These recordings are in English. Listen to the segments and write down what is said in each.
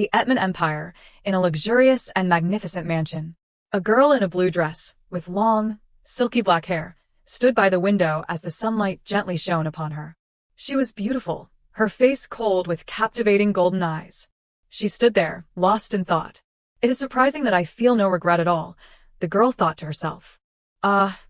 the Etman Empire, in a luxurious and magnificent mansion. A girl in a blue dress, with long, silky black hair, stood by the window as the sunlight gently shone upon her. She was beautiful, her face cold with captivating golden eyes. She stood there, lost in thought. It is surprising that I feel no regret at all, the girl thought to herself.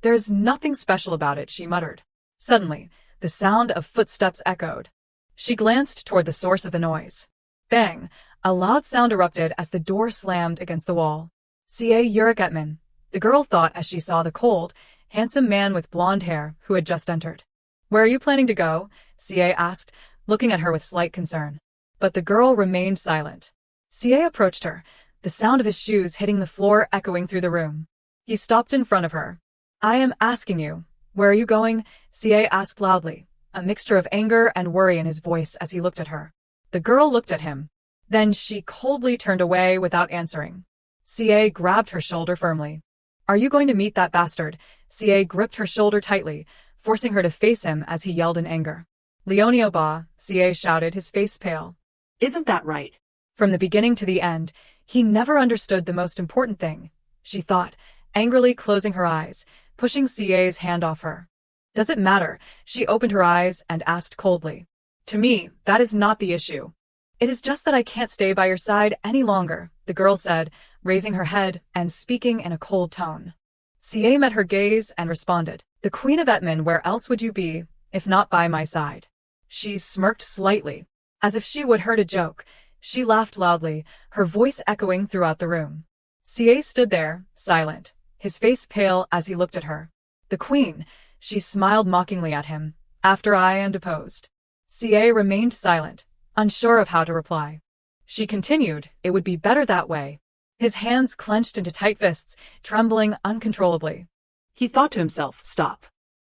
There's nothing special about it, she muttered. Suddenly, the sound of footsteps echoed. She glanced toward the source of the noise. Bang! A loud sound erupted as the door slammed against the wall. C.A. Yurik Etman, the girl thought as she saw the cold, handsome man with blonde hair who had just entered. Where are you planning to go? C.A. asked, looking at her with slight concern. But the girl remained silent. C.A. approached her, the sound of his shoes hitting the floor echoing through the room. He stopped in front of her. I am asking you, where are you going? C.A. asked loudly, a mixture of anger and worry in his voice as he looked at her. The girl looked at him. Then she coldly turned away without answering. C.A. grabbed her shoulder firmly. Are you going to meet that bastard? C.A. gripped her shoulder tightly, forcing her to face him as he yelled in anger. Leonio Ba, C.A. shouted, his face pale. Isn't that right? From the beginning to the end, he never understood the most important thing, she thought, angrily closing her eyes, pushing C.A.'s hand off her. Does it matter? She opened her eyes and asked coldly. To me, that is not the issue. It is just that I can't stay by your side any longer, the girl said, raising her head and speaking in a cold tone. C.A. met her gaze and responded, the Queen of Etman, where else would you be, if not by my side? She smirked slightly, as if she would hurt a joke. She laughed loudly, her voice echoing throughout the room. C.A. stood there, silent, his face pale as he looked at her. The Queen, she smiled mockingly at him, after I am deposed. C.A. remained silent, unsure of how to reply. She continued, it would be better that way. His hands clenched into tight fists, trembling uncontrollably. He thought to himself, stop.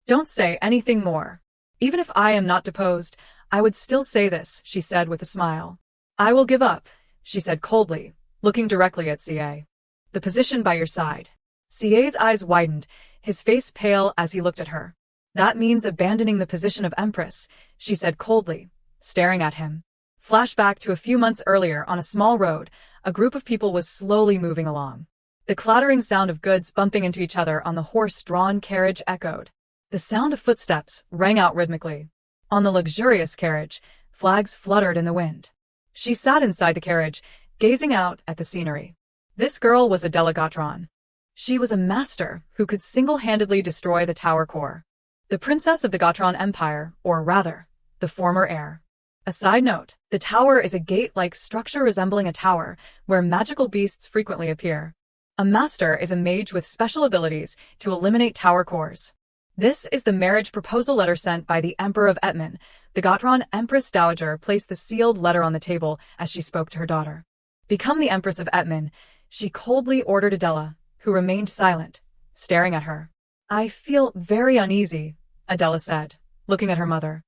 Don't say anything more. Even if I am not deposed, I would still say this, she said with a smile. I will give up, she said coldly, looking directly at C.A. The position by your side. C.A.'s eyes widened, his face pale as he looked at her. That means abandoning the position of Empress, she said coldly, staring at him. Flashback to a few months earlier on a small road, a group of people was slowly moving along. The clattering sound of goods bumping into each other on the horse-drawn carriage echoed. The sound of footsteps rang out rhythmically. On the luxurious carriage, flags fluttered in the wind. She sat inside the carriage, gazing out at the scenery. This girl was Adela Gautron. She was a master who could single-handedly destroy the tower core. The princess of the Gautron Empire, or rather, the former heir. A side note, the tower is a gate-like structure resembling a tower, where magical beasts frequently appear. A master is a mage with special abilities to eliminate tower cores. This is the marriage proposal letter sent by the Emperor of Etman. The Gautron Empress Dowager placed the sealed letter on the table as she spoke to her daughter. Become the Empress of Etman, she coldly ordered Adela, who remained silent, staring at her. I feel very uneasy, Adela said, looking at her mother.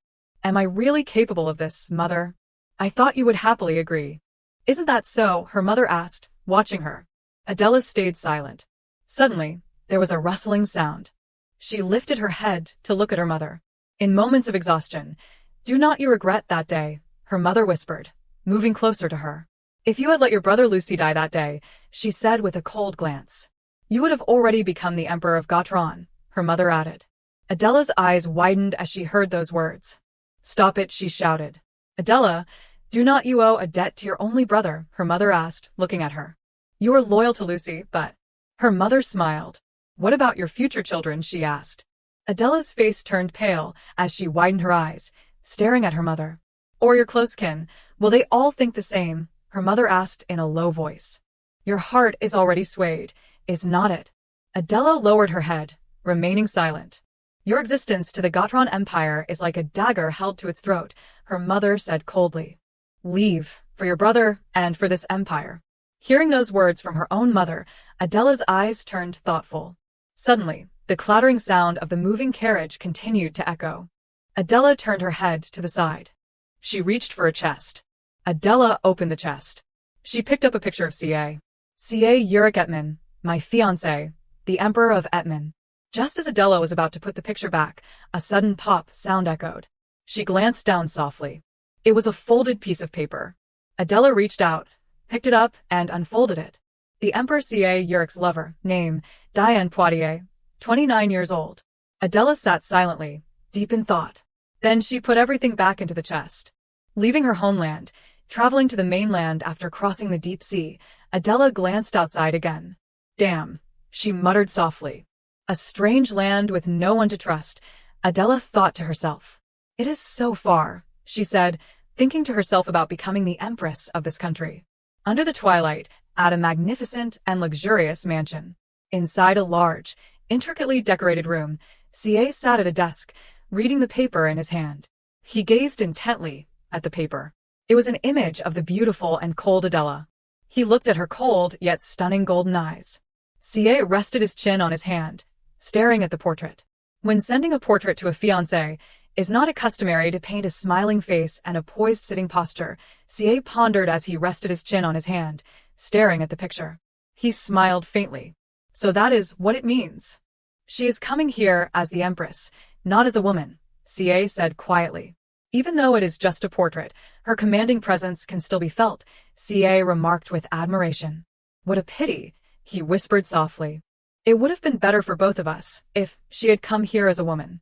Am I really capable of this, mother? I thought you would happily agree. Isn't that so? Her mother asked, watching her. Adela stayed silent. Suddenly, there was a rustling sound. She lifted her head to look at her mother. In moments of exhaustion, do not you regret that day? Her mother whispered, moving closer to her. If you had let your brother Lucy die that day, she said with a cold glance. You would have already become the Emperor of Gautron, her mother added. Adela's eyes widened as she heard those words. Stop it, she shouted. Adela, do not you owe a debt to your only brother? Her mother asked, looking at her. You are loyal to Lucy, but... Her mother smiled. What about your future children? She asked. Adela's face turned pale as she widened her eyes, staring at her mother. Or your close kin, will they all think the same? Her mother asked in a low voice. Your heart is already swayed, is not it? Adela lowered her head, remaining silent. Your existence to the Gautron Empire is like a dagger held to its throat, her mother said coldly. Leave, for your brother, and for this empire. Hearing those words from her own mother, Adela's eyes turned thoughtful. Suddenly, the clattering sound of the moving carriage continued to echo. Adela turned her head to the side. She reached for a chest. Adela opened the chest. She picked up a picture of C.A. C.A. Yurik Etman, my fiancé, the Emperor of Etman. Just as Adela was about to put the picture back, a sudden pop sound echoed. She glanced down softly. It was a folded piece of paper. Adela reached out, picked it up, and unfolded it. The Emperor Ca Yurik's lover, name, Diane Poitier, 29 years old. Adela sat silently, deep in thought. Then she put everything back into the chest. Leaving her homeland, traveling to the mainland after crossing the deep sea, Adela glanced outside again. Damn, she muttered softly. A strange land with no one to trust, Adela thought to herself. It is so far, she said, thinking to herself about becoming the empress of this country. Under the twilight, at a magnificent and luxurious mansion. Inside a large, intricately decorated room, Ca sat at a desk, reading the paper in his hand. He gazed intently at the paper. It was an image of the beautiful and cold Adela. He looked at her cold yet stunning golden eyes. Ca rested his chin on his hand, staring at the portrait. When sending a portrait to a fiancé, is not it customary to paint a smiling face and a poised sitting posture? Ca pondered as he rested his chin on his hand, staring at the picture. He smiled faintly. So that is what it means. She is coming here as the empress, not as a woman, Ca said quietly. Even though it is just a portrait, her commanding presence can still be felt, Ca remarked with admiration. What a pity, he whispered softly. It would have been better for both of us if she had come here as a woman.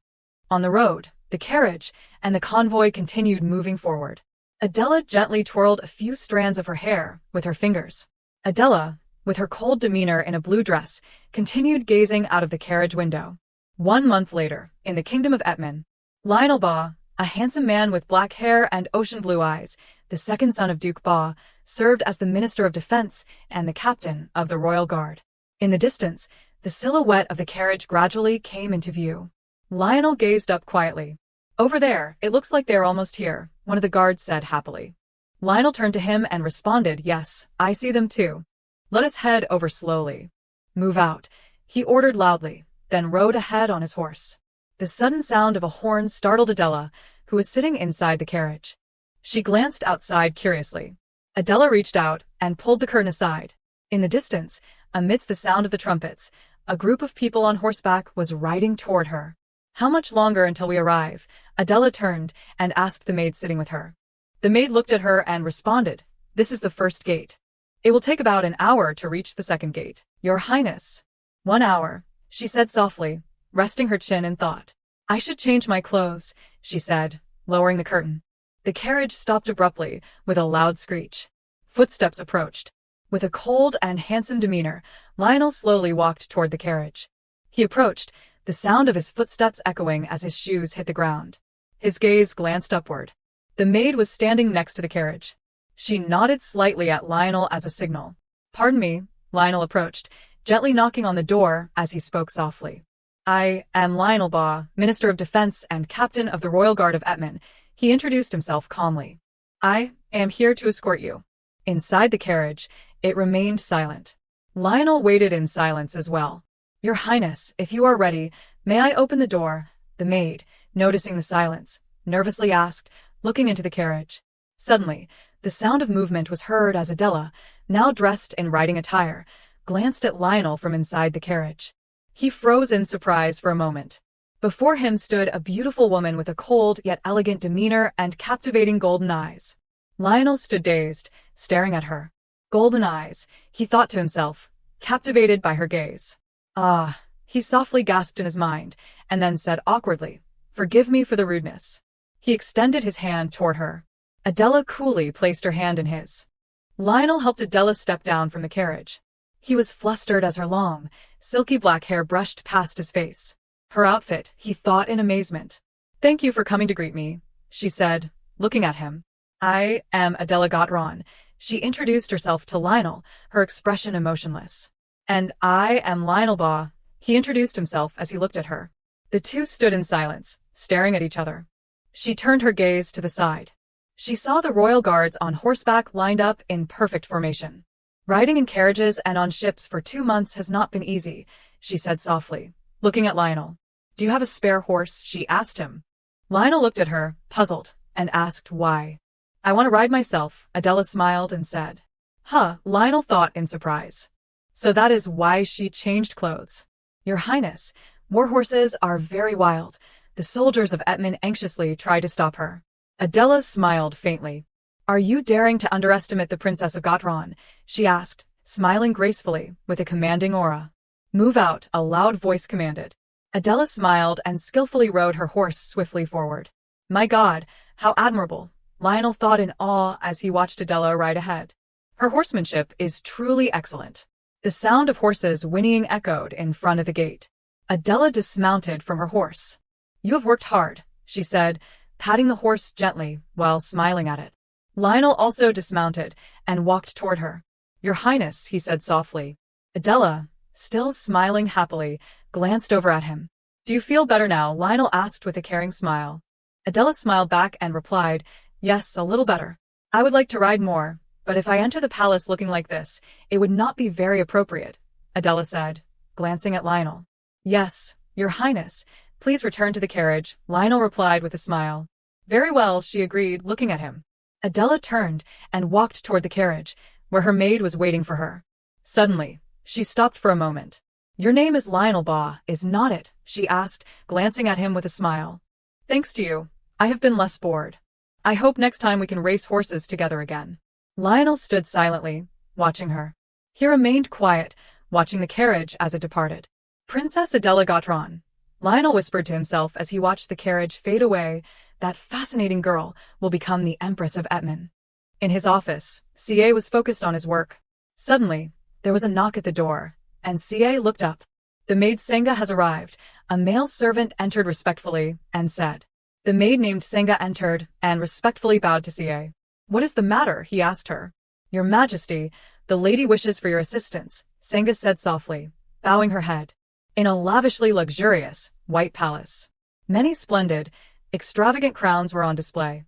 On the road, the carriage and the convoy continued moving forward. Adela gently twirled a few strands of her hair with her fingers. Adela, with her cold demeanor in a blue dress, continued gazing out of the carriage window. 1 month later, in the kingdom of Etman, Lionel Ba, a handsome man with black hair and ocean blue eyes, the second son of Duke Ba, served as the Minister of Defense and the captain of the Royal Guard. In the distance, the silhouette of the carriage gradually came into view. Lionel gazed up quietly. Over there, it looks like they're almost here, one of the guards said happily. Lionel turned to him and responded, yes, I see them too. Let us head over slowly. Move out, he ordered loudly, then rode ahead on his horse. The sudden sound of a horn startled Adela, who was sitting inside the carriage. She glanced outside curiously. Adela reached out and pulled the curtain aside. In the distance, amidst the sound of the trumpets, a group of people on horseback was riding toward her. How much longer until we arrive? Adela turned and asked the maid sitting with her. The maid looked at her and responded, this is the first gate. It will take about an hour to reach the second gate. Your Highness. 1 hour, she said softly, resting her chin in thought. I should change my clothes, she said, lowering the curtain. The carriage stopped abruptly with a loud screech. Footsteps approached. With a cold and handsome demeanor, Lionel slowly walked toward the carriage. He approached, the sound of his footsteps echoing as his shoes hit the ground. His gaze glanced upward. The maid was standing next to the carriage. She nodded slightly at Lionel as a signal. Pardon me, Lionel approached, gently knocking on the door as he spoke softly. I am Lionel Ba, Minister of Defense and Captain of the Royal Guard of Etman. He introduced himself calmly. I am here to escort you. Inside the carriage, it remained silent. Lionel waited in silence as well. Your Highness, if you are ready, may I open the door? The maid, noticing the silence, nervously asked, looking into the carriage. Suddenly, the sound of movement was heard as Adela, now dressed in riding attire, glanced at Lionel from inside the carriage. He froze in surprise for a moment. Before him stood a beautiful woman with a cold yet elegant demeanor and captivating golden eyes. Lionel stood dazed, staring at her. Golden eyes, he thought to himself, captivated by her gaze. Ah, he softly gasped in his mind, and then said awkwardly, forgive me for the rudeness. He extended his hand toward her. Adela coolly placed her hand in his. Lionel helped Adela step down from the carriage. He was flustered as her long, silky black hair brushed past his face. Her outfit, he thought in amazement. Thank you for coming to greet me, she said, looking at him. I am Adela Gotron. She introduced herself to Lionel, her expression emotionless. And I am Lionel Ba. He introduced himself as he looked at her. The two stood in silence, staring at each other. She turned her gaze to the side. She saw the royal guards on horseback lined up in perfect formation. Riding in carriages and on ships for 2 months has not been easy, she said softly, looking at Lionel. Do you have a spare horse? She asked him. Lionel looked at her, puzzled, and asked why. I want to ride myself, Adela smiled and said. Huh, Lionel thought in surprise. So that is why she changed clothes. Your Highness, war horses are very wild. The soldiers of Etman anxiously tried to stop her. Adela smiled faintly. Are you daring to underestimate the Princess of Gotron? She asked, smiling gracefully, with a commanding aura. Move out, a loud voice commanded. Adela smiled and skillfully rode her horse swiftly forward. My God, how admirable, Lionel thought in awe as he watched Adela ride ahead. Her horsemanship is truly excellent. The sound of horses whinnying echoed in front of the gate. Adela dismounted from her horse. You have worked hard, she said, patting the horse gently while smiling at it. Lionel also dismounted and walked toward her. Your Highness, he said softly. Adela, still smiling happily, glanced over at him. Do you feel better now? Lionel asked with a caring smile. Adela smiled back and replied, yes, a little better. I would like to ride more, but if I enter the palace looking like this, it would not be very appropriate, Adela said, glancing at Lionel. Yes, Your Highness, please return to the carriage, Lionel replied with a smile. Very well, she agreed, looking at him. Adela turned and walked toward the carriage, where her maid was waiting for her. Suddenly, she stopped for a moment. Your name is Lionel Baugh, is not it? She asked, glancing at him with a smile. Thanks to you, I have been less bored. I hope next time we can race horses together again. Lionel stood silently, watching her. He remained quiet, watching the carriage as it departed. Princess Adela Gotron, Lionel whispered to himself as he watched the carriage fade away. That fascinating girl will become the Empress of Etman. In his office, CA was focused on his work. Suddenly, there was a knock at the door, and CA looked up. The maid Senga has arrived. A male servant entered respectfully and said. The maid named Senga entered and respectfully bowed to CA. What is the matter? He asked her. Your Majesty, the lady wishes for your assistance, Senga said softly, bowing her head. In a lavishly luxurious, white palace. Many splendid, extravagant crowns were on display.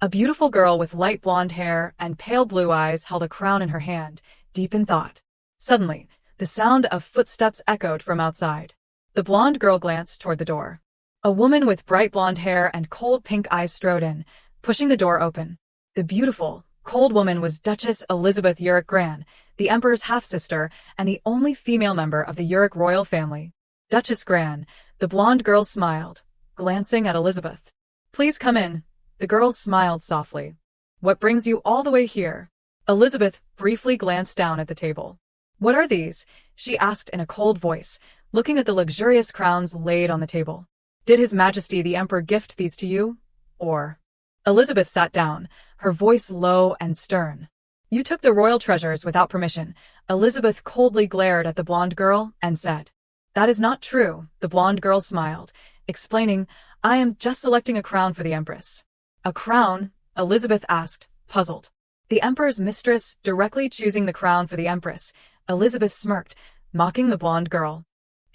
A beautiful girl with light blonde hair and pale blue eyes held a crown in her hand, deep in thought. Suddenly, the sound of footsteps echoed from outside. The blonde girl glanced toward the door. A woman with bright blonde hair and cold pink eyes strode in, pushing the door open. The beautiful, cold woman was Duchess Elizabeth Uric Gran, the Emperor's half-sister and the only female member of the Uric royal family. Duchess Gran, the blonde girl smiled, glancing at Elizabeth. Please come in. The girl smiled softly. What brings you all the way here? Elizabeth briefly glanced down at the table. What are these? She asked in a cold voice, looking at the luxurious crowns laid on the table. Did His Majesty the Emperor gift these to you? Or? Elizabeth sat down, her voice low and stern. You took the royal treasures without permission. Elizabeth coldly glared at the blonde girl and said. That is not true, the blonde girl smiled, explaining, I am just selecting a crown for the Empress. A crown? Elizabeth asked, puzzled. The Emperor's mistress directly choosing the crown for the Empress. Elizabeth smirked, mocking the blonde girl.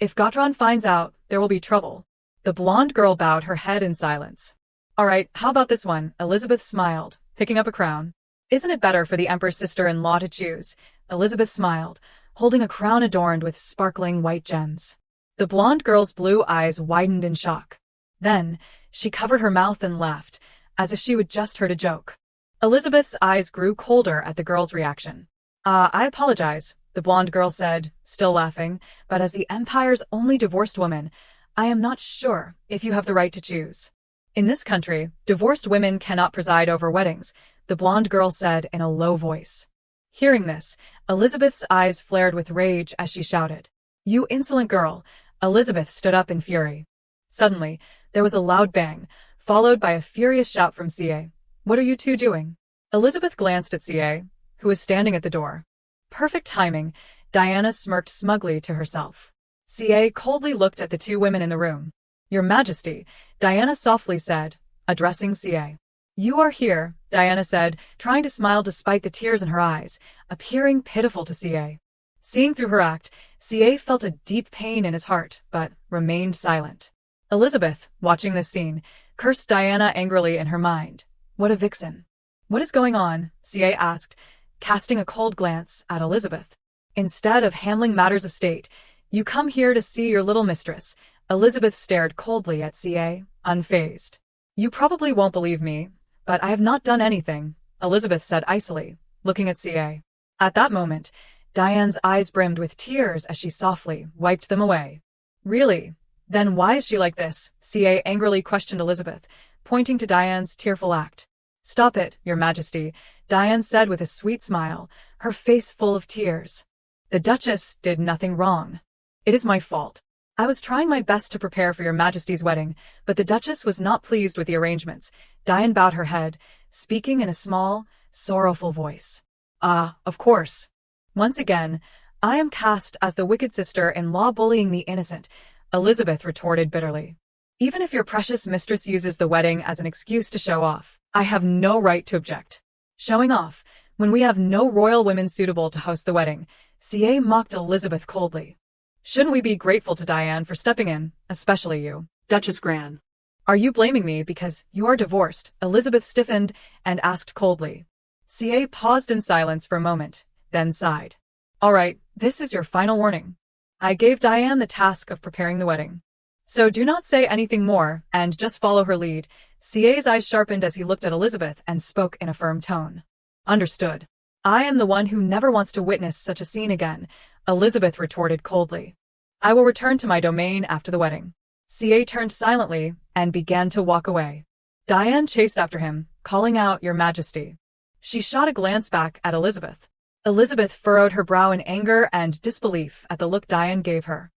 If Gotron finds out, there will be trouble. The blonde girl bowed her head in silence. All right, how about this one? Elizabeth smiled, picking up a crown. Isn't it better for the Emperor's sister-in-law to choose? Elizabeth smiled, holding a crown adorned with sparkling white gems. The blonde girl's blue eyes widened in shock. Then, she covered her mouth and laughed, as if she would just heard a joke. Elizabeth's eyes grew colder at the girl's reaction. I apologize, the blonde girl said, still laughing, but as the Empire's only divorced woman, I am not sure if you have the right to choose. In this country, divorced women cannot preside over weddings, the blonde girl said in a low voice. Hearing this, Elizabeth's eyes flared with rage as she shouted. You insolent girl! Elizabeth stood up in fury. Suddenly, there was a loud bang, followed by a furious shout from CA. What are you two doing? Elizabeth glanced at CA, who was standing at the door. Perfect timing, Diana smirked smugly to herself. CA coldly looked at the two women in the room. Your Majesty, Diana softly said, addressing CA. You are here, Diana said, trying to smile despite the tears in her eyes, appearing pitiful to CA. Seeing through her act, CA felt a deep pain in his heart, but remained silent. Elizabeth, watching this scene, cursed Diana angrily in her mind. What a vixen. What is going on? CA asked, casting a cold glance at Elizabeth. Instead of handling matters of state, you come here to see your little mistress. Elizabeth stared coldly at CA, unfazed. You probably won't believe me, but I have not done anything, Elizabeth said icily, looking at CA. At that moment, Diane's eyes brimmed with tears as she softly wiped them away. Really? Then why is she like this? CA angrily questioned Elizabeth, pointing to Diane's tearful act. Stop it, Your Majesty, Diane said with a sweet smile, her face full of tears. The Duchess did nothing wrong. It is my fault. I was trying my best to prepare for Your Majesty's wedding, but the Duchess was not pleased with the arrangements. Diane bowed her head, speaking in a small, sorrowful voice. Of course. Once again, I am cast as the wicked sister-in-law bullying the innocent, Elizabeth retorted bitterly. Even if your precious mistress uses the wedding as an excuse to show off, I have no right to object. Showing off, when we have no royal women suitable to host the wedding, CA mocked Elizabeth coldly. Shouldn't we be grateful to Diane for stepping in, especially you? Duchess Gran. Are you blaming me because you are divorced? Elizabeth stiffened and asked coldly. CA paused in silence for a moment, then sighed. All right, this is your final warning. I gave Diane the task of preparing the wedding. So do not say anything more, and just follow her lead. CA's eyes sharpened as he looked at Elizabeth and spoke in a firm tone. Understood. I am the one who never wants to witness such a scene again, Elizabeth retorted coldly. I will return to my domain after the wedding. CA turned silently and began to walk away. Diane chased after him, calling out, Your Majesty. She shot a glance back at Elizabeth. Elizabeth furrowed her brow in anger and disbelief at the look Diane gave her.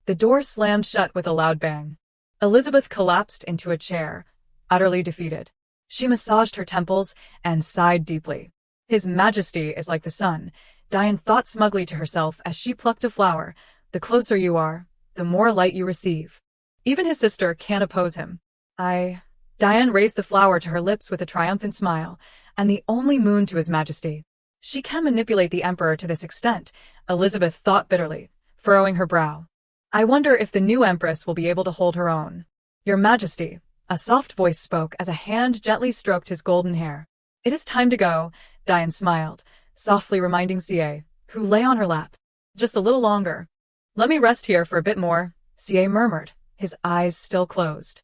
The door slammed shut with a loud bang. Elizabeth collapsed into a chair, utterly defeated. She massaged her temples and sighed deeply. His Majesty is like the sun, Diane thought smugly to herself as she plucked a flower. The closer you are, the more light you receive. Even his sister can't oppose him. Diane raised the flower to her lips with a triumphant smile, and the only moon to His Majesty. She can manipulate the Emperor to this extent, Elizabeth thought bitterly, furrowing her brow. I wonder if the new Empress will be able to hold her own. Your Majesty, a soft voice spoke as a hand gently stroked his golden hair. It is time to go, Diane smiled, softly reminding CA, who lay on her lap. Just a little longer. Let me rest here for a bit more, CA murmured, his eyes still closed.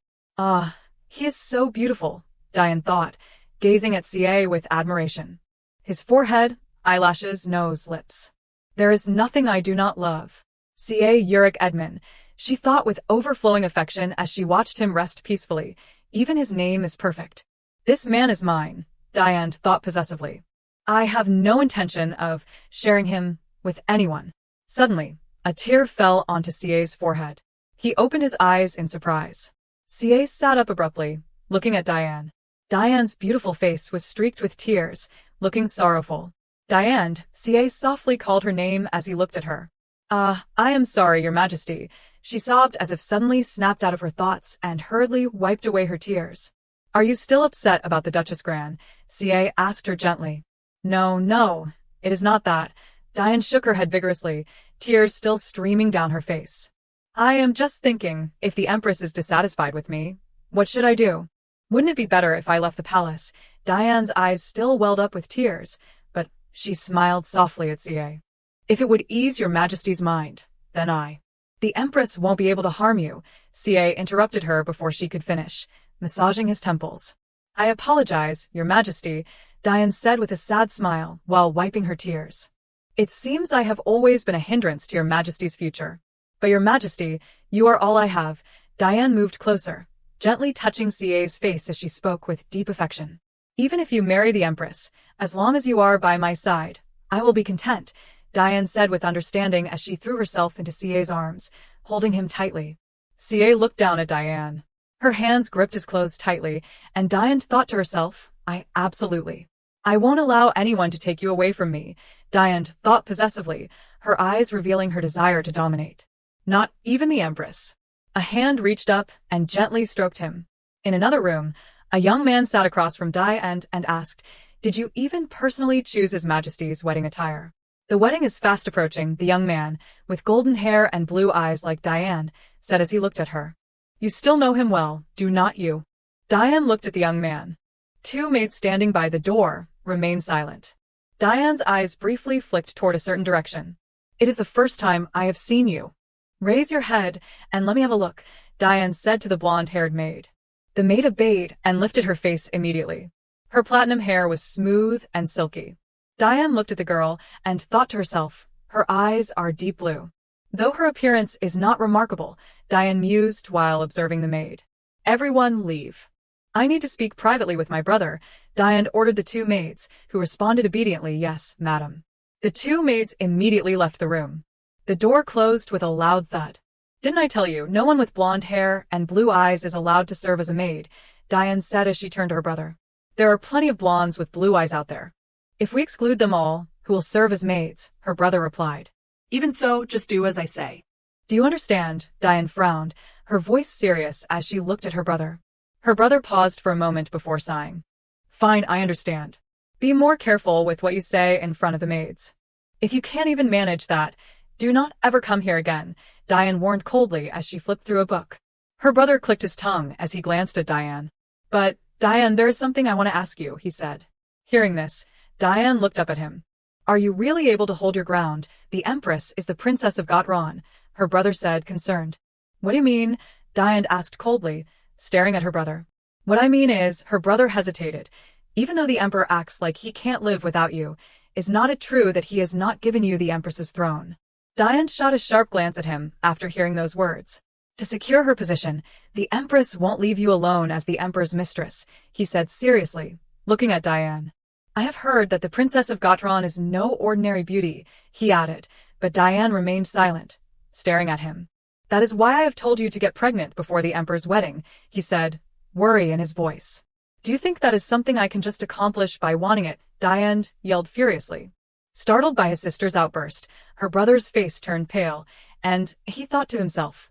He is so beautiful, Diane thought, gazing at CA with admiration. His forehead, eyelashes, nose, lips. There is nothing I do not love. CA Uric Edmund, she thought with overflowing affection as she watched him rest peacefully. Even his name is perfect. This man is mine, Diane thought possessively. I have no intention of sharing him with anyone. Suddenly, a tear fell onto CA's forehead. He opened his eyes in surprise. CA sat up abruptly, looking at Diane. Diane's beautiful face was streaked with tears, looking sorrowful. Diane, CA softly called her name as he looked at her. I am sorry, Your Majesty, she sobbed as if suddenly snapped out of her thoughts and hurriedly wiped away her tears. Are you still upset about the Duchess Gran? CA asked her gently. No, it is not that. Diane shook her head vigorously, tears still streaming down her face. I am just thinking, if the Empress is dissatisfied with me, what should I do? Wouldn't it be better if I left the palace? Diane's eyes still welled up with tears, but she smiled softly at CA. If it would ease Your Majesty's mind, then The Empress won't be able to harm you, CA interrupted her before she could finish, massaging his temples. I apologize, Your Majesty, Diane said with a sad smile while wiping her tears. It seems I have always been a hindrance to Your Majesty's future. But Your Majesty, you are all I have. Diane moved closer, gently touching CA's face as she spoke with deep affection. Even if you marry the Empress, as long as you are by my side, I will be content, Diane said with understanding as she threw herself into CA's arms, holding him tightly. CA looked down at Diane. Her hands gripped his clothes tightly, and Diane thought to herself, I won't allow anyone to take you away from me, Diane thought possessively, her eyes revealing her desire to dominate. Not even the Empress. A hand reached up and gently stroked him. In another room, a young man sat across from Diane and asked, Did you even personally choose His Majesty's wedding attire? The wedding is fast approaching, the young man, with golden hair and blue eyes like Diane, said as he looked at her. You still know him well, do not you? Diane looked at the young man. Two maids standing by the door remained silent. Diane's eyes briefly flicked toward a certain direction. It is the first time I have seen you. Raise your head and let me have a look, Diane said to the blonde-haired maid. The maid obeyed and lifted her face immediately. Her platinum hair was smooth and silky. Diane looked at the girl and thought to herself, her eyes are deep blue. Though her appearance is not remarkable, Diane mused while observing the maid. Everyone leave. I need to speak privately with my brother, Diane ordered the two maids, who responded obediently, yes, madam. The two maids immediately left the room. The door closed with a loud thud. Didn't I tell you, no one with blonde hair and blue eyes is allowed to serve as a maid, Diane said as she turned to her brother. There are plenty of blondes with blue eyes out there. If we exclude them all, who will serve as maids, her brother replied. Even so, just do as I say. Do you understand? Diane frowned, her voice serious as she looked at her brother. Her brother paused for a moment before sighing. Fine, I understand. Be more careful with what you say in front of the maids. If you can't even manage that, do not ever come here again, Diane warned coldly as she flipped through a book. Her brother clicked his tongue as he glanced at Diane. But, Diane, there is something I want to ask you, he said. Hearing this, Diane looked up at him. Are you really able to hold your ground? The Empress is the Princess of Gotron, her brother said, concerned. What do you mean? Diane asked coldly, staring at her brother. What I mean is, her brother hesitated. Even though the Emperor acts like he can't live without you, is not it true that he has not given you the Empress's throne? Diane shot a sharp glance at him after hearing those words. To secure her position, the Empress won't leave you alone as the Emperor's mistress, he said seriously, looking at Diane. I have heard that the Princess of Gotron is no ordinary beauty, he added, but Diane remained silent, staring at him. That is why I have told you to get pregnant before the Emperor's wedding, he said, worry in his voice. Do you think that is something I can just accomplish by wanting it? Diane yelled furiously. Startled by his sister's outburst, her brother's face turned pale, and he thought to himself,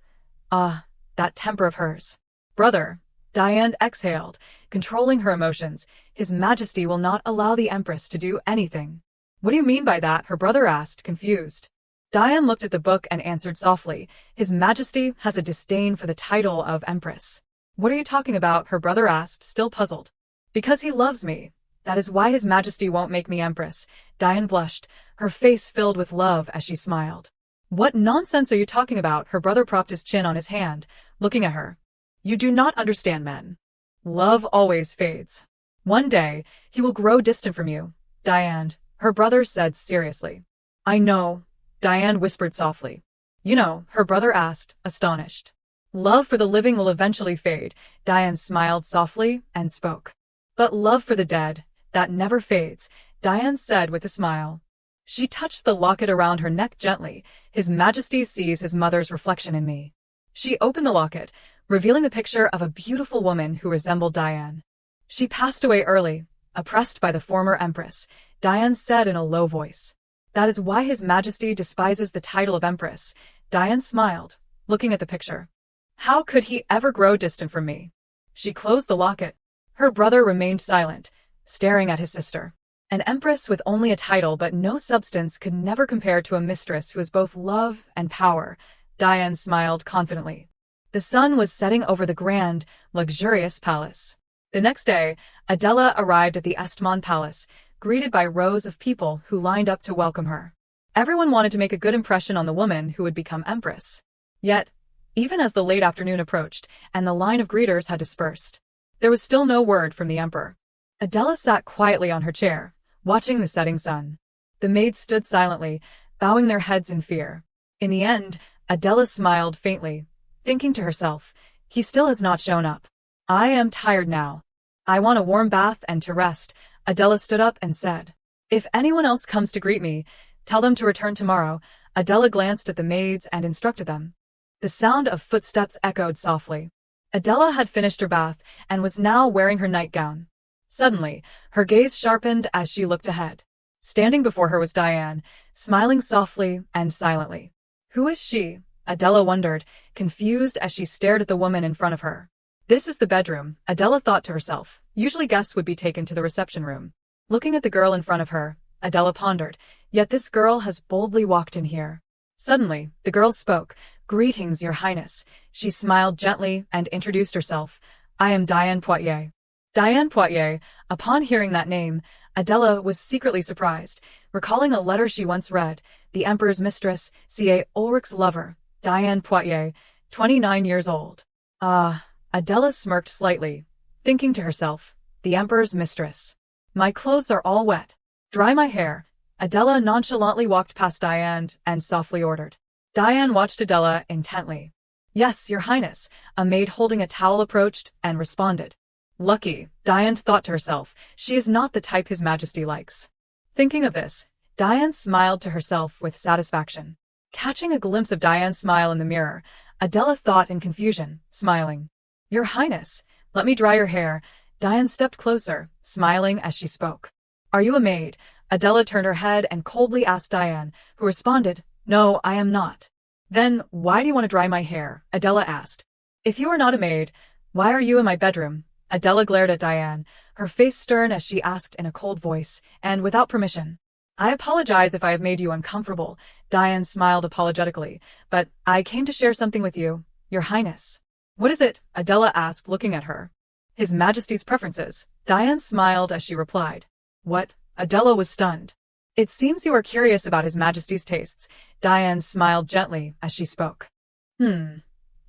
that temper of hers. Brother, Diane exhaled, controlling her emotions. His Majesty will not allow the Empress to do anything. What do you mean by that? Her brother asked, confused. Diane looked at the book and answered softly. His Majesty has a disdain for the title of Empress. What are you talking about? Her brother asked, still puzzled. Because he loves me. That is why His Majesty won't make me Empress. Diane blushed, her face filled with love as she smiled. What nonsense are you talking about? Her brother propped his chin on his hand, looking at her. You do not understand men. Love always fades. One day, he will grow distant from you, Diane, her brother said seriously. I know, Diane whispered softly. You know, her brother asked, astonished. Love for the living will eventually fade, Diane smiled softly and spoke. But love for the dead, that never fades, Diane said with a smile. She touched the locket around her neck gently. His Majesty sees his mother's reflection in me. She opened the locket, revealing the picture of a beautiful woman who resembled Diane. She passed away early, oppressed by the former Empress, Diane said in a low voice. That is why His Majesty despises the title of Empress, Diane smiled, looking at the picture. How could he ever grow distant from me? She closed the locket. Her brother remained silent, staring at his sister. An empress with only a title but no substance could never compare to a mistress who is both love and power, Diane smiled confidently. The sun was setting over the grand, luxurious palace. The next day, Adela arrived at the Estmon Palace, greeted by rows of people who lined up to welcome her. Everyone wanted to make a good impression on the woman who would become empress. Yet, even as the late afternoon approached and the line of greeters had dispersed, there was still no word from the emperor. Adela sat quietly on her chair, watching the setting sun. The maids stood silently, bowing their heads in fear. In the end, Adela smiled faintly, thinking to herself, he still has not shown up. I am tired now. I want a warm bath and to rest, Adela stood up and said. If anyone else comes to greet me, tell them to return tomorrow. Adela glanced at the maids and instructed them. The sound of footsteps echoed softly. Adela had finished her bath and was now wearing her nightgown. Suddenly, her gaze sharpened as she looked ahead. Standing before her was Diane, smiling softly and silently. Who is she? Adela wondered, confused as she stared at the woman in front of her. This is the bedroom, Adela thought to herself. Usually guests would be taken to the reception room. Looking at the girl in front of her, Adela pondered, yet this girl has boldly walked in here. Suddenly, the girl spoke. Greetings, Your Highness. She smiled gently and introduced herself. I am Diane Poitiers. Diane Poitiers. Upon hearing that name, Adela was secretly surprised, recalling a letter she once read. The Emperor's mistress, C.A. Ulrich's lover, Diane Poitiers, 29 years old. Adela smirked slightly, thinking to herself, the Emperor's mistress. My clothes are all wet. Dry my hair. Adela nonchalantly walked past Diane and softly ordered. Diane watched Adela intently. Yes, Your Highness, a maid holding a towel approached and responded. Lucky, Diane thought to herself, she is not the type His Majesty likes. Thinking of this, Diane smiled to herself with satisfaction. Catching a glimpse of Diane's smile in the mirror, Adela thought in confusion, smiling. Your Highness, let me dry your hair. Diane stepped closer, smiling as she spoke. Are you a maid? Adela turned her head and coldly asked Diane, who responded, No, I am not. Then, why do you want to dry my hair? Adela asked. If you are not a maid, why are you in my bedroom? Adela glared at Diane, her face stern as she asked in a cold voice, and without permission. I apologize if I have made you uncomfortable, Diane smiled apologetically, but I came to share something with you, Your Highness. What is it? Adela asked, looking at her. His Majesty's preferences. Diane smiled as she replied. What? Adela was stunned. It seems you are curious about His Majesty's tastes. Diane smiled gently as she spoke.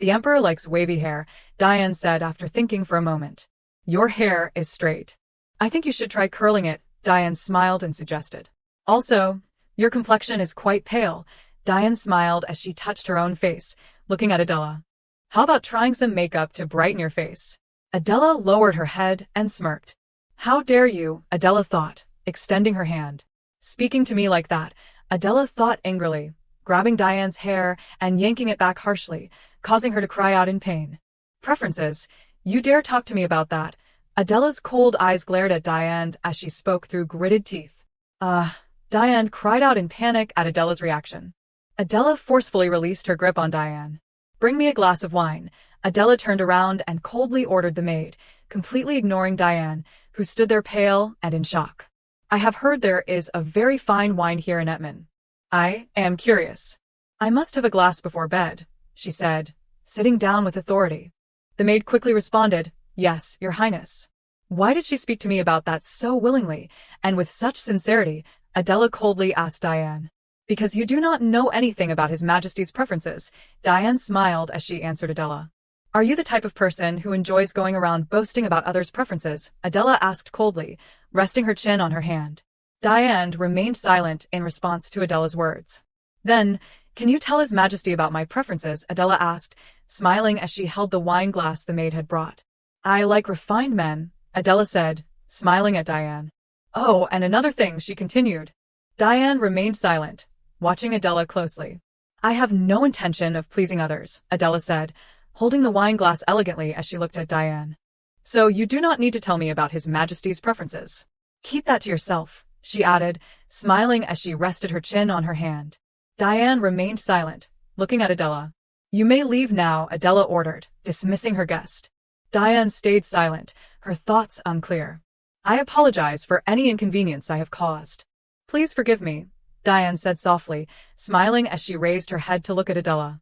The Emperor likes wavy hair, Diane said after thinking for a moment. Your hair is straight. I think you should try curling it, Diane smiled and suggested. Also, your complexion is quite pale, Diane smiled as she touched her own face, looking at Adela. How about trying some makeup to brighten your face? Adela lowered her head and smirked. How dare you, Adela thought, extending her hand. Speaking to me like that, Adela thought angrily, grabbing Diane's hair and yanking it back harshly, causing her to cry out in pain. Preferences? You dare talk to me about that? Adela's cold eyes glared at Diane as she spoke through gritted teeth. Diane cried out in panic at Adela's reaction. Adela forcefully released her grip on Diane. Bring me a glass of wine. Adela turned around and coldly ordered the maid, completely ignoring Diane, who stood there pale and in shock. I have heard there is a very fine wine here in Etman. I am curious. I must have a glass before bed, she said, sitting down with authority. The maid quickly responded, Yes, Your Highness. Why did she speak to me about that so willingly, and with such sincerity? Adela coldly asked Diane. Because you do not know anything about His Majesty's preferences, Diane smiled as she answered Adela. Are you the type of person who enjoys going around boasting about others' preferences? Adela asked coldly, resting her chin on her hand. Diane remained silent in response to Adela's words. Then, can you tell His Majesty about my preferences? Adela asked, smiling as she held the wine glass the maid had brought. I like refined men, Adela said, smiling at Diane. Oh, and another thing, she continued. Diane remained silent, watching Adela closely. I have no intention of pleasing others, Adela said, holding the wine glass elegantly as she looked at Diane. So you do not need to tell me about His Majesty's preferences. Keep that to yourself, she added, smiling as she rested her chin on her hand. Diane remained silent, looking at Adela. You may leave now, Adela ordered, dismissing her guest. Diane stayed silent, her thoughts unclear. I apologize for any inconvenience I have caused. Please forgive me, Diane said softly, smiling as she raised her head to look at Adela.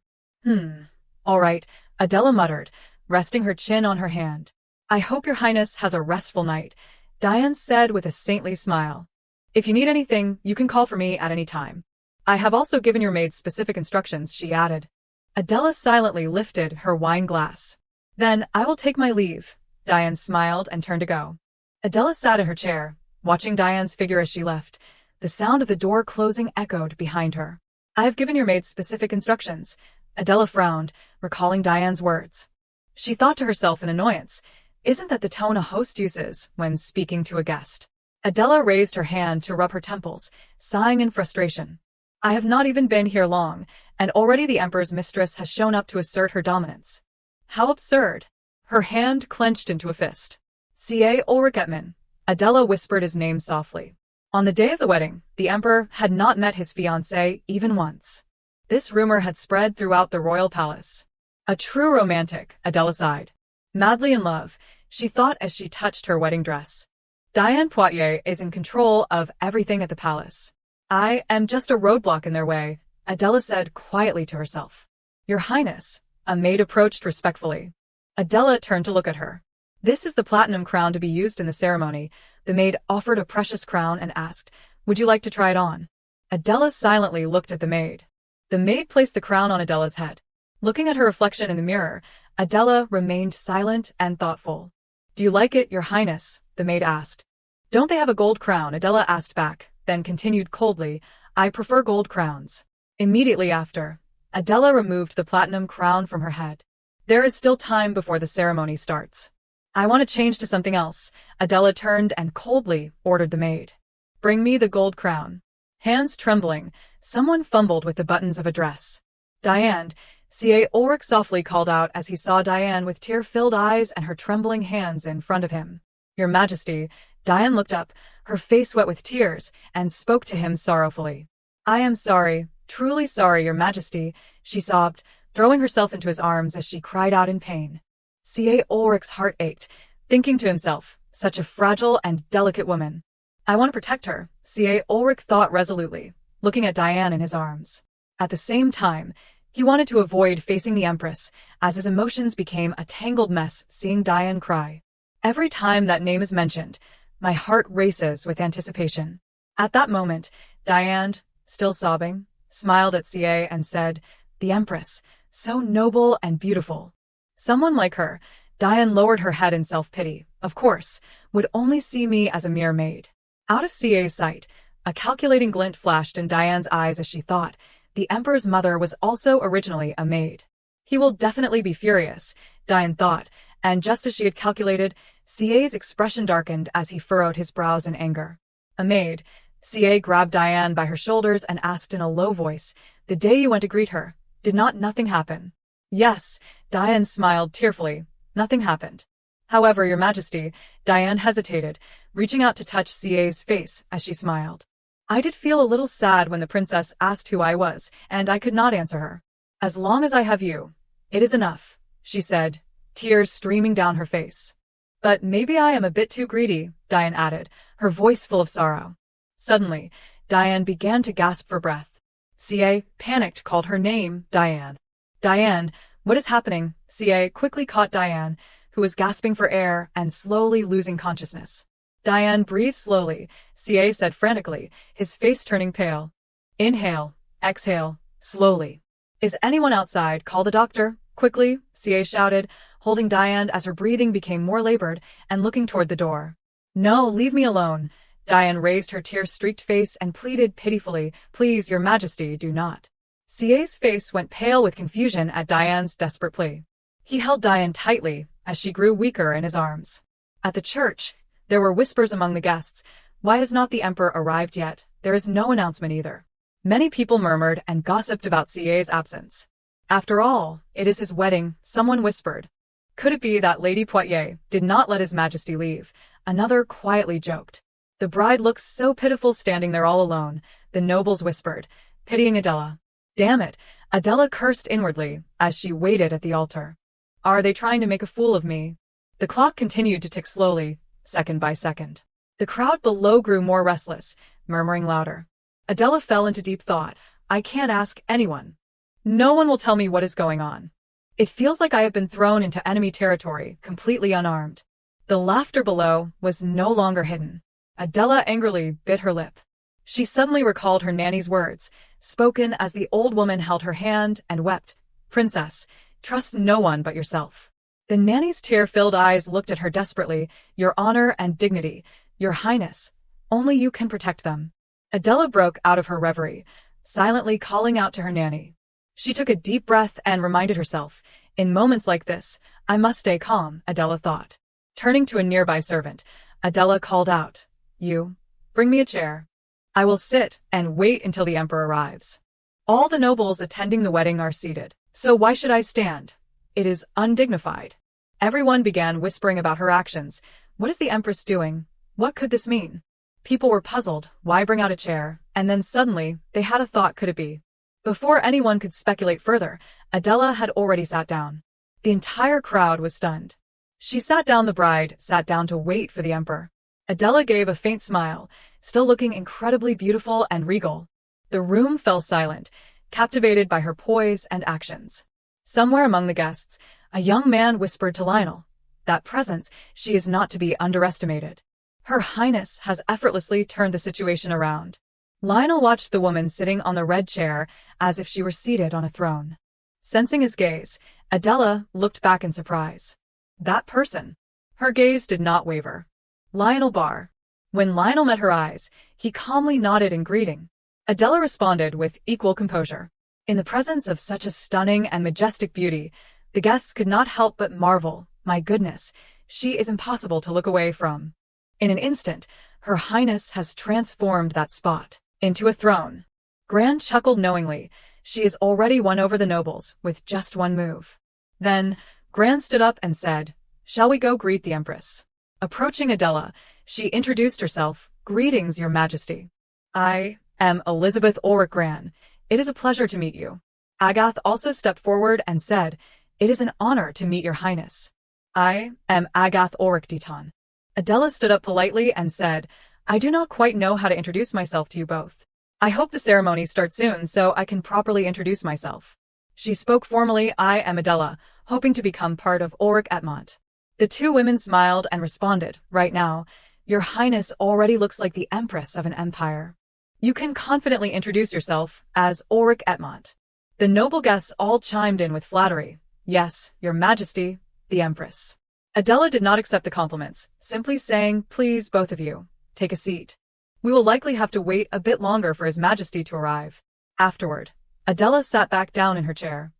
All right, Adela muttered, resting her chin on her hand. I hope Your Highness has a restful night, Diane said with a saintly smile. If you need anything, you can call for me at any time. I have also given your maid specific instructions, she added. Adela silently lifted her wine glass. Then I will take my leave, Diane smiled and turned to go. Adela sat in her chair, watching Diane's figure as she left. The sound of the door closing echoed behind her. I have given your maid specific instructions. Adela frowned, recalling Diane's words. She thought to herself in annoyance, isn't that the tone a host uses when speaking to a guest? Adela raised her hand to rub her temples, sighing in frustration. I have not even been here long, and already the Emperor's mistress has shown up to assert her dominance. How absurd. Her hand clenched into a fist. C.A. Ulrich Etman. Adela whispered his name softly. On the day of the wedding, the Emperor had not met his fiancée even once. This rumor had spread throughout the royal palace. A true romantic, Adela sighed. Madly in love, she thought as she touched her wedding dress. Diane Poitiers is in control of everything at the palace. I am just a roadblock in their way, Adela said quietly to herself. Your Highness, a maid approached respectfully. Adela turned to look at her. This is the platinum crown to be used in the ceremony. The maid offered a precious crown and asked, Would you like to try it on? Adela silently looked at the maid. The maid placed the crown on Adela's head. Looking at her reflection in the mirror, Adela remained silent and thoughtful. Do you like it, Your Highness? The maid asked. Don't they have a gold crown? Adela asked back, then continued coldly, I prefer gold crowns. Immediately after, Adela removed the platinum crown from her head. There is still time before the ceremony starts. I want to change to something else. Adela turned and coldly ordered the maid. Bring me the gold crown. Hands trembling, someone fumbled with the buttons of a dress. Diane, C.A. Ulrich softly called out as he saw Diane with tear-filled eyes and her trembling hands in front of him. Your Majesty, Diane looked up, her face wet with tears, and spoke to him sorrowfully. I am sorry, truly sorry, Your Majesty, she sobbed, throwing herself into his arms as she cried out in pain. C.A. Ulrich's heart ached, thinking to himself, such a fragile and delicate woman. I want to protect her, C.A. Ulrich thought resolutely, looking at Diane in his arms. At the same time, he wanted to avoid facing the Empress, as his emotions became a tangled mess seeing Diane cry. Every time that name is mentioned, my heart races with anticipation. At that moment, Diane, still sobbing, smiled at C.A. and said, the Empress, so noble and beautiful. Someone like her, Diane lowered her head in self-pity, of course, would only see me as a mere maid. Out of C.A.'s sight, a calculating glint flashed in Diane's eyes as she thought, the Emperor's mother was also originally a maid. He will definitely be furious, Diane thought, and just as she had calculated, C.A.'s expression darkened as he furrowed his brows in anger. A maid, C.A. grabbed Diane by her shoulders and asked in a low voice, the day you went to greet her, did not nothing happen? Yes, Diane smiled tearfully, nothing happened. However, Your Majesty, Diane hesitated, reaching out to touch C.A.'s face as she smiled. I did feel a little sad when the princess asked who I was, and I could not answer her. As long as I have you, it is enough, she said, tears streaming down her face. But maybe I am a bit too greedy, Diane added, her voice full of sorrow. Suddenly, Diane began to gasp for breath. C.A., panicked, called her name, Diane. Diane, what is happening? C.A. quickly caught Diane, who was gasping for air and slowly losing consciousness. Diane breathed slowly, C.A. said frantically, his face turning pale. Inhale, exhale, slowly. Is anyone outside? Call the doctor, quickly, C.A. shouted, holding Diane as her breathing became more labored and looking toward the door. No, leave me alone. Diane raised her tear-streaked face and pleaded pitifully, please, Your Majesty, do not. C.A.'s face went pale with confusion at Diane's desperate plea. He held Diane tightly as she grew weaker in his arms. At the church, there were whispers among the guests. Why has not the Emperor arrived yet? There is no announcement either. Many people murmured and gossiped about C.A.'s absence. After all, it is his wedding, someone whispered. Could it be that Lady Poitiers did not let His Majesty leave? Another quietly joked. The bride looks so pitiful standing there all alone, the nobles whispered, pitying Adela. Damn it, Adela cursed inwardly as she waited at the altar. Are they trying to make a fool of me? The clock continued to tick slowly, second by second. The crowd below grew more restless, murmuring louder. Adela fell into deep thought. I can't ask anyone. No one will tell me what is going on. It feels like I have been thrown into enemy territory, completely unarmed. The laughter below was no longer hidden. Adela angrily bit her lip. She suddenly recalled her nanny's words, spoken as the old woman held her hand and wept. Princess, trust no one but yourself. The nanny's tear-filled eyes looked at her desperately. Your honor and dignity, Your Highness, only you can protect them. Adela broke out of her reverie, silently calling out to her nanny. She took a deep breath and reminded herself, in moments like this, I must stay calm, Adela thought. Turning to a nearby servant, Adela called out, You, bring me a chair. I will sit and wait until the Emperor arrives. All the nobles attending the wedding are seated, so why should I stand? It is undignified. Everyone began whispering about her actions. What is the Empress doing? What could this mean? People were puzzled. Why bring out a chair? And then suddenly, they had a thought. Could it be? Before anyone could speculate further, Adela had already sat down. The entire crowd was stunned. She sat down. The bride sat down to wait for the Emperor. Adela gave a faint smile, still looking incredibly beautiful and regal. The room fell silent, captivated by her poise and actions. Somewhere among the guests, a young man whispered to Lionel, that presence, she is not to be underestimated. Her Highness has effortlessly turned the situation around. Lionel watched the woman sitting on the red chair as if she were seated on a throne. Sensing his gaze, Adela looked back in surprise. That person. Her gaze did not waver. Lionel Barr. When Lionel met her eyes, he calmly nodded in greeting. Adela responded with equal composure. In the presence of such a stunning and majestic beauty, the guests could not help but marvel. My goodness, She is impossible to look away from. In an instant, Her Highness has transformed that spot into a throne. Gran chuckled knowingly. She has already won over the nobles with just one move. Then, Gran stood up and said, "Shall we go greet the Empress?" Approaching Adela, she introduced herself. "Greetings, Your Majesty. I am Elizabeth Ulrich Gran. It is a pleasure to meet you." Agath also stepped forward and said, "It is an honor to meet Your Highness. I am Agath Ulrich Deton." Adela stood up politely and said, "I do not quite know how to introduce myself to you both. I hope the ceremony starts soon so I can properly introduce myself." She spoke formally. "I am Adela, hoping to become part of Ulrich Etmont." The two women smiled and responded, "Right now, Your Highness already looks like the Empress of an empire. You can confidently introduce yourself as Ulrich Etmont." The noble guests all chimed in with flattery. "Yes, Your Majesty, the Empress." Adela did not accept the compliments, simply saying, "Please, both of you, take a seat. We will likely have to wait a bit longer for His Majesty to arrive." Afterward, Adela sat back down in her chair.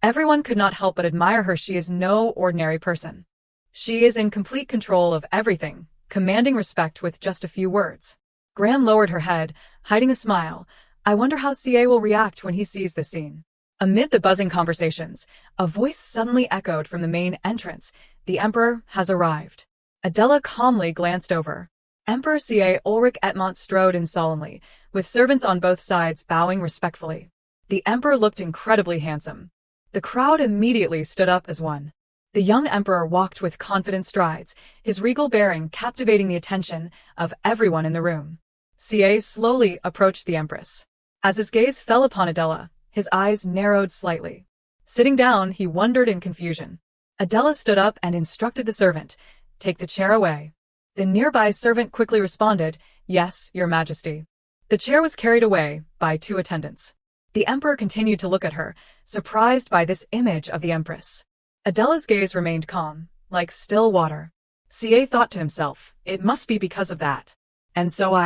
Everyone could not help but admire her. She is no ordinary person. She is in complete control of everything, commanding respect with just a few words. Gran lowered her head, hiding a smile. "I wonder how CA will react when he sees this scene." Amid the buzzing conversations, a voice suddenly echoed from the main entrance. "The Emperor has arrived." Adela calmly glanced over. Emperor CA Ulrich Etmont strode in solemnly, with servants on both sides bowing respectfully. The Emperor looked incredibly handsome. The crowd immediately stood up as one. The young Emperor walked with confident strides, his regal bearing captivating the attention of everyone in the room. CA slowly approached the Empress. As his gaze fell upon Adela, his eyes narrowed slightly. Sitting down, he wondered in confusion. Adela stood up and instructed the servant, "Take the chair away." The nearby servant quickly responded, "Yes, Your Majesty." The chair was carried away by two attendants. The Emperor continued to look at her, surprised by this image of the Empress. Adela's gaze remained calm, like still water. CA thought to himself, "It must be because of that. And so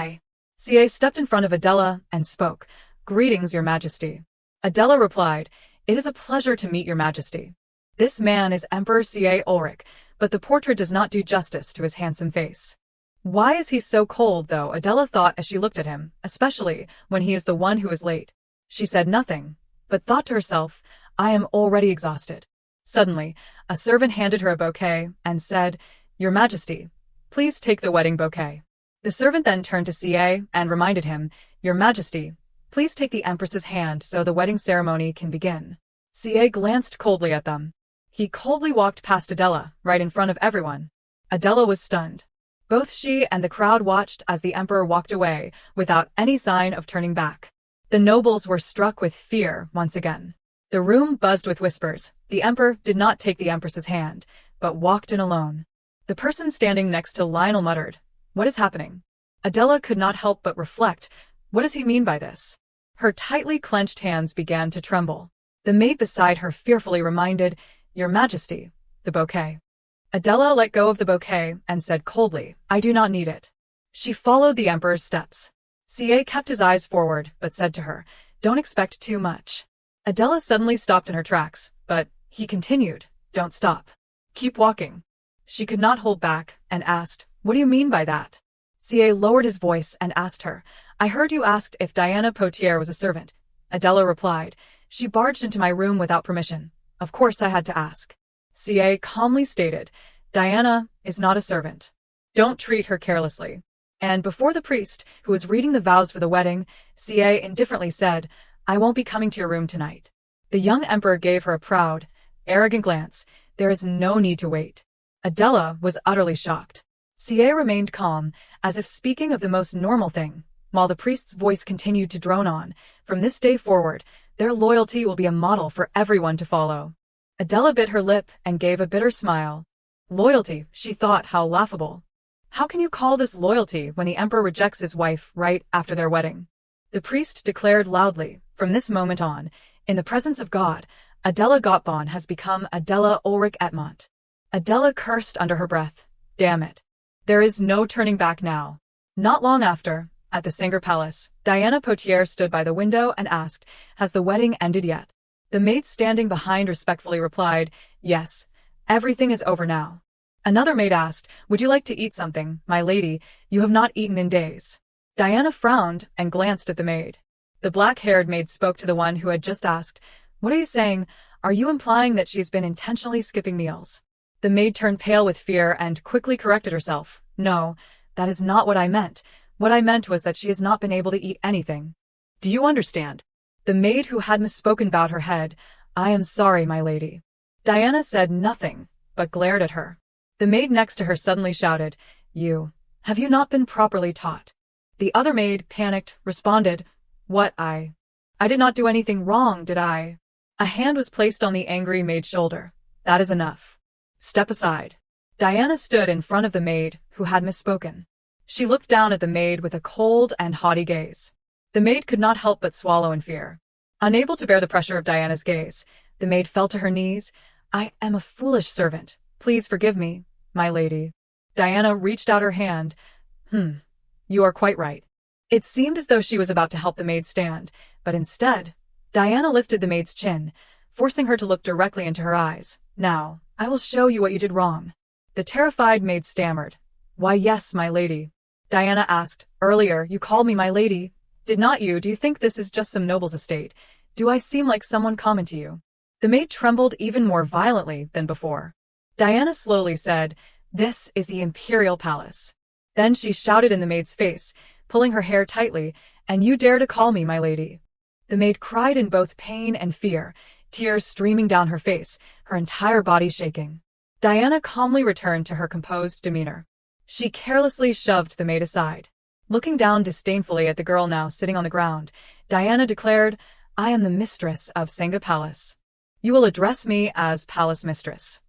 CA stepped in front of Adela and spoke, "Greetings, Your Majesty." Adela replied, "It is a pleasure to meet Your Majesty." This man is Emperor CA Ulrich, but the portrait does not do justice to his handsome face. Why is he so cold, though? Adela thought as she looked at him, especially when he is the one who is late. She said nothing, but thought to herself, "I am already exhausted." Suddenly, a servant handed her a bouquet and said, "Your Majesty, please take the wedding bouquet." The servant then turned to CA and reminded him, "Your Majesty, please take the Empress's hand so the wedding ceremony can begin." CA glanced coldly at them. He coldly walked past Adela, right in front of everyone. Adela was stunned. Both she and the crowd watched as the Emperor walked away, without any sign of turning back. The nobles were struck with fear once again. The room buzzed with whispers. The Emperor did not take the Empress's hand, but walked in alone. The person standing next to Lionel muttered, "What is happening?" Adela could not help but reflect, what does he mean by this? Her tightly clenched hands began to tremble. The maid beside her fearfully reminded, "Your Majesty, the bouquet." Adela let go of the bouquet and said coldly, "I do not need it." She followed the Emperor's steps. CA kept his eyes forward, but said to her, "Don't expect too much." Adela suddenly stopped in her tracks, but he continued, "Don't stop. Keep walking." She could not hold back and asked, "What do you mean by that?" CA lowered his voice and asked her, "I heard you asked if Diana Potier was a servant." Adela replied, "She barged into my room without permission. Of course I had to ask." CA calmly stated, "Diana is not a servant. Don't treat her carelessly." And before the priest, who was reading the vows for the wedding, CA indifferently said, "I won't be coming to your room tonight." The young Emperor gave her a proud, arrogant glance. There is no need to wait. Adela was utterly shocked. CA remained calm, as if speaking of the most normal thing, while the priest's voice continued to drone on, "From this day forward, their loyalty will be a model for everyone to follow." Adela bit her lip and gave a bitter smile. Loyalty, she thought, how laughable. How can you call this loyalty when the Emperor rejects his wife right after their wedding? The priest declared loudly, "From this moment on, in the presence of God, Adela Gottborn has become Adela Ulrich Etmont." Adela cursed under her breath. Damn it. There is no turning back now. Not long after, at the Singer Palace, Diana Potier stood by the window and asked, "Has the wedding ended yet?" The maid standing behind respectfully replied, "Yes, everything is over now." Another maid asked, "Would you like to eat something, my lady? You have not eaten in days." Diana frowned and glanced at the maid. The black-haired maid spoke to the one who had just asked, "What are you saying? Are you implying that she's been intentionally skipping meals?" The maid turned pale with fear and quickly corrected herself. "No, that is not what I meant. What I meant was that she has not been able to eat anything." Do you understand? The maid who had misspoken bowed her head. "I am sorry, my lady." Diana said nothing, but glared at her. The maid next to her suddenly shouted, Have you not been properly taught?" The other maid, panicked, responded, "What, I did not do anything wrong, did I?" A hand was placed on the angry maid's shoulder. "That is enough. Step aside." Diana stood in front of the maid who had misspoken. She looked down at the maid with a cold and haughty gaze. The maid could not help but swallow in fear. Unable to bear the pressure of Diana's gaze, the maid fell to her knees. "I am a foolish servant. Please forgive me, my lady." Diana reached out her hand. You are quite right." It seemed as though she was about to help the maid stand, but instead, Diana lifted the maid's chin, forcing her to look directly into her eyes. "Now, I will show you what you did wrong." The terrified maid stammered. "Why, yes, my lady." Diana asked, "Earlier, you called me my lady. Did not you? Do you think this is just some noble's estate? Do I seem like someone common to you?" The maid trembled even more violently than before. Diana slowly said, "This is the imperial palace." Then she shouted in the maid's face, pulling her hair tightly, "And you dare to call me my lady?" The maid cried in both pain and fear, tears streaming down her face, her entire body shaking. Diana calmly returned to her composed demeanor. She carelessly shoved the maid aside. Looking down disdainfully at the girl now sitting on the ground, Diana declared, "I am the mistress of Sangha Palace. You will address me as palace mistress."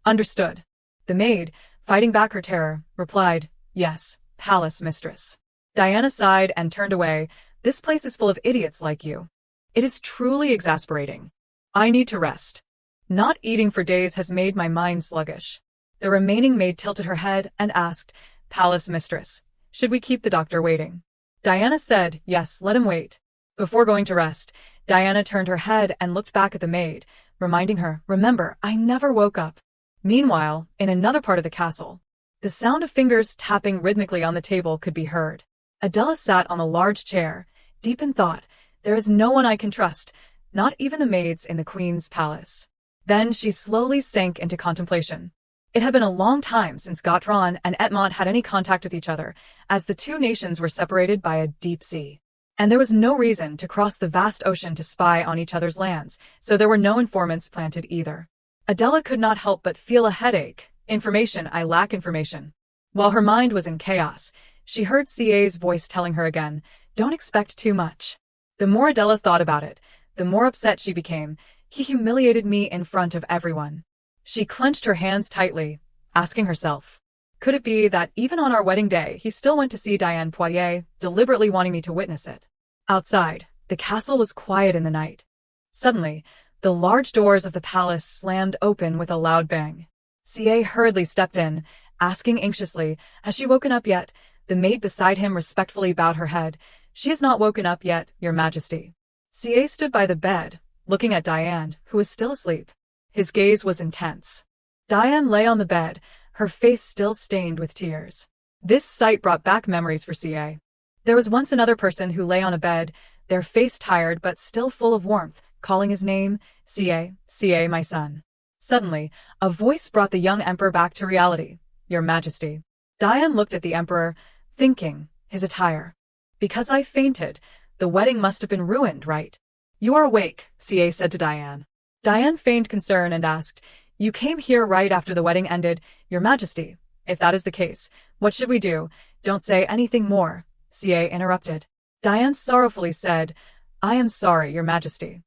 "Understood." The maid, fighting back her terror, replied, "Yes, palace mistress." Diana sighed and turned away. "This place is full of idiots like you. It is truly exasperating. I need to rest. Not eating for days has made my mind sluggish." The remaining maid tilted her head and asked, "Palace mistress, should we keep the doctor waiting?" Diana said, "Yes, let him wait." Before going to rest, Diana turned her head and looked back at the maid, reminding her, "Remember, I never woke up." Meanwhile, in another part of the castle, the sound of fingers tapping rhythmically on the table could be heard. Adela sat on a large chair, deep in thought. There is no one I can trust, not even the maids in the queen's palace. Then she slowly sank into contemplation. It had been a long time since Gautran and Etmont had any contact with each other, as the two nations were separated by a deep sea. And there was no reason to cross the vast ocean to spy on each other's lands, so there were no informants planted either. Adela could not help but feel a headache. I lack information. While her mind was in chaos, she heard CA's voice telling her again, "Don't expect too much." The more Adela thought about it, the more upset she became. He humiliated me in front of everyone. She clenched her hands tightly, asking herself, could it be that even on our wedding day he still went to see Diane Poitiers, deliberately wanting me to witness it? Outside, the castle was quiet in the night. Suddenly, the large doors of the palace slammed open with a loud bang. CA hurriedly stepped in, asking anxiously, "Has she woken up yet?" The maid beside him respectfully bowed her head. "She has not woken up yet, Your Majesty." CA stood by the bed, looking at Diane, who was still asleep. His gaze was intense. Diane lay on the bed, her face still stained with tears. This sight brought back memories for CA. There was once another person who lay on a bed, their face tired but still full of warmth, calling his name, "CA, my son." Suddenly, a voice brought the young emperor back to reality. "Your Majesty." Diane looked at the emperor, thinking, his attire. "Because I fainted, the wedding must have been ruined, right?" "You are awake," CA said to Diane. Diane feigned concern and asked, "You came here right after the wedding ended, Your Majesty. If that is the case, what should we do?" "Don't say anything more," CA interrupted. Diane sorrowfully said, "I am sorry, Your Majesty.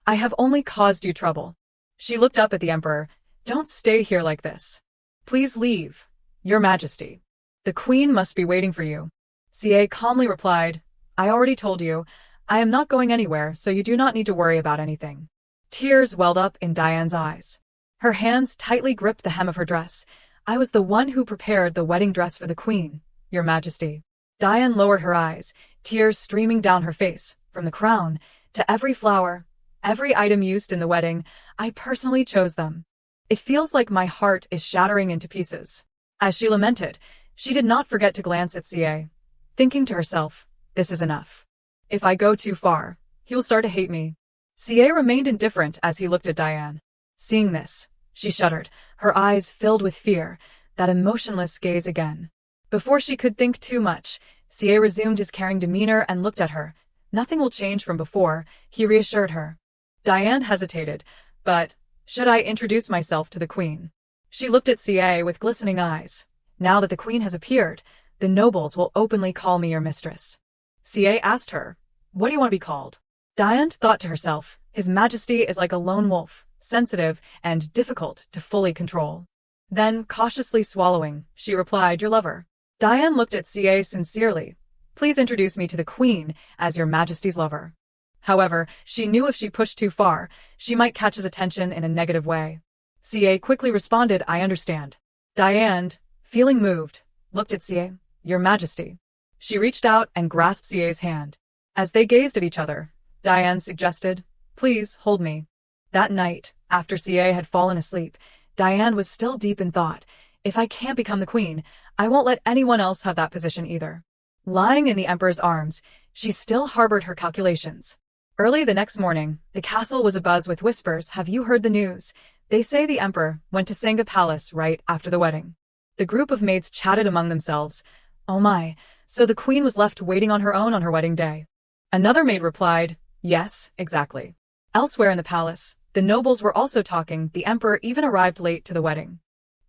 I have only caused you trouble." She looked up at the emperor. "Don't stay here like this. Please leave, Your Majesty. The queen must be waiting for you." CA calmly replied, "I already told you, I am not going anywhere, so you do not need to worry about anything." Tears welled up in Diane's eyes. Her hands tightly gripped the hem of her dress. "I was the one who prepared the wedding dress for the queen, Your Majesty." Diane lowered her eyes, tears streaming down her face, from the crown to every flower, every item used in the wedding. "I personally chose them." It feels like my heart is shattering into pieces. As she lamented, she did not forget to glance at CA, thinking to herself, this is enough. If I go too far, he will start to hate me. CA remained indifferent as he looked at Diane. Seeing this, she shuddered, her eyes filled with fear, that emotionless gaze again. Before she could think too much, CA resumed his caring demeanor and looked at her. Nothing will change from before, he reassured her. Diane hesitated, but, should I introduce myself to the queen? She looked at CA with glistening eyes. Now that the queen has appeared, the nobles will openly call me your mistress. CA asked her, what do you want to be called? Diane thought to herself, His Majesty is like a lone wolf, sensitive and difficult to fully control. Then, cautiously swallowing, she replied, your lover. Diane looked at CA sincerely. Please introduce me to the queen as your Majesty's lover. However, she knew if she pushed too far, she might catch his attention in a negative way. CA quickly responded, I understand. Diane, feeling moved, looked at CA, your Majesty. She reached out and grasped CA's hand. As they gazed at each other, Diane suggested, please hold me. That night, after CA had fallen asleep, Diane was still deep in thought. If I can't become the queen, I won't let anyone else have that position either. Lying in the Emperor's arms, she still harbored her calculations. Early the next morning, the castle was abuzz with whispers. Have you heard the news? They say the Emperor went to Sangha Palace right after the wedding. The group of maids chatted among themselves. Oh my, so the queen was left waiting on her own on her wedding day. Another maid replied, yes, exactly. Elsewhere in the palace, the nobles were also talking. The Emperor even arrived late to the wedding.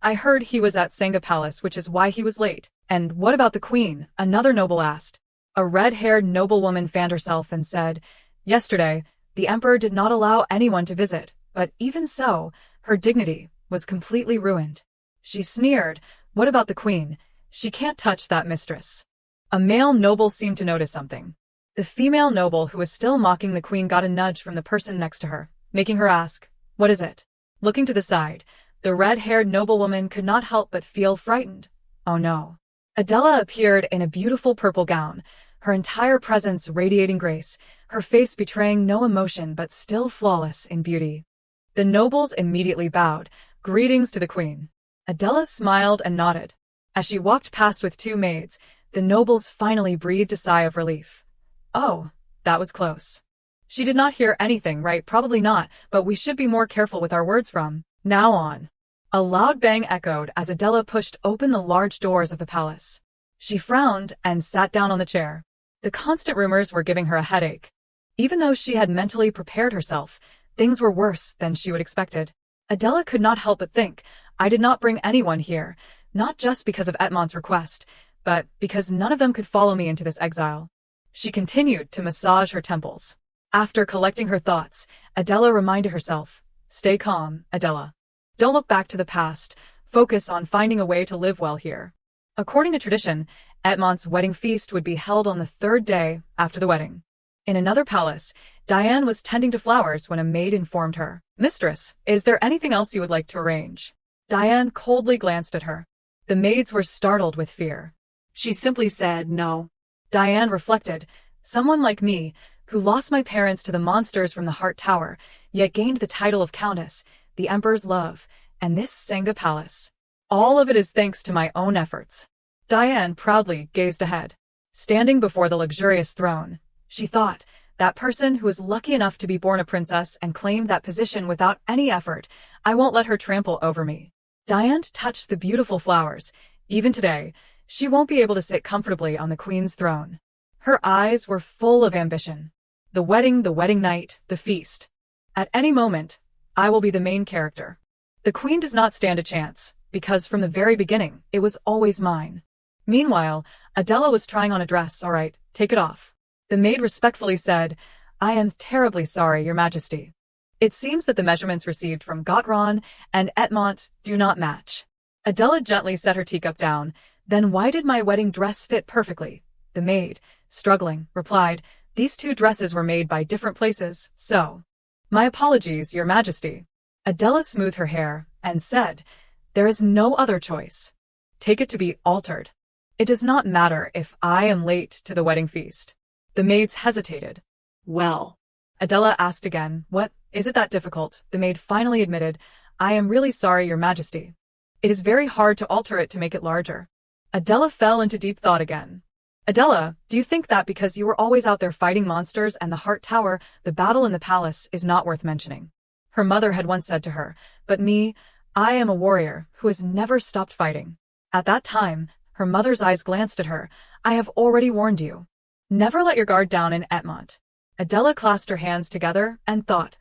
I heard he was at Sangha Palace, which is why he was late. And what about the queen? Another noble asked. A red-haired noblewoman fanned herself and said, yesterday, the Emperor did not allow anyone to visit, but even so, her dignity was completely ruined. She sneered, what about the queen? She can't touch that mistress. A male noble seemed to notice something. The female noble who was still mocking the queen got a nudge from the person next to her, making her ask, what is it? Looking to the side, the red-haired noblewoman could not help but feel frightened. Oh no. Adela appeared in a beautiful purple gown, her entire presence radiating grace, her face betraying no emotion but still flawless in beauty. The nobles immediately bowed, greetings to the queen. Adela smiled and nodded. As she walked past with two maids, the nobles finally breathed a sigh of relief. Oh, that was close. She did not hear anything, right? Probably not, but we should be more careful with our words from now on. A loud bang echoed as Adela pushed open the large doors of the palace. She frowned and sat down on the chair. The constant rumors were giving her a headache. Even though she had mentally prepared herself, things were worse than she would expected. Adela could not help but think, I did not bring anyone here, not just because of Etmont's request, but because none of them could follow me into this exile. She continued to massage her temples. After collecting her thoughts, Adela reminded herself, stay calm, Adela. Don't look back to the past, focus on finding a way to live well here. According to tradition, Etmont's wedding feast would be held on the third day after the wedding. In another palace, Diane was tending to flowers when a maid informed her, Mistress, is there anything else you would like to arrange? Diane coldly glanced at her. The maids were startled with fear. She simply said no. Diane reflected, someone like me, who lost my parents to the monsters from the Heart Tower, yet gained the title of Countess, the Emperor's love, and this Sangha Palace. All of it is thanks to my own efforts. Diane proudly gazed ahead. Standing before the luxurious throne, she thought, that person who is lucky enough to be born a princess and claimed that position without any effort, I won't let her trample over me. Diane touched the beautiful flowers. Even today, she won't be able to sit comfortably on the queen's throne. Her eyes were full of ambition. The wedding night, the feast. At any moment, I will be the main character. The queen does not stand a chance, because from the very beginning, it was always mine. Meanwhile, Adela was trying on a dress. All right, take it off. The maid respectfully said, I am terribly sorry, Your Majesty. It seems that the measurements received from Gotron and Etmont do not match. Adela gently set her teacup down. Then why did my wedding dress fit perfectly? The maid, struggling, replied, these two dresses were made by different places, so. My apologies, Your Majesty. Adela smoothed her hair and said, there is no other choice. Take it to be altered. It does not matter if I am late to the wedding feast. The maids hesitated. Well, Adela asked again, what, is it that difficult? The maid finally admitted, I am really sorry, Your Majesty. It is very hard to alter it to make it larger. Adela fell into deep thought again. Adela, do you think that because you were always out there fighting monsters and the Heart Tower, the battle in the palace is not worth mentioning? Her mother had once said to her, but me, I am a warrior who has never stopped fighting. At that time, her mother's eyes glanced at her. I have already warned you. Never let your guard down in Etmont. Adela clasped her hands together and thought,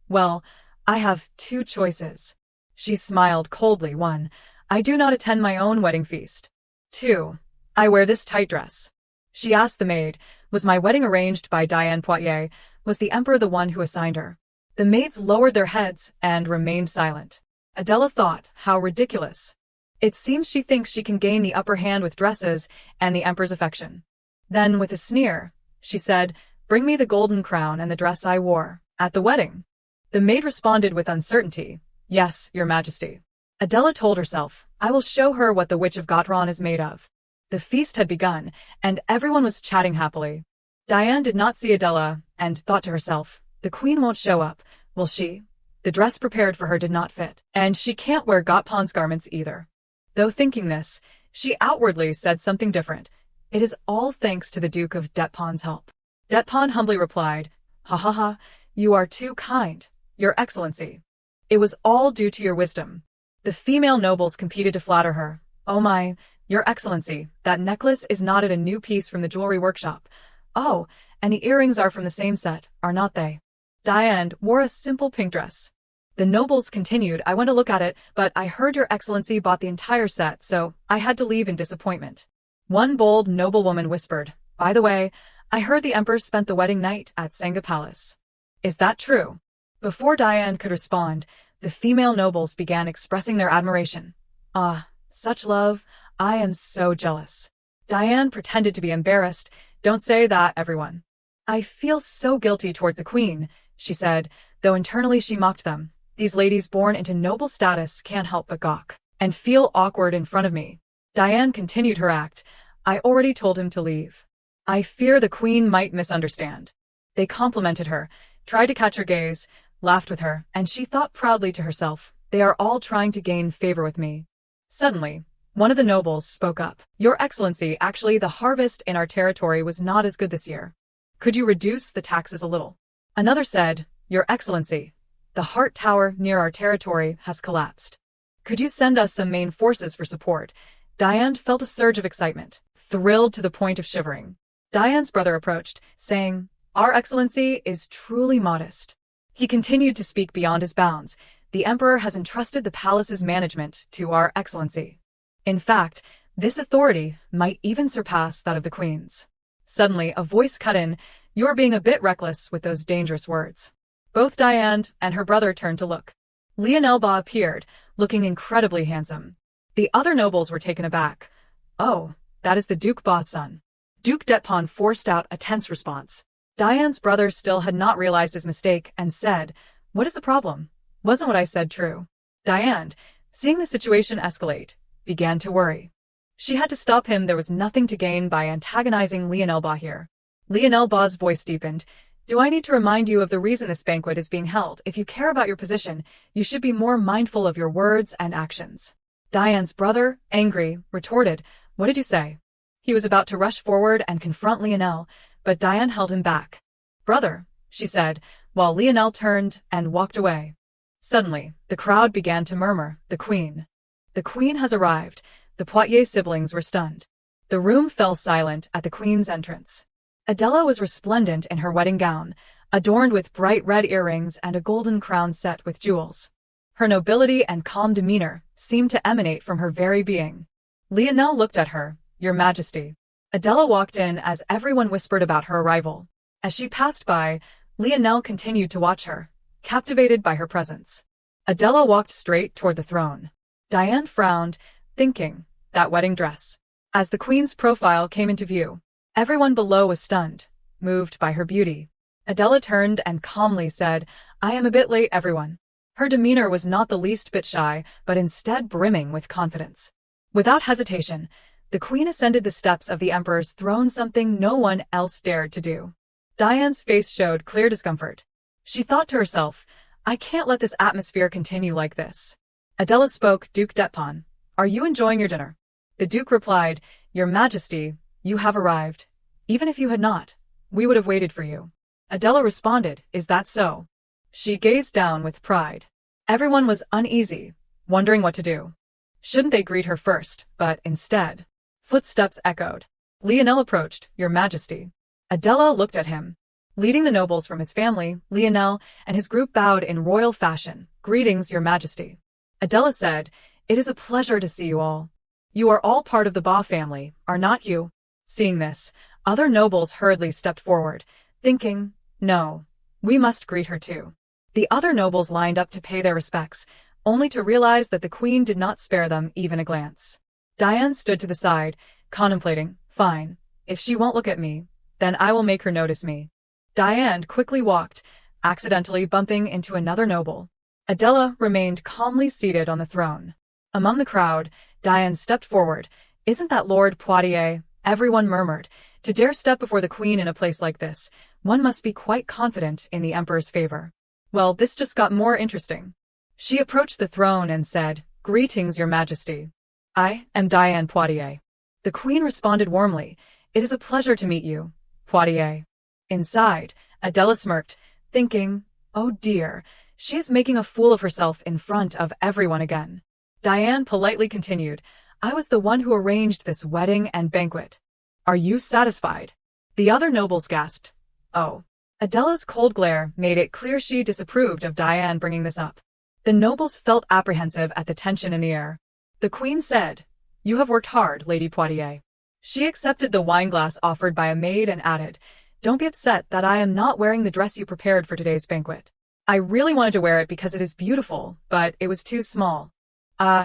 well, I have two choices. She smiled coldly. 1. I do not attend my own wedding feast. 2. I wear this tight dress. She asked the maid, was my wedding arranged by Diane Poitiers? Was the emperor the one who assigned her? The maids lowered their heads and remained silent. Adela thought, how ridiculous. It seems she thinks she can gain the upper hand with dresses and the emperor's affection. Then, with a sneer, she said, bring me the golden crown and the dress I wore at the wedding. The maid responded with uncertainty, yes, Your Majesty. Adela told herself, I will show her what the Witch of Gotron is made of. The feast had begun, and everyone was chatting happily. Diane did not see Adela, and thought to herself, the queen won't show up, will she? The dress prepared for her did not fit, and she can't wear Gotpon's garments either. Though thinking this, she outwardly said something different. It is all thanks to the Duke of Detpon's help. Detpon humbly replied, ha ha ha, you are too kind, Your Excellency. It was all due to your wisdom. The female nobles competed to flatter her. Oh my, Your Excellency, that necklace is knotted a new piece from the jewelry workshop. Oh, and the earrings are from the same set, are not they? Diane wore a simple pink dress. The nobles continued, I went to look at it, but I heard Your Excellency bought the entire set, so I had to leave in disappointment. One bold noblewoman whispered, by the way, I heard the emperor spent the wedding night at Sangha Palace. Is that true? Before Diane could respond, the female nobles began expressing their admiration. Ah, such love, I am so jealous. Diane pretended to be embarrassed. Don't say that, everyone. I feel so guilty towards the queen, she said, though internally she mocked them. These ladies born into noble status can't help but gawk and feel awkward in front of me. Diane continued her act. I already told him to leave. I fear the queen might misunderstand. They complimented her, tried to catch her gaze, laughed with her, and she thought proudly to herself, they are all trying to gain favor with me. Suddenly, one of the nobles spoke up. Your Excellency, actually the harvest in our territory was not as good this year. Could you reduce the taxes a little? Another said, Your Excellency, the Heart Tower near our territory has collapsed. Could you send us some main forces for support? Diane felt a surge of excitement, thrilled to the point of shivering. Diane's brother approached, saying, Our Excellency is truly modest. He continued to speak beyond his bounds. The Emperor has entrusted the palace's management to Our Excellency. In fact, this authority might even surpass that of the Queen's. Suddenly, a voice cut in, You're being a bit reckless with those dangerous words. Both Diane and her brother turned to look. Leonelba appeared, looking incredibly handsome. The other nobles were taken aback. Oh, that is the Duke Ba's son. Duke Detpon forced out a tense response. Diane's brother still had not realized his mistake and said, What is the problem? Wasn't what I said true? Diane, seeing the situation escalate, began to worry. She had to stop him. There was nothing to gain by antagonizing Leonelba here. Leonelba's voice deepened. Do I need to remind you of the reason this banquet is being held? If you care about your position, you should be more mindful of your words and actions. Diane's brother, angry, retorted, What did you say? He was about to rush forward and confront Lionel, but Diane held him back. Brother, she said, while Lionel turned and walked away. Suddenly, the crowd began to murmur, The Queen. The Queen has arrived. The Poitiers siblings were stunned. The room fell silent at the Queen's entrance. Adela was resplendent in her wedding gown, adorned with bright red earrings and a golden crown set with jewels. Her nobility and calm demeanor seemed to emanate from her very being. Lionel looked at her, Your Majesty. Adela walked in as everyone whispered about her arrival. As she passed by, Lionel continued to watch her, captivated by her presence. Adela walked straight toward the throne. Diane frowned, thinking, that wedding dress. As the Queen's profile came into view, everyone below was stunned, moved by her beauty. Adela turned and calmly said, I am a bit late, everyone. Her demeanor was not the least bit shy, but instead brimming with confidence. Without hesitation, the Queen ascended the steps of the Emperor's throne, something no one else dared to do. Diane's face showed clear discomfort. She thought to herself, I can't let this atmosphere continue like this. Adela spoke, Duke Detpon. Are you enjoying your dinner? The Duke replied, Your Majesty, you have arrived. Even if you had not, we would have waited for you. Adela responded, Is that so? She gazed down with pride. Everyone was uneasy, wondering what to do. Shouldn't they greet her first, but instead. Footsteps echoed. Lionel approached, Your Majesty. Adela looked at him. Leading the nobles from his family, Lionel and his group bowed in royal fashion. Greetings, Your Majesty. Adela said, It is a pleasure to see you all. You are all part of the Ba family, are not you? Seeing this, other nobles hurriedly stepped forward, thinking, No, we must greet her too. The other nobles lined up to pay their respects, only to realize that the queen did not spare them even a glance. Diane stood to the side, contemplating, Fine, if she won't look at me, then I will make her notice me. Diane quickly walked, accidentally bumping into another noble. Adela remained calmly seated on the throne. Among the crowd, Diane stepped forward. Isn't that Lord Poitiers? Everyone murmured. To dare step before the queen in a place like this, one must be quite confident in the emperor's favor. Well, this just got more interesting. She approached the throne and said, Greetings, Your Majesty. I am Diane Poitiers. The queen responded warmly, It is a pleasure to meet you, Poitiers. Inside, Adela smirked, thinking, Oh dear, she is making a fool of herself in front of everyone again. Diane politely continued, I was the one who arranged this wedding and banquet. Are you satisfied? The other nobles gasped. Oh. Adela's cold glare made it clear she disapproved of Diane bringing this up. The nobles felt apprehensive at the tension in the air. The queen said, You have worked hard, Lady Poitiers. She accepted the wineglass offered by a maid and added, Don't be upset that I am not wearing the dress you prepared for today's banquet. I really wanted to wear it because it is beautiful, but it was too small.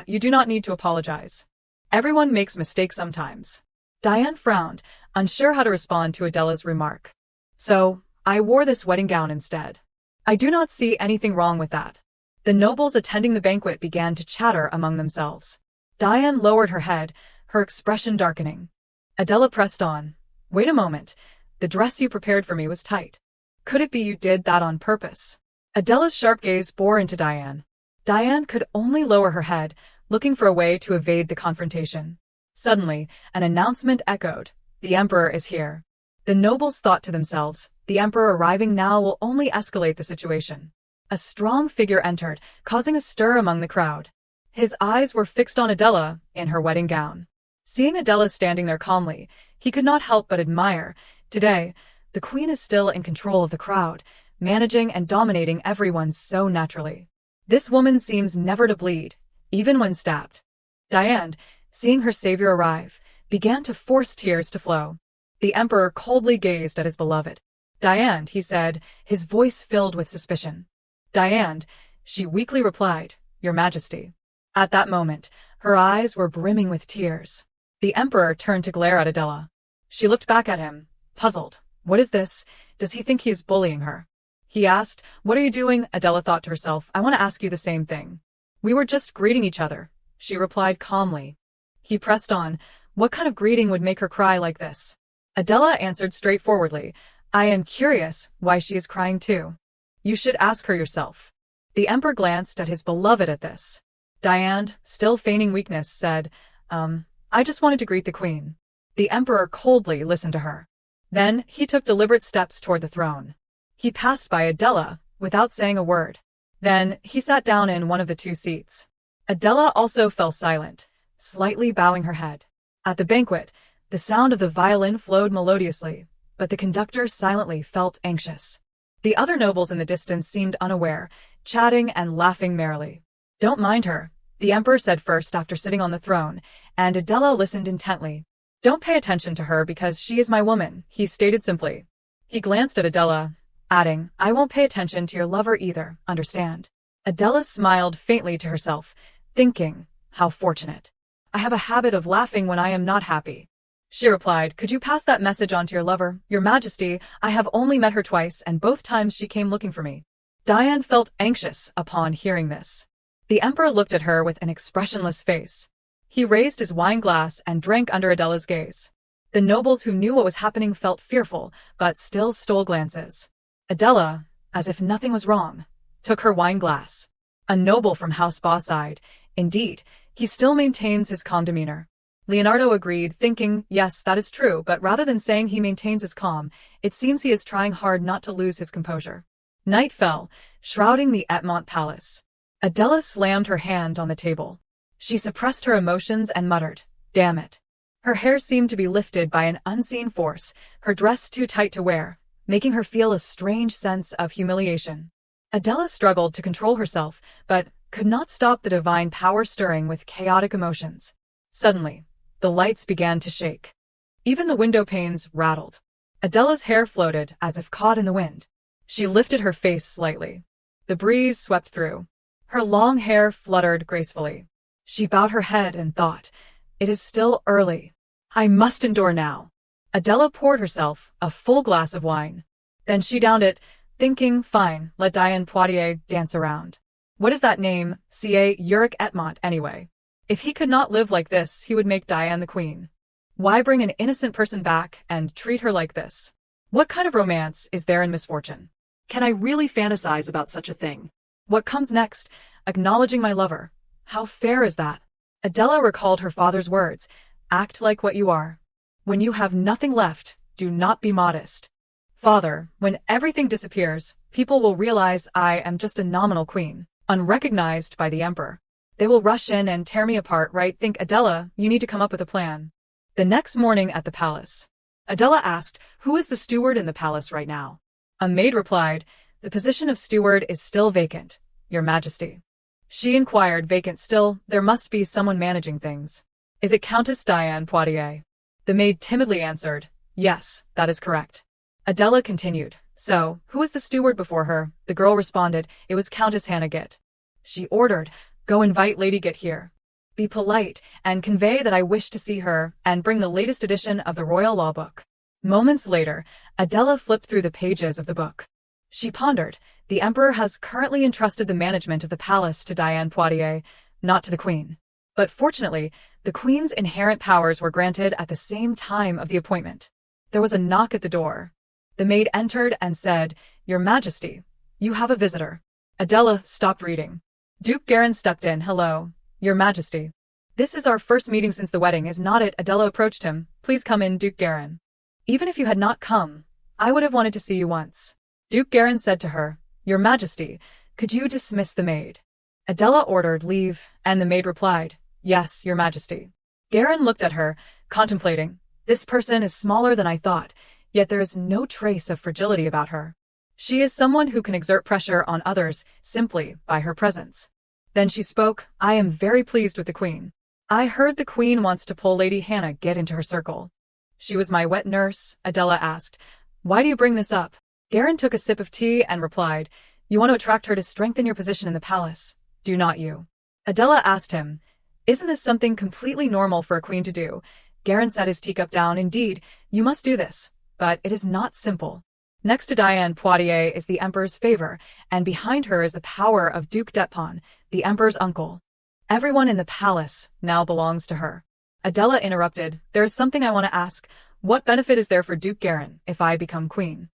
You do not need to apologize. Everyone makes mistakes sometimes. Diane frowned, unsure how to respond to Adela's remark. So, I wore this wedding gown instead. I do not see anything wrong with that. The nobles attending the banquet began to chatter among themselves. Diane lowered her head, her expression darkening. Adela pressed on. Wait a moment. The dress you prepared for me was tight. Could it be you did that on purpose? Adela's sharp gaze bore into Diane. Diane could only lower her head, looking for a way to evade the confrontation. Suddenly, an announcement echoed. The emperor is here. The nobles thought to themselves, the emperor arriving now will only escalate the situation. A strong figure entered, causing a stir among the crowd. His eyes were fixed on Adela, in her wedding gown. Seeing Adela standing there calmly, he could not help but admire. Today, the queen is still in control of the crowd, managing and dominating everyone so naturally. This woman seems never to bleed, even when stabbed. Diane, seeing her savior arrive, began to force tears to flow. The emperor coldly gazed at his beloved. Diane, he said, his voice filled with suspicion. Diane, she weakly replied, Your Majesty. At that moment, her eyes were brimming with tears. The emperor turned to glare at Adela. She looked back at him, puzzled. What is this? Does he think he is bullying her? He asked, What are you doing? Adela thought to herself, I want to ask you the same thing. We were just greeting each other, she replied calmly. He pressed on, What kind of greeting would make her cry like this? Adela answered straightforwardly, I am curious why she is crying too. You should ask her yourself. The emperor glanced at his beloved at this. Diane, still feigning weakness, said, I just wanted to greet the queen. The emperor coldly listened to her. Then he took deliberate steps toward the throne. He passed by Adela, without saying a word. Then he sat down in one of the two seats. Adela also fell silent, slightly bowing her head. At the banquet, the sound of the violin flowed melodiously, but the conductor silently felt anxious. The other nobles in the distance seemed unaware, chatting and laughing merrily. Don't mind her, the emperor said first after sitting on the throne, and Adela listened intently. Don't pay attention to her because she is my woman, he stated simply. He glanced at Adela, adding, I won't pay attention to your lover either, understand? Adela smiled faintly to herself, thinking, how fortunate. I have a habit of laughing when I am not happy. She replied, Could you pass that message on to your lover? Your Majesty, I have only met her twice and both times she came looking for me. Diane felt anxious upon hearing this. The emperor looked at her with an expressionless face. He raised his wine glass and drank under Adela's gaze. The nobles who knew what was happening felt fearful, but still stole glances. Adela, as if nothing was wrong, took her wine glass. A noble from House Ba sighed. Indeed, he still maintains his calm demeanor. Leonardo agreed, thinking, yes, that is true, but rather than saying he maintains his calm, it seems he is trying hard not to lose his composure. Night fell, shrouding the Etmont Palace. Adela slammed her hand on the table. She suppressed her emotions and muttered, damn it. Her hair seemed to be lifted by an unseen force, her dress too tight to wear, making her feel a strange sense of humiliation. Adela struggled to control herself, but could not stop the divine power stirring with chaotic emotions. Suddenly, the lights began to shake. Even the window panes rattled. Adela's hair floated as if caught in the wind. She lifted her face slightly. The breeze swept through. Her long hair fluttered gracefully. She bowed her head and thought, it is still early. I must endure now. Adela poured herself a full glass of wine. Then she downed it, thinking, fine, let Diane Poitiers dance around. What is that name, C.A. Uric Etmont, anyway? If he could not live like this, he would make Diane the queen. Why bring an innocent person back and treat her like this? What kind of romance is there in misfortune? Can I really fantasize about such a thing? What comes next? Acknowledging my lover. How fair is that? Adela recalled her father's words. Act like what you are. When you have nothing left, do not be modest. Father, when everything disappears, people will realize I am just a nominal queen, unrecognized by the emperor. They will rush in and tear me apart, right? Think, Adela, you need to come up with a plan. The next morning at the palace, Adela asked, who is the steward in the palace right now? A maid replied, the position of steward is still vacant, Your Majesty. She inquired, vacant still, there must be someone managing things. Is it Countess Diane Poitiers? The maid timidly answered, yes, that is correct. Adela continued, so, who is the steward before her? The girl responded, it was Countess Hannah Gitt. She ordered, go invite Lady Gitt here. Be polite, and convey that I wish to see her, and bring the latest edition of the Royal Law Book. Moments later, Adela flipped through the pages of the book. She pondered, the emperor has currently entrusted the management of the palace to Diane Poitiers, not to the queen. But fortunately, the queen's inherent powers were granted at the same time of the appointment. There was a knock at the door. The maid entered and said, Your Majesty, you have a visitor. Adela stopped reading. Duke Garin stepped in. Hello, Your Majesty. This is our first meeting since the wedding, is not it? Adela approached him. Please come in, Duke Garin. Even if you had not come, I would have wanted to see you once. Duke Garin said to her, Your Majesty, could you dismiss the maid? Adela ordered leave, and the maid replied, Yes, Your Majesty. Garin looked at her, contemplating. This person is smaller than I thought, yet there is no trace of fragility about her. She is someone who can exert pressure on others simply by her presence. Then she spoke, I am very pleased with the queen. I heard the queen wants to pull Lady Hannah Gitt into her circle. She was my wet nurse, Adela asked. Why do you bring this up? Garin took a sip of tea and replied, You want to attract her to strengthen your position in the palace, do not you? Adela asked him, Isn't this something completely normal for a queen to do? Garin set his teacup down. Indeed, you must do this, but it is not simple. Next to Diane Poitiers is the emperor's favor, and behind her is the power of Duke d'Etmont, the emperor's uncle. Everyone in the palace now belongs to her. Adela interrupted, There is something I want to ask. What benefit is there for Duke Garin if I become queen?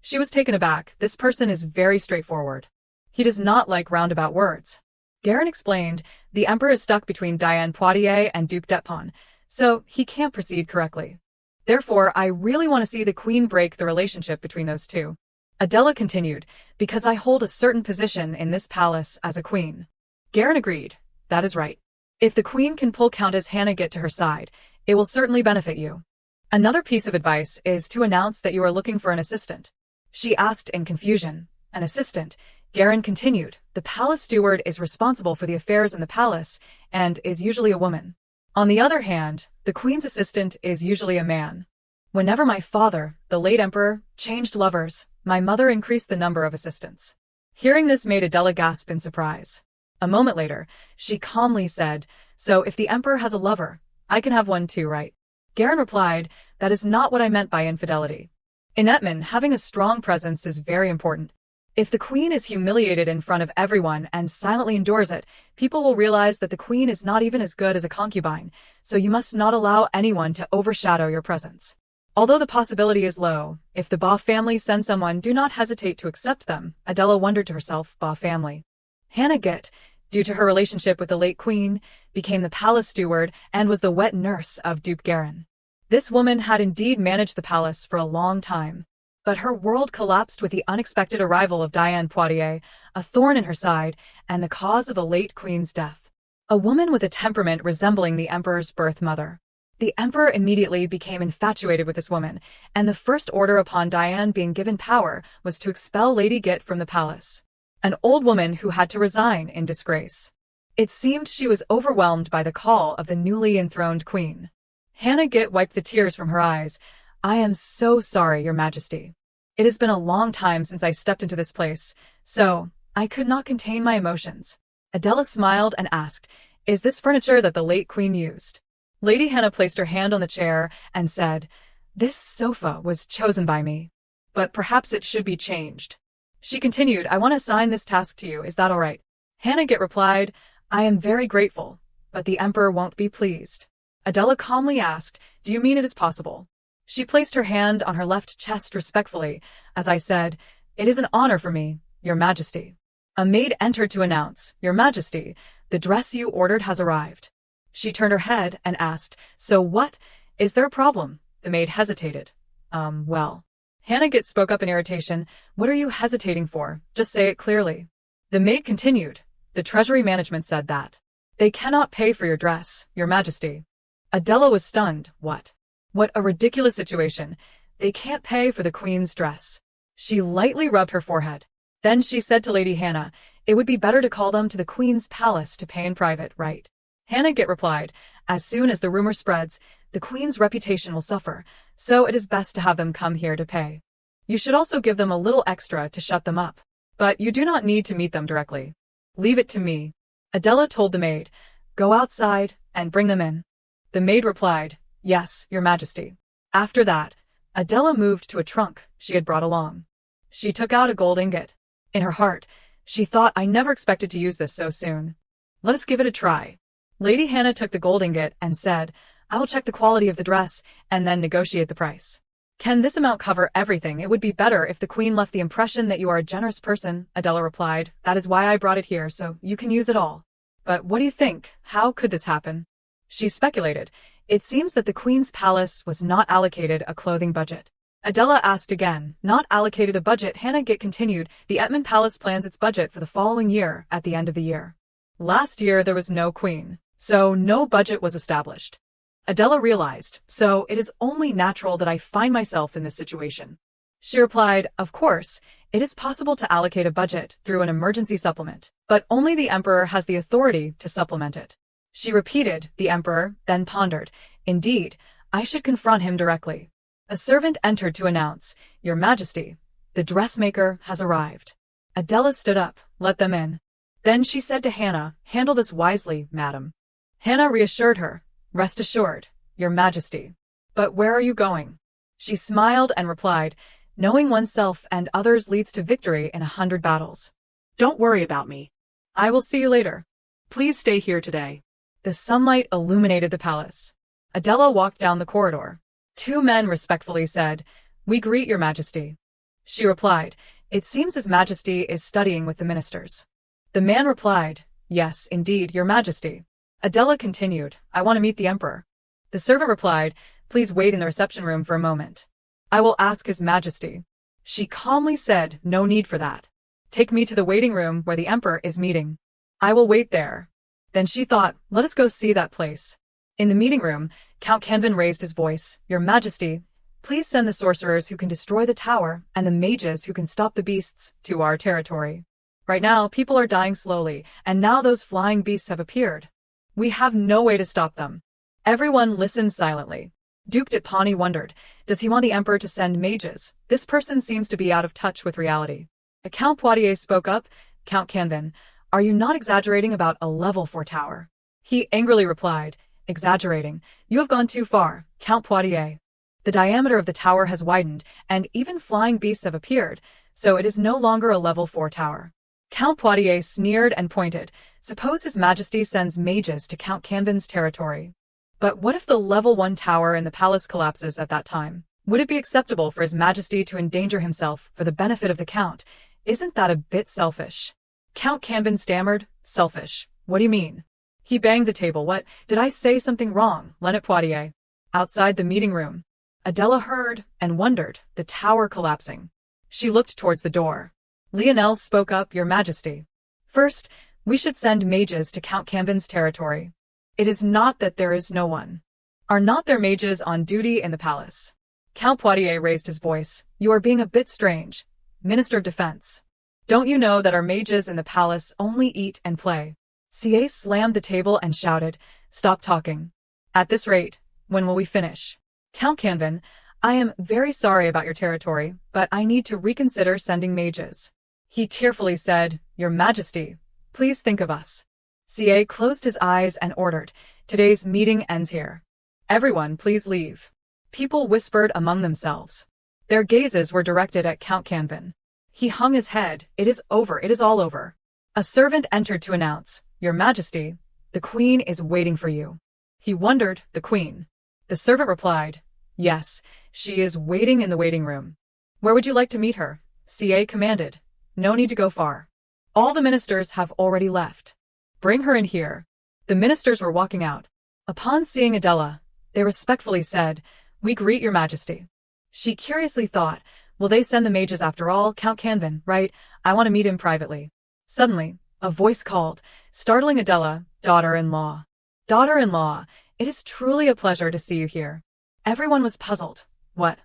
She was taken aback. This person is very straightforward. He does not like roundabout words. Garin explained, the emperor is stuck between Diane Poitiers and Duke d'Etmont, so he can't proceed correctly. Therefore, I really want to see the queen break the relationship between those two. Adela continued, because I hold a certain position in this palace as a queen. Garin agreed, that is right. If the queen can pull Countess Hannah Gitt to her side, it will certainly benefit you. Another piece of advice is to announce that you are looking for an assistant. She asked in confusion, an assistant? Garin continued, the palace steward is responsible for the affairs in the palace, and is usually a woman. On the other hand, the queen's assistant is usually a man. Whenever my father, the late emperor, changed lovers, my mother increased the number of assistants. Hearing this made Adela gasp in surprise. A moment later, she calmly said, So if the emperor has a lover, I can have one too, right? Garin replied, That is not what I meant by infidelity. In Etmont, having a strong presence is very important. If the queen is humiliated in front of everyone and silently endures it, people will realize that the queen is not even as good as a concubine, so you must not allow anyone to overshadow your presence. Although the possibility is low, if the Ba family send someone, do not hesitate to accept them. Adela wondered to herself, Ba family. Hannah Gitt, due to her relationship with the late queen, became the palace steward and was the wet nurse of Duke Garin. This woman had indeed managed the palace for a long time. But her world collapsed with the unexpected arrival of Diane Poitiers, a thorn in her side, and the cause of the late queen's death. A woman with a temperament resembling the emperor's birth mother. The emperor immediately became infatuated with this woman, and the first order upon Diane being given power was to expel Lady Gitt from the palace. An old woman who had to resign in disgrace. It seemed she was overwhelmed by the call of the newly enthroned queen. Hannah Gitt wiped the tears from her eyes. I am so sorry, Your Majesty. It has been a long time since I stepped into this place, so I could not contain my emotions. Adela smiled and asked, Is this furniture that the late queen used? Lady Hannah placed her hand on the chair and said, This sofa was chosen by me, but perhaps it should be changed. She continued, I want to assign this task to you, is that all right? Hannah Gitt replied, I am very grateful, but the emperor won't be pleased. Adela calmly asked, Do you mean it is possible? She placed her hand on her left chest respectfully, as I said, It is an honor for me, Your Majesty. A maid entered to announce, Your Majesty, the dress you ordered has arrived. She turned her head and asked, So what? Is there a problem? The maid hesitated. Well. Hannah Gitt spoke up in irritation, What are you hesitating for? Just say it clearly. The maid continued, The Treasury Management said that they cannot pay for your dress, Your Majesty. Adela was stunned. What? What a ridiculous situation. They can't pay for the queen's dress. She lightly rubbed her forehead. Then she said to Lady Hannah, It would be better to call them to the queen's palace to pay in private, right? Hannah Gitt replied, As soon as the rumor spreads, the queen's reputation will suffer, so it is best to have them come here to pay. You should also give them a little extra to shut them up. But you do not need to meet them directly. Leave it to me. Adela told the maid, Go outside and bring them in. The maid replied, Yes, Your Majesty. After that, Adela moved to a trunk she had brought along. She took out a gold ingot. In her heart, she thought, I never expected to use this so soon. Let us give it a try. Lady Hannah took the gold ingot and said, I will check the quality of the dress and then negotiate the price. Can this amount cover everything? It would be better if the queen left the impression that you are a generous person, Adela replied. That is why I brought it here, so you can use it all. But what do you think? How could this happen? She speculated. It seems that the queen's palace was not allocated a clothing budget. Adela asked again, Not allocated a budget? Hannah Gitt continued, The Etman Palace plans its budget for the following year at the end of the year. Last year there was no queen, so no budget was established. Adela realized, so it is only natural that I find myself in this situation. She replied, Of course, it is possible to allocate a budget through an emergency supplement, but only the emperor has the authority to supplement it. She repeated, The emperor, then pondered, Indeed, I should confront him directly. A servant entered to announce, Your Majesty, the dressmaker has arrived. Adela stood up, Let them in. Then she said to Hannah, Handle this wisely, madam. Hannah reassured her, Rest assured, Your Majesty. But where are you going? She smiled and replied, Knowing oneself and others leads to victory in 100 battles. Don't worry about me. I will see you later. Please stay here today. The sunlight illuminated the palace. Adela walked down the corridor. 2 men respectfully said, We greet Your Majesty. She replied, It seems His Majesty is studying with the ministers. The man replied, Yes, indeed, Your Majesty. Adela continued, I want to meet the emperor. The servant replied, Please wait in the reception room for a moment. I will ask His Majesty. She calmly said, No need for that. Take me to the waiting room where the emperor is meeting. I will wait there. Then she thought, Let us go see that place. In the meeting room, Count Canvin raised his voice, Your Majesty, please send the sorcerers who can destroy the tower and the mages who can stop the beasts to our territory. Right now, people are dying slowly, and now those flying beasts have appeared. We have no way to stop them. Everyone listened silently. Duke de Pawnee wondered, Does he want the emperor to send mages? This person seems to be out of touch with reality. Count Poitiers spoke up, Count Canvin, are you not exaggerating about a level 4 tower? He angrily replied, Exaggerating. You have gone too far, Count Poitiers. The diameter of the tower has widened, and even flying beasts have appeared, so it is no longer a level 4 tower. Count Poitiers sneered and pointed, Suppose His Majesty sends mages to Count Canvin's territory. But what if the level 1 tower in the palace collapses at that time? Would it be acceptable for His Majesty to endanger himself for the benefit of the Count? Isn't that a bit selfish? Count Cambon stammered. Selfish? What do you mean? He banged the table. What? Did I say something wrong, Lieutenant Poitiers? Outside the meeting room, Adela heard and wondered, the tower collapsing. She looked towards the door. Lionel spoke up. Your Majesty. First, we should send mages to Count Cambon's territory. It is not that there is no one. Are not there mages on duty in the palace? Count Poitiers raised his voice. You are being a bit strange, Minister of Defense. Don't you know that our mages in the palace only eat and play? CA slammed the table and shouted, Stop talking. At this rate, when will we finish? Count Cambon, I am very sorry about your territory, but I need to reconsider sending mages. He tearfully said, Your Majesty, please think of us. CA closed his eyes and ordered, Today's meeting ends here. Everyone please leave. People whispered among themselves. Their gazes were directed at Count Cambon. He hung his head. It is over. It is all over. A servant entered to announce, Your Majesty, the Queen is waiting for you. He wondered, the Queen. The servant replied, Yes, she is waiting in the waiting room. Where would you like to meet her? CA commanded. No need to go far. All the ministers have already left. Bring her in here. The ministers were walking out. Upon seeing Adela, they respectfully said, We greet your Majesty. She curiously thought, Will they send the mages after all? Count Cambon, right? I want to meet him privately. Suddenly, a voice called, startling Adela, Daughter-in-law. Daughter-in-law, it is truly a pleasure to see you here. Everyone was puzzled. What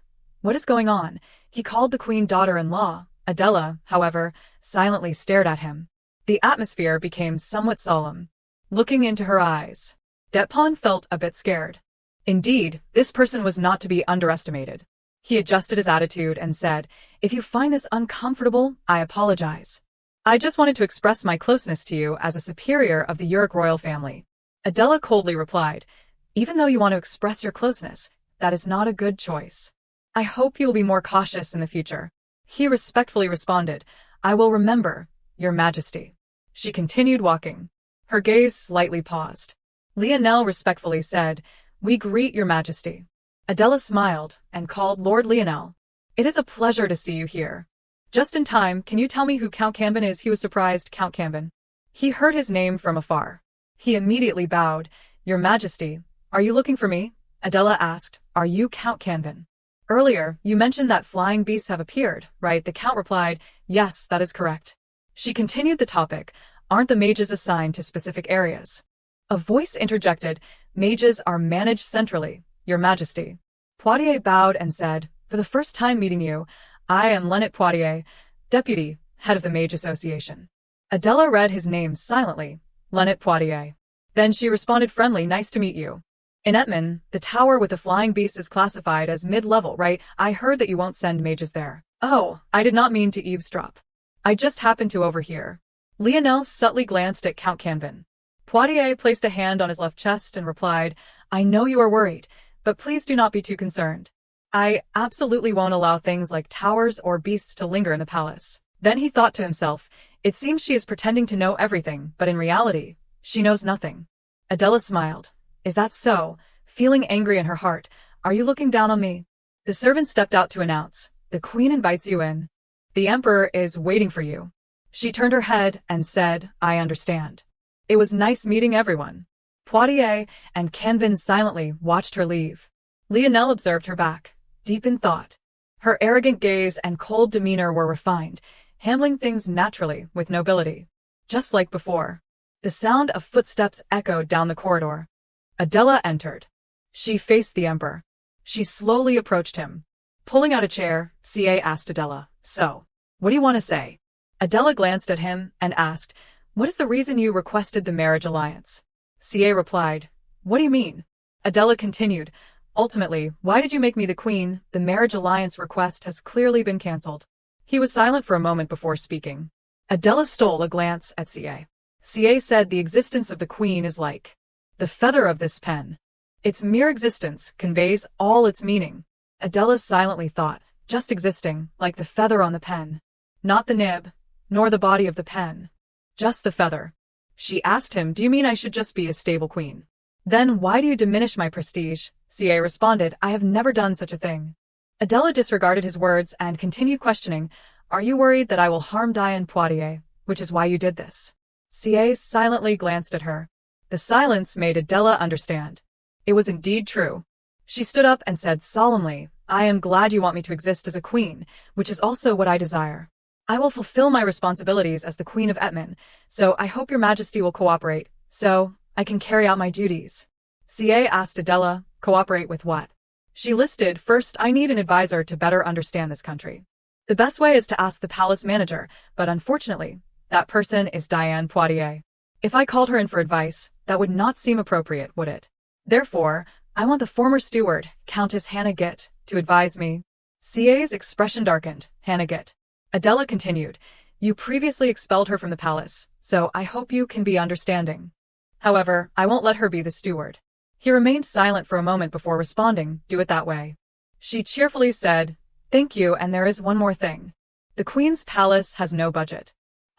is going on? He called the Queen daughter-in-law. Adela, however, silently stared at him. The atmosphere became somewhat solemn. Looking into her eyes, Depon felt a bit scared. Indeed, this person was not to be underestimated. He adjusted his attitude and said, If you find this uncomfortable, I apologize. I just wanted to express my closeness to you as a superior of the Uric royal family. Adela coldly replied, Even though you want to express your closeness, that is not a good choice. I hope you will be more cautious in the future. He respectfully responded, I will remember, Your Majesty. She continued walking. Her gaze slightly paused. Lionel respectfully said, We greet Your Majesty. Adela smiled and called Lord Lionel. It is a pleasure to see you here. Just in time, can you tell me who Count Cambon is? He was surprised. Count Cambon. He heard his name from afar. He immediately bowed. Your Majesty, are you looking for me? Adela asked, Are you Count Cambon? Earlier, you mentioned that flying beasts have appeared, right? The Count replied, Yes, that is correct. She continued the topic, Aren't the mages assigned to specific areas? A voice interjected, Mages are managed centrally, Your Majesty. Poitiers bowed and said, For the first time meeting you, I am Lieutenant Poitiers, Deputy, Head of the Mage Association. Adela read his name silently, Lieutenant Poitiers. Then she responded friendly, Nice to meet you. In Etman, the tower with the flying beasts is classified as mid-level, right? I heard that you won't send mages there. Oh, I did not mean to eavesdrop. I just happened to overhear. Lionel subtly glanced at Count Cambon. Poitiers placed a hand on his left chest and replied, I know you are worried, but please do not be too concerned. I absolutely won't allow things like towers or beasts to linger in the palace. Then he thought to himself, It seems she is pretending to know everything, but in reality, she knows nothing. Adela smiled. Is that so? Feeling angry in her heart, Are you looking down on me? The servant stepped out to announce, The Queen invites you in. The Emperor is waiting for you. She turned her head and said, I understand. It was nice meeting everyone. Poitiers and Cambon silently watched her leave. Lionel observed her back, deep in thought. Her arrogant gaze and cold demeanor were refined, handling things naturally with nobility. Just like before. The sound of footsteps echoed down the corridor. Adela entered. She faced the Emperor. She slowly approached him. Pulling out a chair, CA asked Adela, So, what do you want to say? Adela glanced at him and asked, What is the reason you requested the marriage alliance? CA replied, What do you mean? Adela continued, Ultimately, why did you make me the queen? The marriage alliance request has clearly been cancelled. He was silent for a moment before speaking. Adela stole a glance at CA. CA said the existence of the queen is like the feather of this pen. Its mere existence conveys all its meaning. Adela silently thought, just existing, like the feather on the pen. Not the nib, nor the body of the pen. Just the feather. She asked him, Do you mean I should just be a stable queen? Then why do you diminish my prestige? CA responded, I have never done such a thing. Adela disregarded his words and continued questioning, "Are you worried that I will harm Diane Poitiers, which is why you did this?" CA silently glanced at her. The silence made Adela understand. It was indeed true. She stood up and said solemnly, "I am glad you want me to exist as a queen, which is also what I desire. I will fulfill my responsibilities as the Queen of Etman, so I hope your Majesty will cooperate, so I can carry out my duties." CA asked Adela, "Cooperate with what?" She listed, "First, I need an advisor to better understand this country. The best way is to ask the palace manager, but unfortunately, that person is Diane Poitiers. If I called her in for advice, that would not seem appropriate, would it? Therefore, I want the former steward, Countess Hannah Gitt, to advise me." CA's expression darkened. "Hannah Gitt." Adela continued, "You previously expelled her from the palace, so I hope you can be understanding. However, I won't let her be the steward." He remained silent for a moment before responding, "Do it that way." She cheerfully said, "Thank you, and there is one more thing. The Queen's palace has no budget.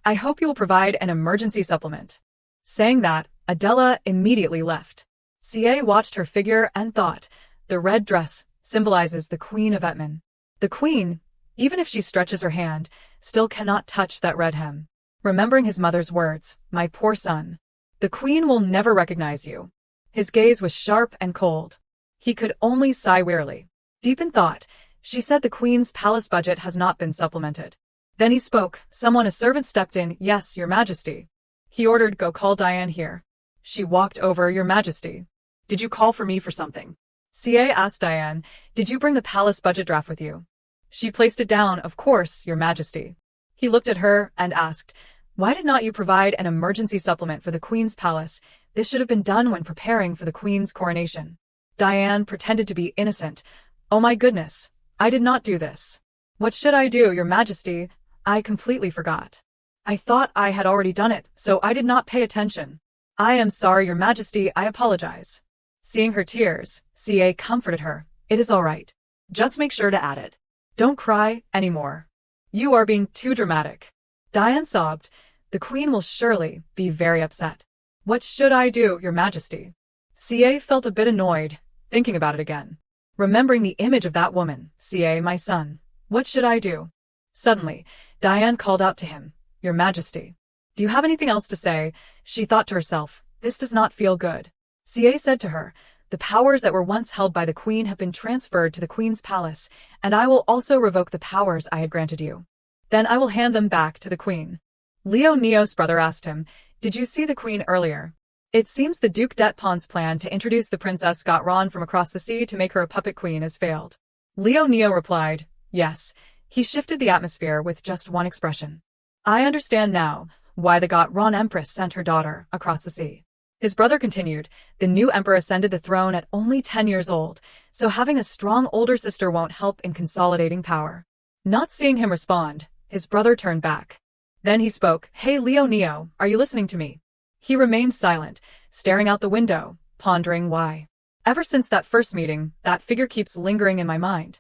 I hope you will provide an emergency supplement." Saying that, Adela immediately left. CA watched her figure and thought, the red dress symbolizes the Queen of Etman. The Queen, even if she stretches her hand, still cannot touch that red hem. Remembering his mother's words, "My poor son. The Queen will never recognize you." His gaze was sharp and cold. He could only sigh wearily. Deep in thought, she said, "The Queen's palace budget has not been supplemented." Then he spoke. A servant stepped in. "Yes, Your Majesty." He ordered, "Go call Diane here." She walked over. "Your Majesty." Did you call for me for something? CA asked Diane, "Did you bring the palace budget draft with you?" She placed it down. "Of course, Your Majesty." He looked at her and asked, "Why did not you provide an emergency supplement for the Queen's palace? This should have been done when preparing for the Queen's coronation." Diane pretended to be innocent. "Oh my goodness, I did not do this." "What should I do, Your Majesty? I completely forgot. I thought I had already done it, so I did not pay attention." "I am sorry, Your Majesty, I apologize." Seeing her tears, CA comforted her. "It is all right. Just make sure to add it. Don't cry anymore. You are being too dramatic." Diane sobbed. "The Queen will surely be very upset." "What should I do, Your Majesty?" CA felt a bit annoyed, thinking about it again. Remembering the image of that woman, "CA, my son, what should I do?" Suddenly, Diane called out to him, "Your Majesty. Do you have anything else to say?" She thought to herself, "This does not feel good." CA said to her, "The powers that were once held by the Queen have been transferred to the Queen's palace, and I will also revoke the powers I had granted you. Then I will hand them back to the Queen." Leo Neo's brother asked him, "Did you see the Queen earlier?" It seems the Duke d'Etpon's plan to introduce the Princess Got from across the sea to make her a puppet queen has failed. Leo Neo replied, "Yes." He shifted the atmosphere with just one expression. "I understand now why the Got Empress sent her daughter across the sea." His brother continued, "The new emperor ascended the throne at only 10 years old, so having a strong older sister won't help in consolidating power." Not seeing him respond, his brother turned back. Then he spoke, "Hey Leo Neo, are you listening to me?" He remained silent, staring out the window, pondering why. Ever since that first meeting, that figure keeps lingering in my mind.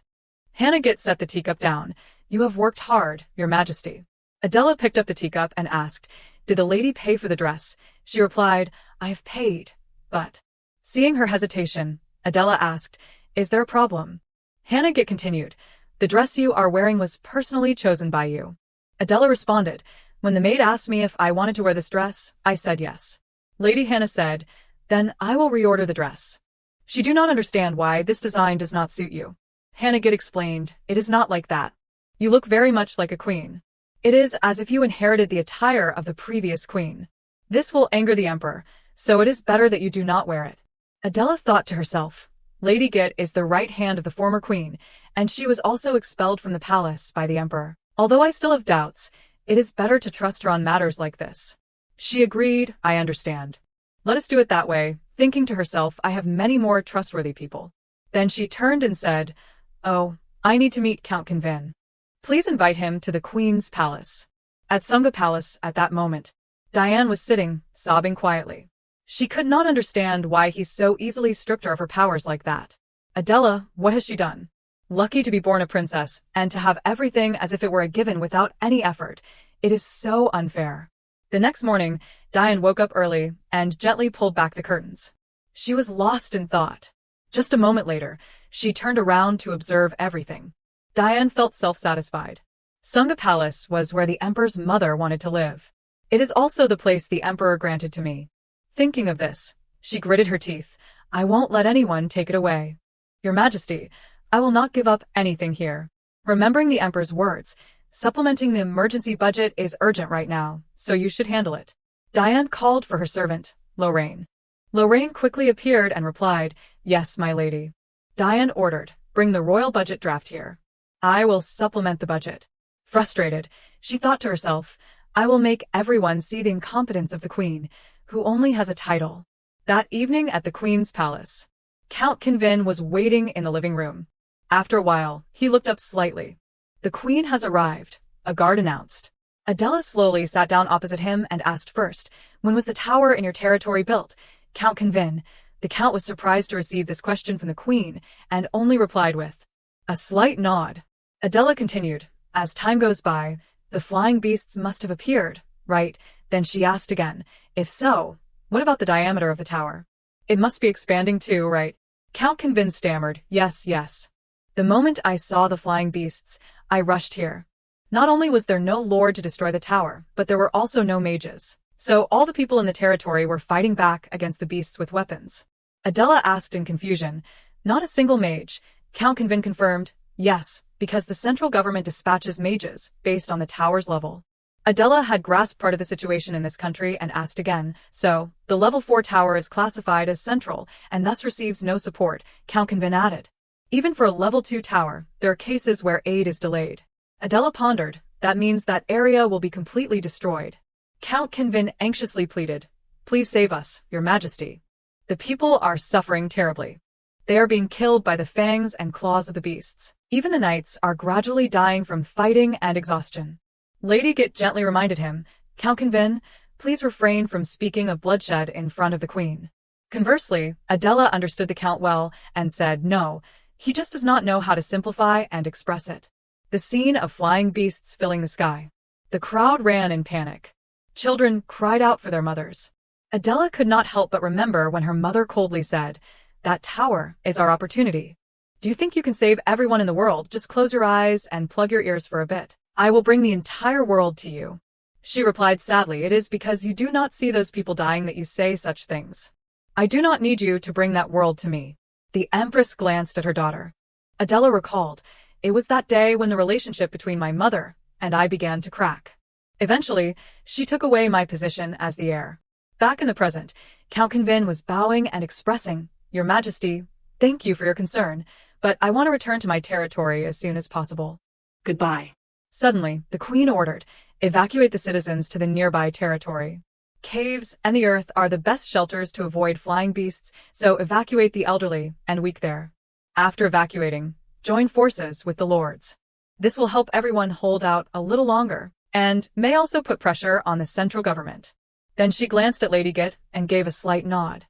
Hannah Gitt set the teacup down. "You have worked hard, Your Majesty." Adela picked up the teacup and asked, "Did the lady pay for the dress?" She replied, "I have paid, but..." Seeing her hesitation, Adela asked, "Is there a problem?" Hannah Gitt continued, "The dress you are wearing was personally chosen by you." Adela responded, "When the maid asked me if I wanted to wear this dress, I said yes." Lady Hannah said, "Then I will reorder the dress." "She do not understand why this design does not suit you." Hannah Gitt explained, "It is not like that. You look very much like a queen. It is as if you inherited the attire of the previous queen. This will anger the emperor, so it is better that you do not wear it." Adela thought to herself, Lady Gitt is the right hand of the former queen, and she was also expelled from the palace by the emperor. Although I still have doubts, it is better to trust her on matters like this. She agreed, "I understand. Let us do it that way," thinking to herself, "I have many more trustworthy people." Then she turned and said, "Oh, I need to meet Count Convin. Please invite him to the Queen's palace." At Sunga Palace at that moment, Diane was sitting, sobbing quietly. She could not understand why he so easily stripped her of her powers like that. Adela, what has she done? Lucky to be born a princess, and to have everything as if it were a given without any effort. It is so unfair. The next morning, Diane woke up early and gently pulled back the curtains. She was lost in thought. Just a moment later, she turned around to observe everything. Diane felt self-satisfied. Sungha Palace was where the emperor's mother wanted to live. It is also the place the emperor granted to me. Thinking of this, she gritted her teeth. I won't let anyone take it away. Your Majesty, I will not give up anything here. Remembering the emperor's words, supplementing the emergency budget is urgent right now, so you should handle it. Diane called for her servant, Lorraine. Lorraine quickly appeared and replied, Yes, my lady. Diane ordered, Bring the royal budget draft here. I will supplement the budget. Frustrated, she thought to herself, I will make everyone see the incompetence of the queen, who only has a title. That evening at the queen's palace, Count Kinvin was waiting in the living room. After a while, he looked up slightly. The queen has arrived, a guard announced. Adela slowly sat down opposite him and asked first, When was the tower in your territory built? Count Kinvin. The count was surprised to receive this question from the queen, and only replied with a slight nod. Adela continued, As time goes by, the flying beasts must have appeared, right? Then she asked again, If so, what about the diameter of the tower? It must be expanding too, right? Count Kinvin stammered, Yes, yes. The moment I saw the flying beasts, I rushed here. Not only was there no lord to destroy the tower, but there were also no mages. So all the people in the territory were fighting back against the beasts with weapons. Adela asked in confusion, Not a single mage. Count Kinvin confirmed, Yes, because the central government dispatches mages based on the tower's level. Adela had grasped part of the situation in this country and asked again, So, the level 4 tower is classified as central and thus receives no support, Count Kinvin added. Even for a level 2 tower, there are cases where aid is delayed. Adela pondered, That means that area will be completely destroyed. Count Kinvin anxiously pleaded, Please save us, Your Majesty. The people are suffering terribly. They are being killed by the fangs and claws of the beasts. Even the knights are gradually dying from fighting and exhaustion. Lady Git gently reminded him, Count Kinvin, please refrain from speaking of bloodshed in front of the queen. Conversely, Adela understood the count well and said no, he just does not know how to simplify and express it. The scene of flying beasts filling the sky. The crowd ran in panic. Children cried out for their mothers. Adela could not help but remember when her mother coldly said, That tower is our opportunity. Do you think you can save everyone in the world? Just close your eyes and plug your ears for a bit. I will bring the entire world to you. She replied sadly, It is because you do not see those people dying that you say such things. I do not need you to bring that world to me. The Empress glanced at her daughter. Adela recalled, It was that day when the relationship between my mother and I began to crack. Eventually, she took away my position as the heir. Back in the present, Count Kinvin was bowing and expressing, Your Majesty, thank you for your concern, but I want to return to my territory as soon as possible. Goodbye. Suddenly, the queen ordered, Evacuate the citizens to the nearby territory. Caves and the earth are the best shelters to avoid flying beasts, so evacuate the elderly and weak there. After evacuating, join forces with the lords. This will help everyone hold out a little longer, and may also put pressure on the central government. Then she glanced at Lady Git and gave a slight nod.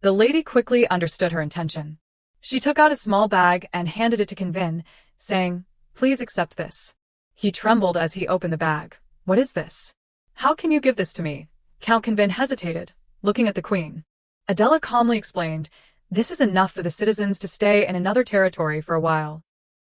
The lady quickly understood her intention. She took out a small bag and handed it to Kinvin, saying, Please accept this. He trembled as he opened the bag. What is this? How can you give this to me? Count Kinvin hesitated, looking at the queen. Adela calmly explained, This is enough for the citizens to stay in another territory for a while.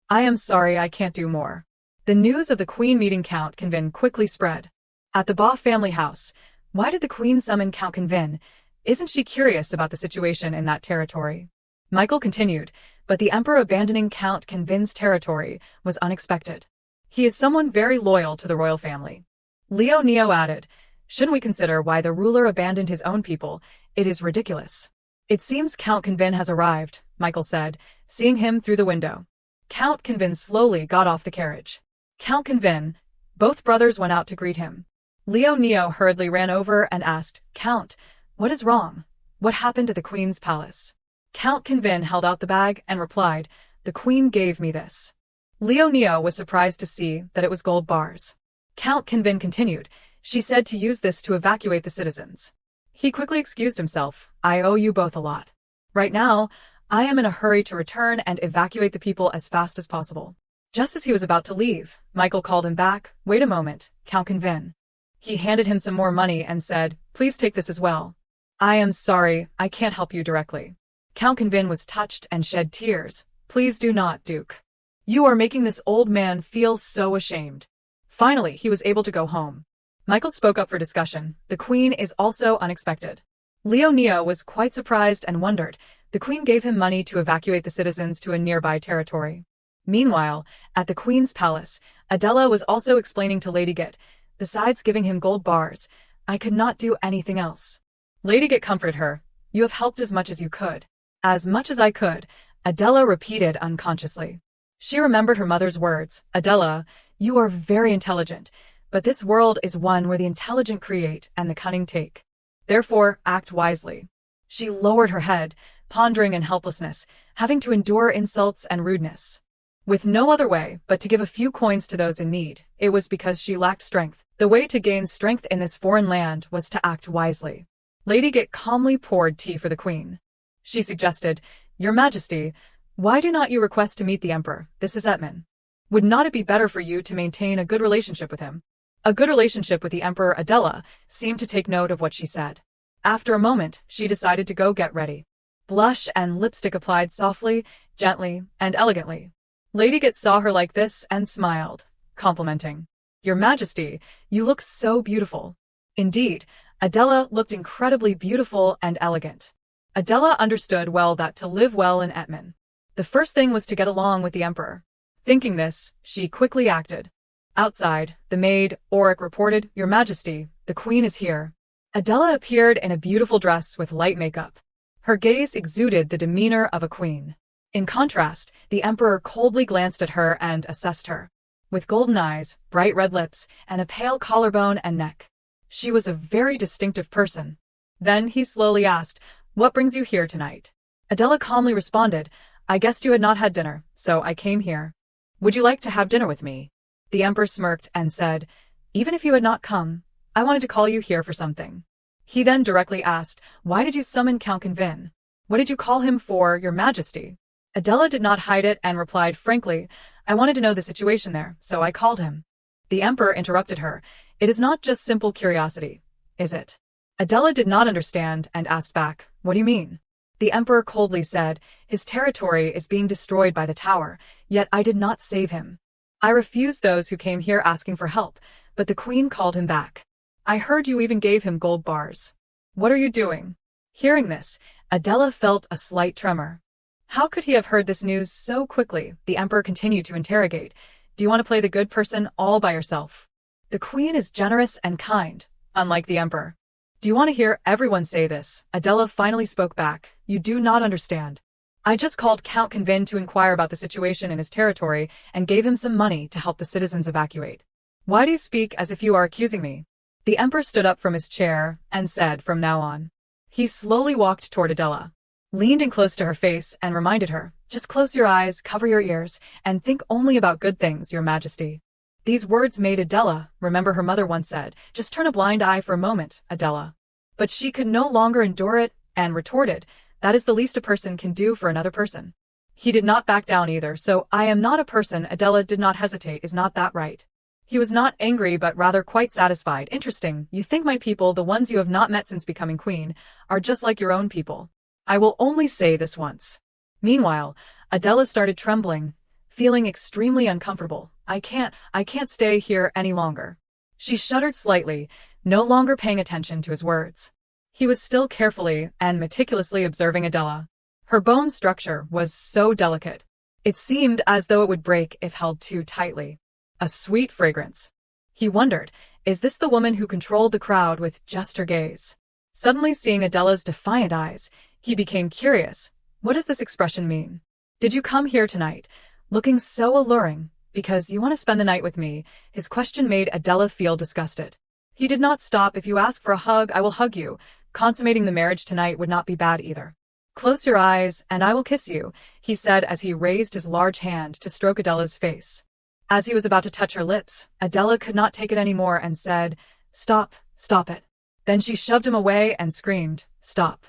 I am sorry I can't do more. The news of the queen meeting Count Kinvin quickly spread. At the Ba family house, why did the queen summon Count Kinvin? Isn't she curious about the situation in that territory? Michael continued, but the emperor abandoning Count Kinvin's territory was unexpected. He is someone very loyal to the royal family. Leo Neo added, Shouldn't we consider why the ruler abandoned his own people? It is ridiculous. It seems Count Kinvin has arrived, Michael said, seeing him through the window. Count Kinvin slowly got off the carriage. Count Kinvin, both brothers went out to greet him. Leo Neo hurriedly ran over and asked, Count, what is wrong? What happened to the queen's palace? Count Kinvin held out the bag and replied, The queen gave me this. Leo Neo was surprised to see that it was gold bars. Count Kinvin continued, She said to use this to evacuate the citizens. He quickly excused himself, I owe you both a lot. Right now, I am in a hurry to return and evacuate the people as fast as possible. Just as he was about to leave, Michael called him back, Wait a moment, Count Kinvin. He handed him some more money and said, Please take this as well. I am sorry, I can't help you directly. Count Convin was touched and shed tears. Please do not, Duke. You are making this old man feel so ashamed. Finally, he was able to go home. Michael spoke up for discussion. The queen is also unexpected. Leo Neo was quite surprised and wondered. The queen gave him money to evacuate the citizens to a nearby territory. Meanwhile, at the queen's palace, Adela was also explaining to Lady Git, besides giving him gold bars, I could not do anything else. Lady Git comforted her. You have helped as much as you could. As much as I could, Adela repeated unconsciously. She remembered her mother's words. Adela, you are very intelligent, but this world is one where the intelligent create and the cunning take. Therefore, act wisely. She lowered her head, pondering in helplessness, having to endure insults and rudeness. With no other way but to give a few coins to those in need, it was because she lacked strength. The way to gain strength in this foreign land was to act wisely. Lady Git calmly poured tea for the queen. She suggested, Your Majesty, why do not you request to meet the Emperor? This is Etman. Would not it be better for you to maintain a good relationship with him? A good relationship with the Emperor. Adela seemed to take note of what she said. After a moment, she decided to go get ready. Blush and lipstick applied softly, gently, and elegantly. Lady Git saw her like this and smiled, complimenting. Your Majesty, you look so beautiful. Indeed, Adela looked incredibly beautiful and elegant. Adela understood well that to live well in Etman, the first thing was to get along with the Emperor. Thinking this, she quickly acted. Outside, the maid, Auric, reported, Your Majesty, the Queen is here. Adela appeared in a beautiful dress with light makeup. Her gaze exuded the demeanor of a queen. In contrast, the Emperor coldly glanced at her and assessed her. With golden eyes, bright red lips, and a pale collarbone and neck. She was a very distinctive person. Then he slowly asked, What brings you here tonight? Adela calmly responded, I guessed you had not had dinner, so I came here. Would you like to have dinner with me? The Emperor smirked and said, Even if you had not come, I wanted to call you here for something. He then directly asked, Why did you summon Count Convin? What did you call him for, Your Majesty? Adela did not hide it and replied frankly, I wanted to know the situation there, so I called him. The Emperor interrupted her. It is not just simple curiosity, is it? Adela did not understand and asked back, What do you mean? The Emperor coldly said, His territory is being destroyed by the tower, yet I did not save him. I refused those who came here asking for help, but the Queen called him back. I heard you even gave him gold bars. What are you doing? Hearing this, Adela felt a slight tremor. How could he have heard this news so quickly? The Emperor continued to interrogate. Do you want to play the good person all by yourself? The Queen is generous and kind, unlike the Emperor. Do you want to hear everyone say this? Adela finally spoke back. You do not understand. I just called Count Convin to inquire about the situation in his territory and gave him some money to help the citizens evacuate. Why do you speak as if you are accusing me? The Emperor stood up from his chair and said from now on. He slowly walked toward Adela, leaned in close to her face and reminded her, just close your eyes, cover your ears, and think only about good things, Your Majesty. These words made Adela remember her mother once said, just turn a blind eye for a moment, Adela. But she could no longer endure it and retorted, that is the least a person can do for another person. He did not back down either, so I am not a person. Adela did not hesitate. Is not that right? He was not angry but rather quite satisfied. Interesting, you think my people, the ones you have not met since becoming queen, are just like your own people. I will only say this once. Meanwhile, Adela started trembling, feeling extremely uncomfortable. I can't stay here any longer. She shuddered slightly, no longer paying attention to his words. He was still carefully and meticulously observing Adela. Her bone structure was so delicate. It seemed as though it would break if held too tightly. A sweet fragrance. He wondered, is this the woman who controlled the crowd with just her gaze? Suddenly seeing Adela's defiant eyes, he became curious. What does this expression mean? Did you come here tonight, looking so alluring, because you want to spend the night with me? His question made Adela feel disgusted. He did not stop. If you ask for a hug, I will hug you. Consummating the marriage tonight would not be bad either. Close your eyes, and I will kiss you, he said as he raised his large hand to stroke Adela's face. As he was about to touch her lips, Adela could not take it anymore and said, Stop, stop it. Then she shoved him away and screamed, Stop.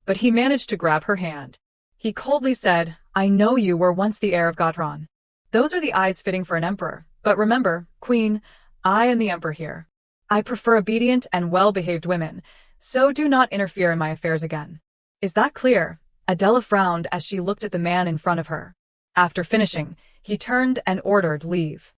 But he managed to grab her hand. He coldly said, I know you were once the heir of Gotron. Those are the eyes fitting for an emperor, but remember, Queen, I am the emperor here. I prefer obedient and well-behaved women, so do not interfere in my affairs again. Is that clear? Adela frowned as she looked at the man in front of her. After finishing, he turned and ordered leave.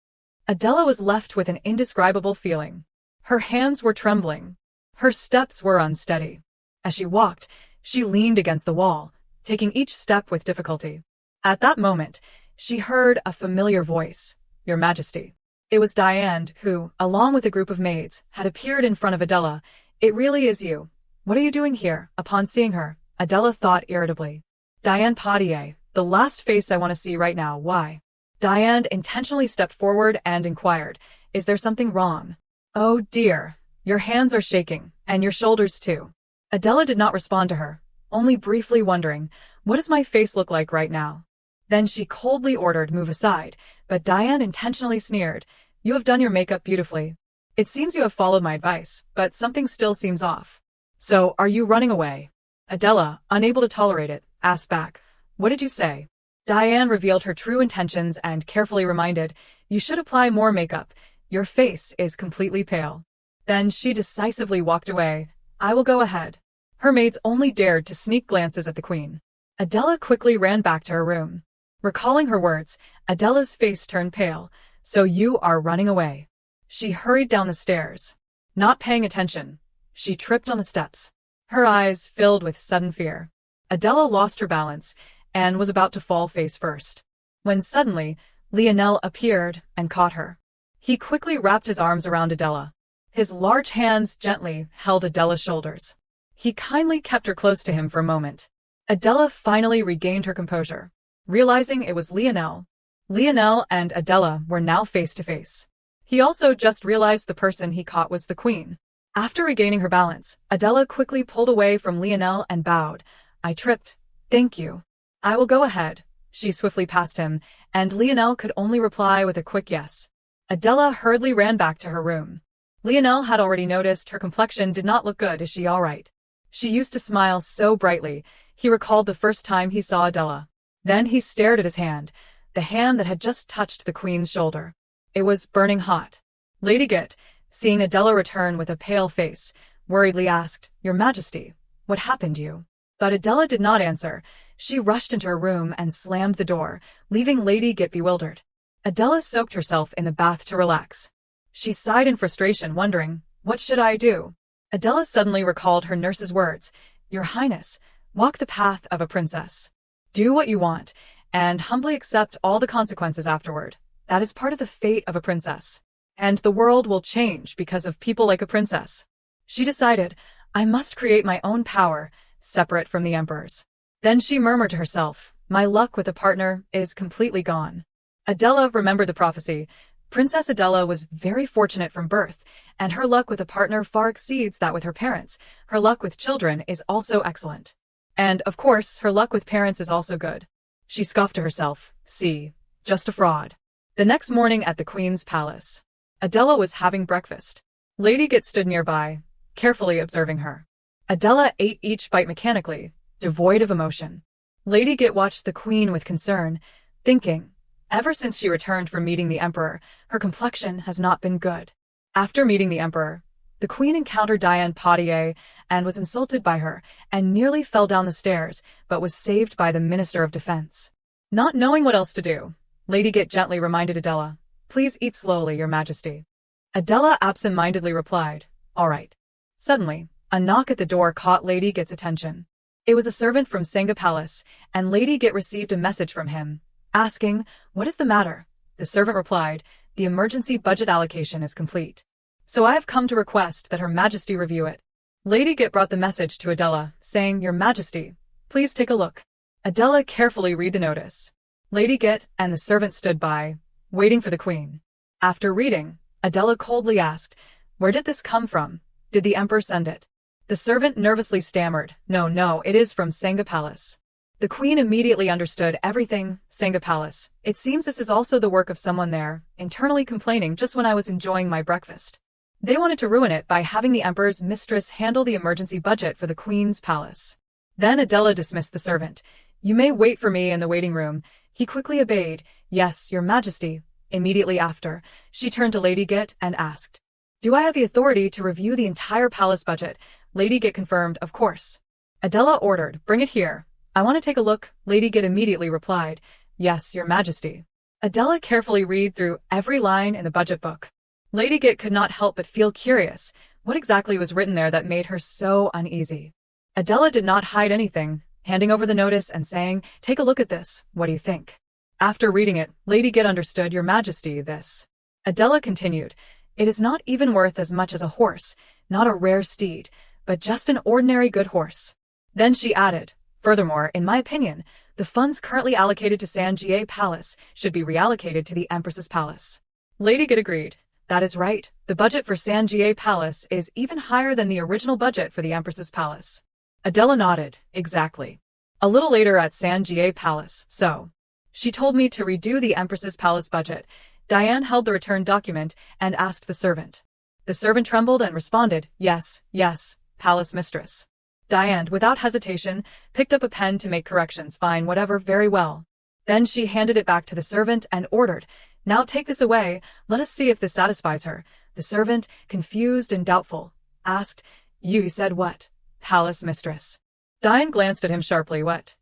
Adela was left with an indescribable feeling. Her hands were trembling. Her steps were unsteady. As she walked, she leaned against the wall, taking each step with difficulty. At that moment, she heard a familiar voice, "Your Majesty." It was Diane who, along with a group of maids, had appeared in front of Adela. "It really is you. What are you doing here?" Upon seeing her, Adela thought irritably. "Diane Potier, the last face I want to see right now, why?" Diane intentionally stepped forward and inquired, "Is there something wrong?" "Oh dear, your hands are shaking, and your shoulders too." Adela did not respond to her, only briefly wondering, "What does my face look like right now?" Then she coldly ordered, "Move aside," but Diane intentionally sneered, "You have done your makeup beautifully. It seems you have followed my advice, but something still seems off. So, are you running away?" Adela, unable to tolerate it, asked back, "What did you say?" Diane revealed her true intentions and carefully reminded, "You should apply more makeup. Your face is completely pale." Then she decisively walked away. "I will go ahead." Her maids only dared to sneak glances at the queen. Adela quickly ran back to her room. Recalling her words, Adela's face turned pale. "So you are running away." She hurried down the stairs. Not paying attention, she tripped on the steps. Her eyes filled with sudden fear. Adela lost her balance and was about to fall face first, when suddenly Lionel appeared and caught her. He quickly wrapped his arms around Adela. His large hands gently held Adela's shoulders. He kindly kept her close to him for a moment. Adela finally regained her composure, realizing it was Lionel. Lionel and Adela were now face to face. He also just realized the person he caught was the queen. After regaining her balance, Adela quickly pulled away from Lionel and bowed. "I tripped. Thank you. I will go ahead." She swiftly passed him, and Lionel could only reply with a quick yes. Adela hurriedly ran back to her room. Lionel had already noticed her complexion did not look good. "Is she all right?" She used to smile so brightly. He recalled the first time he saw Adela. Then he stared at his hand, the hand that had just touched the queen's shoulder. It was burning hot. Lady Git, seeing Adela return with a pale face, worriedly asked, "Your Majesty, what happened to you?" But Adela did not answer. She rushed into her room and slammed the door, leaving Lady Git bewildered. Adela soaked herself in the bath to relax. She sighed in frustration, wondering, "What should I do?" Adela suddenly recalled her nurse's words, "Your Highness, walk the path of a princess. Do what you want, and humbly accept all the consequences afterward. That is part of the fate of a princess. And the world will change because of people like a princess." She decided, "I must create my own power, separate from the emperor's." Then she murmured to herself, "My luck with a partner is completely gone." Adela remembered the prophecy. Princess Adela was very fortunate from birth, and her luck with a partner far exceeds that with her parents. Her luck with children is also excellent. And, of course, her luck with parents is also good. She scoffed to herself, "See, just a fraud." The next morning at the queen's palace, Adela was having breakfast. Lady Git stood nearby, carefully observing her. Adela ate each bite mechanically, devoid of emotion. Lady Git watched the queen with concern, thinking, ever since she returned from meeting the emperor, her complexion has not been good. After meeting the emperor, the queen encountered Diane Potier and was insulted by her and nearly fell down the stairs, but was saved by the Minister of Defense. Not knowing what else to do, Lady Git gently reminded Adela, "Please eat slowly, Your Majesty." Adela absent-mindedly replied, "All right." Suddenly, a knock at the door caught Lady Git's attention. It was a servant from Sangha Palace, and Lady Git received a message from him, asking, "What is the matter?" The servant replied, "The emergency budget allocation is complete. So I have come to request that Her Majesty review it." Lady Git brought the message to Adela, saying, "Your Majesty, please take a look." Adela carefully read the notice. Lady Git and the servant stood by, waiting for the queen. After reading, Adela coldly asked, "Where did this come from? Did the emperor send it?" The servant nervously stammered, No, it is from Sangha Palace." The queen immediately understood everything. Sangha Palace. It seems this is also the work of someone there, internally complaining just when I was enjoying my breakfast. They wanted to ruin it by having the emperor's mistress handle the emergency budget for the queen's palace. Then Adela dismissed the servant. "You may wait for me in the waiting room." He quickly obeyed. "Yes, Your Majesty." Immediately after, she turned to Lady Git and asked, "Do I have the authority to review the entire palace budget?" Lady Git confirmed, "Of course." Adela ordered, "Bring it here." I want to take a look, Lady Git immediately replied. Yes, Your Majesty. Adela carefully read through every line in the budget book. Lady Git could not help but feel curious. What exactly was written there that made her so uneasy? Adela did not hide anything, handing over the notice and saying, "Take a look at this, what do you think?" After reading it, Lady Git understood. Your Majesty, this. Adela continued, "It is not even worth as much as a horse, not a rare steed, but just an ordinary good horse." Then she added, "Furthermore, in my opinion, the funds currently allocated to Sanjie Palace should be reallocated to the Empress's palace." Lady Git agreed. That is right. The budget for Sanjie Palace is even higher than the original budget for the Empress's palace. Adela nodded. Exactly. A little later at Sanjie Palace, so. She told me to redo the Empress's palace budget. Diane held the returned document and asked the servant. The servant trembled and responded, "Yes, yes, palace mistress." Diane, without hesitation, picked up a pen to make corrections. "Fine, whatever, very well." Then she handed it back to the servant and ordered, "Now take this away, let us see if this satisfies her." The servant, confused and doubtful, asked, You said what? Palace mistress." Diane glanced at him sharply. "What?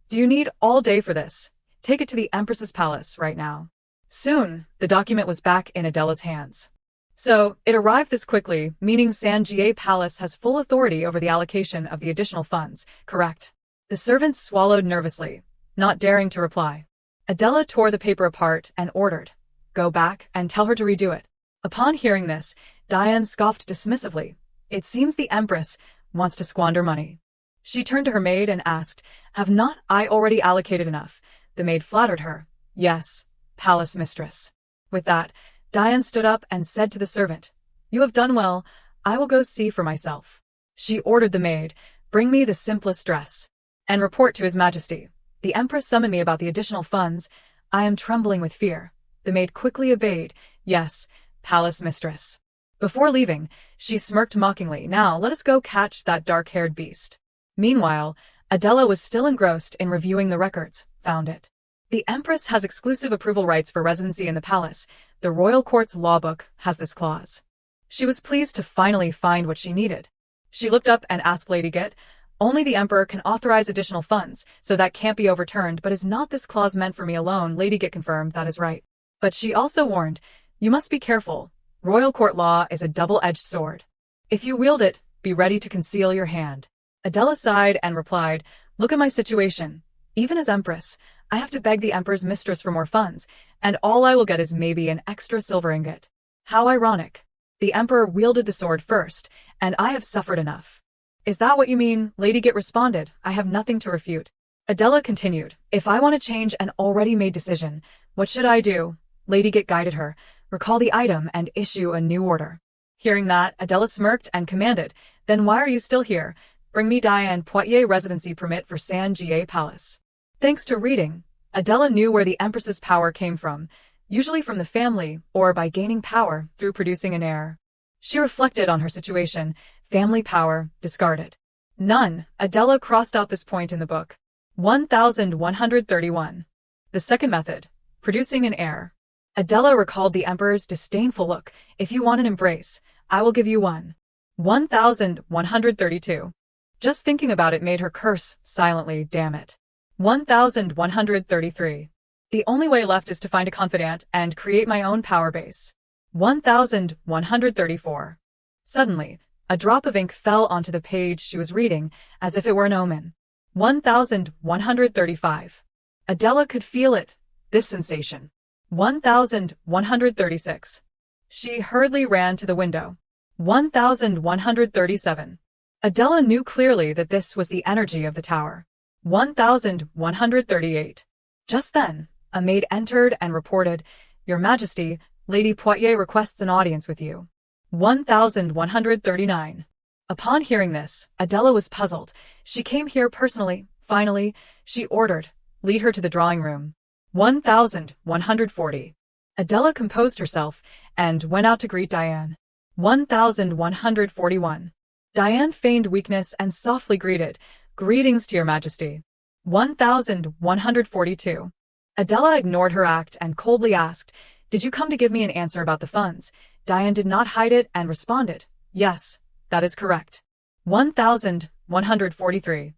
Do you need all day for this? Take it to the Empress's palace right now." Soon, the document was back in Adela's hands. So, it arrived this quickly, meaning Sanjie Palace has full authority over the allocation of the additional funds, correct? The servant swallowed nervously, not daring to reply. Adela tore the paper apart and ordered, "Go back and tell her to redo it." Upon hearing this, Diane scoffed dismissively. "It seems the Empress wants to squander money." She turned to her maid and asked, "Have not I already allocated enough?" The maid flattered her. "Yes, palace mistress." With that, Diane stood up and said to the servant, "You have done well, I will go see for myself." She ordered the maid, "Bring me the simplest dress, and report to His Majesty. The Empress summoned me about the additional funds. I am trembling with fear." The maid quickly obeyed. "Yes, palace mistress." Before leaving, she smirked mockingly. "Now let us go catch that dark-haired beast." Meanwhile, Adela was still engrossed in reviewing the records. Found it. The Empress has exclusive approval rights for residency in the palace. The royal court's law book has this clause. She was pleased to finally find what she needed. She looked up and asked Lady Git, "Only the Emperor can authorize additional funds, so that can't be overturned, but is not this clause meant for me alone?" Lady Git confirmed, "That is right." But she also warned, "You must be careful. Royal court law is a double-edged sword. If you wield it, be ready to conceal your hand." Adela sighed and replied, "Look at my situation. Even as Empress, I have to beg the Emperor's mistress for more funds, and all I will get is maybe an extra silver ingot. How ironic. The Emperor wielded the sword first, and I have suffered enough." "Is that what you mean?" Lady Git responded. "I have nothing to refute." Adela continued, "If I want to change an already made decision, what should I do?" Lady Git guided her, "Recall the item and issue a new order." Hearing that, Adela smirked and commanded, "Then why are you still here? Bring me Diane Poitiers residency permit for Sanjie Palace." Thanks to reading, Adela knew where the Empress's power came from, usually from the family or by gaining power through producing an heir. She reflected on her situation. Family power, discarded. None. Adela crossed out this point in the book. 1131. The second method, producing an heir. Adela recalled the Emperor's disdainful look. "If you want an embrace, I will give you one." 1132. Just thinking about it made her curse silently. Damn it. 1133. The only way left is to find a confidant and create my own power base. 1134. Suddenly, a drop of ink fell onto the page she was reading, as if it were an omen. 1135. Adela could feel it, this sensation. 1136. She hurriedly ran to the window. 1137. Adela knew clearly that this was the energy of the tower. 1138. Just then, a maid entered and reported, "Your Majesty, Lady Poitiers requests an audience with you." 1139. Upon hearing this, Adela was puzzled. "She came here personally." Finally, she ordered, "Lead her to the drawing room." 1140. Adela composed herself and went out to greet Diane. 1141. Diane feigned weakness and softly greeted, "Greetings to Your Majesty." 1142. Adela ignored her act and coldly asked, "Did you come to give me an answer about the funds?" Diane did not hide it and responded, "Yes, that is correct." 1143.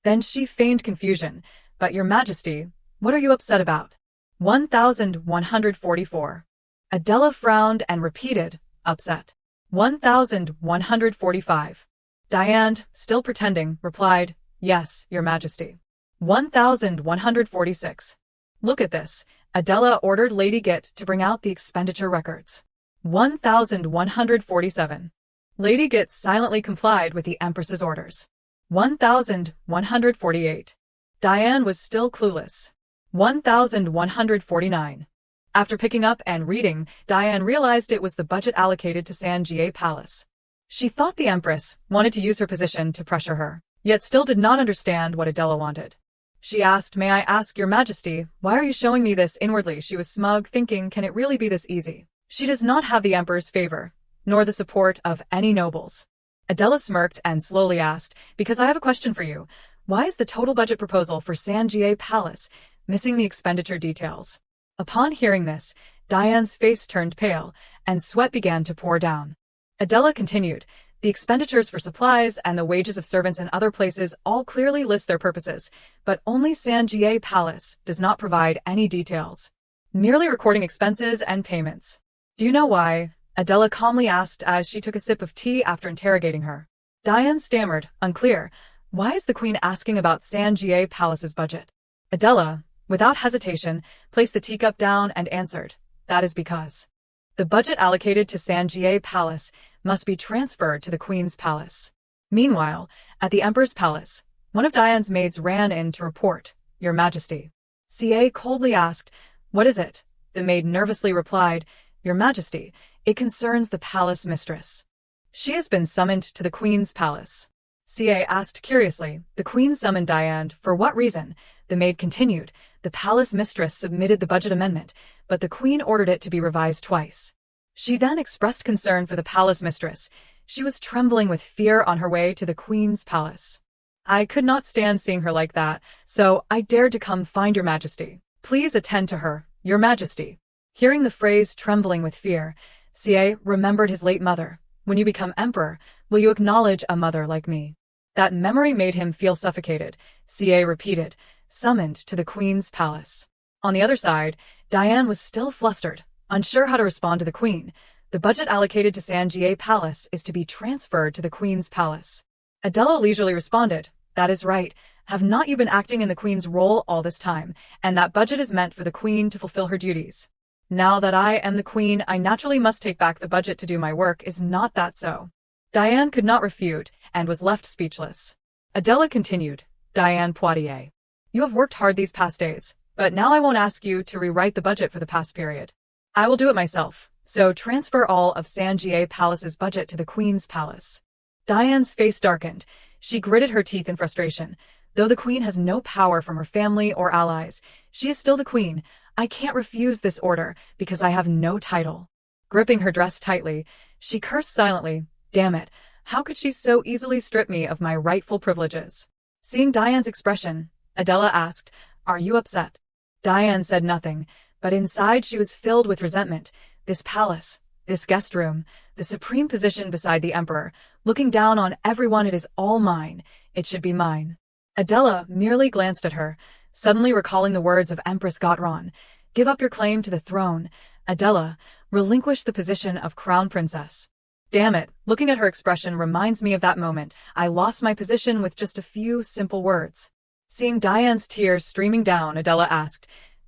Then she feigned confusion. But Your Majesty, what are you upset about? 1144. Adela frowned and repeated, upset. 1145. Diane, still pretending, replied, yes, Your Majesty. 1146. Look at this. Adela ordered Lady Git to bring out the expenditure records. 1147. Lady Git silently complied with the Empress's orders. 1148. Diane was still clueless. 1149. After picking up and reading, Diane realized it was the budget allocated to Sanjie Palace. She thought the Empress wanted to use her position to pressure her, yet still did not understand what Adela wanted. She asked, may I ask Your Majesty, why are you showing me this? Inwardly she was smug, thinking, can it really be this easy? She does not have the Emperor's favor, nor the support of any nobles. Adela smirked and slowly asked, because I have a question for you. Why is the total budget proposal for Sanjie Palace missing the expenditure details? Upon hearing this, Diane's face turned pale, and sweat began to pour down. Adela continued, the expenditures for supplies and the wages of servants in other places all clearly list their purposes, but only Sanjie Palace does not provide any details, merely recording expenses and payments. Do you know why? Adela calmly asked as she took a sip of tea after interrogating her. Diane stammered, unclear. Why is the Queen asking about Sanjie Palace's budget? Adela, without hesitation, placed the teacup down and answered, that is because the budget allocated to Sanjie Palace must be transferred to the Queen's palace. Meanwhile, at the Emperor's palace, one of Diane's maids ran in to report, Your Majesty. CA coldly asked, what is it? The maid nervously replied, Your Majesty, it concerns the palace mistress. She has been summoned to the Queen's palace. CA asked curiously, the Queen summoned Diane, for what reason? The maid continued, the palace mistress submitted the budget amendment, but the Queen ordered it to be revised twice. She then expressed concern for the palace mistress. She was trembling with fear on her way to the Queen's palace. I could not stand seeing her like that, so I dared to come find Your Majesty. Please attend to her, Your Majesty. Hearing the phrase trembling with fear, CA remembered his late mother. When you become emperor, will you acknowledge a mother like me? That memory made him feel suffocated. CA repeated, summoned to the Queen's palace. On the other side, Diane was still flustered, unsure how to respond to the Queen. The budget allocated to Sanjie Palace is to be transferred to the Queen's palace. Adela leisurely responded, that is right. Have not you been acting in the Queen's role all this time, and that budget is meant for the Queen to fulfill her duties? Now that I am the Queen, I naturally must take back the budget to do my work. Is not that so? Diane could not refute, and was left speechless. Adela continued, Diane Poitiers. You have worked hard these past days, but now I won't ask you to rewrite the budget for the past period. I will do it myself, so transfer all of Sanjie Palace's budget to the Queen's palace. Diane's face darkened. She gritted her teeth in frustration. Though the Queen has no power from her family or allies, she is still the Queen. I can't refuse this order because I have no title. Gripping her dress tightly, she cursed silently. Damn it, how could she so easily strip me of my rightful privileges? Seeing Diane's expression, Adela asked, are you upset? Diane said nothing, but inside she was filled with resentment. This palace, this guest room, the supreme position beside the Emperor, looking down on everyone, it is all mine. It should be mine. Adela merely glanced at her, suddenly recalling the words of Empress Gotron. Give up your claim to the throne. Adela, relinquish the position of crown princess. Damn it, looking at her expression reminds me of that moment. I lost my position with just a few simple words. Seeing Diane's tears streaming down, Adela asked,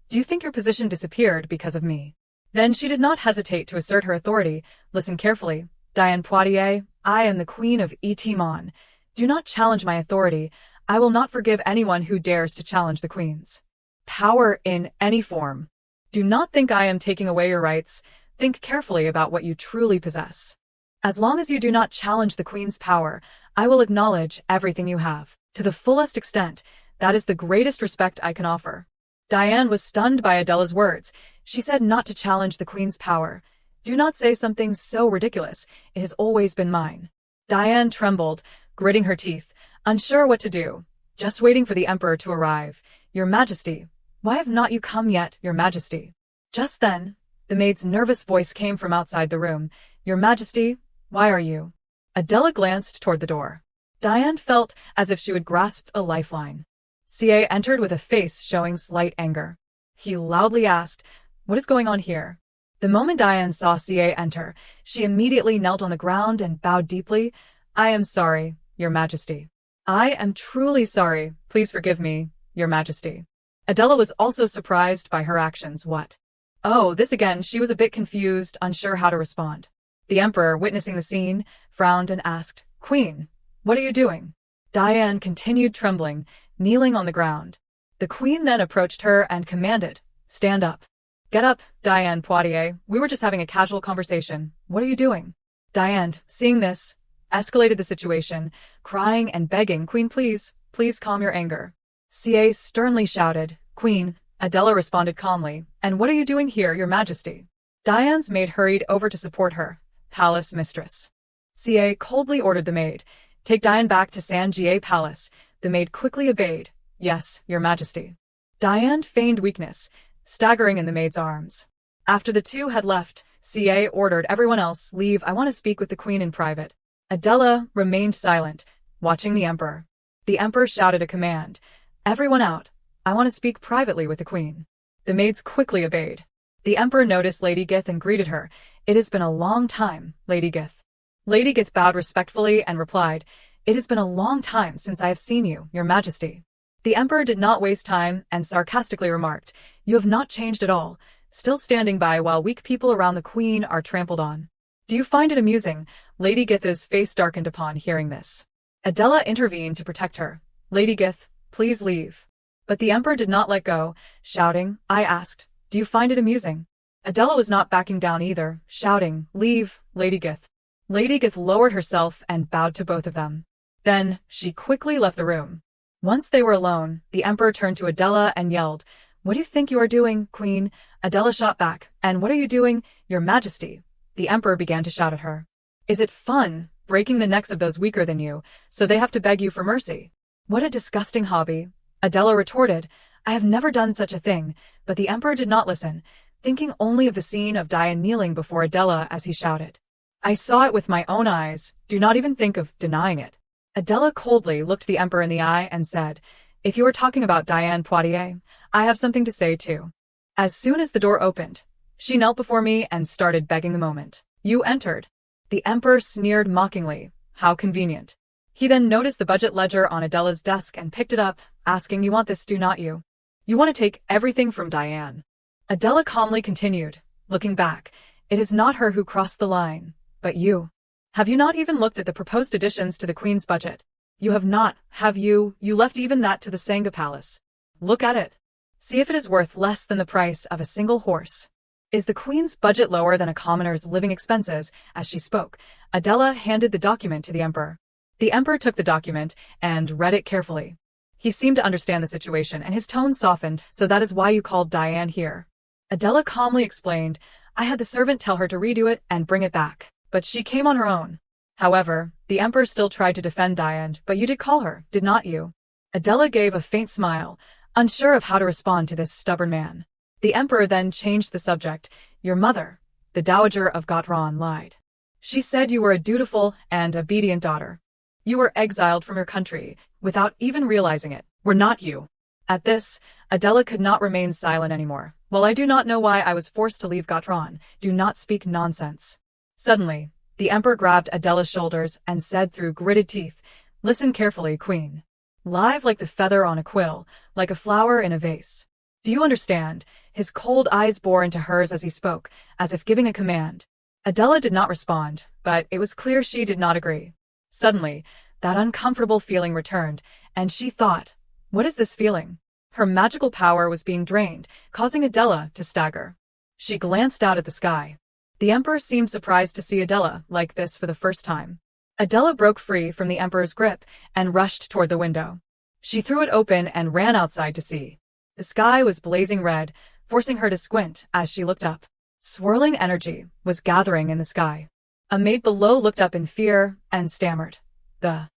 do you think your position disappeared because of me? Then she did not hesitate to assert her authority. Listen carefully. Diane Poitiers, I am the Queen of Etimon. Do not challenge my authority. I will not forgive anyone who dares to challenge the Queen's power in any form. Do not think I am taking away your rights. Think carefully about what you truly possess. As long as you do not challenge the Queen's power, I will acknowledge everything you have, to the fullest extent. That is the greatest respect I can offer. Diane was stunned by Adela's words. She said not to challenge the Queen's power. Do not say something so ridiculous. It has always been mine. Diane trembled, gritting her teeth, unsure what to do, just waiting for the Emperor to arrive. Your Majesty, why have not you come yet, Your Majesty? Just then, the maid's nervous voice came from outside the room. Your Majesty, why are you? Adela glanced toward the door. Diane felt as if she would grasp a lifeline. CA entered with a face showing slight anger. He loudly asked, "What is going on here?" The moment Diane saw CA enter, she immediately knelt on the ground and bowed deeply. "I am sorry, Your Majesty. I am truly sorry. Please forgive me, Your Majesty." Adela was also surprised by her actions. What? Oh, this again. She was a bit confused, unsure how to respond. The Emperor, witnessing the scene, frowned and asked, "Queen, what are you doing?" Diane continued trembling, kneeling on the ground. The Queen then approached her and commanded, "Stand up." "Get up, Diane Poitiers. We were just having a casual conversation. What are you doing?" Diane, seeing this, escalated the situation, crying and begging, "Queen, please, please calm your anger." CA sternly shouted, "Queen," Adela responded calmly, "And what are you doing here, Your Majesty?" Diane's maid hurried over to support her. "Palace mistress." CA coldly ordered the maid, "Take Diane back to Sanjie Palace." The maid quickly obeyed. "Yes, Your Majesty." Diane feigned weakness, staggering in the maid's arms. After the two had left, CA ordered everyone else, "Leave, I want to speak with the Queen in private." Adela remained silent, watching the Emperor. The Emperor shouted a command, "Everyone out, I want to speak privately with the Queen." The maids quickly obeyed. The Emperor noticed Lady Gith and greeted her. "It has been a long time, Lady Gith." Lady Gith bowed respectfully and replied, "It has been a long time since I have seen you, Your Majesty." The Emperor did not waste time and sarcastically remarked, "You have not changed at all, still standing by while weak people around the Queen are trampled on. Do you find it amusing?" Lady Gith's face darkened upon hearing this. Adela intervened to protect her. "Lady Gith, please leave." But the Emperor did not let go, shouting, "I asked, do you find it amusing?" Adela was not backing down either, shouting, "Leave, Lady Gith." Lady Gith lowered herself and bowed to both of them. Then, she quickly left the room. Once they were alone, the Emperor turned to Adela and yelled, "What do you think you are doing, Queen?" Adela shot back, "And what are you doing, Your Majesty?" The Emperor began to shout at her. "Is it fun, breaking the necks of those weaker than you, so they have to beg you for mercy? What a disgusting hobby." Adela retorted, "I have never done such a thing," but the Emperor did not listen, thinking only of the scene of Diane kneeling before Adela as he shouted, "I saw it with my own eyes, do not even think of denying it." Adela coldly looked the Emperor in the eye and said, "If you are talking about Diane Poitiers, I have something to say too." As soon as the door opened, she knelt before me and started begging the moment you entered. The Emperor sneered mockingly, "How convenient." He then noticed the budget ledger on Adela's desk and picked it up, asking, "You want this, do not you? You want to take everything from Diane." Adela calmly continued, looking back, "It is not her who crossed the line, but you. Have you not even looked at the proposed additions to the Queen's budget? You have not, have you? You left even that to the Sangha Palace. Look at it. See if it is worth less than the price of a single horse. Is the Queen's budget lower than a commoner's living expenses?" As she spoke, Adela handed the document to the Emperor. The Emperor took the document and read it carefully. He seemed to understand the situation and his tone softened. "So that is why you called Diane here." Adela calmly explained, "I had the servant tell her to redo it and bring it back, but she came on her own." However, the Emperor still tried to defend Diane. "But you did call her, did not you?" Adela gave a faint smile, unsure of how to respond to this stubborn man. The Emperor then changed the subject. "Your mother, the Dowager of Gotron, lied. She said you were a dutiful and obedient daughter. You were exiled from your country without even realizing it, were not you?" At this, Adela could not remain silent anymore. "Well, I do not know why I was forced to leave Gotron. Do not speak nonsense." Suddenly, the Emperor grabbed Adela's shoulders and said through gritted teeth, "Listen carefully, Queen. Live like the feather on a quill, like a flower in a vase. Do you understand?" His cold eyes bore into hers as he spoke, as if giving a command. Adela did not respond, but it was clear she did not agree. Suddenly, that uncomfortable feeling returned, and she thought, "What is this feeling?" Her magical power was being drained, causing Adela to stagger. She glanced out at the sky. The Emperor seemed surprised to see Adela like this for the first time. Adela broke free from the Emperor's grip and rushed toward the window. She threw it open and ran outside to see. The sky was blazing red, forcing her to squint as she looked up. Swirling energy was gathering in the sky. A maid below looked up in fear and stammered, The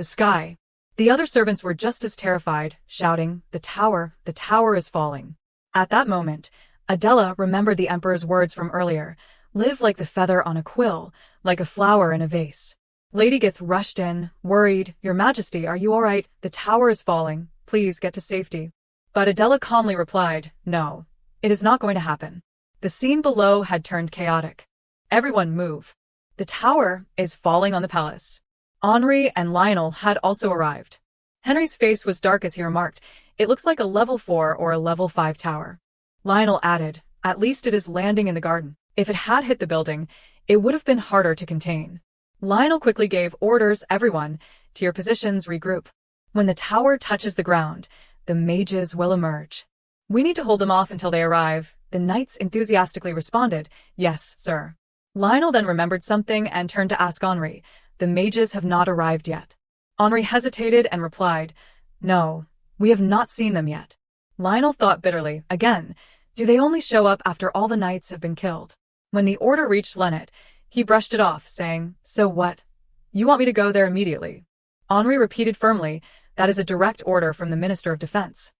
sky." The other servants were just as terrified, shouting, the tower is falling." At that moment, Adela remembered the Emperor's words from earlier, "Live like the feather on a quill, like a flower in a vase." Lady Gith rushed in, worried. Your Majesty, are you all right? The tower is falling. Please get to safety. But Adela calmly replied, no, it is not going to happen. The scene below had turned chaotic. Everyone move. The tower is falling on the palace. Henri and Lionel had also arrived. Henry's face was dark as he remarked, it looks like a level 4 or a level 5 tower. Lionel added, at least it is landing in the garden. If it had hit the building, it would have been harder to contain. Lionel quickly gave orders, everyone, to your positions, regroup. When the tower touches the ground, the mages will emerge. We need to hold them off until they arrive. The knights enthusiastically responded, yes, sir. Lionel then remembered something and turned to ask Henri, the mages have not arrived yet. Henri hesitated and replied, no, we have not seen them yet. Lionel thought bitterly, again, do they only show up after all the knights have been killed? When the order reached Lennet, he brushed it off, saying, so what? You want me to go there immediately? Henri repeated firmly, that is a direct order from the Minister of Defense.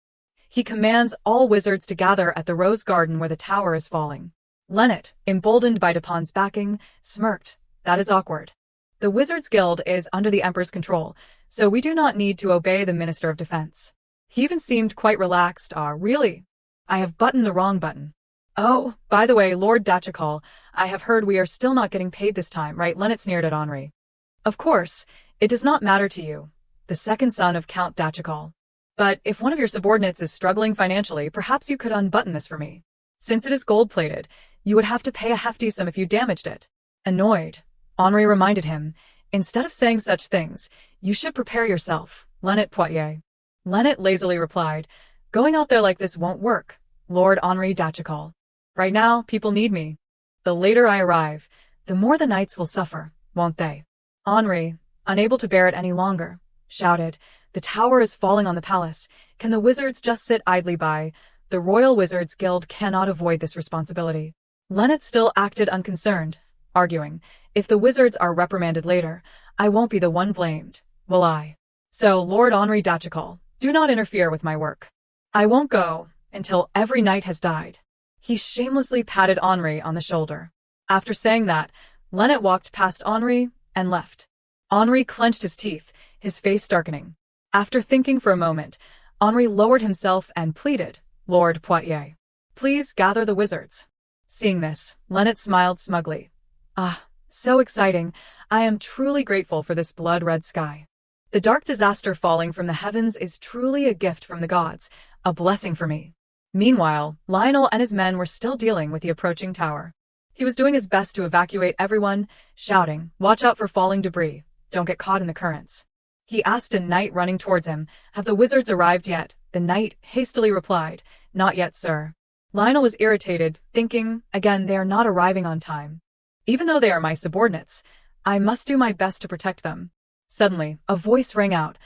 He commands all wizards to gather at the Rose Garden where the tower is falling. Lennet, emboldened by Dupin's backing, smirked. That is awkward. The Wizards Guild is under the Emperor's control, so we do not need to obey the Minister of Defense. He even seemed quite relaxed. Ah, really? I have buttoned the wrong button. Oh, by the way, Lord Dachikal, I have heard we are still not getting paid this time, right? Lennet sneered at Henri. Of course, it does not matter to you, the second son of Count Dachikal. But if one of your subordinates is struggling financially, perhaps you could unbutton this for me. Since it is gold-plated, you would have to pay a hefty sum if you damaged it. Annoyed, Henri reminded him, instead of saying such things, you should prepare yourself, Lennet Poitiers. Lennet lazily replied, going out there like this won't work, Lord Henri Dachikal. Right now, people need me. The later I arrive, the more the knights will suffer, won't they? Henri, unable to bear it any longer, shouted, the tower is falling on the palace. Can the wizards just sit idly by? The Royal Wizards Guild cannot avoid this responsibility. Lennet still acted unconcerned, arguing, if the wizards are reprimanded later, I won't be the one blamed, will I? So, Lord Henri Dachikal, do not interfere with my work. I won't go until every knight has died. He shamelessly patted Henri on the shoulder. After saying that, Lennet walked past Henri and left. Henri clenched his teeth, his face darkening. After thinking for a moment, Henri lowered himself and pleaded, Lord Poitiers, please gather the wizards. Seeing this, Lennet smiled smugly. Ah, so exciting. I am truly grateful for this blood-red sky. The dark disaster falling from the heavens is truly a gift from the gods, a blessing for me. Meanwhile, Lionel and his men were still dealing with the approaching tower. He was doing his best to evacuate everyone, shouting, watch out for falling debris, don't get caught in the currents. He asked a knight running towards him, have the wizards arrived yet? The knight hastily replied, not yet, sir. Lionel was irritated, thinking, again, they are not arriving on time. Even though they are my subordinates, I must do my best to protect them. Suddenly, a voice rang out,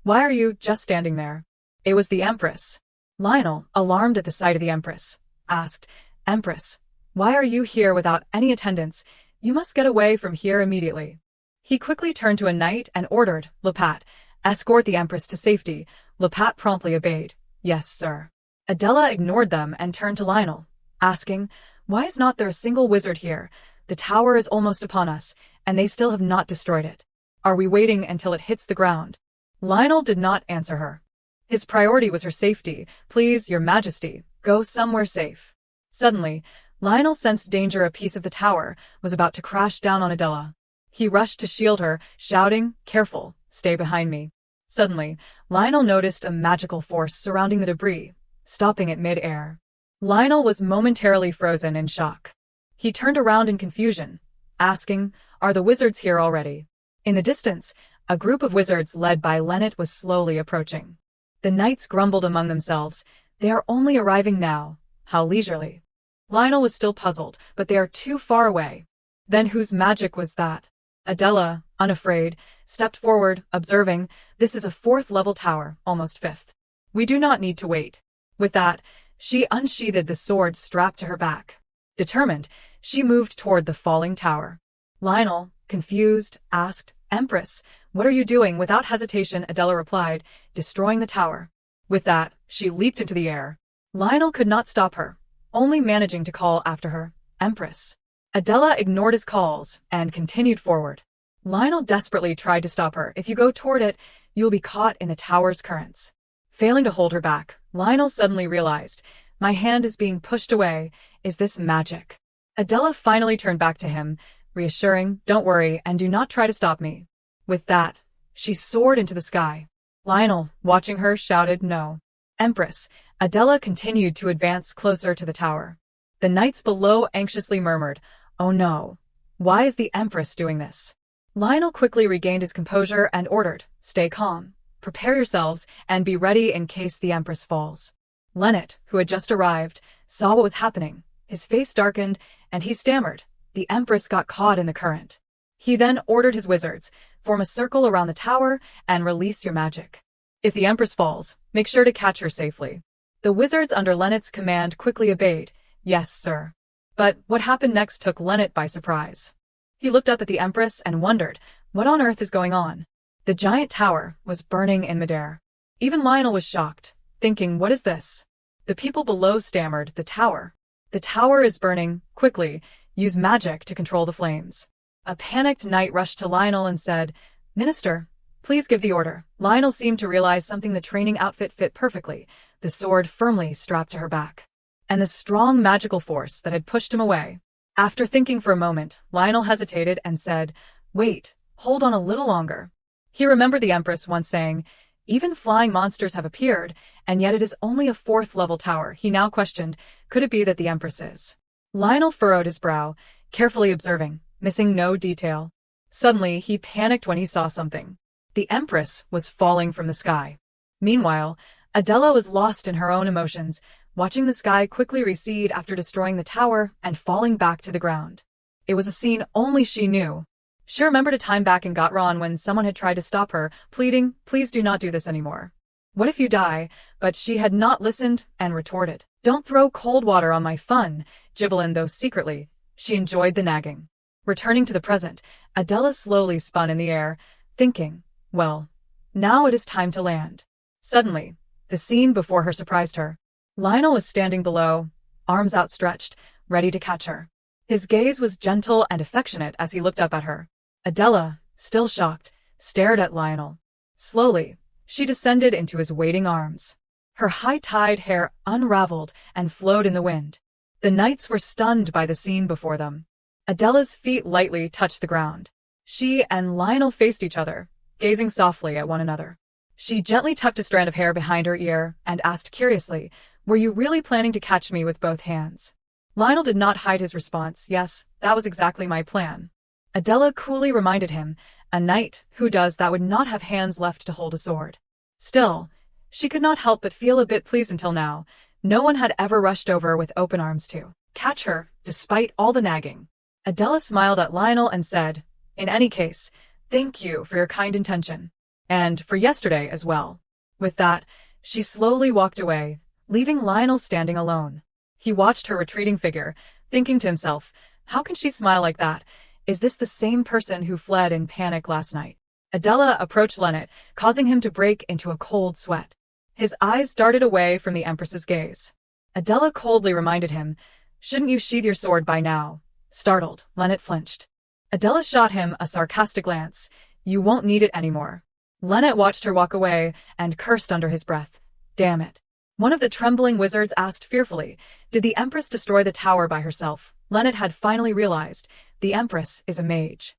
why are you just standing there? It was the Empress. Lionel, alarmed at the sight of the Empress, asked, Empress, why are you here without any attendants? You must get away from here immediately. He quickly turned to a knight and ordered, Lepat, escort the Empress to safety. Lepat promptly obeyed. Yes, sir. Adela ignored them and turned to Lionel, asking, why is not there a single wizard here? The tower is almost upon us, and they still have not destroyed it. Are we waiting until it hits the ground? Lionel did not answer her. His priority was her safety. Please, your majesty, go somewhere safe. Suddenly, Lionel sensed danger. A piece of the tower was about to crash down on Adela. He rushed to shield her, shouting, careful, stay behind me. Suddenly, Lionel noticed a magical force surrounding the debris, stopping it mid-air. Lionel was momentarily frozen in shock. He turned around in confusion, asking, are the wizards here already? In the distance, a group of wizards led by Lennet was slowly approaching. The knights grumbled among themselves, they are only arriving now, how leisurely. Lionel was still puzzled, but they are too far away. Then whose magic was that? Adela, unafraid, stepped forward, observing, this is a 4th-level tower, almost 5th. We do not need to wait. With that, she unsheathed the sword strapped to her back. Determined, she moved toward the falling tower. Lionel, confused, asked, Empress, what are you doing? Without hesitation, Adela replied, destroying the tower. With that, she leaped into the air. Lionel could not stop her, only managing to call after her, Empress. Adela ignored his calls and continued forward. Lionel desperately tried to stop her. If you go toward it, you will be caught in the tower's currents. Failing to hold her back, Lionel suddenly realized, my hand is being pushed away. Is this magic? Adela finally turned back to him, reassuring, don't worry and do not try to stop me. With that, she soared into the sky. Lionel, watching her, shouted, no. Empress, Adela continued to advance closer to the tower. The knights below anxiously murmured, oh no. Why is the Empress doing this? Lionel quickly regained his composure and ordered, stay calm, prepare yourselves, and be ready in case the Empress falls. Lennet, who had just arrived, saw what was happening. His face darkened, and he stammered, the Empress got caught in the current. He then ordered his wizards, form a circle around the tower and release your magic. If the Empress falls, make sure to catch her safely. The wizards under Lennet's command quickly obeyed, yes, sir. But what happened next took Lennet by surprise. He looked up at the Empress and wondered, what on earth is going on? The giant tower was burning in midair. Even Lionel was shocked, thinking, what is this? The people below stammered, the tower. The tower is burning, quickly, use magic to control the flames. A panicked knight rushed to Lionel and said, Minister, please give the order. Lionel seemed to realize something, the training outfit fit perfectly, the sword firmly strapped to her back, and the strong magical force that had pushed him away. After thinking for a moment, Lionel hesitated and said, wait, hold on a little longer. He remembered the Empress once saying, even flying monsters have appeared, and yet it is only a 4th-level tower. He now questioned, could it be that the Empress is? Lionel furrowed his brow, carefully observing, missing no detail. Suddenly, he panicked when he saw something. The Empress was falling from the sky. Meanwhile, Adela was lost in her own emotions, watching the sky quickly recede after destroying the tower and falling back to the ground. It was a scene only she knew. She remembered a time back in Gotron when someone had tried to stop her, pleading, please do not do this anymore. What if you die? But she had not listened and retorted, don't throw cold water on my fun, Gibelin, though secretly, she enjoyed the nagging. Returning to the present, Adela slowly spun in the air, thinking, well, now it is time to land. Suddenly, the scene before her surprised her. Lionel was standing below, arms outstretched, ready to catch her. His gaze was gentle and affectionate as he looked up at her. Adela, still shocked, stared at Lionel. Slowly, she descended into his waiting arms. Her high-tied hair unraveled and flowed in the wind. The knights were stunned by the scene before them. Adela's feet lightly touched the ground. She and Lionel faced each other, gazing softly at one another. She gently tucked a strand of hair behind her ear and asked curiously, were you really planning to catch me with both hands? Lionel did not hide his response, yes, that was exactly my plan. Adela coolly reminded him, a knight who does that would not have hands left to hold a sword. Still, she could not help but feel a bit pleased. Until now, no one had ever rushed over with open arms to catch her, despite all the nagging. Adela smiled at Lionel and said, in any case, thank you for your kind intention. And for yesterday as well. With that, she slowly walked away, leaving Lionel standing alone. He watched her retreating figure, thinking to himself, how can she smile like that? Is this the same person who fled in panic last night? Adela approached Lennet, causing him to break into a cold sweat. His eyes darted away from the Empress's gaze. Adela coldly reminded him, shouldn't you sheathe your sword by now? Startled, Lennet flinched. Adela shot him a sarcastic glance. You won't need it anymore. Lennet watched her walk away and cursed under his breath. Damn it. One of the trembling wizards asked fearfully, did the Empress destroy the tower by herself? Lennet had finally realized, the Empress is a mage.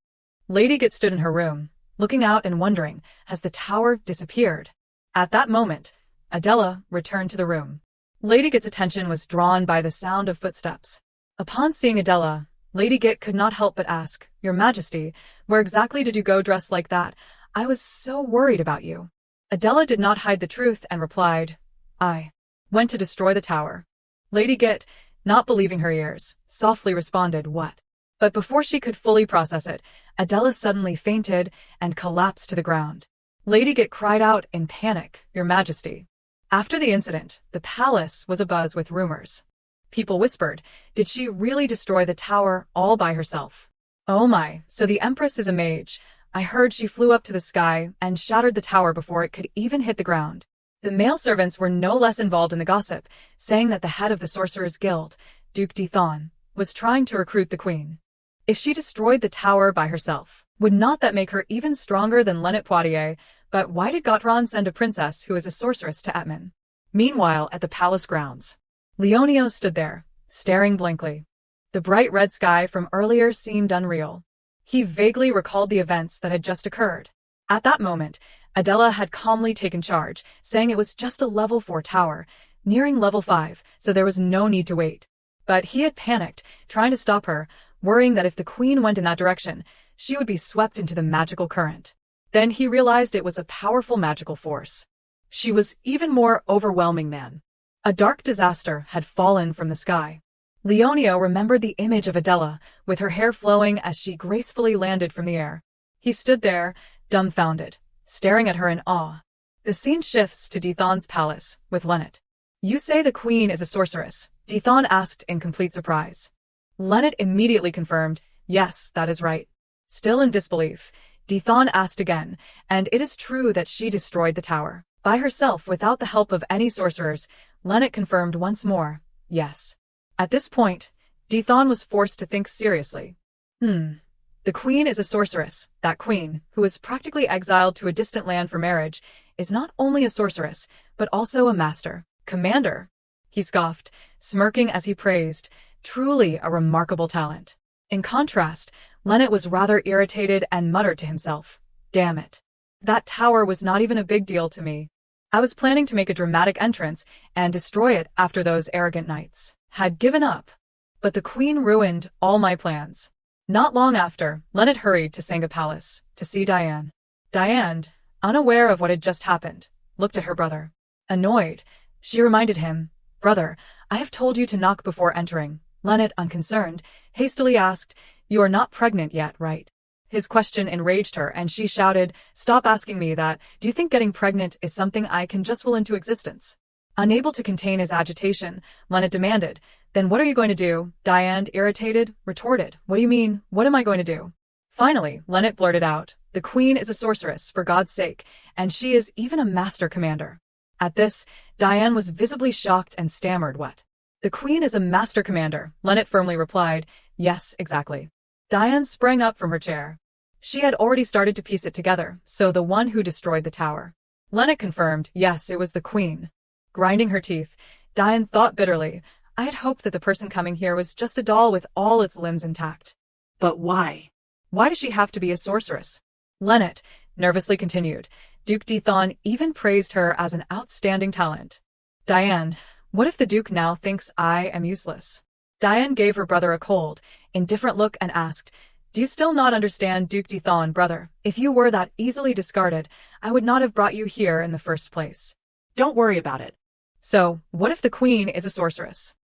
Lady Git stood in her room, looking out and wondering, has the tower disappeared? At that moment, Adela returned to the room. Lady Git's attention was drawn by the sound of footsteps. Upon seeing Adela, Lady Git could not help but ask, Your Majesty, where exactly did you go dressed like that? I was so worried about you. Adela did not hide the truth and replied, I went to destroy the tower. Lady Git, not believing her ears, softly responded, what? But before she could fully process it, Adela suddenly fainted and collapsed to the ground. Lady Git cried out in panic, Your Majesty. After the incident, the palace was abuzz with rumors. People whispered, did she really destroy the tower all by herself? Oh my, so the Empress is a mage. I heard she flew up to the sky and shattered the tower before it could even hit the ground. The male servants were no less involved in the gossip, saying that the head of the Sorcerers' Guild, Duke Dethon, was trying to recruit the queen. If she destroyed the tower by herself, Would not that make her even stronger than Lennet Poitiers? But why did Gautran send a princess who is a sorceress to Etman? Meanwhile, at the palace grounds, Leonio stood there, staring blankly. The bright red sky from earlier seemed unreal. He vaguely recalled the events that had just occurred. At that moment, Adela had calmly taken charge, saying it was just a level 4 tower, nearing level 5, so there was no need to wait. But he had panicked, trying to stop her, worrying that if the queen went in that direction, she would be swept into the magical current. Then he realized it was a powerful magical force. She was even more overwhelming than. A dark disaster had fallen from the sky. Leonio remembered the image of Adela, with her hair flowing as she gracefully landed from the air. He stood there, dumbfounded, staring at her in awe. The scene shifts to Dithon's palace, with Lennet. You say the queen is a sorceress? Dithon asked in complete surprise. Lennet immediately confirmed, yes, that is right. Still in disbelief, Dithon asked again, and it is true that she destroyed the tower. By herself without the help of any sorcerers, Lennet confirmed once more, yes. At this point, Dithon was forced to think seriously. The queen is a sorceress. That queen, who was practically exiled to a distant land for marriage, is not only a sorceress, but also a master, commander. He scoffed, smirking as he praised, truly a remarkable talent. In contrast, Lennet was rather irritated and muttered to himself, damn it. That tower was not even a big deal to me. I was planning to make a dramatic entrance and destroy it after those arrogant knights had given up. But the queen ruined all my plans. Not long after, Lennet hurried to Sanga Palace to see Diane. Diane, unaware of what had just happened, looked at her brother. Annoyed, she reminded him, Brother, I have told you to knock before entering. Lennet, unconcerned, hastily asked, You are not pregnant yet, right? His question enraged her, and she shouted, Stop asking me that. Do you think getting pregnant is something I can just will into existence? Unable to contain his agitation, Lennet demanded, Then what are you going to do? Diane, irritated, retorted, What do you mean, what am I going to do? Finally, Lennet blurted out, The queen is a sorceress, for God's sake, and she is even a master commander. At this, Diane was visibly shocked and stammered, What? The queen is a master commander, Lennet firmly replied, Yes, exactly. Diane sprang up from her chair. She had already started to piece it together, so the one who destroyed the tower. Lennet confirmed, Yes, it was the queen. Grinding her teeth, Diane thought bitterly, I had hoped that the person coming here was just a doll with all its limbs intact. But why? Why does she have to be a sorceress? Lennet nervously continued. Duke Dithon even praised her as an outstanding talent. Diane, what if the Duke now thinks I am useless? Diane gave her brother a cold, indifferent look and asked, Do you still not understand, Duke Dithon, brother? If you were that easily discarded, I would not have brought you here in the first place. Don't worry about it. So, what if the queen is a sorceress?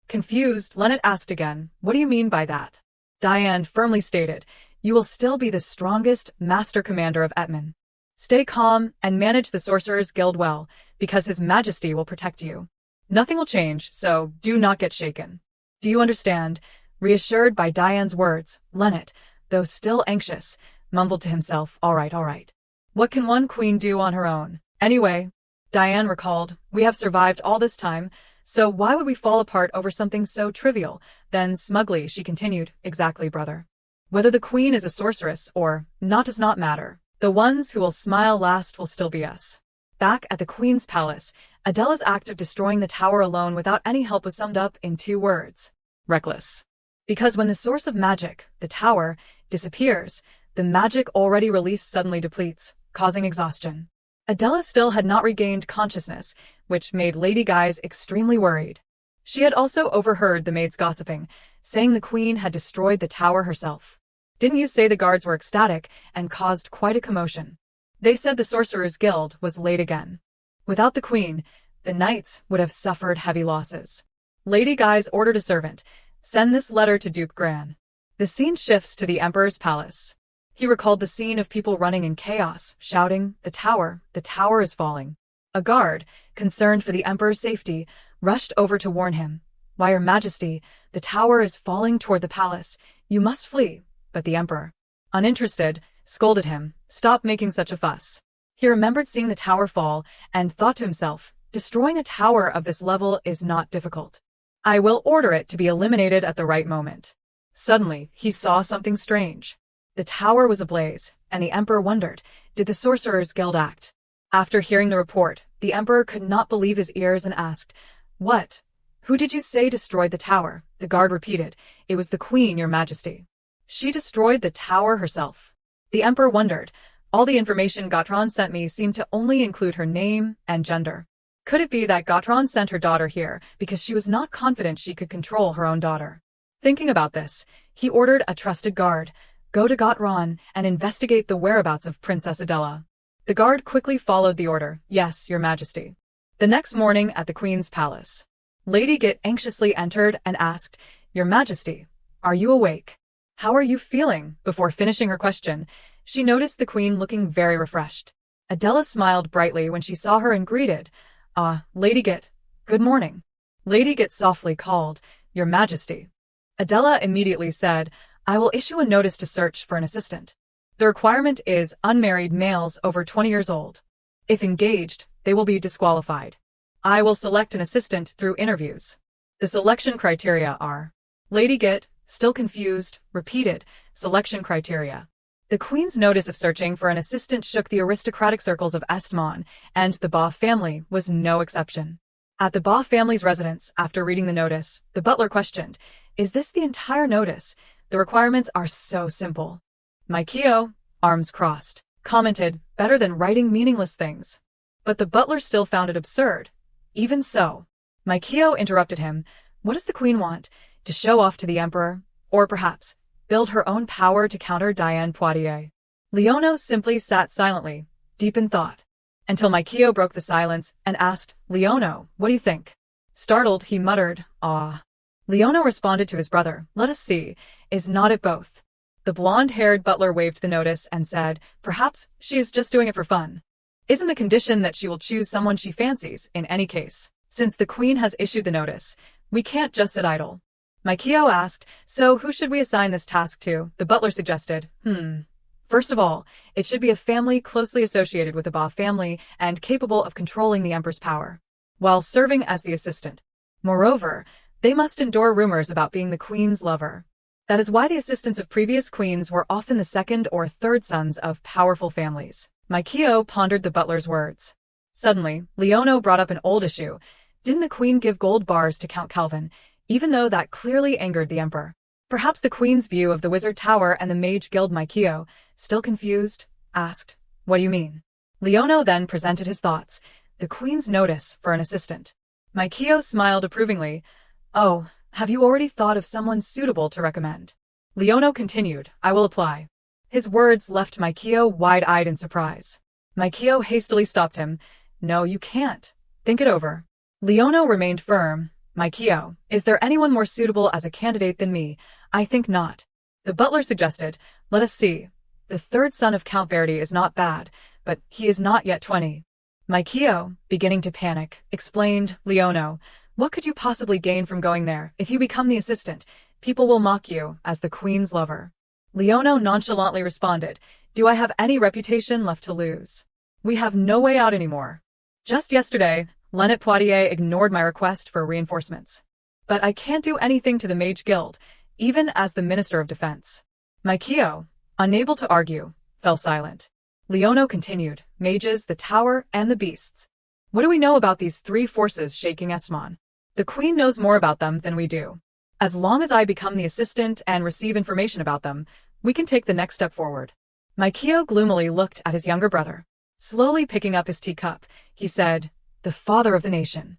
Confused, Lennet asked again, What do you mean by that? Diane firmly stated, You will still be the strongest master commander of Etman. Stay calm and manage the Sorcerers' Guild well, because His Majesty will protect you. Nothing will change, so do not get shaken. Do you understand? Reassured by Diane's words, Lennet, though still anxious, mumbled to himself, All right. What can one queen do on her own? Anyway, Diane recalled, We have survived all this time, so why would we fall apart over something so trivial? Then smugly she continued, Exactly, brother. Whether the queen is a sorceress or not does not matter. The ones who will smile last will still be us. Back at the queen's palace, Adela's act of destroying the tower alone without any help was summed up in 2 words. Reckless. Because when the source of magic, the tower, disappears, the magic already released suddenly depletes, causing exhaustion. Adela still had not regained consciousness, which made Lady Guise extremely worried. She had also overheard the maids gossiping, saying the queen had destroyed the tower herself. Didn't you say the guards were ecstatic and caused quite a commotion? They said the Sorcerers' Guild was late again. Without the queen, the knights would have suffered heavy losses. Lady Guise ordered a servant, Send this letter to Duke Gran. The scene shifts to the Emperor's palace. He recalled the scene of people running in chaos, shouting, the tower is falling. A guard, concerned for the Emperor's safety, rushed over to warn him. Why, Your Majesty, the tower is falling toward the palace. You must flee. But the Emperor, uninterested, scolded him, Stop making such a fuss. He remembered seeing the tower fall and thought to himself, Destroying a tower of this level is not difficult. I will order it to be eliminated at the right moment. Suddenly, he saw something strange. The tower was ablaze, and the emperor wondered, did the Sorcerers' Guild act? After hearing the report, the emperor could not believe his ears and asked, "What? Who did you say destroyed the tower?" The guard repeated, "It was the queen, your majesty. She destroyed the tower herself." The emperor wondered. All the information Gotron sent me seemed to only include her name and gender. Could it be that Gotron sent her daughter here because she was not confident she could control her own daughter? Thinking about this, he ordered a trusted guard, "Go to Gotron and investigate the whereabouts of Princess Adela." The guard quickly followed the order, "Yes, your majesty." The next morning at the queen's palace, Lady Git anxiously entered and asked, "Your majesty, are you awake? How are you feeling?" Before finishing her question, she noticed the queen looking very refreshed. Adela smiled brightly when she saw her and greeted, "Ah, Lady Git, good morning." Lady Git softly called, "Your majesty." Adela immediately said, "I will issue a notice to search for an assistant. The requirement is unmarried males over 20 years old. If engaged, they will be disqualified. I will select an assistant through interviews. The selection criteria are..." Lady Git, still confused, repeated, "Selection criteria." The queen's notice of searching for an assistant shook the aristocratic circles of Estmon, and the Ba family was no exception. At the Ba family's residence, after reading the notice, the butler questioned, "Is this the entire notice? The requirements are so simple." Mikio, arms crossed, commented, "Better than writing meaningless things." But the butler still found it absurd. Even so, Mikio interrupted him, "What does the queen want? To show off to the emperor? Or perhaps, build her own power to counter Diane Poitiers?" Leono simply sat silently, deep in thought, until Mikio broke the silence and asked, "Leono, what do you think?" Startled, he muttered, "Ah." Leono responded to his brother, "Let us see, is not it both?" The blonde-haired butler waved the notice and said, "Perhaps she is just doing it for fun. Isn't the condition that she will choose someone she fancies, in any case? Since the queen has issued the notice, we can't just sit idle." Mikio asked, "So who should we assign this task to?" The butler suggested, First of all, it should be a family closely associated with the Ba family and capable of controlling the emperor's power, while serving as the assistant. Moreover, they must endure rumors about being the queen's lover. That is why the assistants of previous queens were often the second or third sons of powerful families. Mikio pondered the butler's words. Suddenly, Leono brought up an old issue. Didn't the queen give gold bars to Count Calvin, even though that clearly angered the emperor? Perhaps the queen's view of the Wizard Tower and the Mage Guild. Mikio, still confused, asked, "What do you mean?" Leono then presented his thoughts. The queen's notice for an assistant. Mikio smiled approvingly. "Oh, have you already thought of someone suitable to recommend?" Leono continued, "I will apply." His words left Mikio wide-eyed in surprise. Mikio hastily stopped him. "No, you can't. Think it over." Leono remained firm. "Mikio, is there anyone more suitable as a candidate than me?" "I think not." The butler suggested, "Let us see. The third son of Count Verdi is not bad, but he is not yet 20. Mikio, beginning to panic, explained, "Leono, what could you possibly gain from going there? If you become the assistant, people will mock you as the queen's lover." Leono nonchalantly responded, "Do I have any reputation left to lose? We have no way out anymore. Just yesterday, Lenet Poitiers ignored my request for reinforcements. But I can't do anything to the Mage Guild, even as the Minister of Defense." Mikio, unable to argue, fell silent. Leono continued, "Mages, the tower, and the beasts. What do we know about these three forces shaking Esmon? The queen knows more about them than we do. As long as I become the assistant and receive information about them, we can take the next step forward." Mikio gloomily looked at his younger brother. Slowly picking up his teacup, he said, "The father of the nation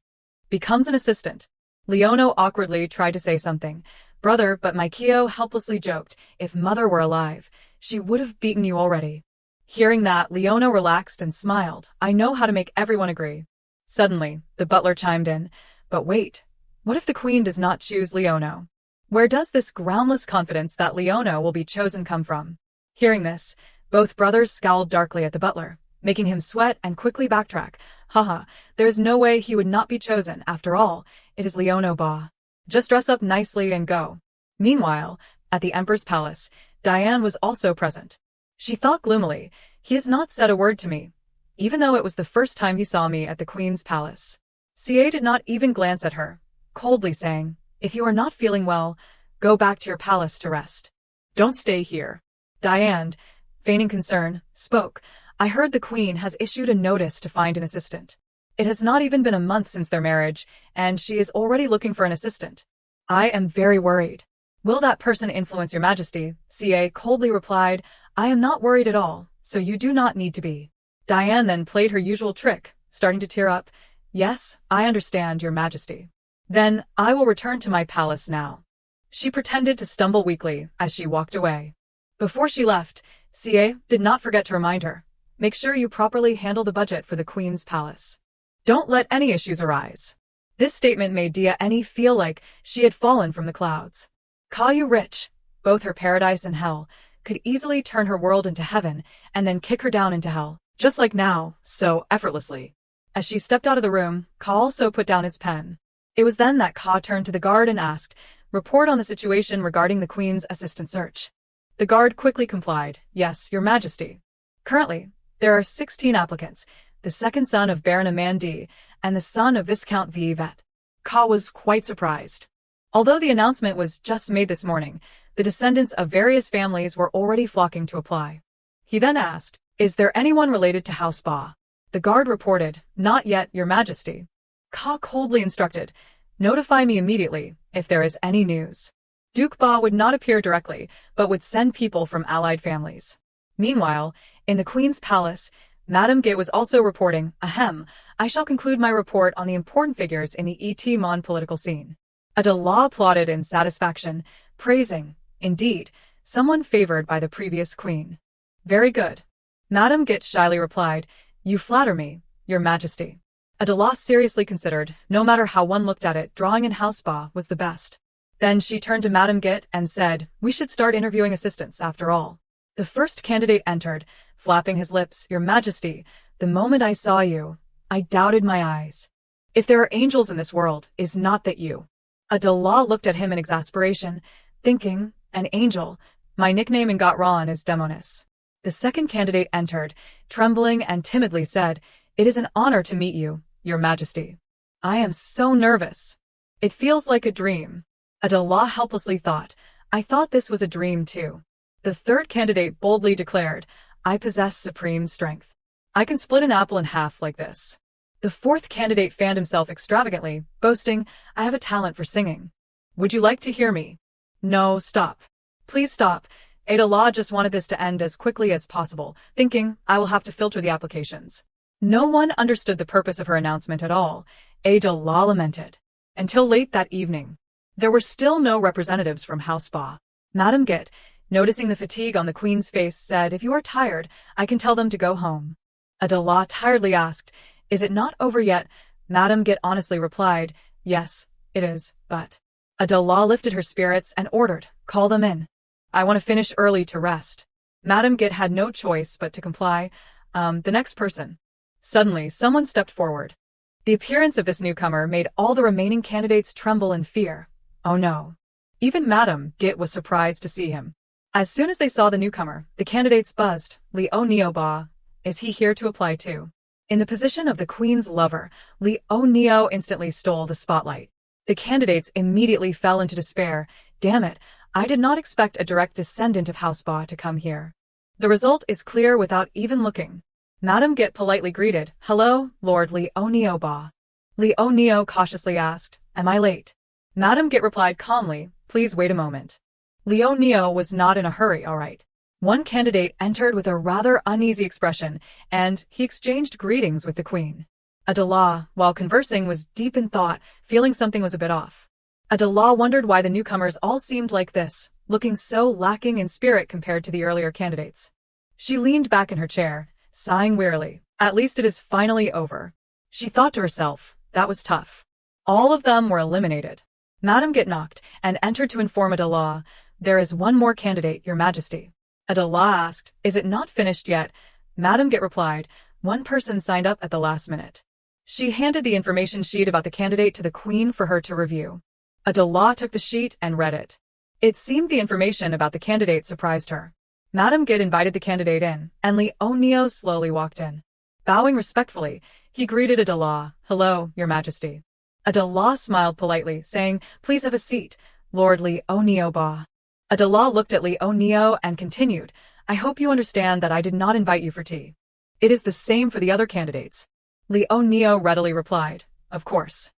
becomes an assistant." Leono awkwardly tried to say something, "Brother," but Mikio helplessly joked, "If mother were alive, she would have beaten you already." Hearing that, Leono relaxed and smiled. "I know how to make everyone agree." Suddenly, the butler chimed in, "But wait, what if the queen does not choose Leono? Where does this groundless confidence that Leono will be chosen come from?" Hearing this, both brothers scowled darkly at the butler, making him sweat and quickly backtrack. "Haha, there is no way he would not be chosen. After all, it is Leono Ba. Just dress up nicely and go." Meanwhile, at the Emperor's palace, Diane was also present. She thought gloomily, "He has not said a word to me, even though it was the first time he saw me at the Queen's palace." CA did not even glance at her, coldly saying, "If you are not feeling well, go back to your palace to rest. Don't stay here." Diane, feigning concern, spoke. I heard the Queen has issued a notice to find an assistant. It has not even been a month since their marriage, and she is already looking for an assistant. I am very worried. Will that person influence your majesty? CA coldly replied, I am not worried at all, so you do not need to be. Diane then played her usual trick, starting to tear up. Yes, I understand, your majesty. Then, I will return to my palace now. She pretended to stumble weakly as she walked away. Before she left, CA did not forget to remind her, make sure you properly handle the budget for the Queen's palace. Don't let any issues arise. This statement made Dia Eni feel like she had fallen from the clouds. Caillou Rich, both her paradise and hell, could easily turn her world into heaven and then kick her down into hell, just like now, so effortlessly. As she stepped out of the room, Ka also put down his pen. It was then that Ka turned to the guard and asked, report on the situation regarding the Queen's assistant search. The guard quickly complied, yes, your majesty. Currently, there are 16 applicants, the second son of Baron Amandi and the son of Viscount Vivette. Ka was quite surprised. Although the announcement was just made this morning, the descendants of various families were already flocking to apply. He then asked, is there anyone related to House Ba? The guard reported, not yet, your majesty. Ka coldly instructed, notify me immediately if there is any news. Duke Ba would not appear directly, but would send people from allied families. Meanwhile, in the Queen's palace, Madame Git was also reporting, ahem, I shall conclude my report on the important figures in the Et Mon political scene. Adela applauded in satisfaction, praising, indeed, someone favored by the previous queen. Very good. Madame Git shyly replied, you flatter me, your majesty. Adela seriously considered, no matter how one looked at it, drawing in House Ba was the best. Then she turned to Madame Git and said, we should start interviewing assistants after all. The first candidate entered, flapping his lips, your majesty, the moment I saw you, I doubted my eyes. If there are angels in this world, is not that you? Adela looked at him in exasperation, thinking, an angel, my nickname in Gotran is Demonis. The second candidate entered, trembling and timidly said, it is an honor to meet you, your majesty. I am so nervous. It feels like a dream. Adela helplessly thought, I thought this was a dream too. The third candidate boldly declared, I possess supreme strength. I can split an apple in half like this. The fourth candidate fanned himself extravagantly, boasting, I have a talent for singing. Would you like to hear me? No, stop. Please stop. Adela just wanted this to end as quickly as possible, thinking, I will have to filter the applications. No one understood the purpose of her announcement at all. Adela lamented. Until late that evening. There were still no representatives from House Ba. Madame Git, noticing the fatigue on the Queen's face, said, if you are tired, I can tell them to go home. Adela tiredly asked, is it not over yet? Madame Git honestly replied, yes, it is, but... Adela lifted her spirits and ordered, call them in. I want to finish early to rest. Madame Git had no choice but to comply. The next person. Suddenly, someone stepped forward. The appearance of this newcomer made all the remaining candidates tremble in fear. Oh no. Even Madame Git was surprised to see him. As soon as they saw the newcomer, the candidates buzzed, Leo Neo, is he here to apply too? In the position of the Queen's lover, Leo Neo instantly stole the spotlight. The candidates immediately fell into despair. Damn it, I did not expect a direct descendant of House Ba to come here. The result is clear without even looking. Madame Git politely greeted, hello, Lord Leo Neo Ba. Leo Neo cautiously asked, am I late? Madame Git replied calmly, please wait a moment. Leo Neo was not in a hurry, all right. One candidate entered with a rather uneasy expression, and he exchanged greetings with the Queen. Adela, while conversing, was deep in thought, feeling something was a bit off. Adela wondered why the newcomers all seemed like this, looking so lacking in spirit compared to the earlier candidates. She leaned back in her chair, sighing wearily. At least it is finally over. She thought to herself, that was tough. All of them were eliminated. Madame Git knocked and entered to inform Adela, there is one more candidate, your majesty. Adela asked, is it not finished yet? Madame Git replied, one person signed up at the last minute. She handed the information sheet about the candidate to the Queen for her to review. Adela took the sheet and read it. It seemed the information about the candidate surprised her. Madame Git invited the candidate in, and Leo Neo slowly walked in. Bowing respectfully, he greeted Adela, hello, your majesty. Adela smiled politely, saying, please have a seat, Lord Leo Neo Ba. Adela looked at Leo Neo and continued, I hope you understand that I did not invite you for tea. It is the same for the other candidates. Leo Neo readily replied, of course.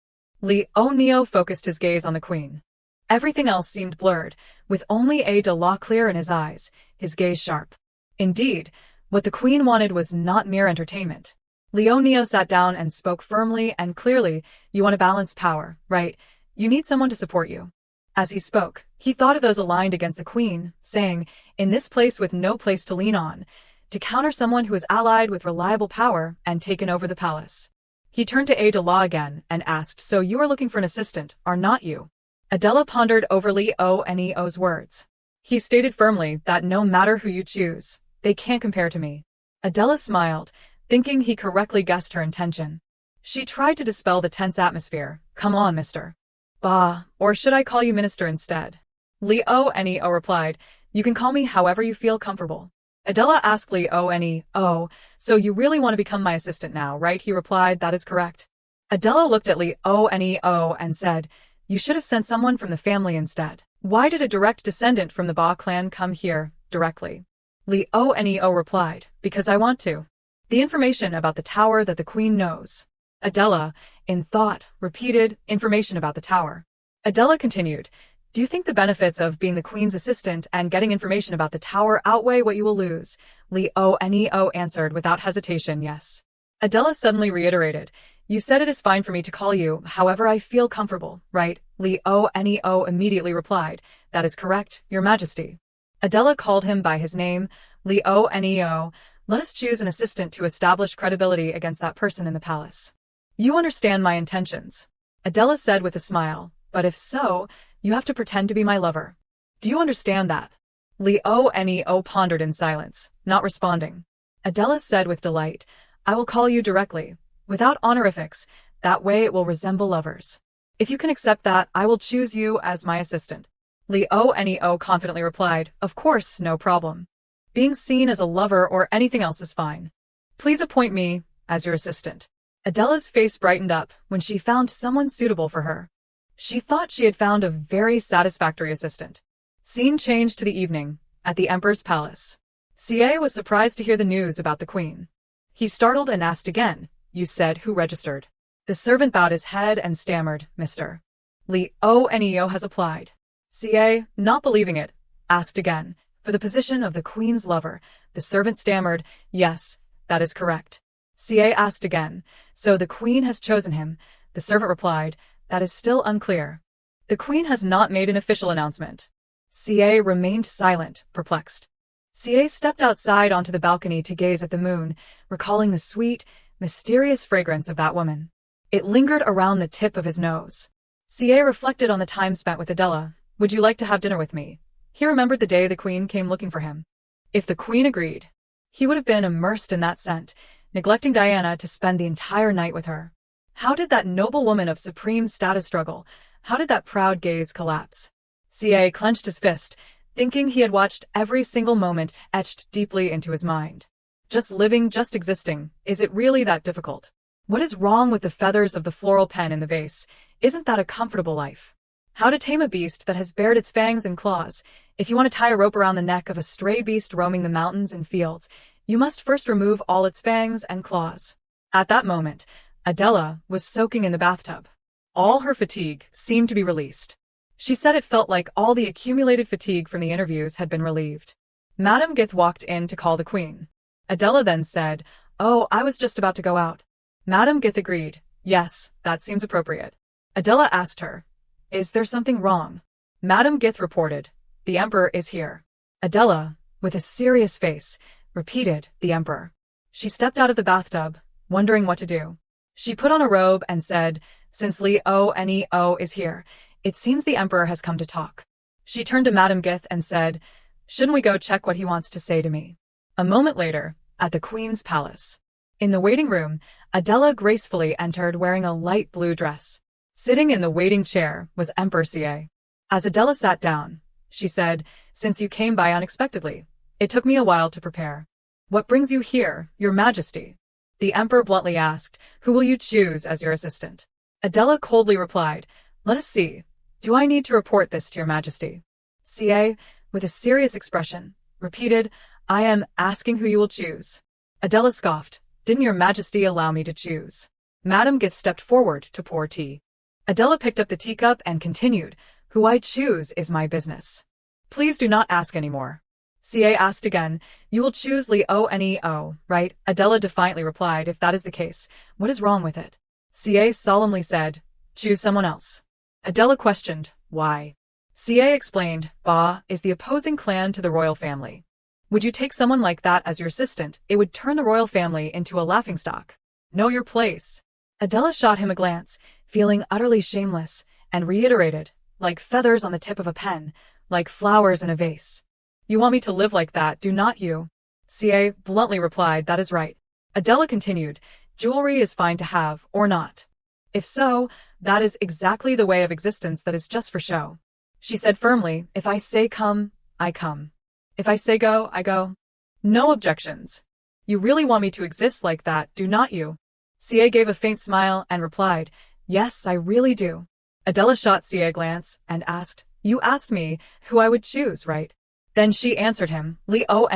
Leo Neo focused his gaze on the queen. Everything else seemed blurred, with only A de la clear in his eyes, his gaze sharp. Indeed, what the queen wanted was not mere entertainment. Leo Neo sat down and spoke firmly and clearly. You want to balance power, right? You need someone to support you. As he spoke, he thought of those aligned against the queen, saying, in this place with no place to lean on, to counter someone who is allied with reliable power and taken over the palace. He turned to A de la again and asked, so you are looking for an assistant, are not you? Adela pondered over Leo Neo's words. He stated firmly that no matter who you choose, they can't compare to me. Adela smiled, thinking he correctly guessed her intention. She tried to dispel the tense atmosphere. Come on, mister. Bah, or should I call you minister instead? Leo Neo replied, you can call me however you feel comfortable. Adela asked Leo Neo, so you really want to become my assistant now, right? He replied, that is correct. Adela looked at Leo Neo and said, you should have sent someone from the family instead. Why did a direct descendant from the Ba clan come here, directly? Leo Neo replied, because I want to. The information about the tower that the queen knows. Adela, in thought, repeated, information about the tower. Adela continued, do you think the benefits of being the queen's assistant and getting information about the tower outweigh what you will lose? Leo Neo answered without hesitation, yes. Adela suddenly reiterated, you said it is fine for me to call you, however I feel comfortable, right? Leo Neo immediately replied, that is correct, your majesty. Adela called him by his name, Leo Neo. Let us choose an assistant to establish credibility against that person in the palace. You understand my intentions. Adela said with a smile, but if so, you have to pretend to be my lover. Do you understand that? Leo Neo pondered in silence, not responding. Adela said with delight, I will call you directly, without honorifics, that way it will resemble lovers. If you can accept that, I will choose you as my assistant. Leo Neo confidently replied, of course, no problem. Being seen as a lover or anything else is fine. Please appoint me as your assistant. Adela's face brightened up when she found someone suitable for her. She thought she had found a very satisfactory assistant. Scene changed to the evening, at the Emperor's palace. Xie was surprised to hear the news about the queen. He startled and asked again, you said who registered? The servant bowed his head and stammered, Mr. Leo Neo has applied. Xie, not believing it, asked again, for the position of the queen's lover. The servant stammered, yes, that is correct. Xie asked again, so the queen has chosen him. The servant replied, that is still unclear. The queen has not made an official announcement. Xie remained silent, perplexed. Xie stepped outside onto the balcony to gaze at the moon, recalling the sweet, mysterious fragrance of that woman. It lingered around the tip of his nose. Xie reflected on the time spent with Adela. Would you like to have dinner with me? He remembered the day the queen came looking for him. If the queen agreed, he would have been immersed in that scent, neglecting Diana to spend the entire night with her. How did that noble woman of supreme status struggle? How did that proud gaze collapse? Xie clenched his fist, thinking he had watched every single moment etched deeply into his mind. Just living, just existing, is it really that difficult? What is wrong with the feathers of the floral pen in the vase? Isn't that a comfortable life? How to tame a beast that has bared its fangs and claws? If you want to tie a rope around the neck of a stray beast roaming the mountains and fields, you must first remove all its fangs and claws. At that moment, Adela was soaking in the bathtub. All her fatigue seemed to be released. She said it felt like all the accumulated fatigue from the interviews had been relieved. Madame Gith walked in to call the queen. Adela then said, oh, I was just about to go out. Madame Gith agreed, yes, that seems appropriate. Adela asked her, is there something wrong? Madame Gith reported, the Emperor is here. Adela, with a serious face, repeated, the Emperor. She stepped out of the bathtub, wondering what to do. She put on a robe and said, since Leo Neo is here, it seems the Emperor has come to talk. She turned to Madame Gith and said, shouldn't we go check what he wants to say to me? A moment later, at the Queen's palace. In the waiting room, Adela gracefully entered wearing a light blue dress. Sitting in the waiting chair was Empress Xie. As Adela sat down, she said, since you came by unexpectedly, it took me a while to prepare. What brings you here, your majesty? The Emperor bluntly asked, who will you choose as your assistant? Adela coldly replied, let us see. Do I need to report this to your majesty? Xie, with a serious expression, repeated, I am asking who you will choose. Adela scoffed. Didn't your majesty allow me to choose? Madame Gith stepped forward to pour tea. Adela picked up the teacup and continued, who I choose is my business. Please do not ask any more. CA asked again, you will choose Leo, right? Adela defiantly replied, if that is the case, what is wrong with it? CA solemnly said, choose someone else. Adela questioned, why? CA explained, Ba is the opposing clan to the royal family. Would you take someone like that as your assistant? It would turn the royal family into a laughingstock. Know your place. Adela shot him a glance, feeling utterly shameless, and reiterated, like feathers on the tip of a pen, like flowers in a vase. You want me to live like that, do not you? CA bluntly replied, that is right. Adela continued, jewelry is fine to have, or not. If so, that is exactly the way of existence that is just for show. She said firmly, if I say come, I come. If I say go, I go. No objections. You really want me to exist like that, do not you? CA gave a faint smile and replied, yes, I really do. Adela shot CA a glance and asked, you asked me who I would choose, right? Then she answered him, Leo,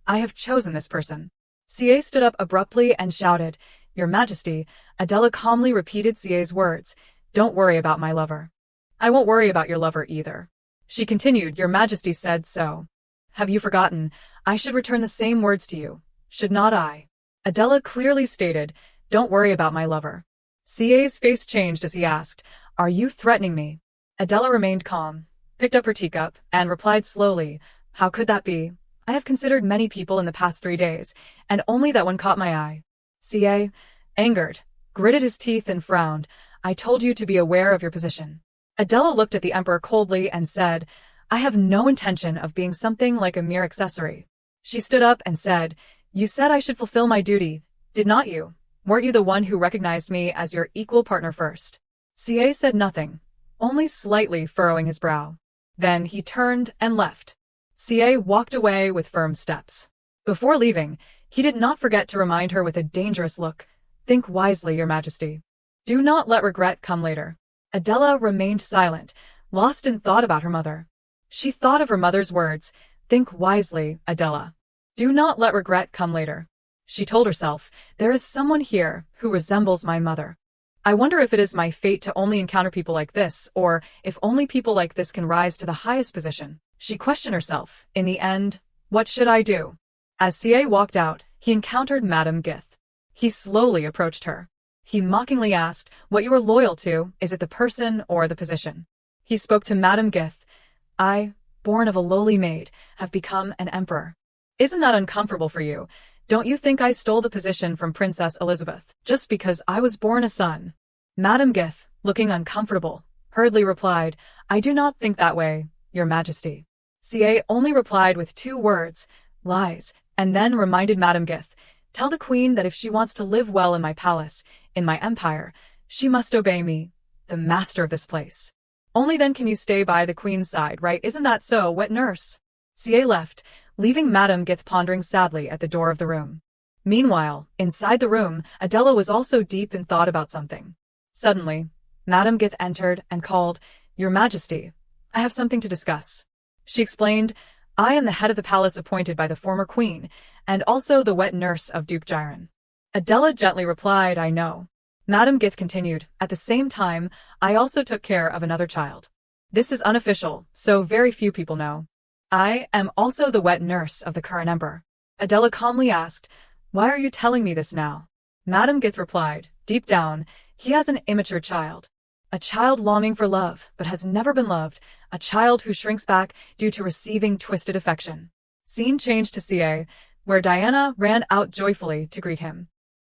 I have chosen this person. CA stood up abruptly and shouted, Your Majesty. Adela calmly repeated CA's words, don't worry about my lover. I won't worry about your lover either. She continued, Your Majesty said so. Have you forgotten? I should return the same words to you, should not I? Adela clearly stated, don't worry about my lover. CA's face changed as he asked, are you threatening me? Adela remained calm, picked up her teacup, and replied slowly, how could that be? I have considered many people in the past 3 days, and only that one caught my eye. CA, angered, gritted his teeth and frowned, I told you to be aware of your position. Adela looked at the emperor coldly and said, I have no intention of being something like a mere accessory. She stood up and said, you said I should fulfill my duty, did not you? Weren't you the one who recognized me as your equal partner first? CA said nothing, only slightly furrowing his brow. Then he turned and left. CA walked away with firm steps. Before leaving, he did not forget to remind her with a dangerous look, think wisely, Your Majesty. Do not let regret come later. Adela remained silent, lost in thought about her mother. She thought of her mother's words, think wisely, Adela. Do not let regret come later. She told herself, there is someone here who resembles my mother. I wonder if it is my fate to only encounter people like this, or if only people like this can rise to the highest position. She questioned herself. In the end, what should I do? As CA walked out, he encountered Madame Gith. He slowly approached her. He mockingly asked, what you are loyal to, is it the person or the position? He spoke to Madame Gith. I, born of a lowly maid, have become an emperor. Isn't that uncomfortable for you? Don't you think I stole the position from Princess Elizabeth, just because I was born a son? Madame Gith, looking uncomfortable, hurriedly replied, I do not think that way, Your Majesty. CA only replied with 2 words, lies, and then reminded Madame Gith, tell the queen that if she wants to live well in my palace, in my empire, she must obey me, the master of this place. Only then can you stay by the queen's side, right? Isn't that so, wet nurse? CA left, leaving Madame Gith pondering sadly at the door of the room. Meanwhile, inside the room, Adela was also deep in thought about something. Suddenly, Madame Gith entered and called, Your Majesty, I have something to discuss. She explained, I am the head of the palace appointed by the former queen, and also the wet nurse of Duke Jiren. Adela gently replied, I know. Madame Gith continued, at the same time, I also took care of another child. This is unofficial, so very few people know. I am also the wet nurse of the current emperor. Adela calmly asked, why are you telling me this now? Madame Gith replied, deep down, he has an immature child. A child longing for love, but has never been loved. A child who shrinks back due to receiving twisted affection. Scene changed to CA, where Diana ran out joyfully to greet him.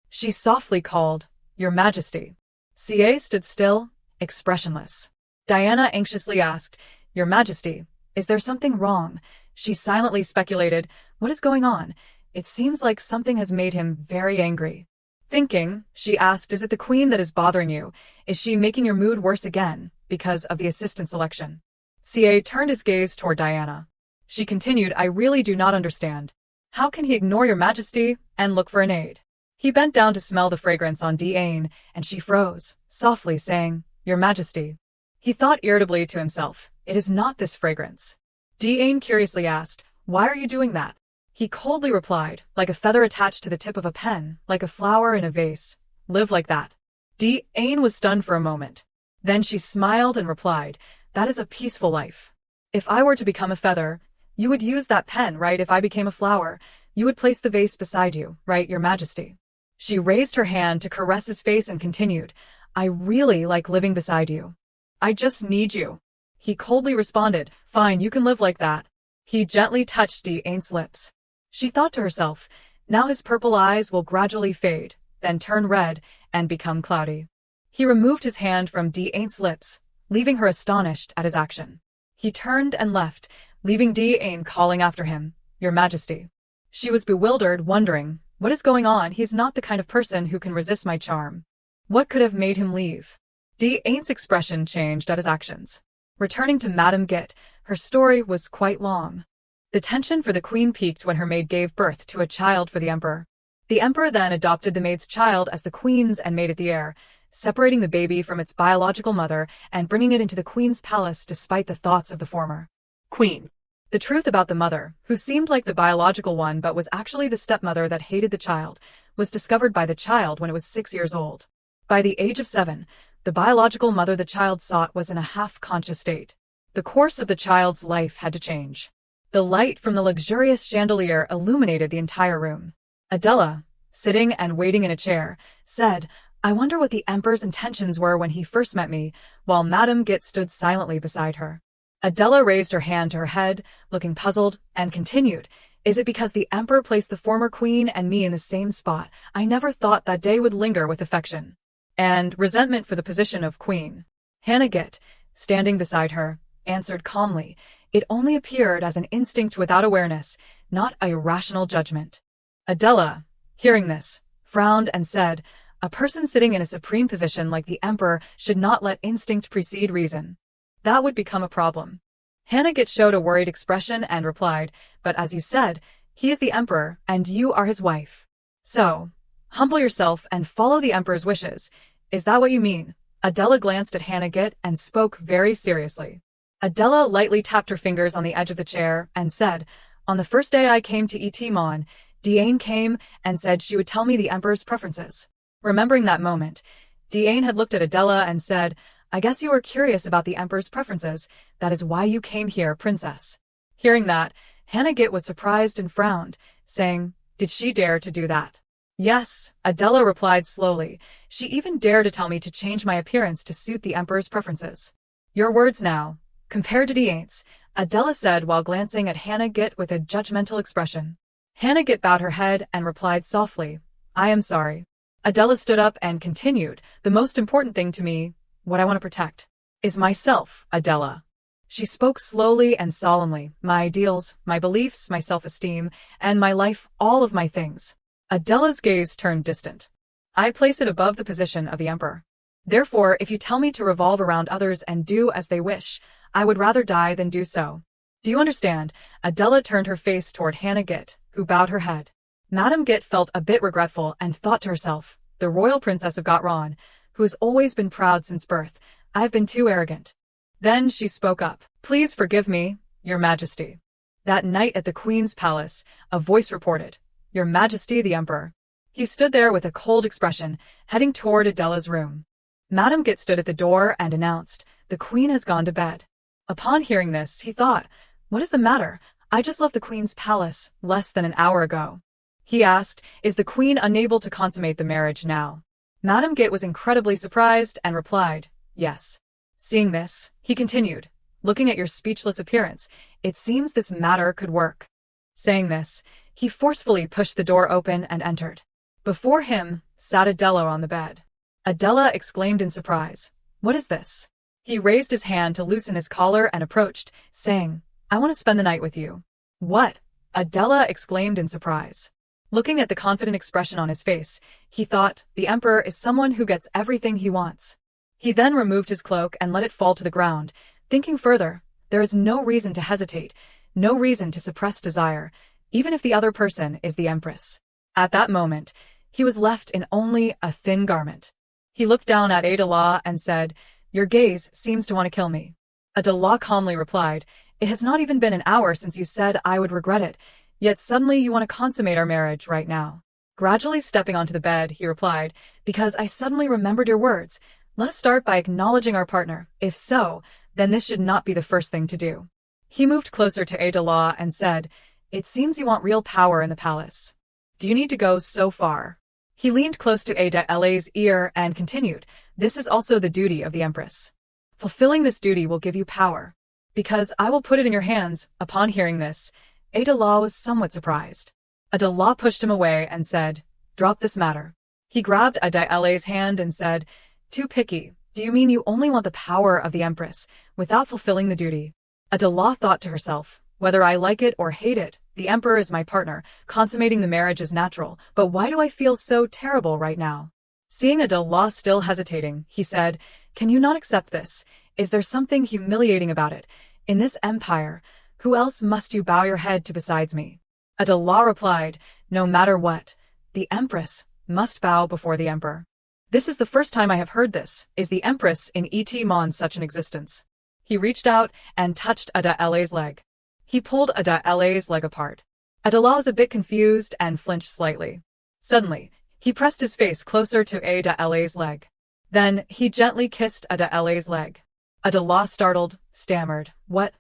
She softly called, Your Majesty. CA stood still, expressionless. Diana anxiously asked, Your Majesty, is there something wrong? She silently speculated, what is going on? It seems like something has made him very angry. Thinking, she asked, is it the queen that is bothering you? Is she making your mood worse again, because of the assistant selection? CA turned his gaze toward Diana. She continued, I really do not understand. How can he ignore Your Majesty and look for an aide? He bent down to smell the fragrance on Diane, and she froze, softly saying, Your Majesty. He thought irritably to himself, it is not this fragrance. Diane curiously asked, why are you doing that? He coldly replied, like a feather attached to the tip of a pen, like a flower in a vase. Live like that. Diane was stunned for a moment. Then she smiled and replied, that is a peaceful life. If I were to become a feather, you would use that pen, right? If I became a flower, you would place the vase beside you, right, Your Majesty? She raised her hand to caress his face and continued, I really like living beside you. I just need you. He coldly responded, fine, you can live like that. He gently touched Diane's lips. She thought to herself, now his purple eyes will gradually fade, then turn red and become cloudy. He removed his hand from Diane's lips, leaving her astonished at his action. He turned and left, leaving Diane calling after him, Your Majesty. She was bewildered, wondering, what is going on? He's not the kind of person who can resist my charm. What could have made him leave? Diane's expression changed at his actions. Returning to Madame Git, her story was quite long. The tension for the queen peaked when her maid gave birth to a child for the emperor. The emperor then adopted the maid's child as the queen's and made it the heir, separating the baby from its biological mother and bringing it into the queen's palace despite the thoughts of the former Queen. The truth about the mother, who seemed like the biological one but was actually the stepmother that hated the child, was discovered by the child when it was 6 years old. By the age of 7, the biological mother the child sought was in a half-conscious state. The course of the child's life had to change. The light from the luxurious chandelier illuminated the entire room. Adela, sitting and waiting in a chair, said, I wonder what the emperor's intentions were when he first met me, while Madame Git stood silently beside her. Adela raised her hand to her head, looking puzzled, and continued, Is it because the emperor placed the former queen and me in the same spot? I never thought that day would linger with affection and resentment for the position of queen. Hannah Git, standing beside her, answered calmly, It only appeared as an instinct without awareness, not a rational judgment. Adela, hearing this, frowned and said, A person sitting in a supreme position like the emperor should not let instinct precede reason. That would become a problem. Hannah Git showed a worried expression and replied, But as you said, he is the emperor and you are his wife. So, humble yourself and follow the emperor's wishes. Is that what you mean? Adela glanced at Hannah Git and spoke very seriously. Adela lightly tapped her fingers on the edge of the chair and said, On the first day I came to Etimon, Diane came and said she would tell me the emperor's preferences. Remembering that moment, Diane had looked at Adela and said, I guess you were curious about the emperor's preferences. That is why you came here, princess. Hearing that, Hannah Git was surprised and frowned, saying, Did she dare to do that? Yes, Adela replied slowly. She even dared to tell me to change my appearance to suit the emperor's preferences. Your words now. Compared to Diane's, Adela said while glancing at Hannah Git with a judgmental expression. Hannah Git bowed her head and replied softly, I am sorry. Adela stood up and continued, The most important thing to me, what I want to protect, is myself, Adela. She spoke slowly and solemnly, my ideals, my beliefs, my self-esteem, and my life, all of my things. Adela's gaze turned distant. I place it above the position of the emperor. Therefore, if you tell me to revolve around others and do as they wish, I would rather die than do so. Do you understand? Adela turned her face toward Hannah Git, who bowed her head. Madame Git felt a bit regretful and thought to herself, the royal princess of Gotron, who has always been proud since birth, I've been too arrogant. Then she spoke up, Please forgive me, Your Majesty. That night at the Queen's palace, a voice reported, Your Majesty the Emperor. He stood there with a cold expression, heading toward Adela's room. Madame Git stood at the door and announced, The Queen has gone to bed. Upon hearing this, he thought, What is the matter? I just left the Queen's palace less than an hour ago. He asked, Is the Queen unable to consummate the marriage now? Madame Git was incredibly surprised and replied, Yes. Seeing this, he continued, Looking at your speechless appearance, it seems this matter could work. Saying this, he forcefully pushed the door open and entered. Before him sat Adela on the bed. Adela exclaimed in surprise, What is this? He raised his hand to loosen his collar and approached, saying, I want to spend the night with you. What? Adela exclaimed in surprise. Looking at the confident expression on his face, he thought, the emperor is someone who gets everything he wants. He then removed his cloak and let it fall to the ground, thinking further, there is no reason to hesitate, no reason to suppress desire, even if the other person is the Empress. At that moment, he was left in only a thin garment. He looked down at Adela and said, Your gaze seems to want to kill me. Adela calmly replied, It has not even been an hour since you said I would regret it. Yet suddenly you want to consummate our marriage right now. Gradually stepping onto the bed, he replied, because I suddenly remembered your words. Let us start by acknowledging our partner. If so, then this should not be the first thing to do. He moved closer to Ada and said, it seems you want real power in the palace. Do you need to go so far? He leaned close to Ada's ear and continued, this is also the duty of the Empress. Fulfilling this duty will give you power. Because I will put it in your hands. Upon hearing this, Ada was somewhat surprised. Ada pushed him away and said, drop this matter. He grabbed Ada's hand and said, too picky. Do you mean you only want the power of the Empress, without fulfilling the duty? Ada thought to herself, whether I like it or hate it, the Emperor is my partner, consummating the marriage is natural, but why do I feel so terrible right now? Seeing Ada still hesitating, he said, can you not accept this? Is there something humiliating about it? In this empire, who else must you bow your head to besides me? Ada replied, no matter what, the Empress must bow before the Emperor. This is the first time I have heard this. Is the Empress in Et such an existence? He reached out and touched Ada's leg. He pulled Ada's leg apart. Ada was a bit confused and flinched slightly. Suddenly, he pressed his face closer to Ada's leg. Then, he gently kissed Ada's leg. Ada, startled, stammered, What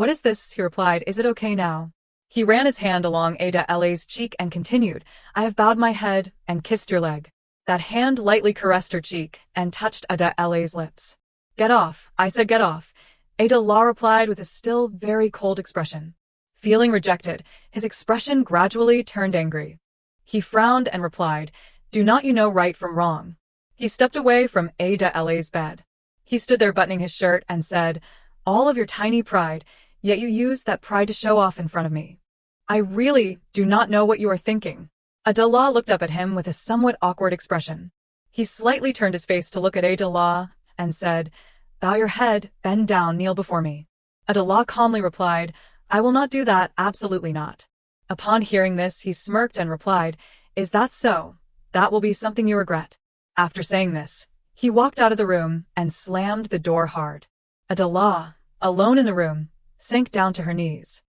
is this? He replied, is it okay now? He ran his hand along Ada's cheek and continued, I have bowed my head and kissed your leg. That hand lightly caressed her cheek and touched Ada's lips. Get off, I said get off. Ada replied with a still very cold expression. Feeling rejected, his expression gradually turned angry. He frowned and replied, do not you know right from wrong? He stepped away from Ada's bed. He stood there buttoning his shirt and said, all of your tiny pride, yet you use that pride to show off in front of me. I really do not know what you are thinking. Ada looked up at him with a somewhat awkward expression. He slightly turned his face to look at Ada and said, bow your head, bend down, kneel before me. Ada calmly replied, I will not do that, absolutely not. Upon hearing this, he smirked and replied, is that so? That will be something you regret. After saying this, he walked out of the room and slammed the door hard. Ada, alone in the room, sank down to her knees.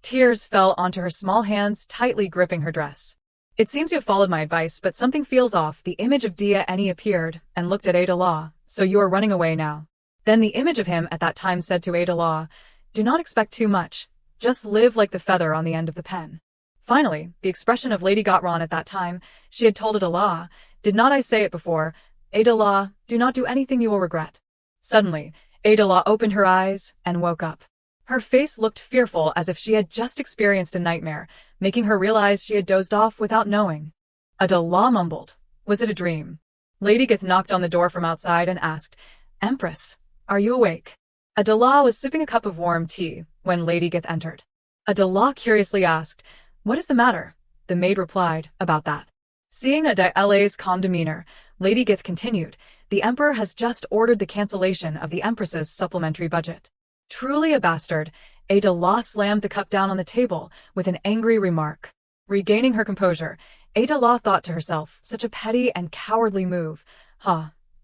Tears fell onto her small hands, tightly gripping her dress. It seems you have followed my advice, but something feels off. The image of Dia Eni appeared and looked at Ada, so you are running away now. Then the image of him at that time said to Ada, do not expect too much. Just live like the feather on the end of the pen. Finally, the expression of Lady Gotron at that time, she had told Ada, did not I say it before? Ada, do not do anything you will regret. Suddenly, Ada opened her eyes and woke up. Her face looked fearful as if she had just experienced a nightmare, making her realize she had dozed off without knowing. Ada mumbled, was it a dream? Lady Gith knocked on the door from outside and asked, Empress, are you awake? Ada was sipping a cup of warm tea when Lady Gith entered. Ada curiously asked, what is the matter? The maid replied, about that. Seeing Ada's calm demeanor, Lady Gith continued, the Emperor has just ordered the cancellation of the Empress's supplementary budget. Truly a bastard, Ada slammed the cup down on the table with an angry remark. Regaining her composure, Ada thought to herself, such a petty and cowardly move.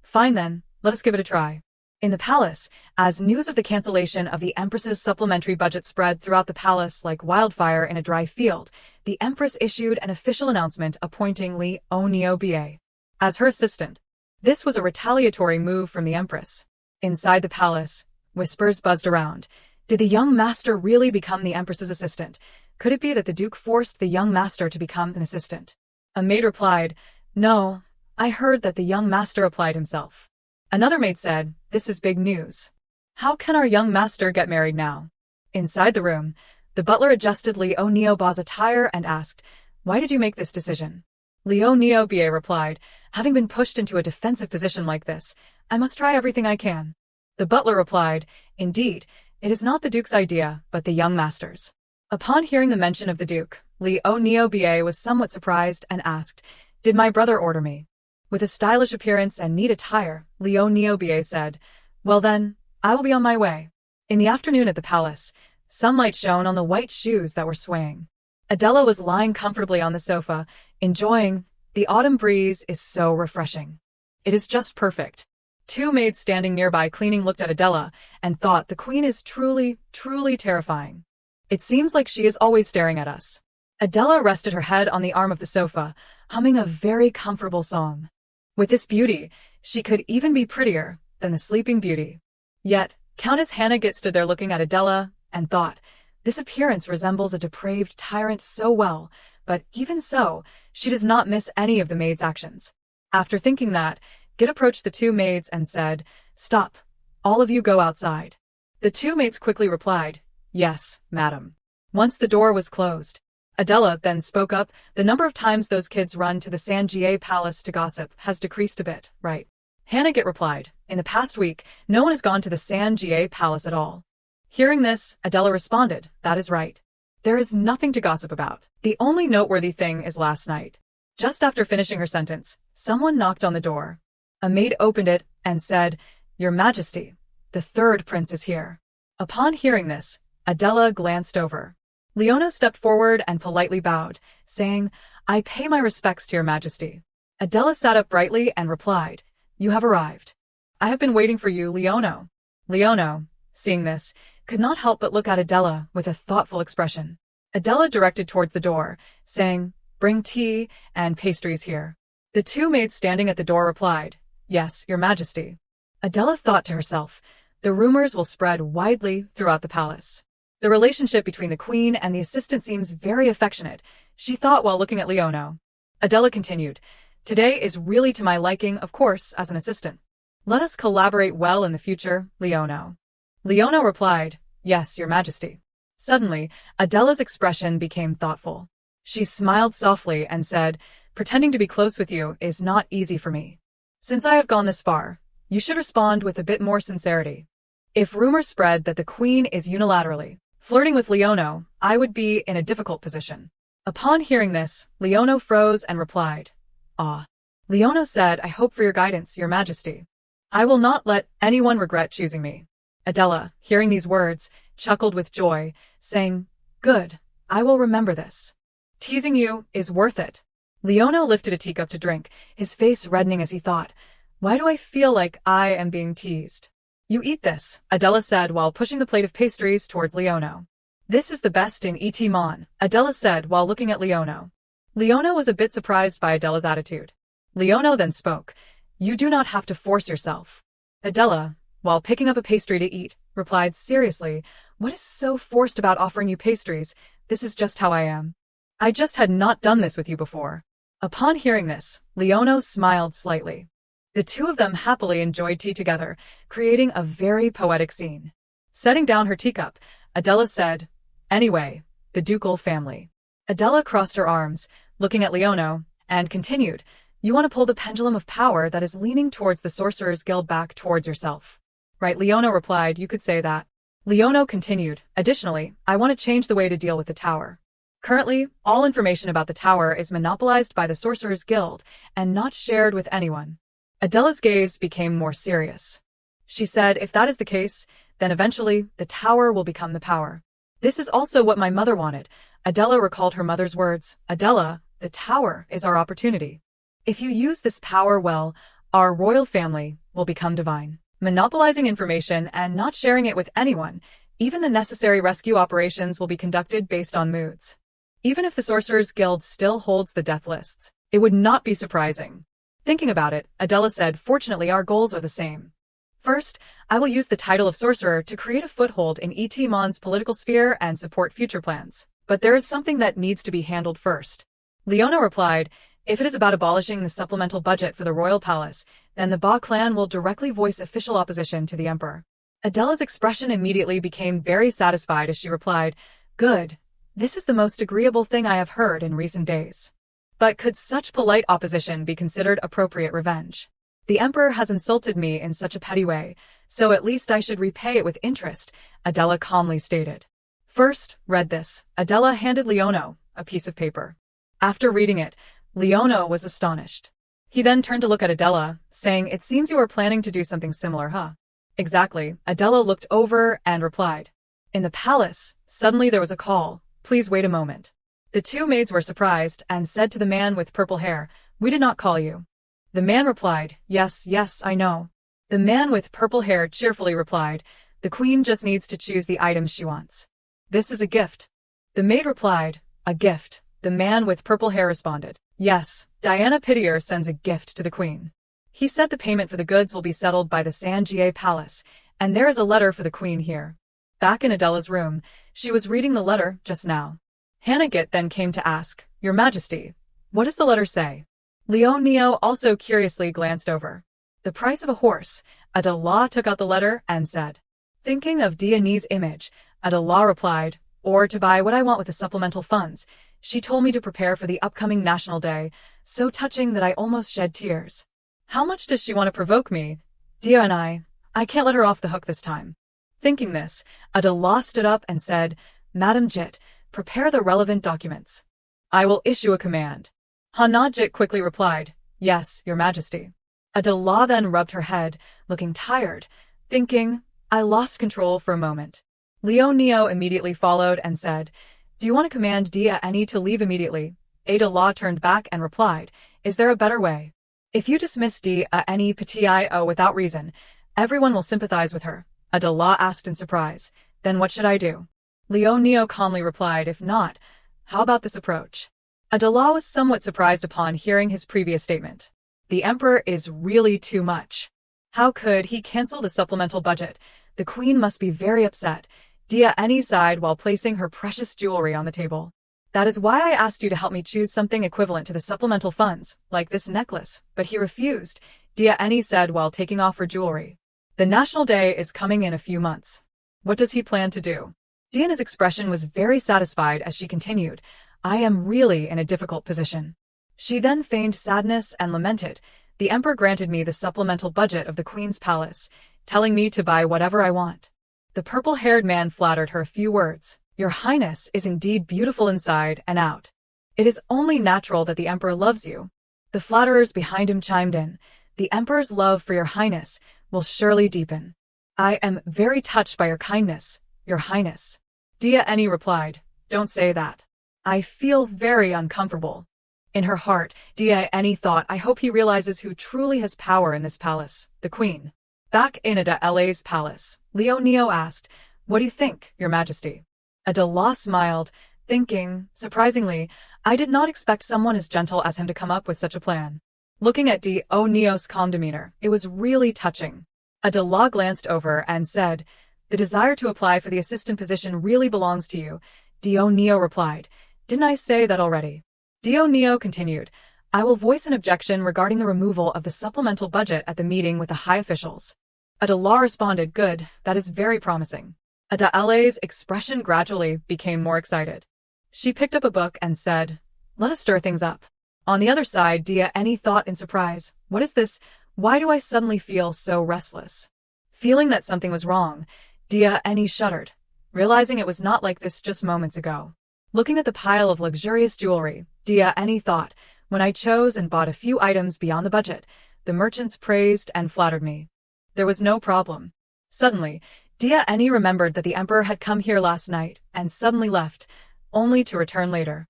Fine then, let us give it a try. In the palace, as news of the cancellation of the Empress's supplementary budget spread throughout the palace like wildfire in a dry field, the Empress issued an official announcement appointing Li Oneo as her assistant. This was a retaliatory move from the Empress. Inside the palace, whispers buzzed around. Did the young master really become the Empress's assistant? Could it be that the Duke forced the young master to become an assistant? A maid replied, no, I heard that the young master applied himself. Another maid said, this is big news. How can our young master get married now? Inside the room, the butler adjusted Li Oneo's attire and asked, why did you make this decision? Li Oneo replied, having been pushed into a defensive position like this, I must try everything I can. The butler replied, indeed, it is not the Duke's idea, but the young master's. Upon hearing the mention of the Duke, Li Oneo was somewhat surprised and asked, did my brother order me? With a stylish appearance and neat attire, Li Oneo said, well then, I will be on my way. In the afternoon at the palace, sunlight shone on the white shoes that were swaying. Adela was lying comfortably on the sofa, enjoying, the autumn breeze is so refreshing. It is just perfect. Two maids standing nearby cleaning looked at Adela and thought the queen is truly, truly terrifying. It seems like she is always staring at us. Adela rested her head on the arm of the sofa, humming a very comfortable song. With this beauty, she could even be prettier than the Sleeping Beauty. Yet, Countess Hannah stood there looking at Adela and thought, this appearance resembles a depraved tyrant so well, but even so, she does not miss any of the maid's actions. After thinking that, Git approached the two maids and said, stop. All of you go outside. The two maids quickly replied, yes, madam. Once the door was closed, Adela then spoke up, the number of times those kids run to the Sanjie Palace to gossip has decreased a bit, right? Hannah replied, in the past week, no one has gone to the Sanjie Palace at all. Hearing this, Adela responded, that is right. There is nothing to gossip about. The only noteworthy thing is last night. Just after finishing her sentence, someone knocked on the door. A maid opened it and said, Your Majesty, the third prince is here. Upon hearing this, Adela glanced over. Leono stepped forward and politely bowed, saying, I pay my respects to your majesty. Adela sat up brightly and replied, You have arrived. I have been waiting for you, Leono. Leono, seeing this, could not help but look at Adela with a thoughtful expression. Adela directed towards the door, saying, Bring tea and pastries here. The two maids standing at the door replied, Yes, your majesty. Adela thought to herself, the rumors will spread widely throughout the palace. The relationship between the queen and the assistant seems very affectionate, she thought while looking at Leono. Adela continued, Today is really to my liking, of course, as an assistant. Let us collaborate well in the future, Leono. Leono replied, Yes, your majesty. Suddenly, Adela's expression became thoughtful. She smiled softly and said, Pretending to be close with you is not easy for me. Since I have gone this far, you should respond with a bit more sincerity. If rumors spread that the queen is unilaterally flirting with Leono, I would be in a difficult position. Upon hearing this, Leono froze and replied, Ah. Leono said, I hope for your guidance, your majesty. I will not let anyone regret choosing me. Adela, hearing these words, chuckled with joy, saying, Good, I will remember this. Teasing you is worth it. Leono lifted a teacup to drink, his face reddening as he thought, Why do I feel like I am being teased? You eat this, Adela said while pushing the plate of pastries towards Leono. This is the best in Mon, Adela said while looking at Leono. Leono was a bit surprised by Adela's attitude. Leono then spoke, You do not have to force yourself. Adela, while picking up a pastry to eat, replied seriously, What is so forced about offering you pastries? This is just how I am. I just had not done this with you before. Upon hearing this, Leono smiled slightly. The two of them happily enjoyed tea together, creating a very poetic scene. Setting down her teacup, Adela said, Anyway, the ducal family. Adela crossed her arms, looking at Leono, and continued, You want to pull the pendulum of power that is leaning towards the Sorcerer's Guild back towards yourself. Right, Leono replied, You could say that. Leono continued, Additionally, I want to change the way to deal with the tower. Currently, all information about the tower is monopolized by the Sorcerer's Guild and not shared with anyone. Adela's gaze became more serious. She said, If that is the case, then eventually, the tower will become the power. This is also what my mother wanted. Adela recalled her mother's words, Adela, the tower is our opportunity. If you use this power well, our royal family will become divine. Monopolizing information and not sharing it with anyone, even the necessary rescue operations will be conducted based on moods. Even if the Sorcerer's Guild still holds the death lists, it would not be surprising. Thinking about it, Adela said, Fortunately, our goals are the same. First, I will use the title of sorcerer to create a foothold in Mon's political sphere and support future plans. But there is something that needs to be handled first. Leono replied, If it is about abolishing the supplemental budget for the royal palace, then the Ba clan will directly voice official opposition to the emperor. Adela's expression immediately became very satisfied as she replied, Good. This is the most agreeable thing I have heard in recent days. But could such polite opposition be considered appropriate revenge? The emperor has insulted me in such a petty way, so at least I should repay it with interest, Adela calmly stated. First, read this. Adela handed Leono a piece of paper. After reading it, Leono was astonished. He then turned to look at Adela, saying, It seems you are planning to do something similar, huh? Exactly. Adela looked over and replied. In the palace, suddenly there was a call. Please wait a moment. The two maids were surprised and said to the man with purple hair, We did not call you. The man replied, Yes, yes, I know. The man with purple hair cheerfully replied, The queen just needs to choose the items she wants. This is a gift. The maid replied, A gift. The man with purple hair responded. Yes, Diana Pittier sends a gift to the queen. He said the payment for the goods will be settled by the Sanjie Palace, and there is a letter for the queen here. Back in Adela's room, she was reading the letter just now. Hanagit then came to ask, Your Majesty, what does the letter say? Neo also curiously glanced over. The price of a horse. Adela took out the letter and said. Thinking of Diane's image, Adela replied, or to buy what I want with the supplemental funds. She told me to prepare for the upcoming National Day, so touching that I almost shed tears. How much does she want to provoke me? Dia and I can't let her off the hook this time. Thinking this, Adela stood up and said, Madam Jit, prepare the relevant documents. I will issue a command. Hanajit quickly replied, Yes, Your Majesty. Adela then rubbed her head, looking tired, thinking, I lost control for a moment. Neo immediately followed and said, Do you want to command Dia Eni to leave immediately? Adela turned back and replied, Is there a better way? If you dismiss Dia Eni Patio without reason, everyone will sympathize with her. Adela asked in surprise, Then what should I do? Neo calmly replied, If not, how about this approach? Adela was somewhat surprised upon hearing his previous statement. The emperor is really too much. How could he cancel the supplemental budget? The queen must be very upset. Dia Eni sighed while placing her precious jewelry on the table. That is why I asked you to help me choose something equivalent to the supplemental funds, like this necklace, but he refused, Dia Eni said while taking off her jewelry. The National Day is coming in a few months. What does he plan to do? Diana's expression was very satisfied as she continued, I am really in a difficult position. She then feigned sadness and lamented, The emperor granted me the supplemental budget of the queen's palace, telling me to buy whatever I want. The purple-haired man flattered her a few words. Your Highness is indeed beautiful inside and out. It is only natural that the emperor loves you. The flatterers behind him chimed in. The emperor's love for your Highness will surely deepen. I am very touched by your kindness, Your Highness. Dia Eni replied, Don't say that. I feel very uncomfortable. In her heart, Dia Eni thought, I hope he realizes who truly has power in this palace, the queen. Back in Adela's palace, Neo asked, What do you think, Your Majesty? Adela smiled, thinking, surprisingly, I did not expect someone as gentle as him to come up with such a plan. Looking at Neo's calm demeanor, it was really touching. Adela glanced over and said, The desire to apply for the assistant position really belongs to you. Neo replied, Didn't I say that already? Neo continued, I will voice an objection regarding the removal of the supplemental budget at the meeting with the high officials. Adela responded, Good, that is very promising. Adela's expression gradually became more excited. She picked up a book and said, Let us stir things up. On the other side, Dia Eni thought in surprise, What is this? Why do I suddenly feel so restless? Feeling that something was wrong, Dia Eni shuddered, realizing it was not like this just moments ago. Looking at the pile of luxurious jewelry, Dia Eni thought, When I chose and bought a few items beyond the budget, the merchants praised and flattered me. There was no problem. Suddenly, Dia Eni remembered that the emperor had come here last night and suddenly left, only to return later.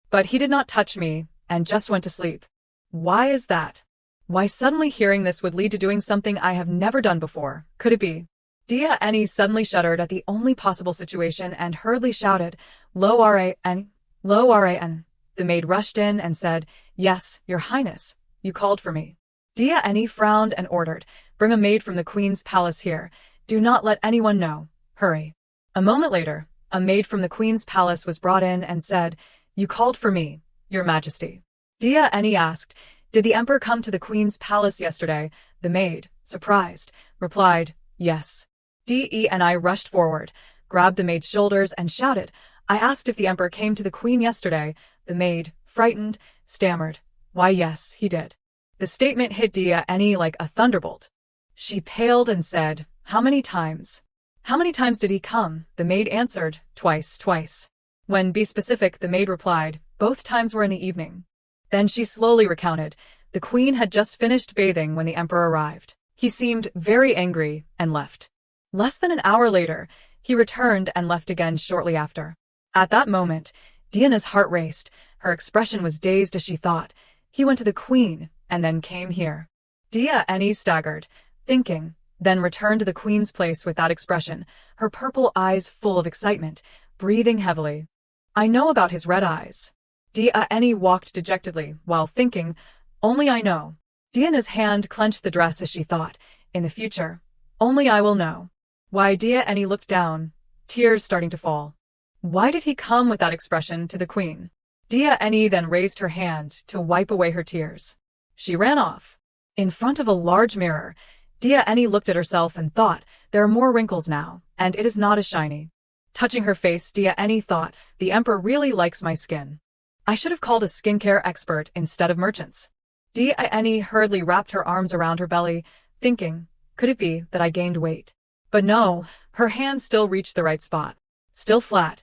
But he did not touch me and just went to sleep. Why is that? Why suddenly hearing this would lead to doing something I have never done before? Could it be? Dia Eni suddenly shuddered at the only possible situation and hurriedly shouted, Lo Ran. The maid rushed in and said, Yes, Your Highness, you called for me. Dia Eni frowned and ordered, Bring a maid from the queen's palace here. Do not let anyone know. Hurry. A moment later, a maid from the queen's palace was brought in and said, You called for me, Your Majesty. Dia Eni asked, Did the emperor come to the queen's palace yesterday? The maid, surprised, replied, Yes. Deni rushed forward, grabbed the maid's shoulders and shouted, I asked if the emperor came to the queen yesterday. The maid, frightened, stammered, Why yes, he did. The statement hit Dia Eni like a thunderbolt. She paled and said, How many times? How many times did he come? The maid answered, Twice. When be specific, the maid replied, Both times were in the evening. Then she slowly recounted, The queen had just finished bathing when the emperor arrived. He seemed very angry and left. Less than an hour later, he returned and left again shortly after. At that moment, Diana's heart raced. Her expression was dazed as she thought, He went to the queen and then came here. Dia Eni staggered, thinking, then returned to the queen's place with that expression, her purple eyes full of excitement, breathing heavily. I know about his red eyes. Annie walked dejectedly, while thinking, only I know. Diana's hand clenched the dress as she thought, in the future, only I will know. Why Annie looked down, tears starting to fall. Why did he come with that expression to the queen? Annie then raised her hand to wipe away her tears. She ran off. In front of a large mirror, Annie looked at herself and thought, there are more wrinkles now, and it is not as shiny. Touching her face, Annie thought, the emperor really likes my skin. I should have called a skincare expert instead of merchants. Annie hurriedly wrapped her arms around her belly, thinking, could it be that I gained weight? But no, her hand still reached the right spot. Still flat,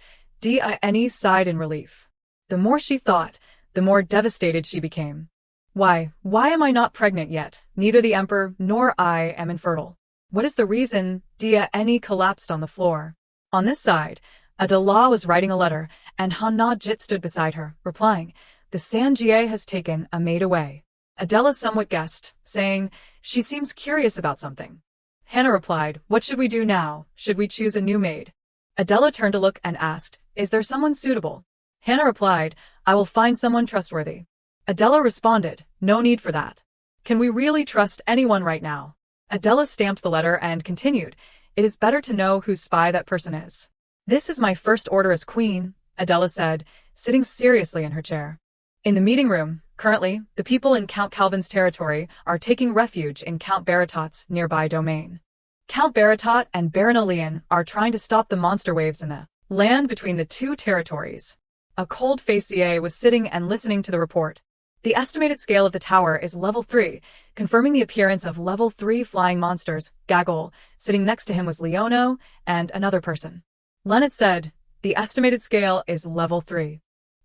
Annie sighed in relief. The more she thought, the more devastated she became. Why am I not pregnant yet? Neither the emperor nor I am infertile. What is the reason? Annie collapsed on the floor. On this side, Adela was writing a letter, and Hana Jit stood beside her, replying, the Sanjie has taken a maid away. Adela somewhat guessed, saying, she seems curious about something. Hannah replied, what should we do now? Should we choose a new maid? Adela turned to look and asked, is there someone suitable? Hannah replied, I will find someone trustworthy. Adela responded, no need for that. Can we really trust anyone right now? Adela stamped the letter and continued, it is better to know whose spy that person is. This is my first order as queen, Adela said, sitting seriously in her chair. In the meeting room, currently, the people in Count Calvin's territory are taking refuge in Count Baratat's nearby domain. Count Baratat and Baron Elian are trying to stop the monster waves in the land between the two territories. A cold-faced CA was sitting and listening to the report. The estimated scale of the tower is level 3, confirming the appearance of level 3 flying monsters. Gaggle, sitting next to him was Leono, and another person. Leonard said, the estimated scale is level 3.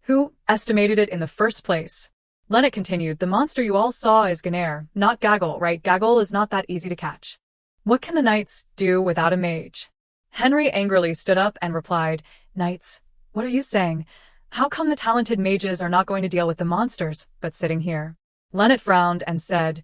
Who estimated it in the first place? Leonard continued, the monster you all saw is Ganair, not Gaggle, right? Gaggle is not that easy to catch. What can the knights do without a mage? Henry angrily stood up and replied, knights, what are you saying? How come the talented mages are not going to deal with the monsters, but sitting here? Leonard frowned and said,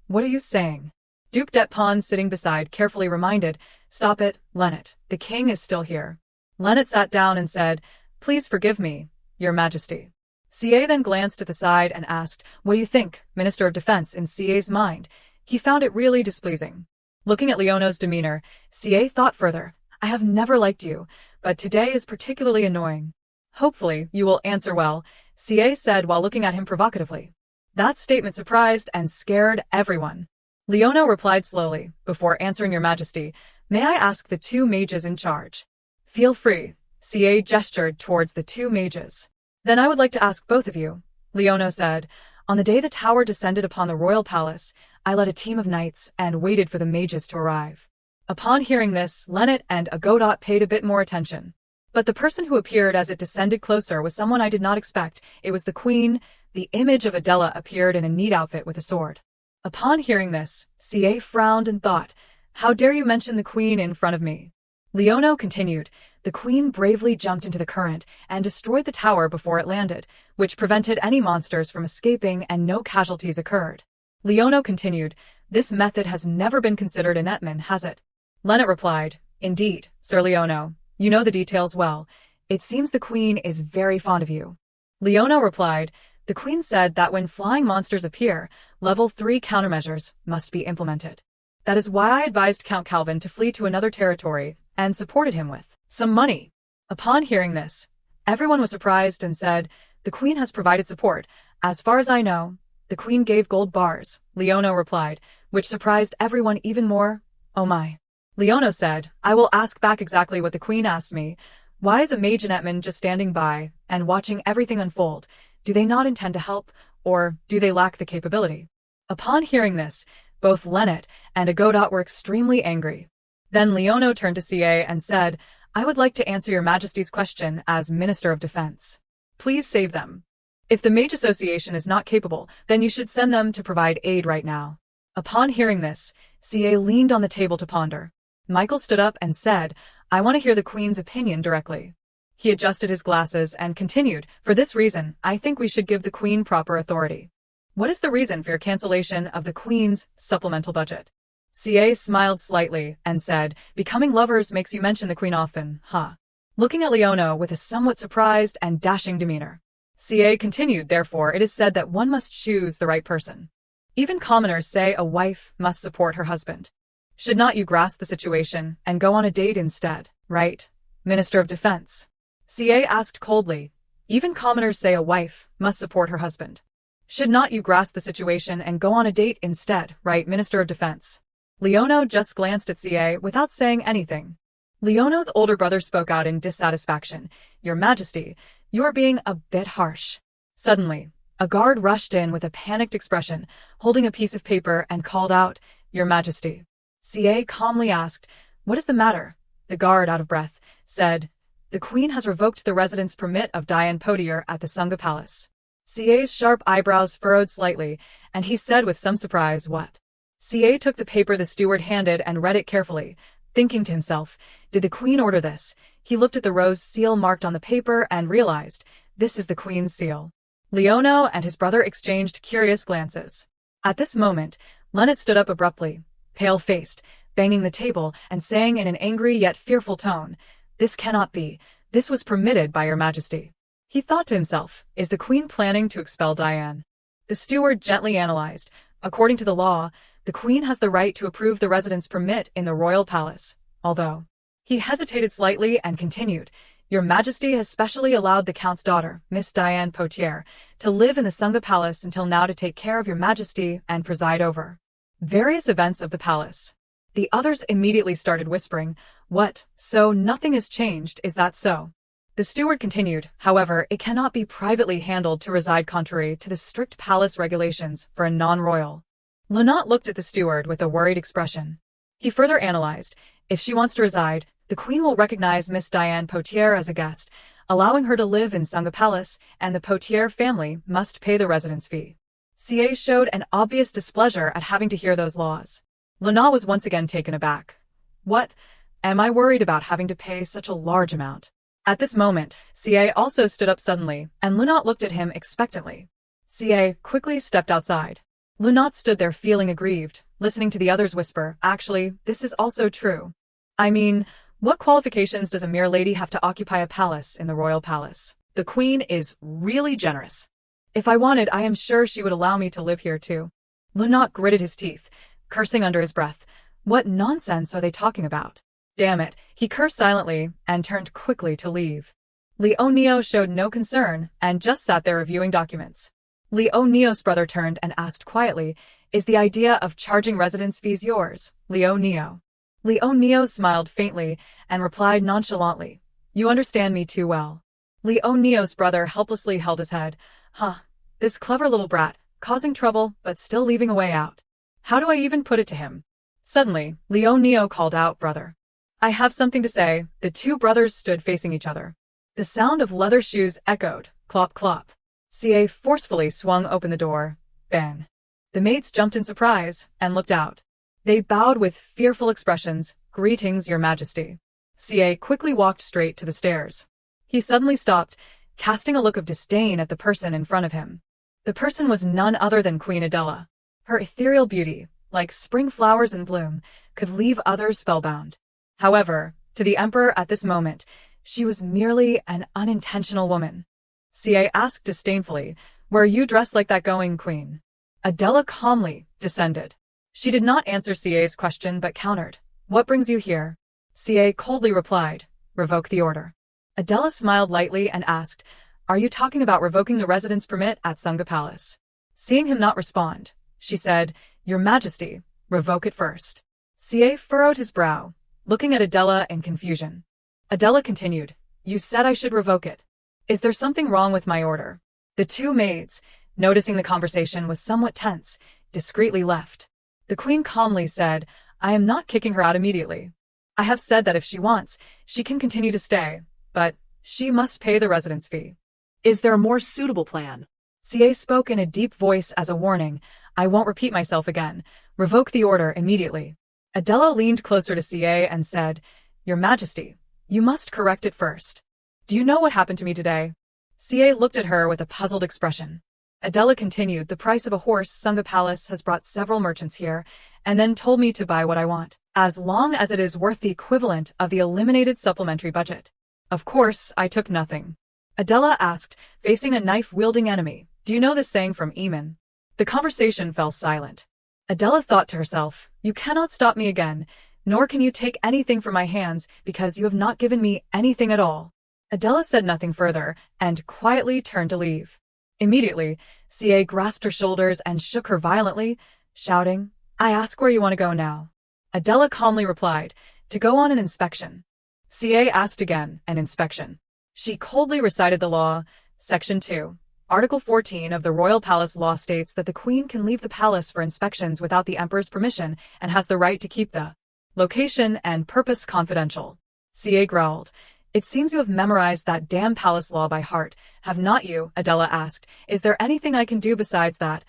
what are you saying? Duke Detpon, sitting beside, carefully reminded, stop it, Leonard, the king is still here. Leonard sat down and said, please forgive me, your majesty. CA then glanced at the side and asked, what do you think, Minister of Defense? In CA's mind, he found it really displeasing. Looking at Leono's demeanor, CA thought further, I have never liked you, but today is particularly annoying. Hopefully, you will answer well, CA said while looking at him provocatively. That statement surprised and scared everyone. Leono replied slowly, before answering, your majesty, may I ask the two mages in charge? Feel free, CA gestured towards the two mages. Then I would like to ask both of you, Leono said. On the day the tower descended upon the royal palace, I led a team of knights and waited for the mages to arrive. Upon hearing this, Leonard and Agodot paid a bit more attention. But the person who appeared as it descended closer was someone I did not expect. It was the queen. The image of Adela appeared in a neat outfit with a sword. Upon hearing this, CA frowned and thought, how dare you mention the queen in front of me? Leono continued, the queen bravely jumped into the current and destroyed the tower before it landed, which prevented any monsters from escaping and no casualties occurred. Leono continued, this method has never been considered in Etman, has it? Leonard replied, indeed, Sir Leono. You know the details well. It seems the queen is very fond of you. Leono replied, the queen said that when flying monsters appear, level 3 countermeasures must be implemented. That is why I advised Count Calvin to flee to another territory and supported him with some money. Upon hearing this, everyone was surprised and said, the queen has provided support. As far as I know, the queen gave gold bars, Leono replied, which surprised everyone even more. Oh my. Leono said, I will ask back exactly what the queen asked me. Why is a mage in Etman just standing by and watching everything unfold? Do they not intend to help, or do they lack the capability? Upon hearing this, both Leonard and Agodot were extremely angry. Then Leono turned to CA and said, I would like to answer your majesty's question as Minister of Defense. Please save them. If the Mage Association is not capable, then you should send them to provide aid right now. Upon hearing this, CA leaned on the table to ponder. Michael stood up and said, I want to hear the queen's opinion directly. He adjusted his glasses and continued, for this reason, I think we should give the queen proper authority. What is the reason for your cancellation of the queen's supplemental budget? CA smiled slightly and said, becoming lovers makes you mention the queen often, huh? Looking at Leono with a somewhat surprised and dashing demeanor. CA continued, therefore it is said that one must choose the right person. Even commoners say a wife must support her husband. Should not you grasp the situation and go on a date instead, right, Minister of Defense? CA asked coldly. Even commoners say a wife must support her husband. Should not you grasp the situation and go on a date instead, right, Minister of Defense? Leono just glanced at CA without saying anything. Leono's older brother spoke out in dissatisfaction. Your Majesty, you are being a bit harsh. Suddenly, a guard rushed in with a panicked expression, holding a piece of paper, and called out, Your Majesty. CA calmly asked, What is the matter? The guard, out of breath, said, The Queen has revoked the residence permit of Diane Potier at the Sangha Palace. CA's sharp eyebrows furrowed slightly, and he said with some surprise, What? CA took the paper the steward handed and read it carefully, thinking to himself, Did the Queen order this? He looked at the rose seal marked on the paper and realized, This is the Queen's seal. Leono and his brother exchanged curious glances. At this moment, Lunnet stood up abruptly, pale-faced, banging the table and saying in an angry yet fearful tone, This cannot be. This was permitted by Your Majesty. He thought to himself, Is the Queen planning to expel Diane? The steward gently analyzed. According to the law, the Queen has the right to approve the residence permit in the royal palace, although he hesitated slightly and continued, Your Majesty has specially allowed the Count's daughter, Miss Diane Potier, to live in the Sangha Palace until now to take care of Your Majesty and preside over various events of the palace. The others immediately started whispering, What? So nothing has changed, is that so? The steward continued, However, it cannot be privately handled to reside contrary to the strict palace regulations for a non-royal. Lunat looked at the steward with a worried expression. He further analyzed, If she wants to reside, the Queen will recognize Miss Diane Potier as a guest, allowing her to live in Sangha Palace, and the Potier family must pay the residence fee. CA showed an obvious displeasure at having to hear those laws. Lunat was once again taken aback. What? Am I worried about having to pay such a large amount? At this moment, CA also stood up suddenly, and Lunat looked at him expectantly. CA quickly stepped outside. Lunat stood there feeling aggrieved, listening to the others whisper, Actually, this is also true. I mean, what qualifications does a mere lady have to occupy a palace in the royal palace? The Queen is really generous. If I wanted, I am sure she would allow me to live here too. Lunat gritted his teeth, cursing under his breath. What nonsense are they talking about? Damn it, he cursed silently and turned quickly to leave. Leonio showed no concern and just sat there reviewing documents. Leonio's brother turned and asked quietly, Is the idea of charging residence fees yours, Leonio? Leonio smiled faintly and replied nonchalantly, You understand me too well. Leonio's brother helplessly held his head. This clever little brat, causing trouble but still leaving a way out. How do I even put it to him? Suddenly, Leonio called out, Brother. I have something to say. The two brothers stood facing each other. The sound of leather shoes echoed, clop clop. CA forcefully swung open the door. Bang. The maids jumped in surprise and looked out. They bowed with fearful expressions. Greetings, Your Majesty. CA quickly walked straight to the stairs. He suddenly stopped, casting a look of disdain at the person in front of him. The person was none other than Queen Adela. Her ethereal beauty, like spring flowers in bloom, could leave others spellbound. However, to the Emperor at this moment, she was merely an unintentional woman. CA asked disdainfully, Where are you dressed like that going, Queen? Adela calmly descended. She did not answer CA's question but countered, What brings you here? CA coldly replied, Revoke the order. Adela smiled lightly and asked, Are you talking about revoking the residence permit at Sangha Palace? Seeing him not respond, she said, Your Majesty, revoke it first. CA furrowed his brow, looking at Adela in confusion. Adela continued, You said I should revoke it. Is there something wrong with my order? The two maids, noticing the conversation was somewhat tense, discreetly left. The Queen calmly said, I am not kicking her out immediately. I have said that if she wants, she can continue to stay, but she must pay the residence fee. Is there a more suitable plan? CA spoke in a deep voice as a warning. I won't repeat myself again. Revoke the order immediately. Adela leaned closer to CA and said, Your Majesty, you must correct it first. Do you know what happened to me today? CA looked at her with a puzzled expression. Adela continued, The price of a horse Sangha Palace has brought several merchants here, and then told me to buy what I want, as long as it is worth the equivalent of the eliminated supplementary budget. Of course, I took nothing. Adela asked, facing a knife-wielding enemy. Do you know this saying from Eamon? The conversation fell silent. Adela thought to herself, you cannot stop me again, nor can you take anything from my hands because you have not given me anything at all. Adela said nothing further and quietly turned to leave. Immediately, CA grasped her shoulders and shook her violently, shouting, I ask where you want to go now. Adela calmly replied, to go on an inspection. CA asked again, an inspection. She coldly recited the law. Section 2. Article 14 of the Royal Palace Law states that the Queen can leave the palace for inspections without the Emperor's permission and has the right to keep the location and purpose confidential. CA growled. It seems you have memorized that damn palace law by heart, have not you? Adela asked. Is there anything I can do besides that?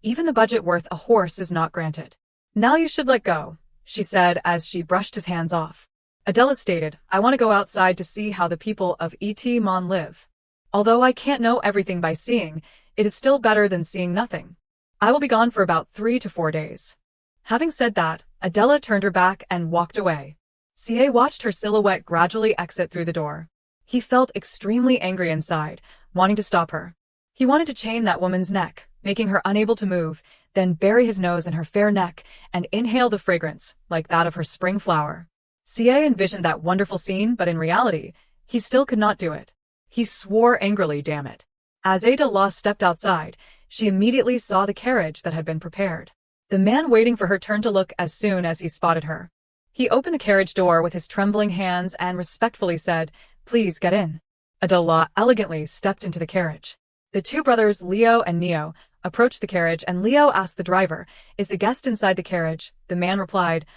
Even the budget worth a horse is not granted. Now you should let go, she said as she brushed his hands off. Adela stated, I want to go outside to see how the people of Mon live. Although I can't know everything by seeing, it is still better than seeing nothing. I will be gone for about 3 to 4 days. Having said that, Adela turned her back and walked away. CA watched her silhouette gradually exit through the door. He felt extremely angry inside, wanting to stop her. He wanted to chain that woman's neck, making her unable to move, then bury his nose in her fair neck and inhale the fragrance, like that of her spring flower. CA envisioned that wonderful scene, but in reality, he still could not do it. He swore angrily, damn it. As Adela stepped outside, she immediately saw the carriage that had been prepared. The man waiting for her turned to look as soon as he spotted her. He opened the carriage door with his trembling hands and respectfully said, Please get in. Adela elegantly stepped into the carriage. The two brothers, Leo and Neo, approached the carriage and Leo asked the driver, Is the guest inside the carriage? The man replied,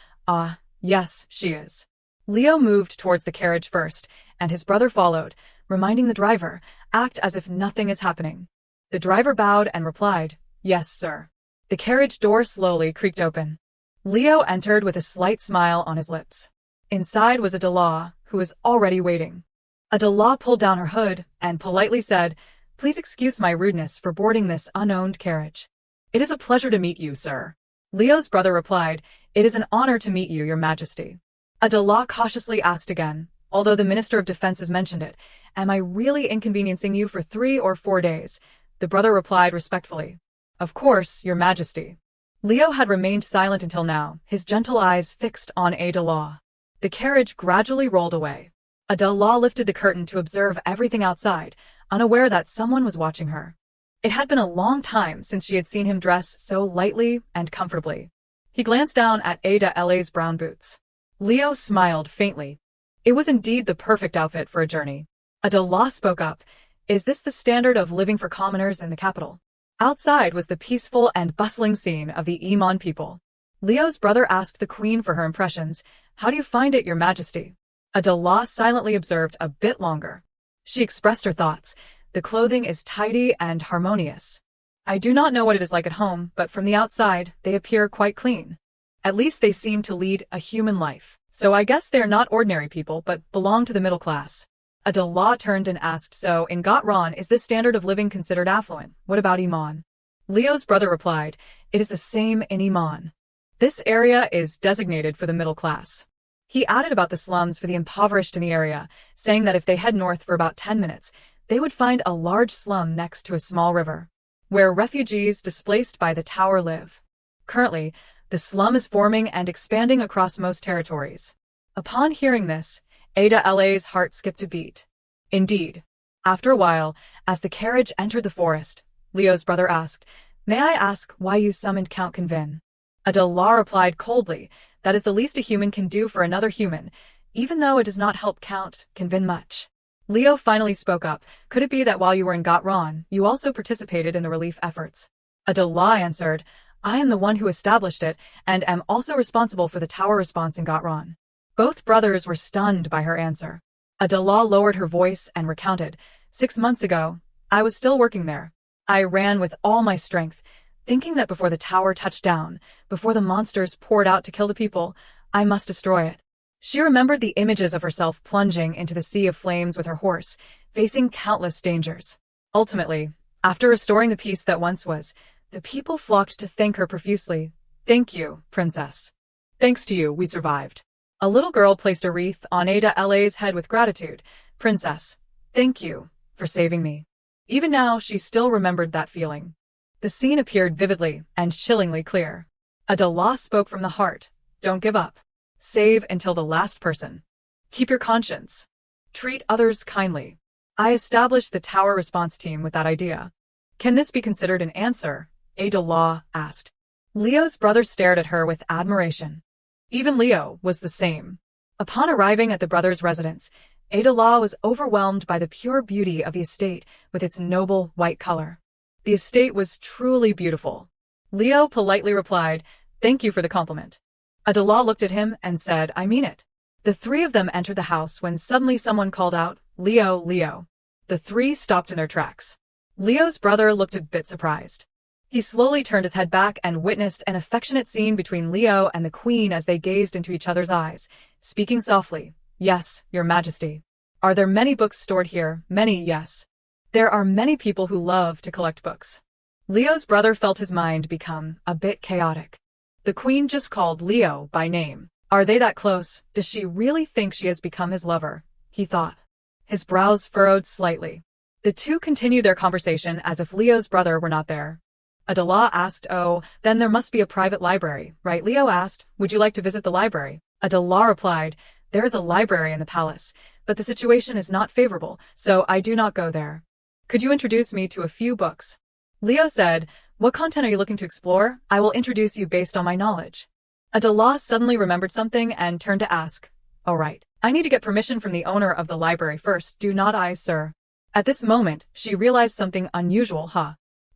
Yes, she is. Leo moved towards the carriage first, and his brother followed, reminding the driver, Act as if nothing is happening. The driver bowed and replied, Yes, sir. The carriage door slowly creaked open. Leo entered with a slight smile on his lips. Inside was Adela, who was already waiting. Adela pulled down her hood and politely said, Please excuse my rudeness for boarding this unowned carriage. It is a pleasure to meet you, sir. Leo's brother replied, It is an honor to meet you, your majesty. Adela cautiously asked again, although the Minister of Defense has mentioned it, Am I really inconveniencing you for 3 or 4 days? The brother replied respectfully, Of course, your majesty. Leo had remained silent until now, his gentle eyes fixed on Adela. The carriage gradually rolled away. Adela lifted the curtain to observe everything outside, unaware that someone was watching her. It had been a long time since she had seen him dress so lightly and comfortably. He glanced down at Adela's brown boots. Leo smiled faintly. It was indeed the perfect outfit for a journey. Adela spoke up, Is this the standard of living for commoners in the capital? Outside was the peaceful and bustling scene of the Emon people. Leo's brother asked the queen for her impressions. How do you find it, your majesty? Adela silently observed a bit longer. She expressed her thoughts. The clothing is tidy and harmonious. I do not know what it is like at home, but from the outside, they appear quite clean. At least they seem to lead a human life. So I guess they're not ordinary people, but belong to the middle class. Adela turned and asked, So, in Gotron, is this standard of living considered affluent? What about Iman? Leo's brother replied, It is the same in Iman. This area is designated for the middle class. He added about the slums for the impoverished in the area, saying that if they head north for about 10 minutes, they would find a large slum next to a small river, where refugees displaced by the tower live. Currently, the slum is forming and expanding across most territories. Upon hearing this, Adela's heart skipped a beat. Indeed. After a while, as the carriage entered the forest, Leo's brother asked, May I ask why you summoned Count Convin? Adela replied coldly, That is the least a human can do for another human, even though it does not help Count Convin much. Leo finally spoke up, Could it be that while you were in Gotron, you also participated in the relief efforts? Adela answered, I am the one who established it, and am also responsible for the tower response in Gotron. Both brothers were stunned by her answer. Adela lowered her voice and recounted, 6 months ago, I was still working there. I ran with all my strength, thinking that before the tower touched down, before the monsters poured out to kill the people, I must destroy it. She remembered the images of herself plunging into the sea of flames with her horse, facing countless dangers. Ultimately, after restoring the peace that once was, the people flocked to thank her profusely. Thank you, princess. Thanks to you, we survived. A little girl placed a wreath on Adela's head with gratitude. Princess, thank you for for saving me. Even now, she still remembered that feeling. The scene appeared vividly and chillingly clear. Adela spoke from the heart. Don't give up. Save until the last person. Keep your conscience. Treat others kindly. I established the tower response team with that idea. Can this be considered an answer? Adela asked. Leo's brother stared at her with admiration. Even Leo was the same. Upon arriving at the brothers' residence, Adela was overwhelmed by the pure beauty of the estate with its noble white color. The estate was truly beautiful. Leo politely replied, "Thank you for the compliment." Adela looked at him and said, "I mean it." The three of them entered the house when suddenly someone called out, "Leo, Leo." The three stopped in their tracks. Leo's brother looked a bit surprised. He slowly turned his head back and witnessed an affectionate scene between Leo and the Queen as they gazed into each other's eyes, speaking softly, "Yes, Your Majesty." "Are there many books stored here?" "Many, yes." "There are many people who love to collect books." Leo's brother felt his mind become a bit chaotic. The Queen just called Leo by name. Are they that close? Does she really think she has become his lover? He thought. His brows furrowed slightly. The two continued their conversation as if Leo's brother were not there. Adela asked, "Oh, then there must be a private library, right?" Leo asked, "Would you like to visit the library?" Adela replied, "There is a library in the palace, but the situation is not favorable, so I do not go there. Could you introduce me to a few books?" Leo said, "What content are you looking to explore? I will introduce you based on my knowledge." Adela suddenly remembered something and turned to ask, "All right, I need to get permission from the owner of the library first, do not I, sir?" At this moment, she realized something unusual,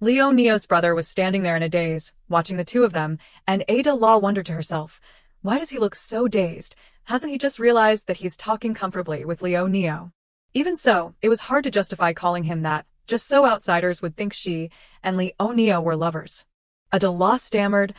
Neo's brother was standing there in a daze, watching the two of them, and Adela wondered to herself, why does he look so dazed? Hasn't he just realized that he's talking comfortably with Neo? Even so, it was hard to justify calling him that, just so outsiders would think she and Neo were lovers. Adela stammered,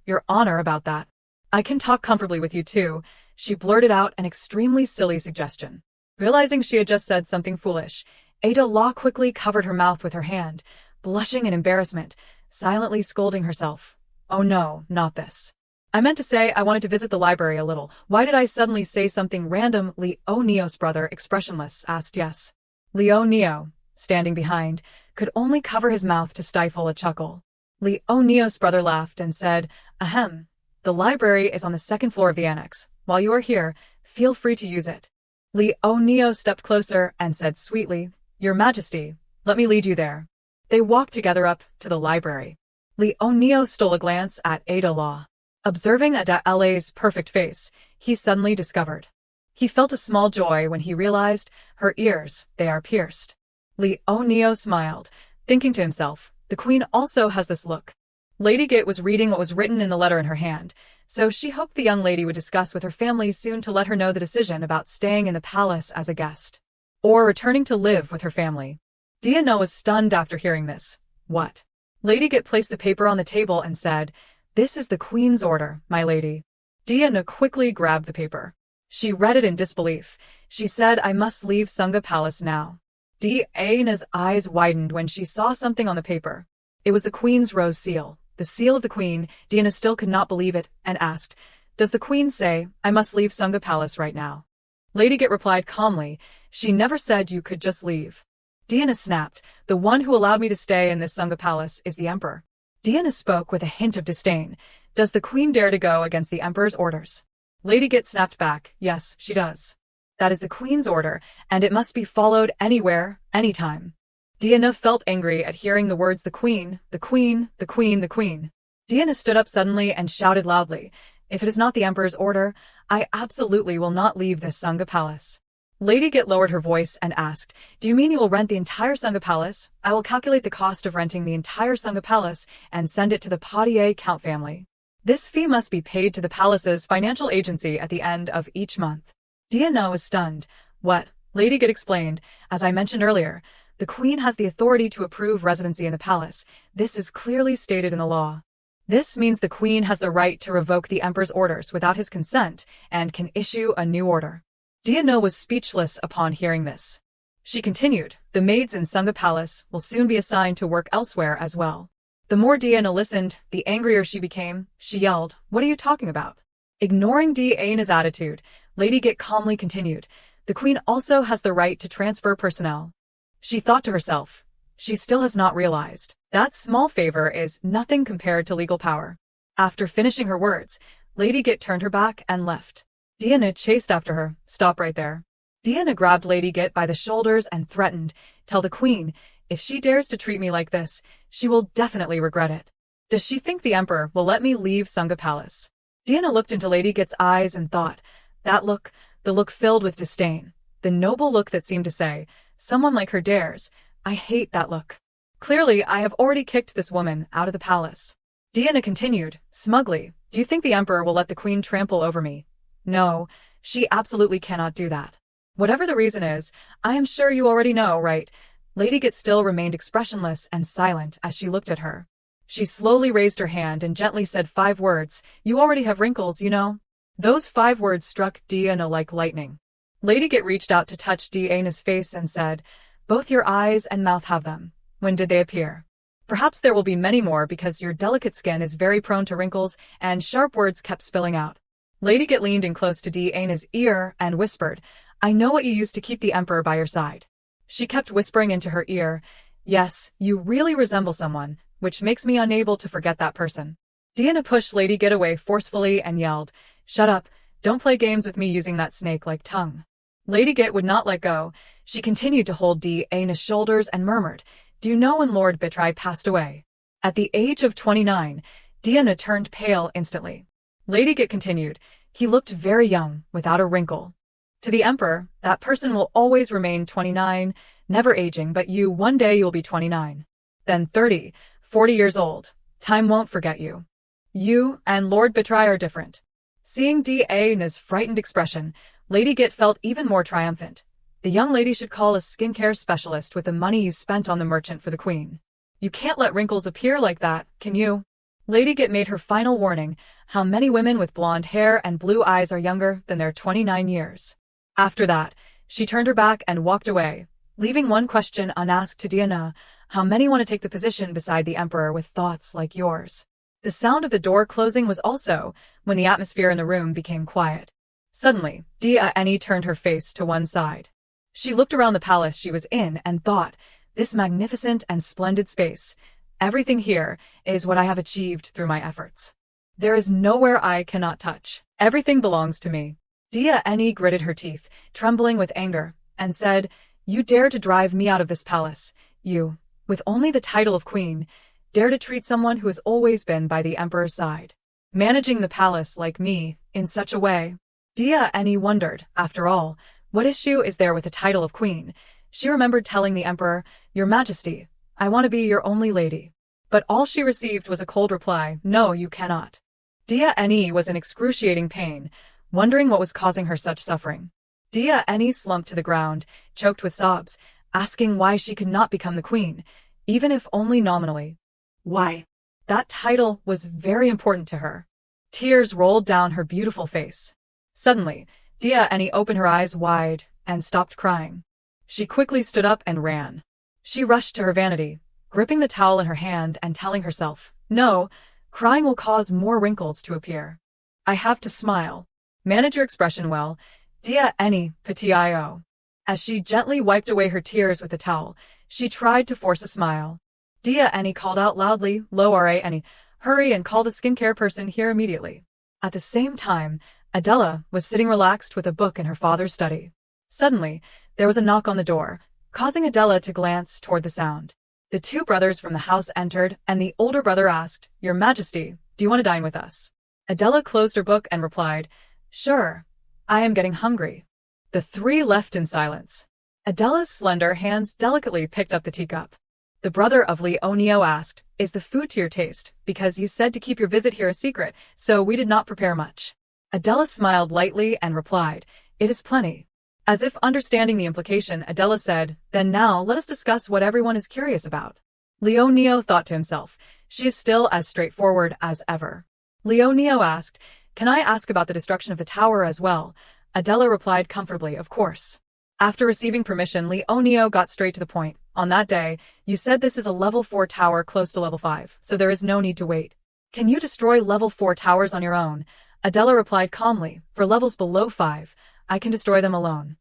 Your Honor, about that. I can talk comfortably with you too." She blurted out an extremely silly suggestion. Realizing she had just said something foolish, Adela quickly covered her mouth with her hand, blushing in embarrassment, silently scolding herself. "Oh no, not this. I meant to say I wanted to visit the library a little. Why did I suddenly say something random?" Neo's brother, expressionless, asked. "Yes." Neo, standing behind, could only cover his mouth to stifle a chuckle. Neo's brother laughed and said, "Ahem. The library is on the second floor of the annex. While you are here, feel free to use it." Neo stepped closer and said sweetly, "Your Majesty, let me lead you there." They walked together up to the library. Neo stole a glance at Adela. Observing Adela's perfect face, he suddenly discovered. He felt a small joy when he realized her ears, they are pierced. Neo smiled, thinking to himself, the Queen also has this look. Lady Git was reading what was written in the letter in her hand, so she hoped the young lady would discuss with her family soon to let her know the decision about staying in the palace as a guest, or returning to live with her family. Diana was stunned after hearing this. What? Lady Git placed the paper on the table and said, "This is the Queen's order, my lady." Diana quickly grabbed the paper. She read it in disbelief. She said, "I must leave Sunga Palace now." Diana's eyes widened when she saw something on the paper. It was the Queen's rose seal, the seal of the Queen. Diana still could not believe it and asked, "Does the Queen say I must leave Sunga Palace right now?" Lady Git replied calmly, "She never said you could just leave." Diana snapped, "The one who allowed me to stay in this Sunga Palace is the Emperor." Diana spoke with a hint of disdain. "Does the Queen dare to go against the Emperor's orders?" Lady Git snapped back, "Yes, she does. That is the Queen's order, and it must be followed anywhere, anytime." Diana felt angry at hearing the words the Queen, the Queen, the Queen, the Queen. Diana stood up suddenly and shouted loudly, "If it is not the Emperor's order, I absolutely will not leave this Sunga Palace." Lady Git lowered her voice and asked, "Do you mean you will rent the entire Sunga Palace? I will calculate the cost of renting the entire Sunga Palace and send it to the Poitiers Count family. This fee must be paid to the palace's financial agency at the end of each month." Diana was stunned. "What?" Lady Git explained, "As I mentioned earlier, the Queen has the authority to approve residency in the palace. This is clearly stated in the law. This means the Queen has the right to revoke the Emperor's orders without his consent and can issue a new order." Diana was speechless upon hearing this. She continued, "The maids in Sunga Palace will soon be assigned to work elsewhere as well." The more Diana listened, the angrier she became. She yelled, "What are you talking about?" Ignoring Diana's attitude, Lady Git calmly continued, "The Queen also has the right to transfer personnel. She thought to herself, she still has not realized. That small favor is nothing compared to legal power. After finishing her words, Lady Git turned her back and left. Diana chased after her. Stop right there. Diana grabbed Lady Git by the shoulders and threatened, tell the queen, if she dares to treat me like this, she will definitely regret it. Does she think the emperor will let me leave Sunga Palace? Diana looked into Lady Git's eyes and thought, that look, the look filled with disdain, the noble look that seemed to say, someone like her dares, I hate that look. Clearly, I have already kicked this woman out of the palace. Diana continued, smugly, do you think the emperor will let the queen trample over me? No, she absolutely cannot do that. Whatever the reason is, I am sure you already know, right? Lady Git still remained expressionless and silent as she looked at her. She slowly raised her hand and gently said 5 words, you already have wrinkles, you know? Those 5 words struck Diana like lightning. Lady Git reached out to touch Diana's face and said, both your eyes and mouth have them. When did they appear? Perhaps there will be many more because your delicate skin is very prone to wrinkles, and sharp words kept spilling out. Lady Git leaned in close to Diana's ear and whispered, I know what you used to keep the emperor by your side. She kept whispering into her ear, yes, you really resemble someone, which makes me unable to forget that person. Diana pushed Lady Git away forcefully and yelled, shut up, don't play games with me using that snake-like tongue. Lady Git would not let go. She continued to hold Diana's shoulders and murmured, do you know when Lord Bitrai passed away? At the age of 29, Diana turned pale instantly. Lady Git continued, he looked very young, without a wrinkle. To the emperor, that person will always remain 29, never aging, but you, one day you'll be 29. Then 30, 40 years old. Time won't forget you. You and Lord Bitrai are different. Seeing Diana's frightened expression, Lady Git felt even more triumphant. The young lady should call a skincare specialist with the money you spent on the merchant for the queen. You can't let wrinkles appear like that, can you? Lady Git made her final warning, how many women with blonde hair and blue eyes are younger than their 29 years. After that, she turned her back and walked away, leaving one question unasked to Diana, how many want to take the position beside the emperor with thoughts like yours? The sound of the door closing was also when the atmosphere in the room became quiet. Suddenly, Diana turned her face to one side. She looked around the palace she was in and thought, this magnificent and splendid space, everything here is what I have achieved through my efforts. There is nowhere I cannot touch. Everything belongs to me. Diana gritted her teeth, trembling with anger, and said, you dare to drive me out of this palace. You, with only the title of queen, dare to treat someone who has always been by the emperor's side. Managing the palace like me, in such a way. Diana wondered, after all, what issue is there with the title of queen? She remembered telling the emperor, Your Majesty, I want to be your only lady. But all she received was a cold reply, no, you cannot. Diana was in excruciating pain, wondering what was causing her such suffering. Diana slumped to the ground, choked with sobs, asking why she could not become the queen, even if only nominally. Why? That title was very important to her. Tears rolled down her beautiful face. Suddenly, Diana opened her eyes wide and stopped crying. She quickly stood up and ran. She rushed to her vanity, gripping the towel in her hand and telling herself, no, crying will cause more wrinkles to appear. I have to smile. Manage your expression well, Diana Petio. As she gently wiped away her tears with the towel, she tried to force a smile. Diana called out loudly, Lo Rani, hurry and call the skincare person here immediately. At the same time, Adela was sitting relaxed with a book in her father's study. Suddenly, there was a knock on the door, causing Adela to glance toward the sound. The 2 brothers from the house entered, and the older brother asked, Your Majesty, do you want to dine with us? Adela closed her book and replied, Sure, I am getting hungry. The 3 left in silence. Adela's slender hands delicately picked up the teacup. The brother of Leonio asked, Is the food to your taste? Because you said to keep your visit here a secret, so we did not prepare much. Adela smiled lightly and replied, It is plenty. As if understanding the implication, Adela said, Then now let us discuss what everyone is curious about. Leonio thought to himself, She is still as straightforward as ever. Leonio asked, Can I ask about the destruction of the tower as well? Adela replied comfortably, Of course. After receiving permission, Leonio got straight to the point. On that day, you said this is a level 4 tower close to level 5, so there is no need to wait. Can you destroy level 4 towers on your own? Adela replied calmly, For levels below 5, I can destroy them alone.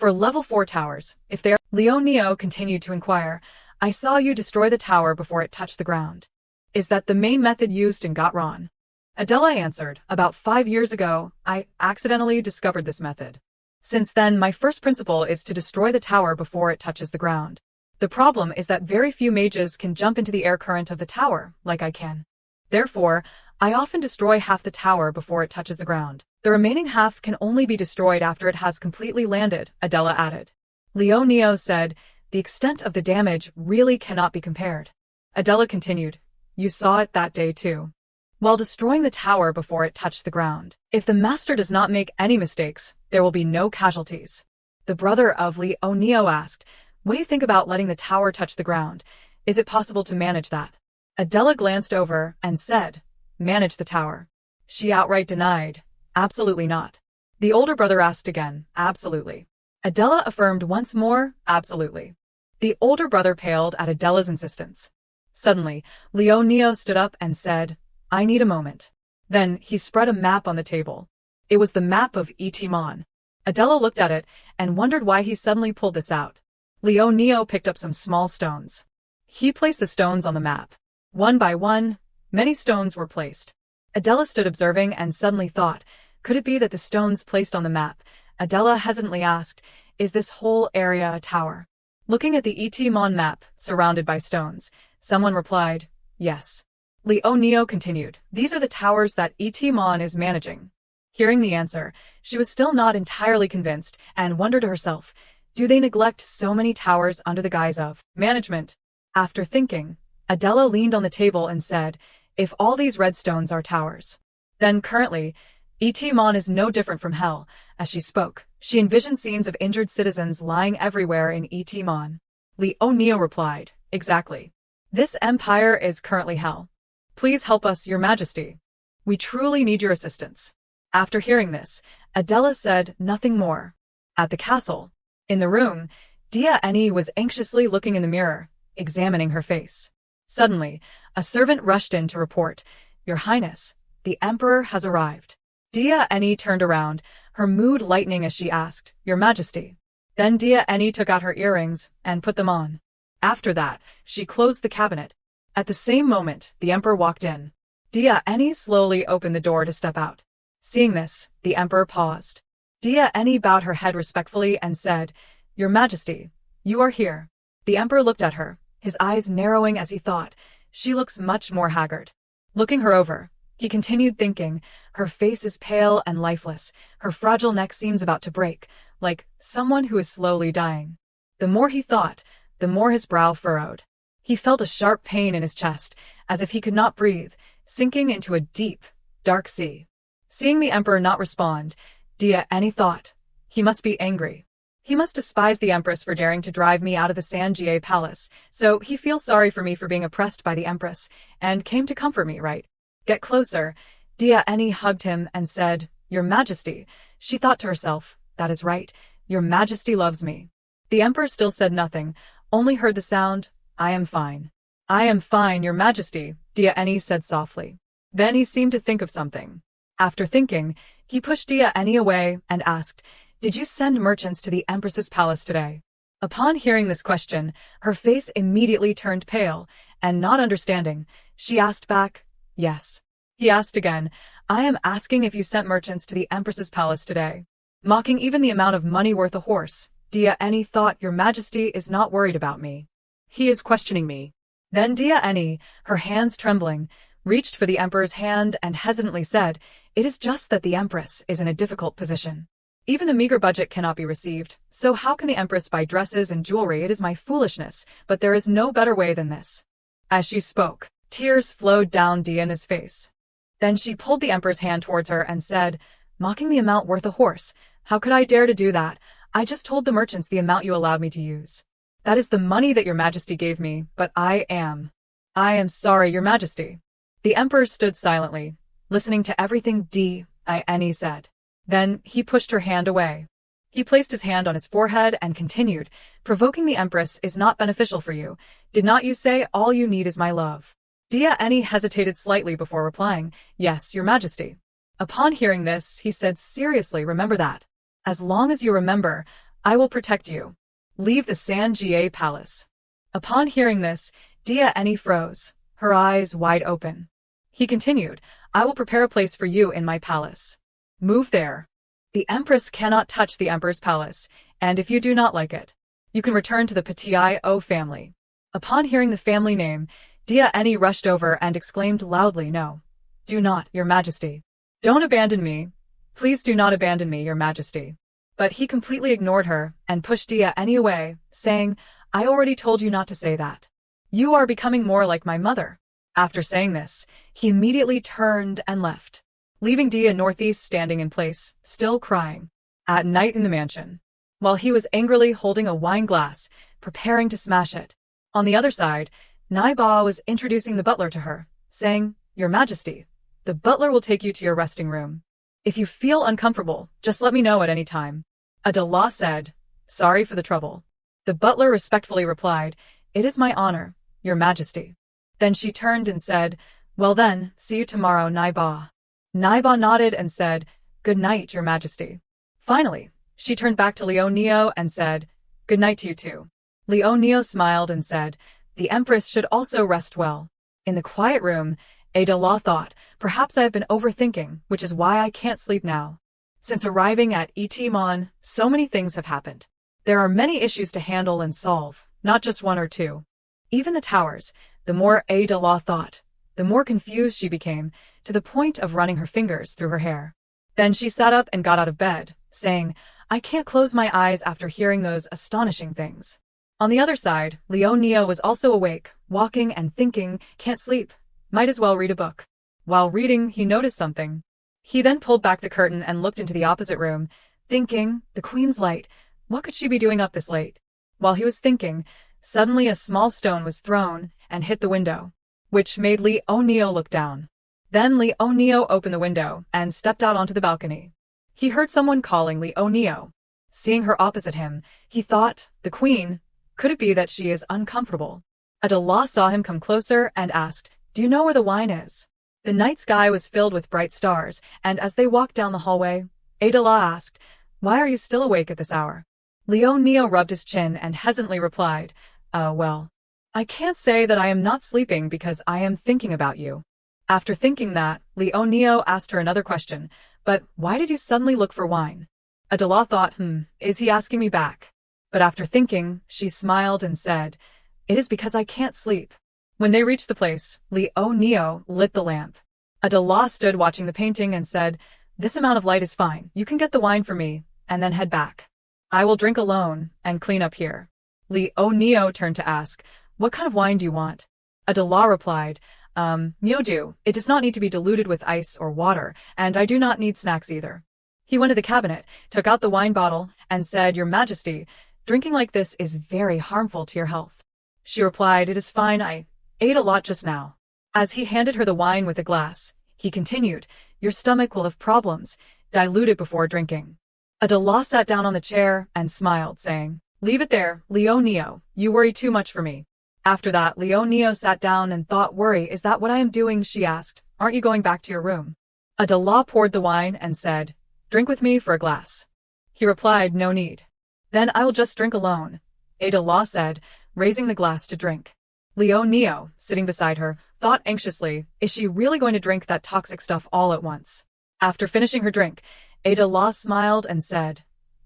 For level 4 towers, if they are— Neo continued to inquire, I saw you destroy the tower before it touched the ground. Is that the main method used in Gotron? Adela answered, about 5 years ago, I accidentally discovered this method. Since then, my first principle is to destroy the tower before it touches the ground. The problem is that very few mages can jump into the air current of the tower, like I can. Therefore, I often destroy half the tower before it touches the ground. The remaining half can only be destroyed after it has completely landed, Adela added. Neo said, the extent of the damage really cannot be compared. Adela continued, you saw it that day too. While destroying the tower before it touched the ground. If the master does not make any mistakes, there will be no casualties. The brother of Neo asked, what do you think about letting the tower touch the ground? Is it possible to manage that? Adela glanced over and said, manage the tower. She outright denied, absolutely not. The older brother asked again, absolutely. Adela affirmed once more, absolutely. The older brother paled at Adela's insistence. Suddenly, Neo stood up and said, I need a moment. Then he spread a map on the table. It was the map of Mon. Adela looked at it and wondered why he suddenly pulled this out. Neo picked up some small stones. He placed the stones on the map. One by one, many stones were placed. Adela stood observing and suddenly thought, could it be that the stones placed on the map? Adela hesitantly asked, is this whole area a tower? Looking at the Mon map, surrounded by stones, someone replied, yes. Neo continued, these are the towers that Mon is managing. Hearing the answer, she was still not entirely convinced and wondered to herself, do they neglect so many towers under the guise of management? After thinking, Adela leaned on the table and said, if all these red stones are towers, then currently, Mon is no different from hell. As she spoke, she envisioned scenes of injured citizens lying everywhere in Mon. Neo replied, exactly. This empire is currently hell. Please help us, Your Majesty. We truly need your assistance. After hearing this, Adela said nothing more. At the castle, in the room, Eni was anxiously looking in the mirror, examining her face. Suddenly, a servant rushed in to report, Your Highness, the Emperor has arrived. Eni turned around, her mood lightening as she asked, Your Majesty. Then Eni took out her earrings and put them on. After that, she closed the cabinet. At the same moment, the Emperor walked in. Eni slowly opened the door to step out. Seeing this, the Emperor paused. Eni bowed her head respectfully and said, Your Majesty, you are here. The Emperor looked at her, his eyes narrowing as he thought, she looks much more haggard. Looking her over, he continued thinking, her face is pale and lifeless, her fragile neck seems about to break, like someone who is slowly dying. The more he thought, the more his brow furrowed. He felt a sharp pain in his chest, as if he could not breathe, sinking into a deep, dark sea. Seeing the Emperor not respond, Eni thought, he must be angry. He must despise the Empress for daring to drive me out of the Sanjie Palace, so he feels sorry for me for being oppressed by the Empress, and came to comfort me, right? Get closer. Eni hugged him and said, Your Majesty. She thought to herself, that is right, Your Majesty loves me. The Emperor still said nothing, only heard the sound, I am fine. I am fine, Your Majesty, Eni said softly. Then he seemed to think of something. After thinking, he pushed Eni away and asked, Did you send merchants to the Empress's palace today? Upon hearing this question, her face immediately turned pale, and not understanding, she asked back, Yes. He asked again, I am asking if you sent merchants to the Empress's palace today. Mocking even the amount of money worth a horse, Eni thought Your Majesty is not worried about me. He is questioning me. Then Eni, her hands trembling, reached for the Emperor's hand and hesitantly said, It is just that the Empress is in a difficult position. Even the meager budget cannot be received, so how can the Empress buy dresses and jewelry? It is my foolishness, but there is no better way than this. As she spoke, tears flowed down Eni's face. Then she pulled the Emperor's hand towards her and said, Mocking the amount worth a horse, how could I dare to do that? I just told the merchants the amount you allowed me to use. That is the money that Your Majesty gave me, but I am sorry, Your Majesty. The Emperor stood silently, listening to everything Eni said. Then he pushed her hand away. He placed his hand on his forehead and continued, Provoking the Empress is not beneficial for you. Did not you say all you need is my love? Eni hesitated slightly before replying, Yes, Your Majesty. Upon hearing this, he said seriously, Remember that. As long as you remember, I will protect you. Leave the Sanjie palace. Upon hearing this, Dia Eni froze, her eyes wide open. He continued, I will prepare a place for you in my palace. Move there. The Empress cannot touch the Emperor's palace, and if you do not like it, you can return to the Patio family. Upon hearing the family name, Dia Eni rushed over and exclaimed loudly, No. Do not, Your Majesty. Don't abandon me. Please do not abandon me, Your Majesty. But he completely ignored her and pushed Dia Eni away, saying, I already told you not to say that. You are becoming more like my mother. After saying this, he immediately turned and left, leaving Dia Northeast standing in place, still crying. At night in the mansion, while he was angrily holding a wine glass, preparing to smash it. On the other side, Naiba was introducing the butler to her, saying, Your Majesty, the butler will take you to your resting room. If you feel uncomfortable, just let me know at any time. Adela said, Sorry for the trouble. The butler respectfully replied, It is my honor, Your Majesty. Then she turned and said, Well then, see you tomorrow, Naiba. Naiba nodded and said, Good night, Your Majesty. Finally, she turned back to Leonio and said, Good night to you too. Leonio smiled and said, The Empress should also rest well. In the quiet room, Adela thought, Perhaps I have been overthinking, which is why I can't sleep now. Since arriving at Itimon, so many things have happened. There are many issues to handle and solve, not just one or two. Even the towers, the more Adela thought, the more confused she became, to the point of running her fingers through her hair. Then she sat up and got out of bed, saying, I can't close my eyes after hearing those astonishing things. On the other side, Leonio was also awake, walking and thinking, Can't sleep. Might as well read a book. While reading, he noticed something. He then pulled back the curtain and looked into the opposite room, thinking, The Queen's light, what could she be doing up this late? While he was thinking, suddenly a small stone was thrown and hit the window, which made Leonio look down. Then Leonio opened the window and stepped out onto the balcony. He heard someone calling Leonio. Seeing her opposite him, he thought, The Queen, could it be that she is uncomfortable? Adela saw him come closer and asked, Do you know where the wine is? The night sky was filled with bright stars, and as they walked down the hallway, Adela asked, Why are you still awake at this hour? Leonio rubbed his chin and hesitantly replied, Well, I can't say that I am not sleeping because I am thinking about you. After thinking that, Leonio asked her another question, But why did you suddenly look for wine? Adela thought, Is he asking me back? But after thinking, she smiled and said, It is because I can't sleep. When they reached the place, Leonio lit the lamp. Adela stood watching the painting and said, This amount of light is fine. You can get the wine for me, and then head back. I will drink alone and clean up here. Leonio turned to ask, What kind of wine do you want? Adela replied, Myodu, it does not need to be diluted with ice or water, and I do not need snacks either. He went to the cabinet, took out the wine bottle, and said, Your Majesty, drinking like this is very harmful to your health. She replied, It is fine, I ate a lot just now. As he handed her the wine with a glass, he continued, Your stomach will have problems. Dilute it before drinking. Adela sat down on the chair and smiled, saying, Leave it there, Leonio, you worry too much for me. After that, Leonio sat down and thought, Worry, is that what I am doing? She asked, Aren't you going back to your room? Adela poured the wine and said, Drink with me for a glass. He replied, No need. Then I will just drink alone, Adela said, raising the glass to drink. Leonio, sitting beside her, thought anxiously, Is she really going to drink that toxic stuff all at once? After finishing her drink, Adela smiled and said,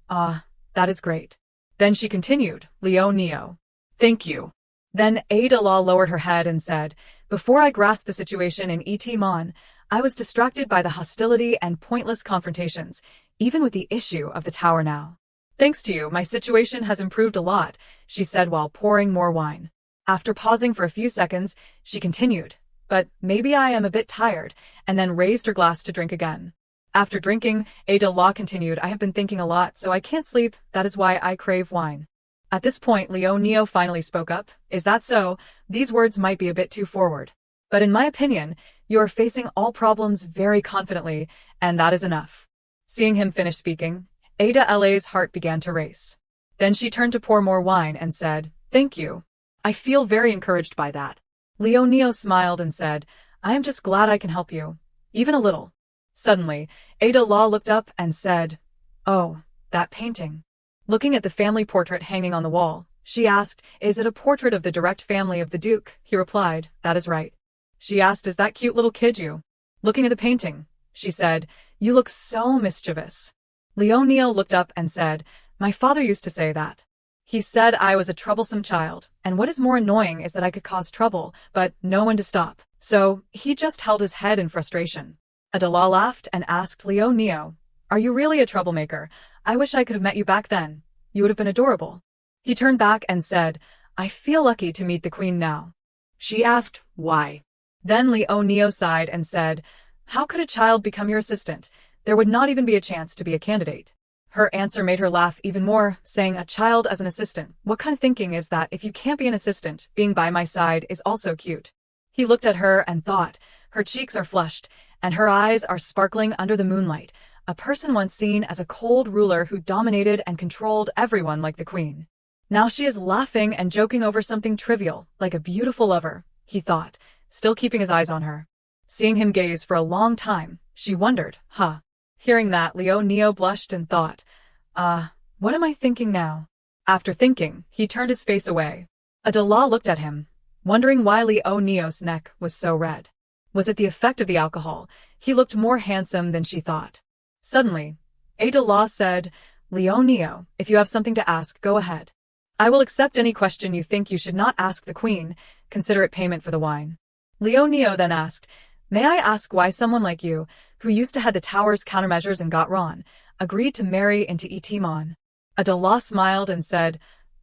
That is great. Then she continued, Leonio, thank you. Then Adela lowered her head and said, Before I grasped the situation in Itimon, I was distracted by the hostility and pointless confrontations, even with the issue of the tower now. Thanks to you, my situation has improved a lot, she said while pouring more wine. After pausing for a few seconds, she continued, But maybe I am a bit tired, and then raised her glass to drink again. After drinking, Adela continued, I have been thinking a lot, so I can't sleep, that is why I crave wine. At this point, Leonio finally spoke up, Is that so? These words might be a bit too forward. But in my opinion, you are facing all problems very confidently, and that is enough. Seeing him finish speaking, Adela's heart began to race. Then she turned to pour more wine and said, Thank you. I feel very encouraged by that. Leonio smiled and said, I am just glad I can help you. Even a little. Suddenly, Adela looked up and said, Oh, that painting. Looking at the family portrait hanging on the wall, she asked, "Is it a portrait of the direct family of the Duke?" He replied, "That is right." She asked, "Is that cute little kid you?" Looking at the painting, she said, "You look so mischievous." Leonio looked up and said, "My father used to say that. He said I was a troublesome child, and what is more annoying is that I could cause trouble, but no one to stop. So he just held his head in frustration." Adela laughed and asked Leonio, "Are you really a troublemaker? I wish I could have met you back then. You would have been adorable." He turned back and said, "I feel lucky to meet the queen now." She asked, "Why?" Then Leonio sighed and said, "How could a child become your assistant? There would not even be a chance to be a candidate." Her answer made her laugh even more, saying, "A child as an assistant? What kind of thinking is that? If you can't be an assistant, being by my side is also cute." He looked at her and thought, her cheeks are flushed, and her eyes are sparkling under the moonlight, a person once seen as a cold ruler who dominated and controlled everyone like the queen. Now she is laughing and joking over something trivial, like a beautiful lover, he thought, still keeping his eyes on her. Seeing him gaze for a long time, she wondered, Hearing that, Leonio blushed and thought, what am I thinking now? After thinking, he turned his face away. Adela looked at him, wondering why Leonio's neck was so red. Was it the effect of the alcohol? He looked more handsome than she thought. Suddenly, Adela said, "Leonio, if you have something to ask, go ahead. I will accept any question you think you should not ask the queen. Consider it payment for the wine." Leonio then asked, "May I ask why someone like you, who used to head the tower's countermeasures and got Ron, agreed to marry into Etimon?" Adela smiled and said,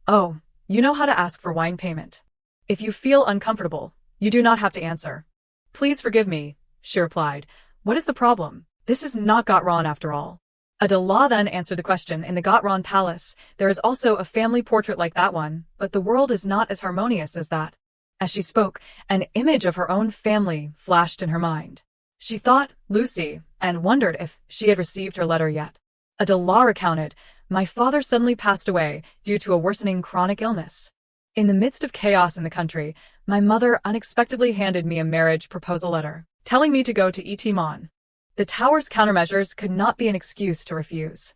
"Oh, you know how to ask for wine payment. If you feel uncomfortable, you do not have to answer." "Please forgive me," she replied. "What is the problem? This is not Gotron after all." Adela then answered the question. "In the Gotron palace, there is also a family portrait like that one, but the world is not as harmonious as that." As she spoke, an image of her own family flashed in her mind. She thought Lucy and wondered if she had received her letter yet. Adela recounted, "My father suddenly passed away due to a worsening chronic illness. In the midst of chaos in the country, my mother unexpectedly handed me a marriage proposal letter, telling me to go to Etimon. The tower's countermeasures could not be an excuse to refuse.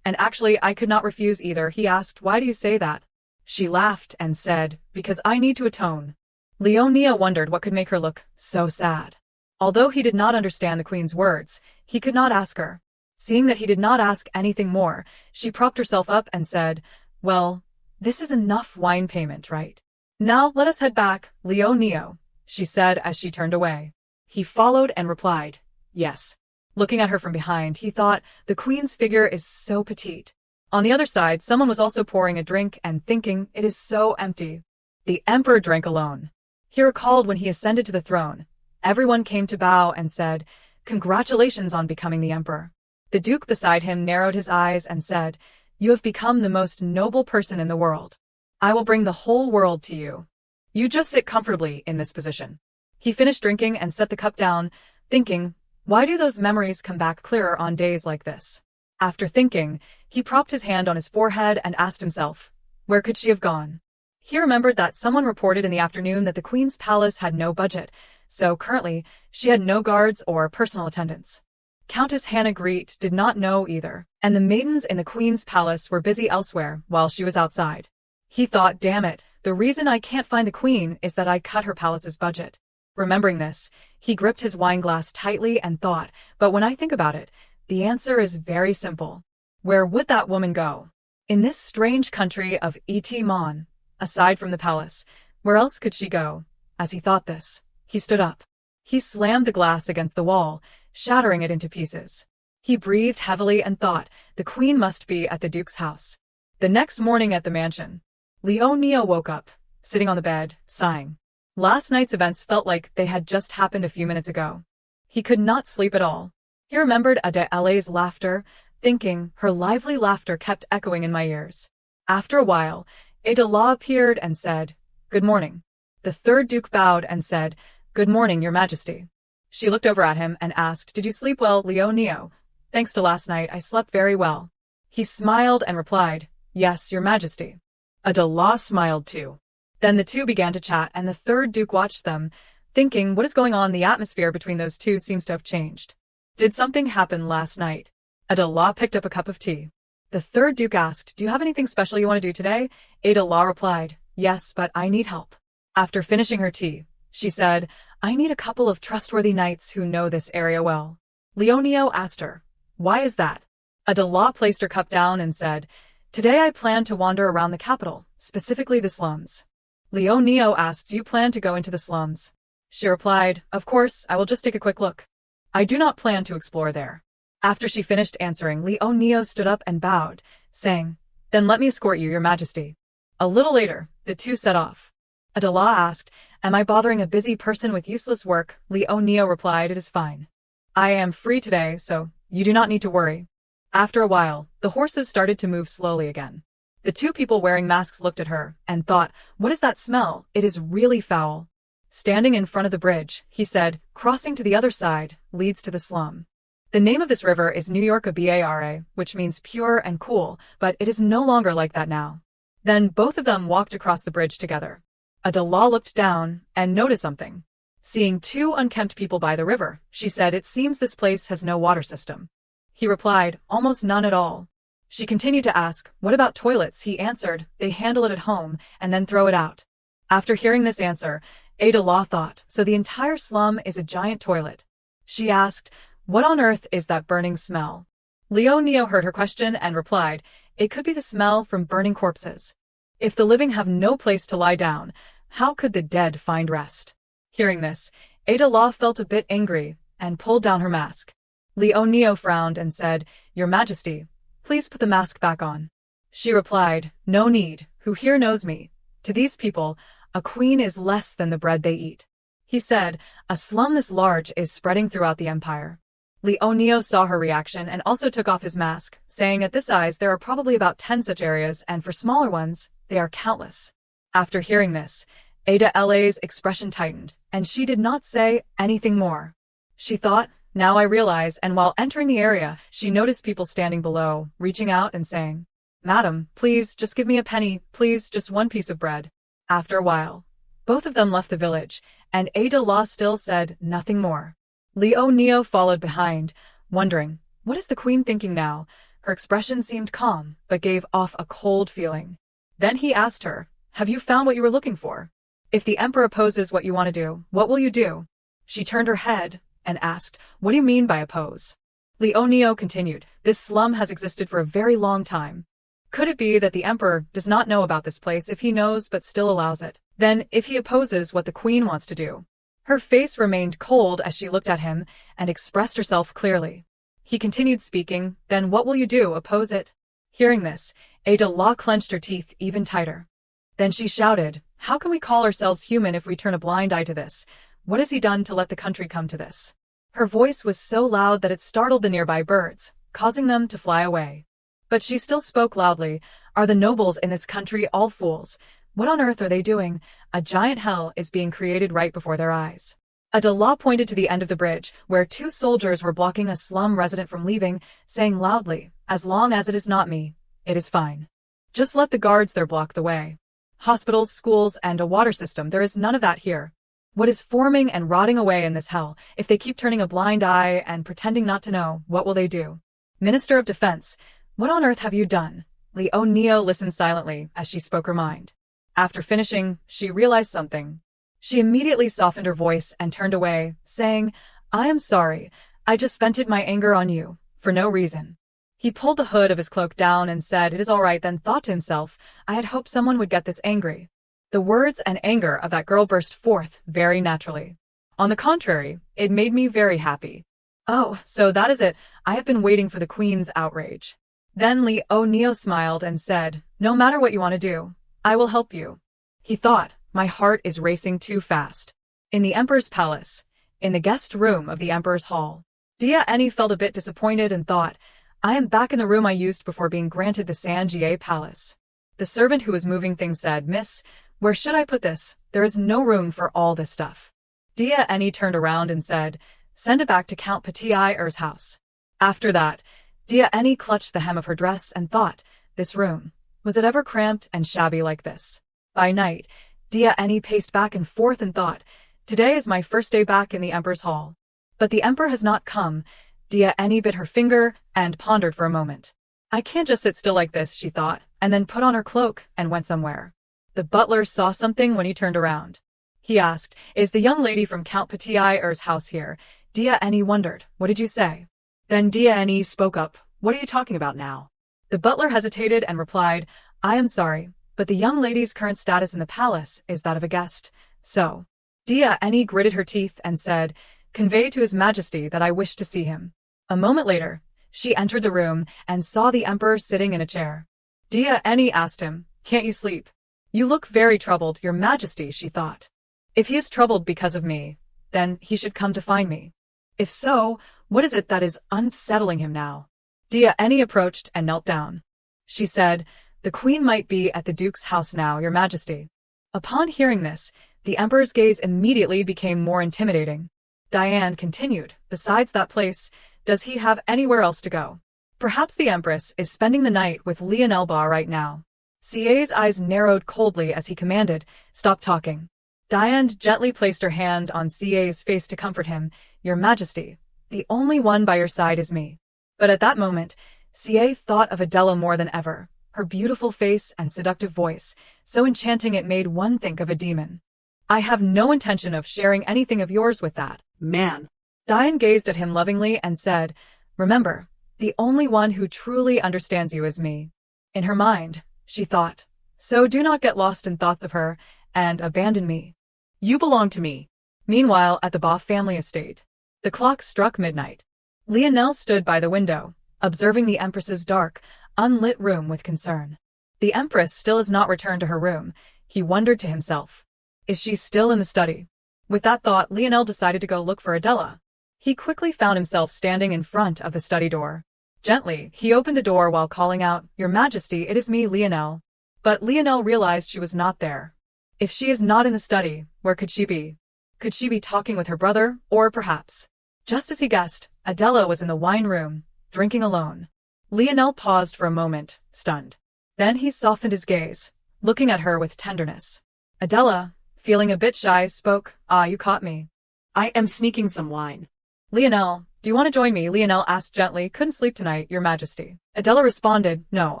And actually, I could not refuse either." He asked, "Why do you say that?" She laughed and said, "Because I need to atone." Leonia wondered what could make her look so sad. Although he did not understand the queen's words, he could not ask her. Seeing that he did not ask anything more, she propped herself up and said, "Well, this is enough wine payment, right? Now let us head back, Leonio," she said as she turned away. He followed and replied, "Yes." Looking at her from behind, he thought, the queen's figure is so petite. On the other side, someone was also pouring a drink and thinking, it is so empty. The emperor drank alone. He recalled when he ascended to the throne. Everyone came to bow and said, "Congratulations on becoming the emperor." The duke beside him narrowed his eyes and said, "You have become the most noble person in the world. I will bring the whole world to you. You just sit comfortably in this position." He finished drinking and set the cup down, thinking, why do those memories come back clearer on days like this? After thinking, he propped his hand on his forehead and asked himself, where could she have gone? He remembered that someone reported in the afternoon that the queen's palace had no budget, so currently she had no guards or personal attendants. Countess Hannah Greet did not know either, and the maidens in the queen's palace were busy elsewhere while she was outside. He thought, damn it, the reason I can't find the queen is that I cut her palace's budget. Remembering this, he gripped his wine glass tightly and thought, but when I think about it, the answer is very simple. Where would that woman go? In this strange country of Etimon, aside from the palace, where else could she go? As he thought this, he stood up. He slammed the glass against the wall, shattering it into pieces. He breathed heavily and thought, the queen must be at the duke's house. The next morning at the mansion, Leonia woke up, sitting on the bed, sighing. Last night's events felt like they had just happened a few minutes ago. He could not sleep at all. He remembered Adele's laughter, thinking, her lively laughter kept echoing in my ears. After a while, Adela appeared and said, "Good morning." The third duke bowed and said, "Good morning, your majesty." She looked over at him and asked, "Did you sleep well, Leonio?" "Thanks to last night, I slept very well." He smiled and replied, "Yes, your majesty." Adela smiled too. Then the two began to chat and the third duke watched them, thinking, what is going on? The atmosphere between those two seems to have changed. Did something happen last night? Adela picked up a cup of tea. The third Duke asked, do you have anything special you want to do today? Ada Law replied, yes, but I need help. After finishing her tea, she said, I need a couple of trustworthy knights who know this area well. Leonio asked her, why is that? Ada Law placed her cup down and said, today I plan to wander around the capital, specifically the slums. Leonio asked, do you plan to go into the slums? She replied, of course, I will just take a quick look. I do not plan to explore there. After she finished answering, Leonio stood up and bowed, saying, then let me escort you, your majesty. A little later, the two set off. Ada Law asked, am I bothering a busy person with useless work? Leonio replied, it is fine. I am free today, so you do not need to worry. After a while, the horses started to move slowly again. The two people wearing masks looked at her and thought, what is that smell? It is really foul. Standing in front of the bridge, he said, crossing to the other side leads to the slum. The name of this river is New York Bara, which means pure and cool, but it is no longer like that now. Then both of them walked across the bridge together. Ada Law looked down and noticed something. Seeing two unkempt people by the river, she said, it seems this place has no water system. He replied, almost none at all. She continued to ask, what about toilets? He answered, they handle it at home and then throw it out. After hearing this answer, Ada Law thought, so the entire slum is a giant toilet. She asked, what on earth is that burning smell? Leonio heard her question and replied, it could be the smell from burning corpses. If the living have no place to lie down, how could the dead find rest? Hearing this, Ada Law felt a bit angry and pulled down her mask. Leonio frowned and said, your majesty, please put the mask back on. She replied, no need, who here knows me? To these people, a queen is less than the bread they eat. He said, a slum this large is spreading throughout the empire. Leonio saw her reaction and also took off his mask, saying at this size there are probably about 10 such areas, and for smaller ones, they are countless. After hearing this, Ada La's expression tightened, and she did not say anything more. She thought, now I realize, and while entering the area, she noticed people standing below, reaching out and saying, Madam, please, just give me a penny, please, just one piece of bread. After a while, both of them left the village, and Ada Law still said nothing more. Leonio followed behind, wondering, what is the queen thinking now? Her expression seemed calm, but gave off a cold feeling. Then he asked her, have you found what you were looking for? If the emperor opposes what you want to do, what will you do? She turned her head and asked, what do you mean by oppose? Leonio continued, this slum has existed for a very long time. Could it be that the emperor does not know about this place if he knows but still allows it? Then, if he opposes what the queen wants to do? Her face remained cold as she looked at him and expressed herself clearly. He continued speaking, then what will you do, oppose it? Hearing this, Ada Law clenched her teeth even tighter. Then she shouted, how can we call ourselves human if we turn a blind eye to this? What has he done to let the country come to this? Her voice was so loud that it startled the nearby birds, causing them to fly away. But she still spoke loudly, are the nobles in this country all fools? What on earth are they doing? A giant hell is being created right before their eyes. Ada Law pointed to the end of the bridge, where two soldiers were blocking a slum resident from leaving, saying loudly, as long as it is not me, it is fine. Just let the guards there block the way. Hospitals, schools, and a water system, there is none of that here. What is forming and rotting away in this hell? If they keep turning a blind eye and pretending not to know, what will they do? Minister of Defense, what on earth have you done? Leonio listened silently as she spoke her mind. After finishing, she realized something. She immediately softened her voice and turned away, saying, I am sorry, I just vented my anger on you, for no reason. He pulled the hood of his cloak down and said, it is all right, then thought to himself, I had hoped someone would get this angry. The words and anger of that girl burst forth very naturally. On the contrary, it made me very happy. Oh, so that is it, I have been waiting for the queen's outrage. Then Leonio smiled and said, no matter what you want to do, I will help you. He thought, my heart is racing too fast. In the emperor's palace, in the guest room of the emperor's hall, Dia Eni felt a bit disappointed and thought, I am back in the room I used before being granted the Sanjie palace. The servant who was moving things said, Miss, where should I put this? There is no room for all this stuff. Dia Eni turned around and said, send it back to Count Petit-Er's house. After that, Dia Eni clutched the hem of her dress and thought, this room, was it ever cramped and shabby like this? By night, Dia Eni paced back and forth and thought, today is my first day back in the emperor's hall. But the emperor has not come. Dia Eni bit her finger and pondered for a moment. I can't just sit still like this, she thought, and then put on her cloak and went somewhere. The butler saw something when he turned around. He asked, "Is the young lady from Count Petitier's house here?" Dia Eni wondered, "What did you say?" Then Dia Eni spoke up. What are you talking about now? The butler hesitated and replied, "I am sorry, but the young lady's current status in the palace is that of a guest, so." Dia Eni gritted her teeth and said, "Convey to His Majesty that I wish to see him." A moment later, she entered the room and saw the emperor sitting in a chair. Dia Eni asked him, "Can't you sleep? You look very troubled, Your Majesty," she thought. If he is troubled because of me, then he should come to find me. If so, what is it that is unsettling him now? Dia Eni approached and knelt down. She said, "The queen might be at the duke's house now, Your Majesty." Upon hearing this, the emperor's gaze immediately became more intimidating. Diane continued, "Besides that place, does he have anywhere else to go? Perhaps the Empress is spending the night with Lionel Ba right now." CA's eyes narrowed coldly as he commanded, "Stop talking." Diane gently placed her hand on CA's face to comfort him. "Your Majesty, the only one by your side is me." But at that moment, CA thought of Adela more than ever, her beautiful face and seductive voice, so enchanting it made one think of a demon. "I have no intention of sharing anything of yours with that man." Diane gazed at him lovingly and said, "Remember, the only one who truly understands you is me." In her mind, she thought, "So do not get lost in thoughts of her and abandon me. You belong to me." Meanwhile, at the Ba family estate, the clock struck midnight. Lionel stood by the window, observing the Empress's dark, unlit room with concern. The Empress still has not returned to her room, he wondered to himself. Is she still in the study? With that thought, Lionel decided to go look for Adela. He quickly found himself standing in front of the study door. Gently, he opened the door while calling out, "Your Majesty, it is me, Lionel." But Lionel realized she was not there. If she is not in the study, where could she be? Could she be talking with her brother, or perhaps? Just as he guessed, Adela was in the wine room, drinking alone. Lionel paused for a moment, stunned. Then he softened his gaze, looking at her with tenderness. Adela, feeling a bit shy, spoke, "Ah, you caught me. I am sneaking some wine." "Lionel, do you want to join me?" Lionel asked gently. "Couldn't sleep tonight, Your Majesty." Adela responded, "No,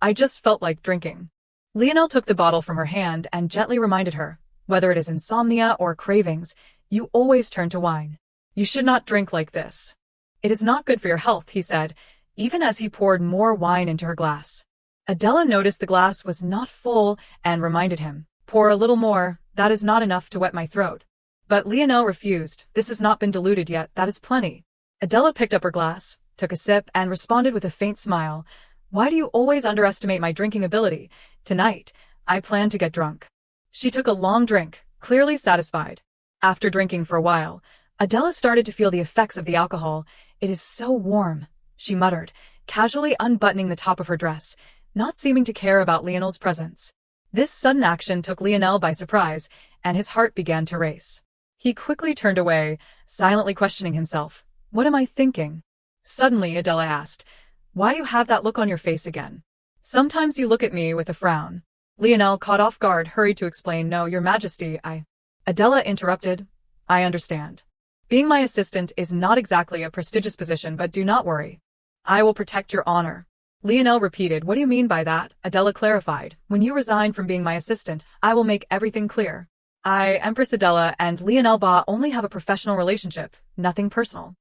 I just felt like drinking." Lionel took the bottle from her hand and gently reminded her, "Whether it is insomnia or cravings, you always turn to wine. You should not drink like this. It is not good for your health," he said, even as he poured more wine into her glass. Adela noticed the glass was not full and reminded him, "Pour a little more, that is not enough to wet my throat." But Lionel refused. "This has not been diluted yet, that is plenty." Adela picked up her glass, took a sip, and responded with a faint smile, "Why do you always underestimate my drinking ability? Tonight, I plan to get drunk." She took a long drink, clearly satisfied. After drinking for a while, Adela started to feel the effects of the alcohol. "It is so warm," she muttered, casually unbuttoning the top of her dress, not seeming to care about Lionel's presence. This sudden action took Lionel by surprise, and his heart began to race. He quickly turned away, silently questioning himself. "What am I thinking?" Suddenly, Adela asked, "Why do you have that look on your face again? Sometimes you look at me with a frown." Lionel, caught off guard, hurried to explain, "No, Your Majesty, Adela interrupted, "I understand. Being my assistant is not exactly a prestigious position, but do not worry. I will protect your honor." Lionel repeated, "What do you mean by that?" Adela clarified, "When you resign from being my assistant, I will make everything clear. Empress Adela and Lionel Ba only have a professional relationship, nothing personal.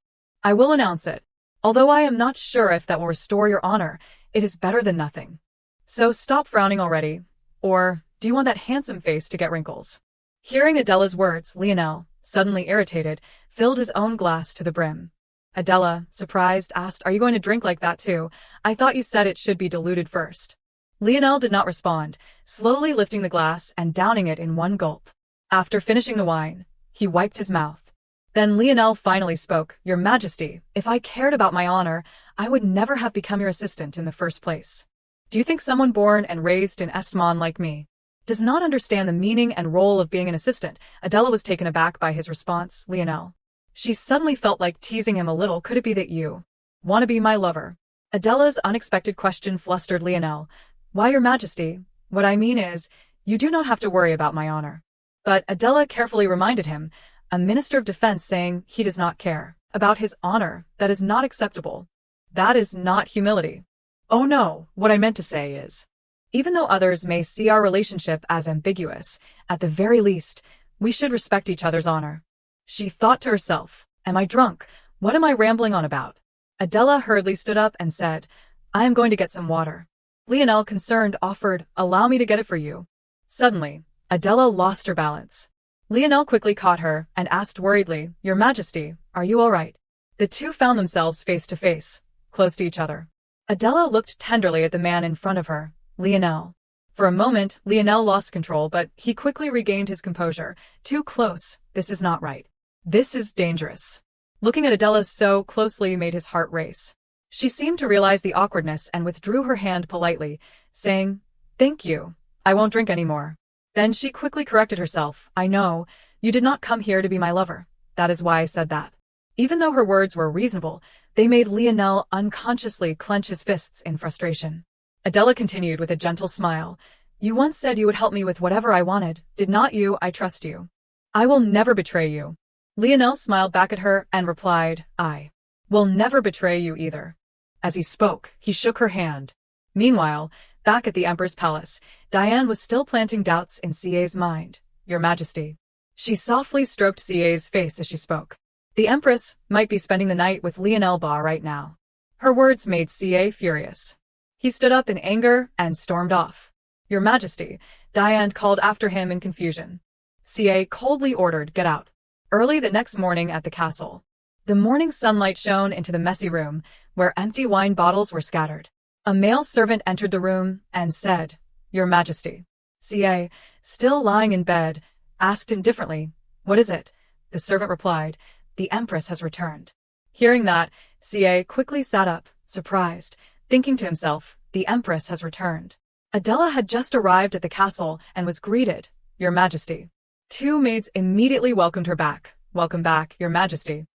I will announce it. Although I am not sure if that will restore your honor, it is better than nothing. So stop frowning already. Or, do you want that handsome face to get wrinkles?" Hearing Adela's words, Lionel, suddenly irritated, filled his own glass to the brim. Adela, surprised, asked, "Are you going to drink like that too? I thought you said it should be diluted first." Lionel did not respond, slowly lifting the glass and downing it in one gulp. After finishing the wine, he wiped his mouth. Then Lionel finally spoke, "Your Majesty, if I cared about my honor, I would never have become your assistant in the first place. Do you think someone born and raised in Estmon like me does not understand the meaning and role of being an assistant?" Adela was taken aback by his response. "Lionel." She suddenly felt like teasing him a little. "Could it be that you want to be my lover?" Adela's unexpected question flustered Lionel. "Why, Your Majesty, what I mean is, you do not have to worry about my honor." But Adela carefully reminded him, a Minister of Defense saying he does not care about his honor, that is not acceptable. That is not humility. Oh no, what I meant to say is, even though others may see our relationship as ambiguous, at the very least, we should respect each other's honor. She thought to herself, am I drunk? What am I rambling on about? Adela hurriedly stood up and said, I am going to get some water. Lionel, concerned, offered, allow me to get it for you. Suddenly, Adela lost her balance. Lionel quickly caught her and asked worriedly, Your Majesty, are you all right? The two found themselves face to face, close to each other. Adela looked tenderly at the man in front of her, Lionel. For a moment, Lionel lost control, but he quickly regained his composure. Too close. This is not right. This is dangerous. Looking at Adela so closely made his heart race. She seemed to realize the awkwardness and withdrew her hand politely, saying, Thank you. I won't drink any more. Then she quickly corrected herself. I know, you did not come here to be my lover. That is why I said that. Even though her words were reasonable, they made Lionel unconsciously clench his fists in frustration. Adela continued with a gentle smile. You once said you would help me with whatever I wanted, did not you? I trust you. I will never betray you. Lionel smiled back at her and replied, I will never betray you either. As he spoke, he shook her hand. Meanwhile, back at the Emperor's palace, Diane was still planting doubts in CA's mind. Your Majesty. She softly stroked CA's face as she spoke. The Empress might be spending the night with Lionel Ba right now. Her words made CA furious. He stood up in anger and stormed off. Your Majesty, Diane called after him in confusion. CA coldly ordered, get out. Early the next morning at the castle, the morning sunlight shone into the messy room where empty wine bottles were scattered. A male servant entered the room and said, Your Majesty. CA, still lying in bed, asked indifferently, What is it? The servant replied, The Empress has returned. Hearing that, CA quickly sat up, surprised, thinking to himself, The Empress has returned. Adela had just arrived at the castle and was greeted, Your Majesty. Two maids immediately welcomed her back. Welcome back, Your Majesty.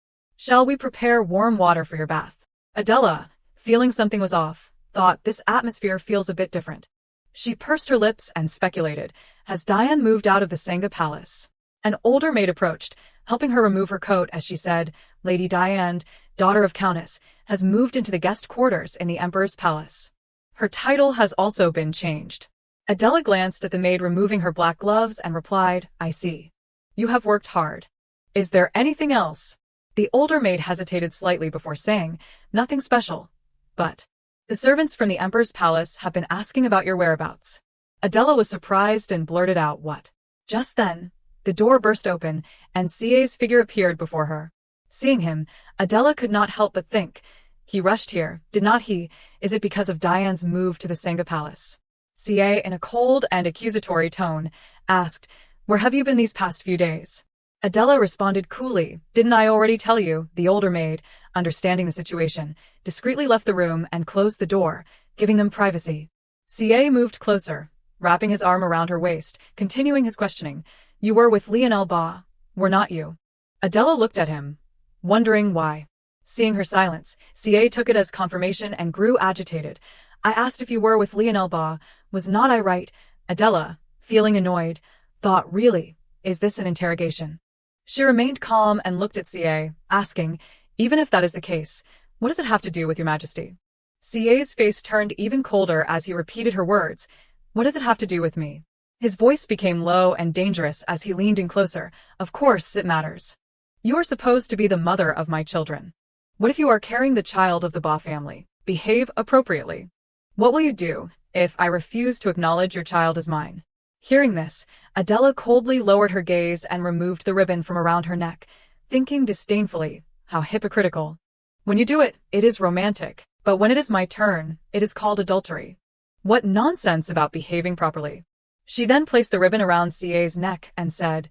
Shall we prepare warm water for your bath? Adela, feeling something was off, thought this atmosphere feels a bit different. She pursed her lips and speculated, has Diane moved out of the Sangha Palace? An older maid approached, helping her remove her coat as she said, Lady Diane, daughter of Countess, has moved into the guest quarters in the Emperor's palace. Her title has also been changed. Adela glanced at the maid removing her black gloves and replied, I see. You have worked hard. Is there anything else? The older maid hesitated slightly before saying, Nothing special. But the servants from the Emperor's palace have been asking about your whereabouts. Adela was surprised and blurted out, What? Just then, the door burst open and CA's figure appeared before her. Seeing him, Adela could not help but think, He rushed here, did not he? Is it because of Diane's move to the Sangha Palace? CA, in a cold and accusatory tone, asked, Where have you been these past few days? Adela responded coolly, Didn't I already tell you? The older maid, understanding the situation, discreetly left the room and closed the door, giving them privacy. CA moved closer, wrapping his arm around her waist, continuing his questioning. You were with Lionel Ba, were not you? Adela looked at him, wondering why. Seeing her silence, CA took it as confirmation and grew agitated. I asked if you were with Lionel Ba, was not I right? Adela, feeling annoyed, thought, Really? Is this an interrogation? She remained calm and looked at CA, asking, Even if that is the case, what does it have to do with your Majesty? CA's face turned even colder as he repeated her words, What does it have to do with me? His voice became low and dangerous as he leaned in closer. Of course it matters. You are supposed to be the mother of my children. What if you are carrying the child of the Ba family? Behave appropriately. What will you do if I refuse to acknowledge your child as mine? Hearing this, Adela coldly lowered her gaze and removed the ribbon from around her neck, thinking disdainfully, How hypocritical. When you do it, it is romantic, but when it is my turn, it is called adultery. What nonsense about behaving properly. She then placed the ribbon around CA's neck and said,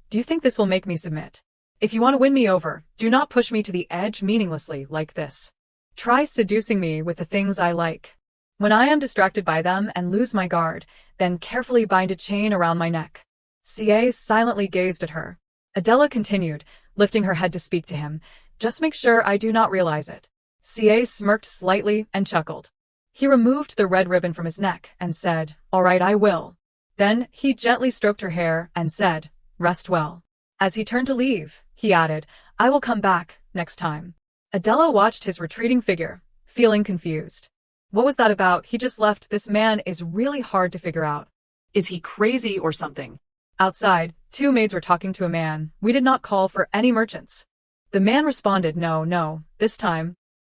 Do you think this will make me submit? If you want to win me over, do not push me to the edge meaninglessly like this. Try seducing me with the things I like. When I am distracted by them and lose my guard, then carefully bind a chain around my neck. CA silently gazed at her. Adela continued, lifting her head to speak to him. Just make sure I do not realize it. CA smirked slightly and chuckled. He removed the red ribbon from his neck and said, All right, I will. Then he gently stroked her hair and said, Rest well. As he turned to leave, he added, I will come back next time. Adela watched his retreating figure, feeling confused. What was that about? He just left. This man is really hard to figure out. Is he crazy or something? Outside, two maids were talking to a man. We did not call for any merchants. The man responded, no, no, this time.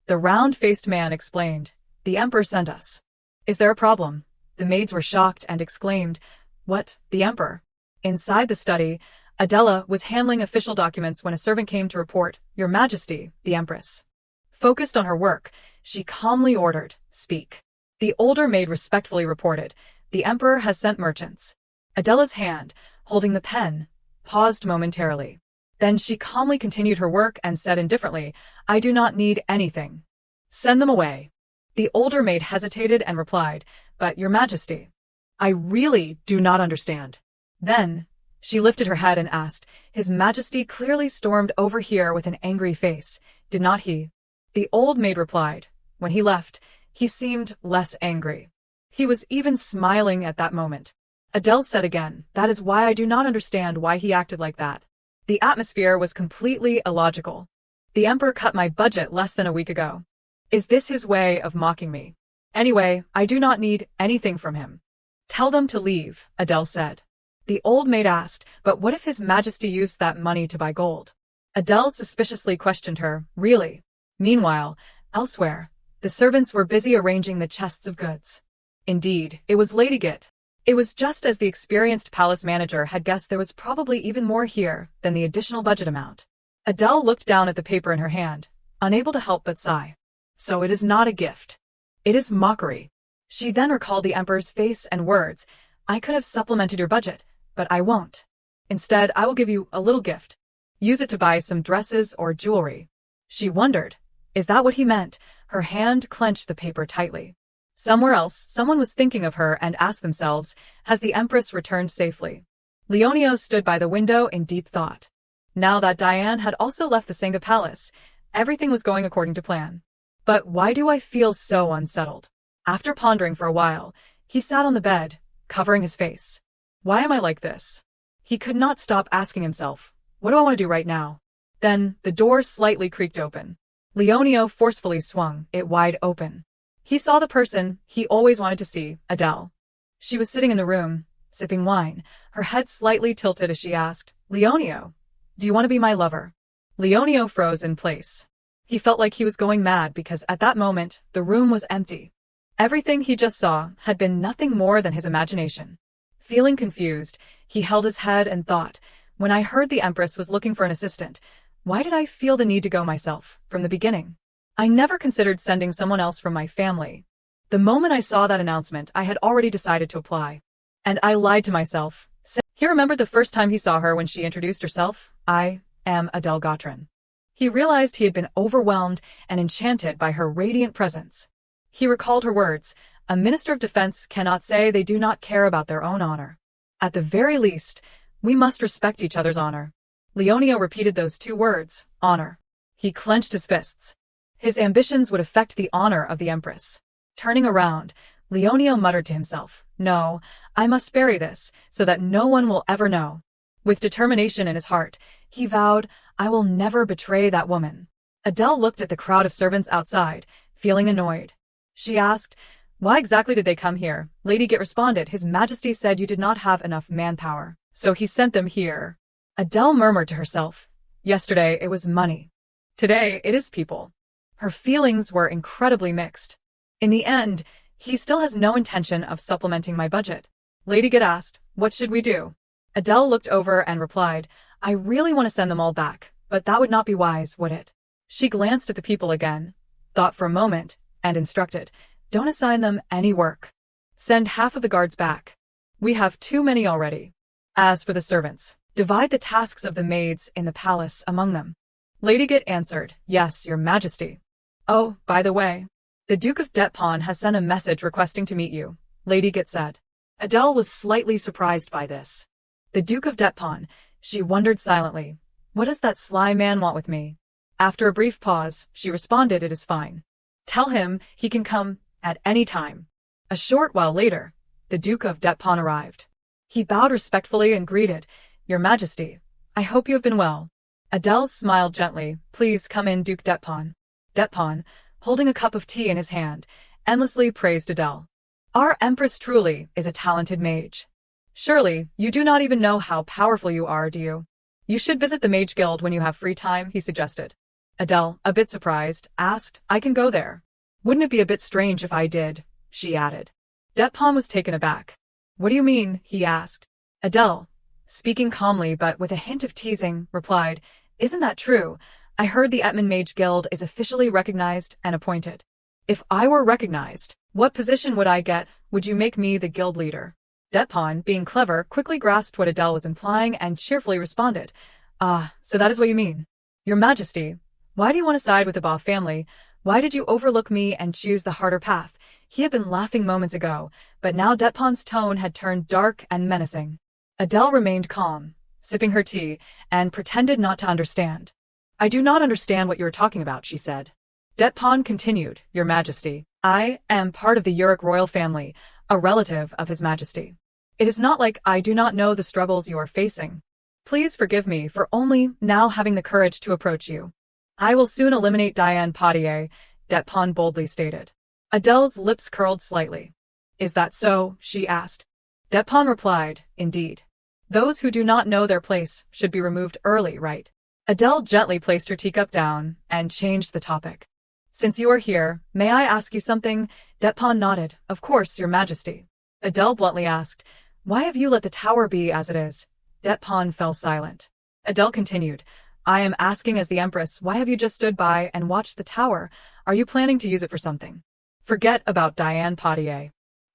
The round-faced man explained, the emperor sent us. Is there a problem? The maids were shocked and exclaimed, what, the emperor? Inside the study, Adela was handling official documents when a servant came to report, Your Majesty, the Empress. Focused on her work, she calmly ordered, speak. The older maid respectfully reported, the emperor has sent merchants. Adela's hand, holding the pen, paused momentarily. Then she calmly continued her work and said indifferently, I do not need anything. Send them away. The older maid hesitated and replied, But, Your Majesty, I really do not understand. Then, she lifted her head and asked, His Majesty clearly stormed over here with an angry face, did not he? The old maid replied, when he left, he seemed less angry. He was even smiling at that moment. Adele said again, that is why I do not understand why he acted like that. The atmosphere was completely illogical. The emperor cut my budget less than a week ago. Is this his way of mocking me? Anyway, I do not need anything from him. Tell them to leave, Adele said. The old maid asked, but what if His Majesty used that money to buy gold? Adele suspiciously questioned her, really? Meanwhile, elsewhere, the servants were busy arranging the chests of goods. Indeed, it was Lady Git. It was just as the experienced palace manager had guessed. There was probably even more here than the additional budget amount. Adele looked down at the paper in her hand, unable to help but sigh. So it is not a gift. It is mockery. She then recalled the emperor's face and words, I could have supplemented your budget, but I won't. Instead, I will give you a little gift. Use it to buy some dresses or jewelry. She wondered, is that what he meant? Her hand clenched the paper tightly. Somewhere else, someone was thinking of her and asked themselves, has the Empress returned safely? Leonio stood by the window in deep thought. Now that Diane had also left the Sangha Palace, everything was going according to plan. But why do I feel so unsettled? After pondering for a while, he sat on the bed, covering his face. Why am I like this? He could not stop asking himself, what do I want to do right now? Then, the door slightly creaked open. Leonio forcefully swung it wide open. He saw the person he always wanted to see, Adele. She was sitting in the room, sipping wine, her head slightly tilted as she asked, Leonio, do you want to be my lover? Leonio froze in place. He felt like he was going mad because at that moment, the room was empty. Everything he just saw had been nothing more than his imagination. Feeling confused, he held his head and thought, when I heard the Empress was looking for an assistant, why did I feel the need to go myself, from the beginning? I never considered sending someone else from my family. The moment I saw that announcement, I had already decided to apply. And I lied to myself. He remembered the first time he saw her when she introduced herself, I am Adele Gautran. He realized he had been overwhelmed and enchanted by her radiant presence. He recalled her words, a minister of defense cannot say they do not care about their own honor. At the very least, we must respect each other's honor. Leonio repeated those two words, honor. He clenched his fists. His ambitions would affect the honor of the Empress. Turning around, Leonio muttered to himself, no, I must bury this, so that no one will ever know. With determination in his heart, he vowed, I will never betray that woman. Adele looked at the crowd of servants outside, feeling annoyed. She asked, why exactly did they come here? Lady Git responded, His Majesty said you did not have enough manpower, so he sent them here. Adele murmured to herself, yesterday it was money. Today it is people. Her feelings were incredibly mixed. In the end, he still has no intention of supplementing my budget. Lady Git asked, what should we do? Adele looked over and replied, I really want to send them all back, but that would not be wise, would it? She glanced at the people again, thought for a moment, and instructed, don't assign them any work. Send half of the guards back. We have too many already. As for the servants, divide the tasks of the maids in the palace among them. Lady Git answered, yes, Your Majesty. Oh, by the way, the Duke of Detpon has sent a message requesting to meet you, Lady Git said. Adele was slightly surprised by this. The Duke of Detpon, she wondered silently. What does that sly man want with me? After a brief pause, she responded, it is fine. Tell him he can come at any time. A short while later, the Duke of Detpon arrived. He bowed respectfully and greeted, Your Majesty, I hope you have been well. Adele smiled gently, please come in, Duke Detpon. Detpon, holding a cup of tea in his hand, endlessly praised Adele. Our Empress truly is a talented mage. Surely, you do not even know how powerful you are, do you? You should visit the Mage Guild when you have free time, he suggested. Adele, a bit surprised, asked, I can go there. Wouldn't it be a bit strange if I did? She added. Detpan was taken aback. What do you mean? He asked. Adele, speaking calmly but with a hint of teasing, replied, Isn't that true? I heard the Etman Mage Guild is officially recognized and appointed. If I were recognized, what position would I get? Would you make me the guild leader? Detpan, being clever, quickly grasped what Adele was implying and cheerfully responded. Ah, so that is what you mean. Your Majesty, why do you want to side with the Ba family? Why did you overlook me and choose the harder path? He had been laughing moments ago, but now Detpan's tone had turned dark and menacing. Adele remained calm, sipping her tea, and pretended not to understand. I do not understand what you are talking about, she said. Detpan continued, Your Majesty, I am part of the Uric royal family, a relative of His Majesty. It is not like I do not know the struggles you are facing. Please forgive me for only now having the courage to approach you. I will soon eliminate Diane Potier, Detpan boldly stated. Adele's lips curled slightly. Is that so? She asked. Detpan replied, Indeed. Those who do not know their place should be removed early, right? Adele gently placed her teacup down and changed the topic. Since you are here, may I ask you something? Detpan nodded. Of course, Your Majesty. Adele bluntly asked, Why have you let the tower be as it is? Detpan fell silent. Adele continued, I am asking as the Empress, why have you just stood by and watched the tower? Are you planning to use it for something? Forget about Diane Potier.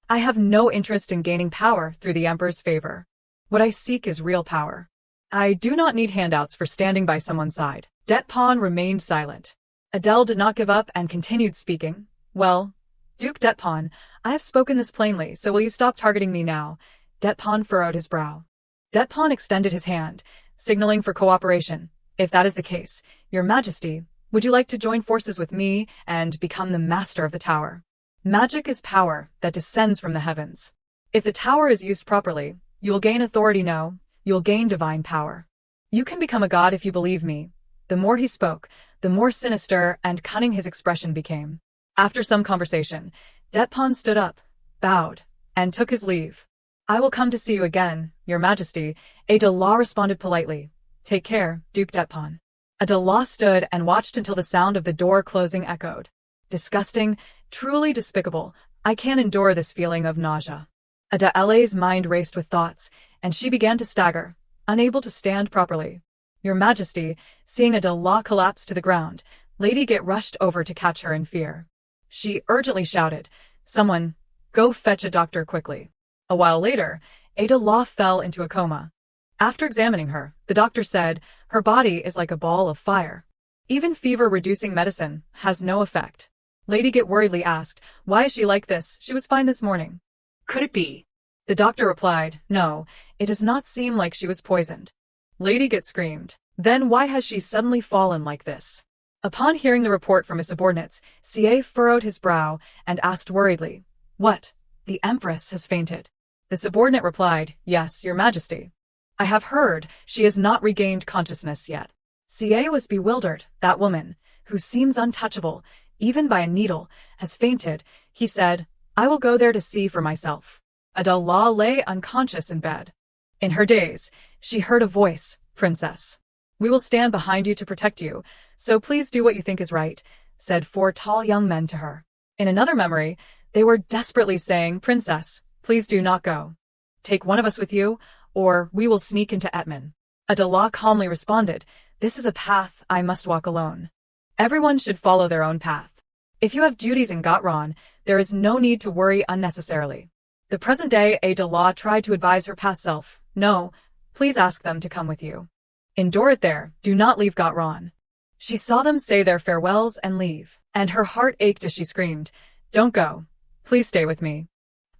I have no interest in gaining power through the Emperor's favor. What I seek is real power. I do not need handouts for standing by someone's side. Detpan remained silent. Adele did not give up and continued speaking. Well, Duke Detpan, I have spoken this plainly, so will you stop targeting me now? Detpan furrowed his brow. Detpan extended his hand, signaling for cooperation. If that is the case, Your Majesty, would you like to join forces with me and become the master of the tower? Magic is power that descends from the heavens. If the tower is used properly, you will gain authority, no, you will gain divine power. You can become a god if you believe me. The more he spoke, the more sinister and cunning his expression became. After some conversation, Detpan stood up, bowed, and took his leave. I will come to see you again, Your Majesty, Adela responded politely. Take care, Duke Detpan. Adela stood and watched until the sound of the door closing echoed. Disgusting, truly despicable, I can't endure this feeling of nausea. Adela's mind raced with thoughts, and she began to stagger, unable to stand properly. Your Majesty, seeing Adela collapse to the ground, Lady Git rushed over to catch her in fear. She urgently shouted, Someone, go fetch a doctor quickly. A while later, Adela fell into a coma. After examining her, the doctor said, her body is like a ball of fire. Even fever-reducing medicine has no effect. Lady Git worriedly asked, why is she like this? She was fine this morning. Could it be? The doctor replied, no, it does not seem like she was poisoned. Lady Git screamed, then why has she suddenly fallen like this? Upon hearing the report from his subordinates, CA furrowed his brow and asked worriedly, what? The Empress has fainted. The subordinate replied, yes, Your Majesty. I have heard she has not regained consciousness yet. CA was bewildered. That woman, who seems untouchable, even by a needle, has fainted. He said, I will go there to see for myself. Adela lay unconscious in bed. In her daze, she heard a voice, Princess. We will stand behind you to protect you, so please do what you think is right, said 4 tall young men to her. In another memory, they were desperately saying, Princess, please do not go. Take one of us with you, or we will sneak into Etman. Adela calmly responded, this is a path I must walk alone. Everyone should follow their own path. If you have duties in Gotron, there is no need to worry unnecessarily. The present day Adela tried to advise her past self, no, please ask them to come with you. Endure it there, do not leave Gotron. She saw them say their farewells and leave, and her heart ached as she screamed, don't go, please stay with me.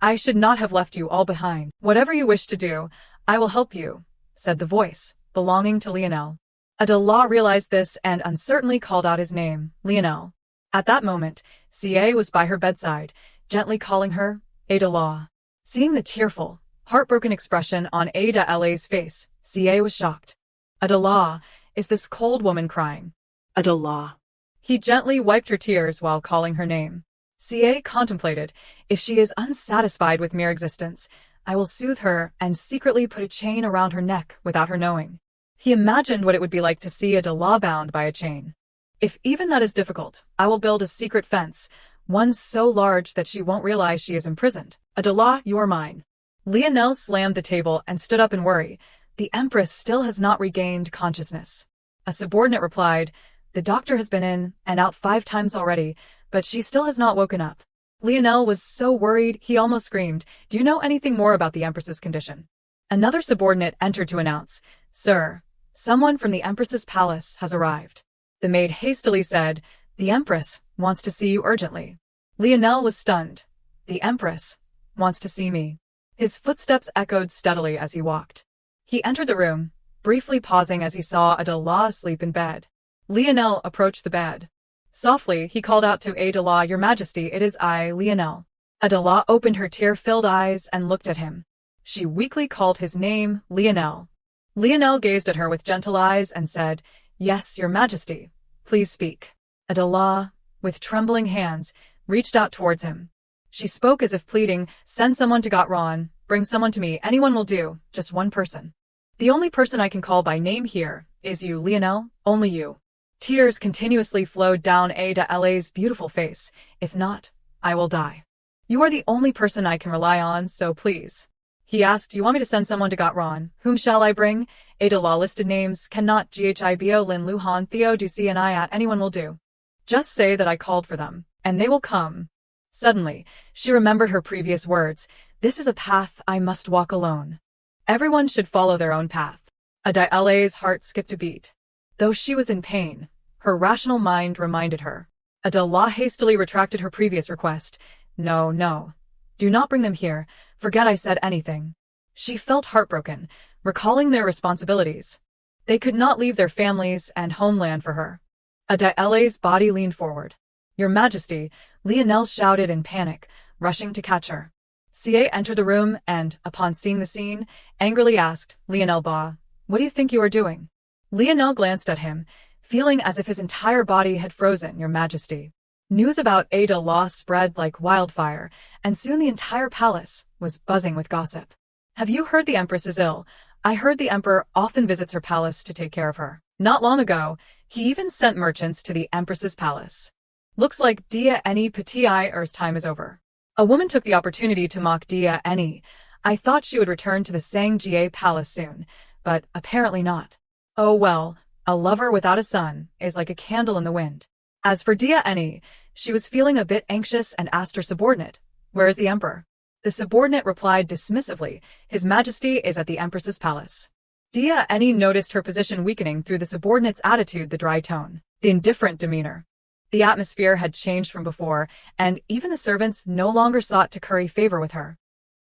I should not have left you all behind. Whatever you wish to do, I will help you, said the voice, belonging to Lionel. Adela realized this and uncertainly called out his name, Lionel. At that moment, CA was by her bedside, gently calling her, Adela. Seeing the tearful, heartbroken expression on Adela's face, CA was shocked. Adela, is this cold woman crying? Adela. He gently wiped her tears while calling her name. CA contemplated, if she is unsatisfied with mere existence, I will soothe her and secretly put a chain around her neck without her knowing. He imagined what it would be like to see a Dala bound by a chain. If even that is difficult, I will build a secret fence, one so large that she won't realize she is imprisoned. Adela, you're mine. Lionel slammed the table and stood up in worry. The Empress still has not regained consciousness. A subordinate replied, the doctor has been in and out 5 times already, but she still has not woken up. Lionel was so worried he almost screamed, do you know anything more about the Empress's condition? Another subordinate entered to announce, Sir, someone from the Empress's palace has arrived. The maid hastily said, the Empress wants to see you urgently. Lionel was stunned. The Empress wants to see me. His footsteps echoed steadily as he walked. He entered the room, briefly pausing as he saw Adela asleep in bed. Lionel approached the bed. Softly, he called out to Adela, Your Majesty, it is I, Lionel. Adela opened her tear-filled eyes and looked at him. She weakly called his name, Lionel. Lionel gazed at her with gentle eyes and said, Yes, Your Majesty. Please speak. Adela, with trembling hands, reached out towards him. She spoke as if pleading, Send someone to Gotron, bring someone to me, anyone will do, just one person. The only person I can call by name here is you, Lionel, only you. Tears continuously flowed down Adela's beautiful face. If not, I will die. You are the only person I can rely on, so please. He asked, You want me to send someone to Gotron? Whom shall I bring? Adela listed names, cannot Ghibo Lin Luhan Theo Duci and Iat, anyone will do. Just say that I called for them, and they will come. Suddenly, she remembered her previous words, This is a path I must walk alone. Everyone should follow their own path. Adela's heart skipped a beat. Though she was in pain, her rational mind reminded her. Adela hastily retracted her previous request. No, no. Do not bring them here. Forget I said anything. She felt heartbroken, recalling their responsibilities. They could not leave their families and homeland for her. Adela's body leaned forward. Your Majesty, Lionel shouted in panic, rushing to catch her. CA entered the room and, upon seeing the scene, angrily asked, Lionel Ba, what do you think you are doing? Lionel glanced at him, feeling as if his entire body had frozen, Your Majesty. News about Adela spread like wildfire, and soon the entire palace was buzzing with gossip. Have you heard the Empress is ill? I heard the Emperor often visits her palace to take care of her. Not long ago, he even sent merchants to the Empress's palace. Looks like Dia Eni Petit Er's time is over. A woman took the opportunity to mock Dia Eni. I thought she would return to the Sangjie palace soon, but apparently not. Oh well, a lover without a son is like a candle in the wind. As for Dia Eni, she was feeling a bit anxious and asked her subordinate, Where is the Emperor? The subordinate replied dismissively, His Majesty is at the Empress's palace. Dia Eni noticed her position weakening through the subordinate's attitude, the dry tone, the indifferent demeanor. The atmosphere had changed from before, and even the servants no longer sought to curry favor with her.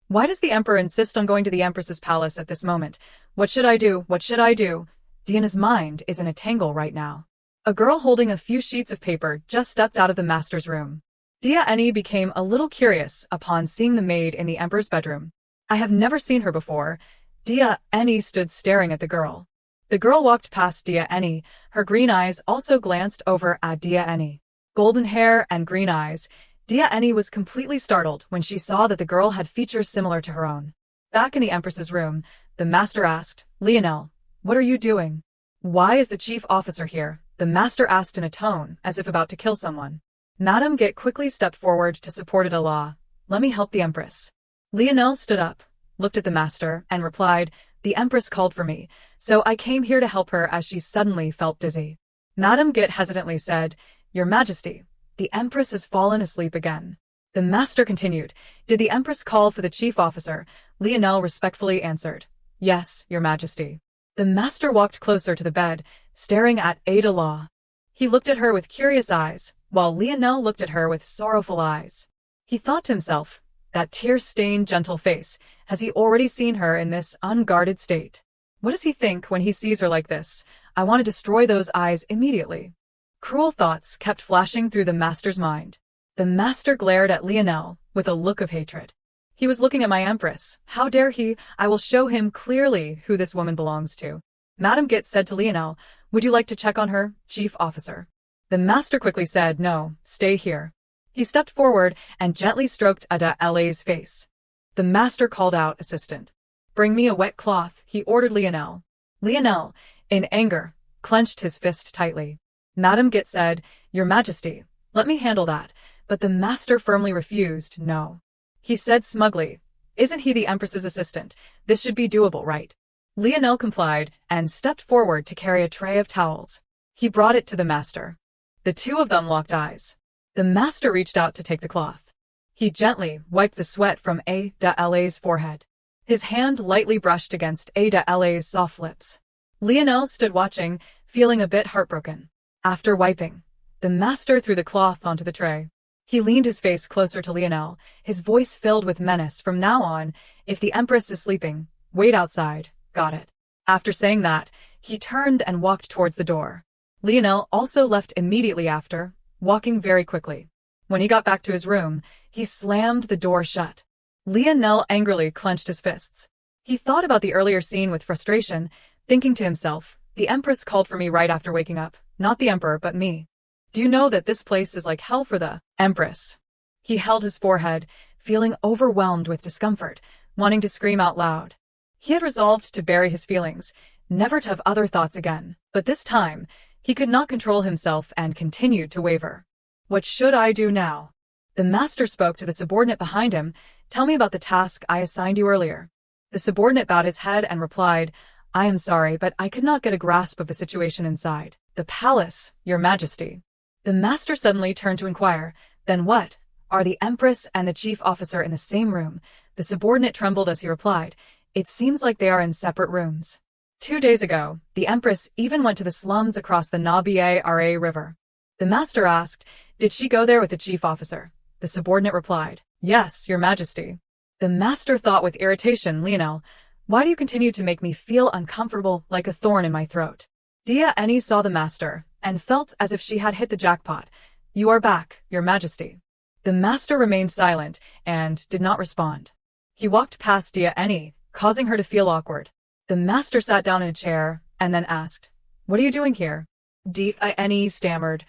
Why does the Emperor insist on going to the Empress's palace at this moment? What should I do? What should I do? Diana's mind is in a tangle right now. A girl holding a few sheets of paper just stepped out of the master's room. Dia Eni became a little curious upon seeing the maid in the Emperor's bedroom. I have never seen her before. Dia Eni stood staring at the girl. The girl walked past Dia Eni. Her green eyes also glanced over at Dia Eni. Golden hair and green eyes. Dia Eni was completely startled when she saw that the girl had features similar to her own. Back in the Empress's room, the master asked, Lionel, what are you doing? Why is the chief officer here? The master asked in a tone as if about to kill someone. Madame Git quickly stepped forward to support Adela. Let me help the Empress. Lionel stood up, looked at the master, and replied, The Empress called for me, so I came here to help her as she suddenly felt dizzy. Madame Git hesitantly said, Your Majesty, the Empress has fallen asleep again. The master continued, Did the Empress call for the chief officer? Lionel respectfully answered, Yes, Your Majesty. The master walked closer to the bed, staring at Adela. He looked at her with curious eyes, while Lionel looked at her with sorrowful eyes. He thought to himself, that tear-stained gentle face, has he already seen her in this unguarded state? What does he think when he sees her like this? I want to destroy those eyes immediately. Cruel thoughts kept flashing through the master's mind. The master glared at Lionel with a look of hatred. He was looking at my Empress. How dare he? I will show him clearly who this woman belongs to. Madame Git said to Lionel, Would you like to check on her, chief officer? The master quickly said, No, stay here. He stepped forward and gently stroked Ada La's face. The master called out, "Assistant. Bring me a wet cloth," he ordered Lionel. Lionel, in anger, clenched his fist tightly. Madame Git said, "Your Majesty, let me handle that," but the master firmly refused. "No." He said smugly, "Isn't he the Empress's assistant? This should be doable, right?" Lionel complied and stepped forward to carry a tray of towels. He brought it to the master. The two of them locked eyes. The master reached out to take the cloth. He gently wiped the sweat from Ada La's forehead. His hand lightly brushed against Ada La's soft lips. Lionel stood watching, feeling a bit heartbroken. After wiping, the master threw the cloth onto the tray. He leaned his face closer to Lionel, his voice filled with menace. "From now on, if the Empress is sleeping, wait outside, got it?" After saying that, he turned and walked towards the door. Lionel also left immediately after, walking very quickly. When he got back to his room, he slammed the door shut. Lionel angrily clenched his fists. He thought about the earlier scene with frustration, thinking to himself, "The Empress called for me right after waking up, not the Emperor but me. Do you know that this place is like hell for the Empress?" He held his forehead, feeling overwhelmed with discomfort, wanting to scream out loud. He had resolved to bury his feelings, never to have other thoughts again, but this time, he could not control himself and continued to waver. "What should I do now?" The master spoke to the subordinate behind him. "Tell me about the task I assigned you earlier." The subordinate bowed his head and replied, "I am sorry, but I could not get a grasp of the situation inside the palace, Your Majesty." The master suddenly turned to inquire, "Then what? Are the Empress and the chief officer in the same room?" The subordinate trembled as he replied, "It seems like they are in separate rooms. 2 days ago, the Empress even went to the slums across the Nabra River." The master asked, "Did she go there with the chief officer?" The subordinate replied, "Yes, Your Majesty." The master thought with irritation, "Lionel, why do you continue to make me feel uncomfortable like a thorn in my throat?" Dia Eni saw the master and felt as if she had hit the jackpot. "You are back, Your Majesty." The master remained silent and did not respond. He walked past Dia Eni, causing her to feel awkward. The master sat down in a chair and then asked, "What are you doing here?" Dia Eni stammered,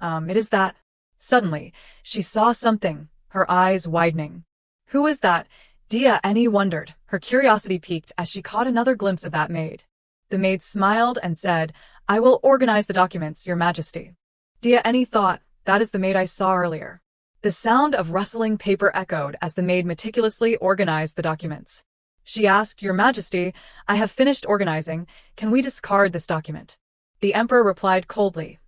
It is that." Suddenly, she saw something, her eyes widening. Who was that? Dia Eni wondered, her curiosity piqued as she caught another glimpse of that maid. The maid smiled and said, "I will organize the documents, Your Majesty." Dia Eni thought, "That is the maid I saw earlier." The sound of rustling paper echoed as the maid meticulously organized the documents. She asked, "Your Majesty, I have finished organizing. Can we discard this document?" The emperor replied coldly,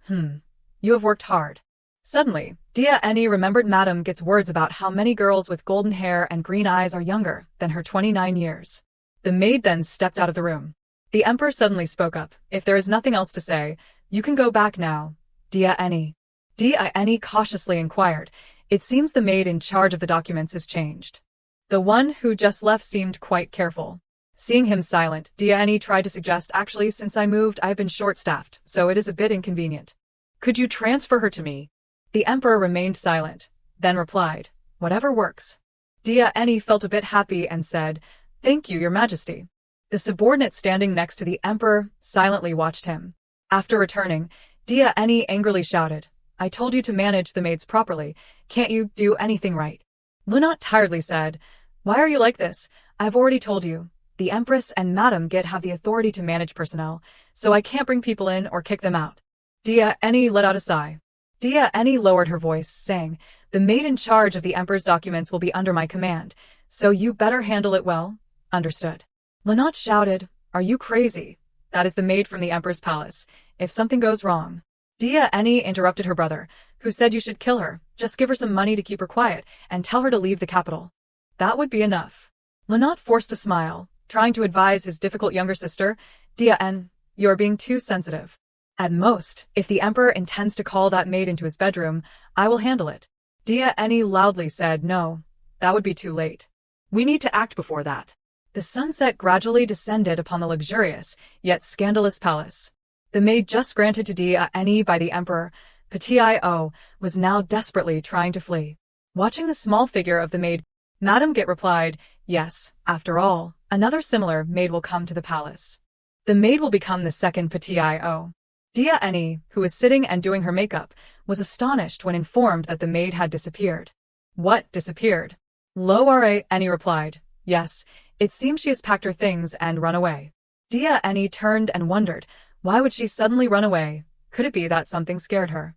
You have worked hard." Suddenly, Dia Eni remembered Madame Git's words about how many girls with golden hair and green eyes are younger than her 29 years. The maid then stepped out of the room. The emperor suddenly spoke up, "If there is nothing else to say, you can go back now, Dia Eni." Dia Eni cautiously inquired, "It seems the maid in charge of the documents has changed." The one who just left seemed quite careful. Seeing him silent, Dia Eni tried to suggest, "Actually, since I moved, I have been short-staffed, so it is a bit inconvenient. Could you transfer her to me?" The emperor remained silent, then replied, "Whatever works." Dia Eni felt a bit happy and said, "Thank you, Your Majesty." The subordinate standing next to the emperor silently watched him. After returning, Dia Eni angrily shouted, "I told you to manage the maids properly. Can't you do anything right?" Lunat tiredly said, "Why are you like this? I've already told you. The Empress and Madame Git have the authority to manage personnel, so I can't bring people in or kick them out." Dia Eni let out a sigh. Dia Eni lowered her voice, saying, "The maid in charge of the Emperor's documents will be under my command, so you better handle it well." "Understood." Lunat shouted, "Are you crazy? That is the maid from the Emperor's palace. If something goes wrong..." Dia Eni interrupted her brother, who said, "You should kill her, just give her some money to keep her quiet, and tell her to leave the capital. That would be enough." Lunat forced a smile, trying to advise his difficult younger sister, "Dia Eni, you are being too sensitive. At most, if the Emperor intends to call that maid into his bedroom, I will handle it." Dia Eni loudly said, "No, that would be too late. We need to act before that." The sunset gradually descended upon the luxurious, yet scandalous palace. The maid just granted to Dia Eni by the Emperor, Patio, was now desperately trying to flee. Watching the small figure of the maid, Madame Git replied, "Yes, after all, another similar maid will come to the palace. The maid will become the second Patio." Dia Eni, who was sitting and doing her makeup, was astonished when informed that the maid had disappeared. What disappeared? Lo Ra Eni replied, yes, it seems she has packed her things and run away. Dia Eni turned and wondered, why would she suddenly run away? Could it be that something scared her?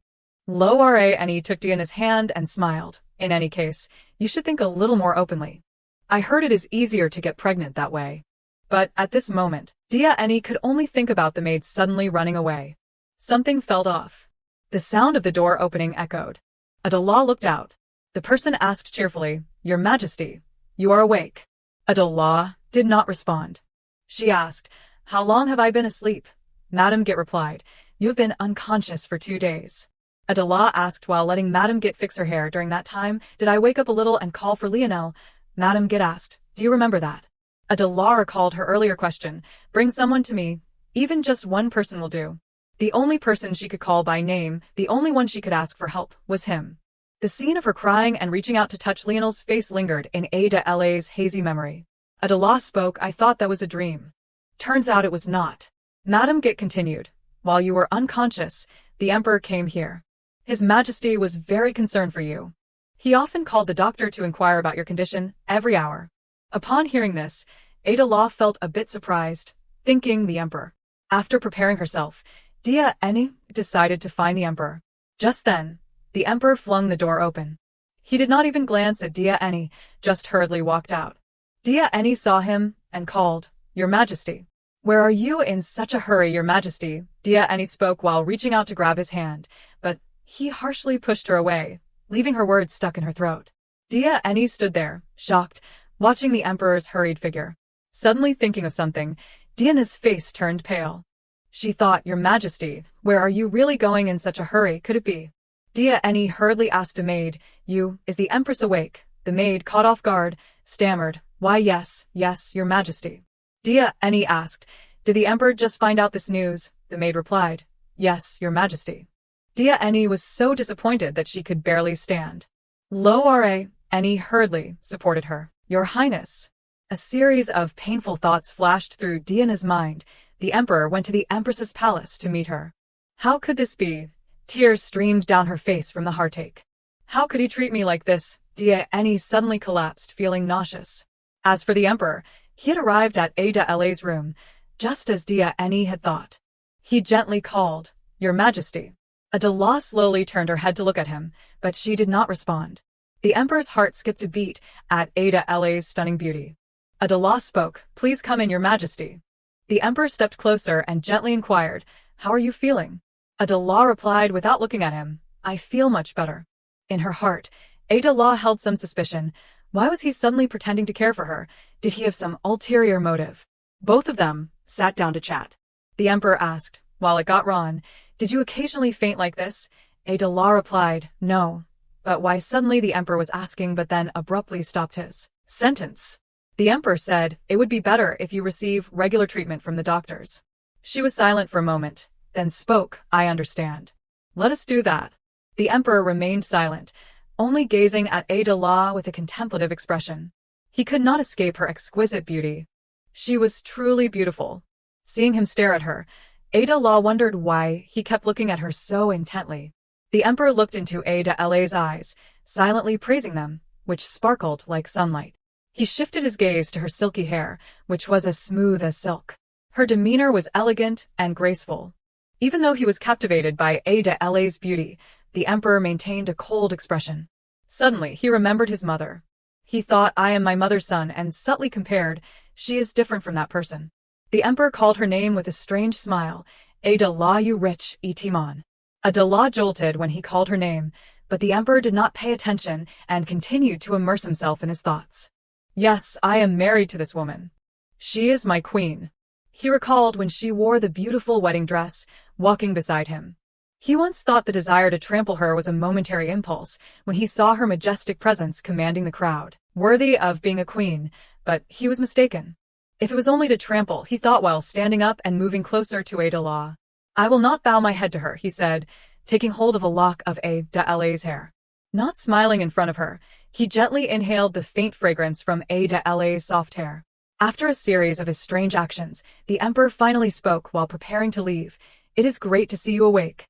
Lo Ra Eni took Diana's hand and smiled. In any case, you should think a little more openly. I heard it is easier to get pregnant that way. But at this moment, Dia Eni could only think about the maid suddenly running away. Something felt off. The sound of the door opening echoed. Adala looked out. The person asked cheerfully, Your Majesty, you are awake. Adala did not respond. She asked, How long have I been asleep? Madam Git replied, You have been unconscious for 2 days. Adala asked while letting Madam Git fix her hair. During that time, did I wake up a little and call for Lionel? Madam Git asked, Do you remember that? Adala recalled her earlier question, Bring someone to me. Even just one person will do. The only person she could call by name, the only one she could ask for help, was him. The scene of her crying and reaching out to touch Lionel's face lingered in Ada LA's hazy memory. Adala spoke, I thought that was a dream. Turns out it was not. Madam Git continued, While you were unconscious, the Emperor came here. His Majesty was very concerned for you. He often called the doctor to inquire about your condition every hour. Upon hearing this, Adala felt a bit surprised, thinking the Emperor. After preparing herself, Dia Eni decided to find the Emperor. Just then, the Emperor flung the door open. He did not even glance at Dia Eni, just hurriedly walked out. Dia Eni saw him and called, Your Majesty. Where are you in such a hurry, Your Majesty? Dia Eni spoke while reaching out to grab his hand, but he harshly pushed her away, leaving her words stuck in her throat. Dia Eni stood there, shocked, watching the Emperor's hurried figure. Suddenly thinking of something, Diana's face turned pale. She thought, Your Majesty, where are you really going in such a hurry, could it be? Dia Eni hurriedly asked a maid, Is the Empress awake? The maid, caught off guard, stammered, Why yes, Your Majesty. Dia Eni asked, Did the Emperor just find out this news? The maid replied, Yes, Your Majesty. Dia Eni was so disappointed that she could barely stand. Lo Ra Eni hurriedly supported her. Your Highness. A series of painful thoughts flashed through Diana's mind. The Emperor went to the Empress's palace to meet her. How could this be? Tears streamed down her face from the heartache. How could he treat me like this? Dia Eni suddenly collapsed, feeling nauseous. As for the Emperor, he had arrived at Ada LA's room, just as Dia Eni had thought. He gently called, Your Majesty. Adala slowly turned her head to look at him, but she did not respond. The Emperor's heart skipped a beat at Ada LA's stunning beauty. Adala spoke, Please come in, Your Majesty. The Emperor stepped closer and gently inquired, How are you feeling? Adala replied without looking at him, I feel much better. In her heart, Adala held some suspicion. Why was he suddenly pretending to care for her? Did he have some ulterior motive? Both of them sat down to chat. The Emperor asked, while it got Ron, Did you occasionally faint like this? Adala replied, No. But why suddenly the Emperor was asking but then abruptly stopped his sentence. The Emperor said, It would be better if you receive regular treatment from the doctors. She was silent for a moment, then spoke, I understand. Let us do that. The Emperor remained silent, only gazing at Adala with a contemplative expression. He could not escape her exquisite beauty. She was truly beautiful. Seeing him stare at her, Adala wondered why he kept looking at her so intently. The Emperor looked into Ada LA's eyes, silently praising them, which sparkled like sunlight. He shifted his gaze to her silky hair, which was as smooth as silk. Her demeanor was elegant and graceful. Even though he was captivated by Ada LA's beauty, the Emperor maintained a cold expression. Suddenly, he remembered his mother. He thought, I am my mother's son, and subtly compared, she is different from that person. The Emperor called her name with a strange smile, Adala, you rich Itiman. Adala jolted when he called her name, but the Emperor did not pay attention and continued to immerse himself in his thoughts. Yes, I am married to this woman. She is my queen. He recalled when she wore the beautiful wedding dress, walking beside him. He once thought the desire to trample her was a momentary impulse when he saw her majestic presence commanding the crowd, worthy of being a queen, but he was mistaken. If it was only to trample, he thought while standing up and moving closer to Adala. I will not bow my head to her, he said, taking hold of a lock of Ada LA's hair. Not smiling in front of her, he gently inhaled the faint fragrance from Ada LA's soft hair. After a series of his strange actions, the Emperor finally spoke while preparing to leave. It is great to see you awake.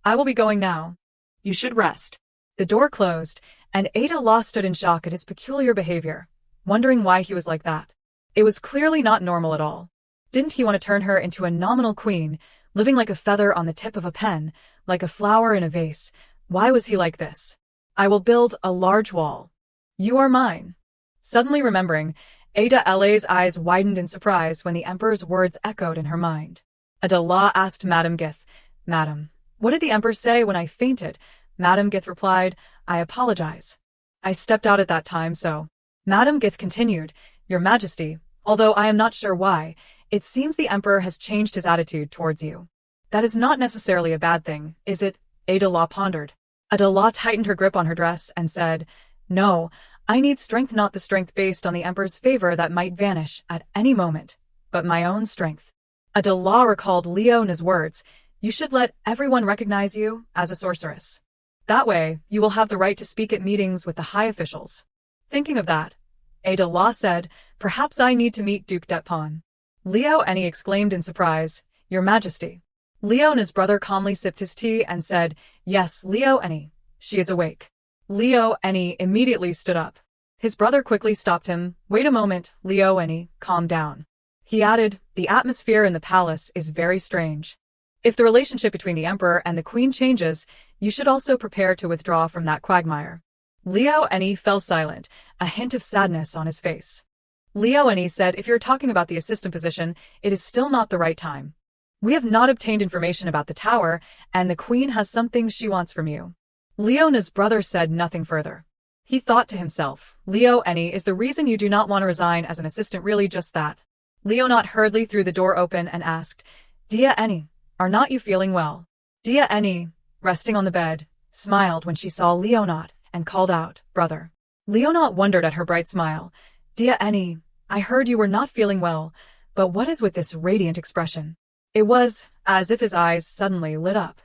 I will be going now. You should rest. The door closed, and Ada stood in shock at his peculiar behavior, wondering why he was like that. It was clearly not normal at all. Didn't he want to turn her into a nominal queen, living like a feather on the tip of a pen, like a flower in a vase? Why was he like this? I will build a large wall. You are mine. Suddenly remembering, Ada's eyes widened in surprise when the Emperor's words echoed in her mind. Ada asked Madame Gith, Madam, what did the Emperor say when I fainted? Madame Gith replied, I apologize. I stepped out at that time, so. Madame Gith continued, Your Majesty, although I am not sure why, it seems the Emperor has changed his attitude towards you. That is not necessarily a bad thing, is it? Ada pondered. Ada tightened her grip on her dress and said, No, I need strength, not the strength based on the Emperor's favor that might vanish at any moment, but my own strength. Ada recalled Leona's words, You should let everyone recognize you as a sorceress. That way, you will have the right to speak at meetings with the high officials. Thinking of that, Ada said, Perhaps I need to meet Duke Detpon. Leone exclaimed in surprise, Your Majesty. Leona's brother calmly sipped his tea and said, Yes, Leone. She is awake. Leone immediately stood up. His brother quickly stopped him. Wait a moment, Leone, calm down. He added, The atmosphere in the palace is very strange. If the relationship between the Emperor and the Queen changes, you should also prepare to withdraw from that quagmire. Leone fell silent, a hint of sadness on his face. Leone said, If you're talking about the assistant position, it is still not the right time. We have not obtained information about the tower, and the Queen has something she wants from you. Leona's brother said nothing further. He thought to himself, Leone, is the reason you do not want to resign as an assistant really just that? Leonot hurriedly threw the door open and asked, Dia Eni, are not you feeling well? Dia Eni, resting on the bed, smiled when she saw Leonot and called out, Brother. Leonot wondered at her bright smile. Dia Eni, I heard you were not feeling well, but what is with this radiant expression? It was as if his eyes suddenly lit up.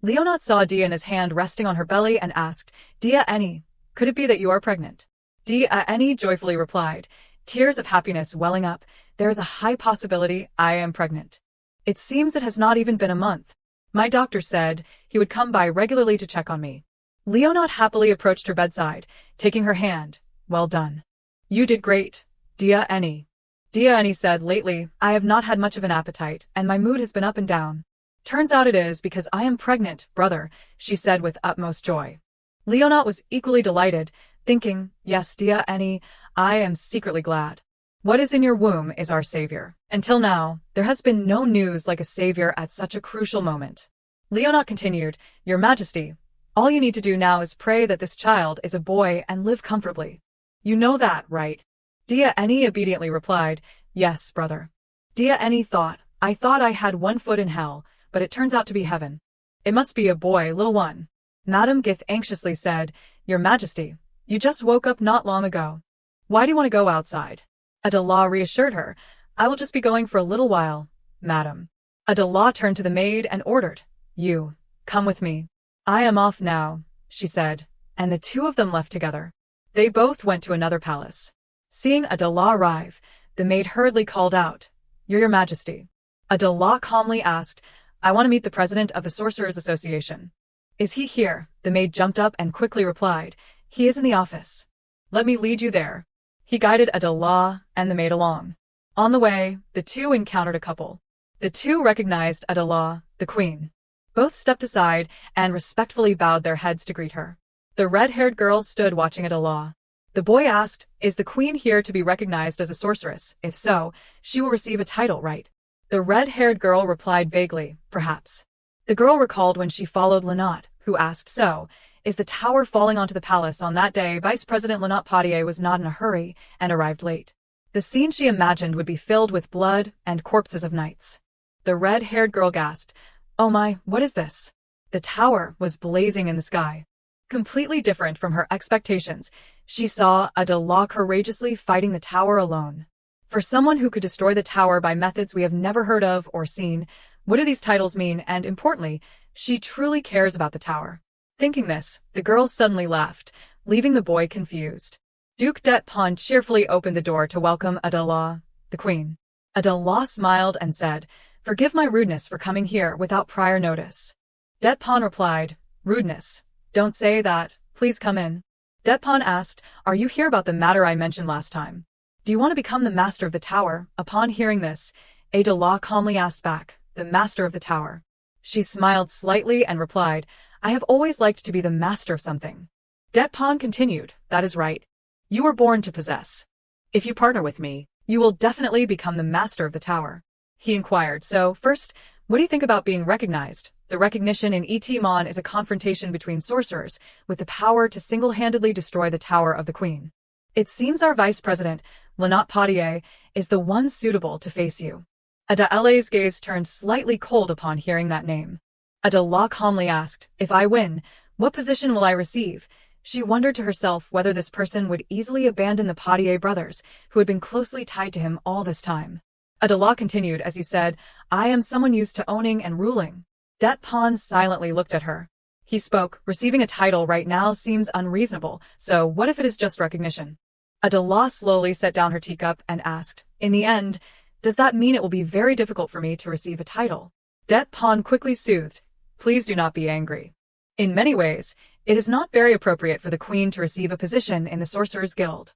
Leonot saw Diana's hand resting on her belly and asked, Dia Eni, could it be that you are pregnant? Dia Eni joyfully replied, tears of happiness welling up, there is a high possibility I am pregnant. It seems it has not even been a month. My doctor said he would come by regularly to check on me. Leonot happily approached her bedside, taking her hand. Well done. You did great, Dia Eni. Dia Eni said, lately, I have not had much of an appetite, and my mood has been up and down. Turns out it is because I am pregnant, brother, she said with utmost joy. Leonot was equally delighted, thinking, yes, Dia Eni, I am secretly glad. What is in your womb is our savior. Until now, there has been no news like a savior at such a crucial moment. Leonot continued, Your Majesty, all you need to do now is pray that this child is a boy and live comfortably. You know that, right? Dia Eni obediently replied, Yes, brother. Dia Eni thought, I thought I had one foot in hell, but it turns out to be heaven. It must be a boy, little one. Madame Gith anxiously said, Your Majesty, you just woke up not long ago. Why do you want to go outside? Adela reassured her, I will just be going for a little while, madam. Adela turned to the maid and ordered, You, come with me. I am off now, she said, and the two of them left together. They both went to another palace. Seeing Adela arrive, the maid hurriedly called out, Your Majesty. Adela calmly asked, I want to meet the president of the Sorcerers Association. Is he here? The maid jumped up and quickly replied, He is in the office. Let me lead you there. He guided Adela and the maid along. On the way, the two encountered a couple. The two recognized Adela, the queen. Both stepped aside and respectfully bowed their heads to greet her. The red-haired girl stood watching Adela. The boy asked, Is the queen here to be recognized as a sorceress? If so, she will receive a title, right? The red-haired girl replied vaguely, Perhaps. The girl recalled when she followed Lenot, who asked, So, is the tower falling onto the palace on that day? Vice President Lenot Potier was not in a hurry and arrived late. The scene she imagined would be filled with blood and corpses of knights. The red-haired girl gasped, Oh my, what is this? The tower was blazing in the sky. Completely different from her expectations, she saw Adela courageously fighting the tower alone. For someone who could destroy the tower by methods we have never heard of or seen, what do these titles mean? And importantly, she truly cares about the tower. Thinking this, the girl suddenly laughed, leaving the boy confused. Duke Detpon cheerfully opened the door to welcome Adela, the queen. Adela smiled and said, Forgive my rudeness for coming here without prior notice. Det replied, rudeness? Don't say that, please come in. Det asked, are you here about the matter I mentioned last time? Do you want to become the master of the tower? Upon hearing this, Ada calmly asked back, the master of the tower. She smiled slightly and replied, I have always liked to be the master of something. Det continued, that is right. You were born to possess. If you partner with me, you will definitely become the master of the tower. He inquired, so, first, what do you think about being recognized? The recognition in Et-Mon is a confrontation between sorcerers with the power to single-handedly destroy the tower of the queen. It seems our vice president, Lenot Potier, is the one suitable to face you. Adela's gaze turned slightly cold upon hearing that name. Adela calmly asked, if I win, what position will I receive? She wondered to herself whether this person would easily abandon the Potier brothers, who had been closely tied to him all this time. Adela continued, as you said, I am someone used to owning and ruling. Det silently looked at her. He spoke, receiving a title right now seems unreasonable, so what if it is just recognition? Adela slowly set down her teacup and asked, in the end, does that mean it will be very difficult for me to receive a title? Det quickly soothed, please do not be angry. In many ways, it is not very appropriate for the queen to receive a position in the Sorcerers' Guild.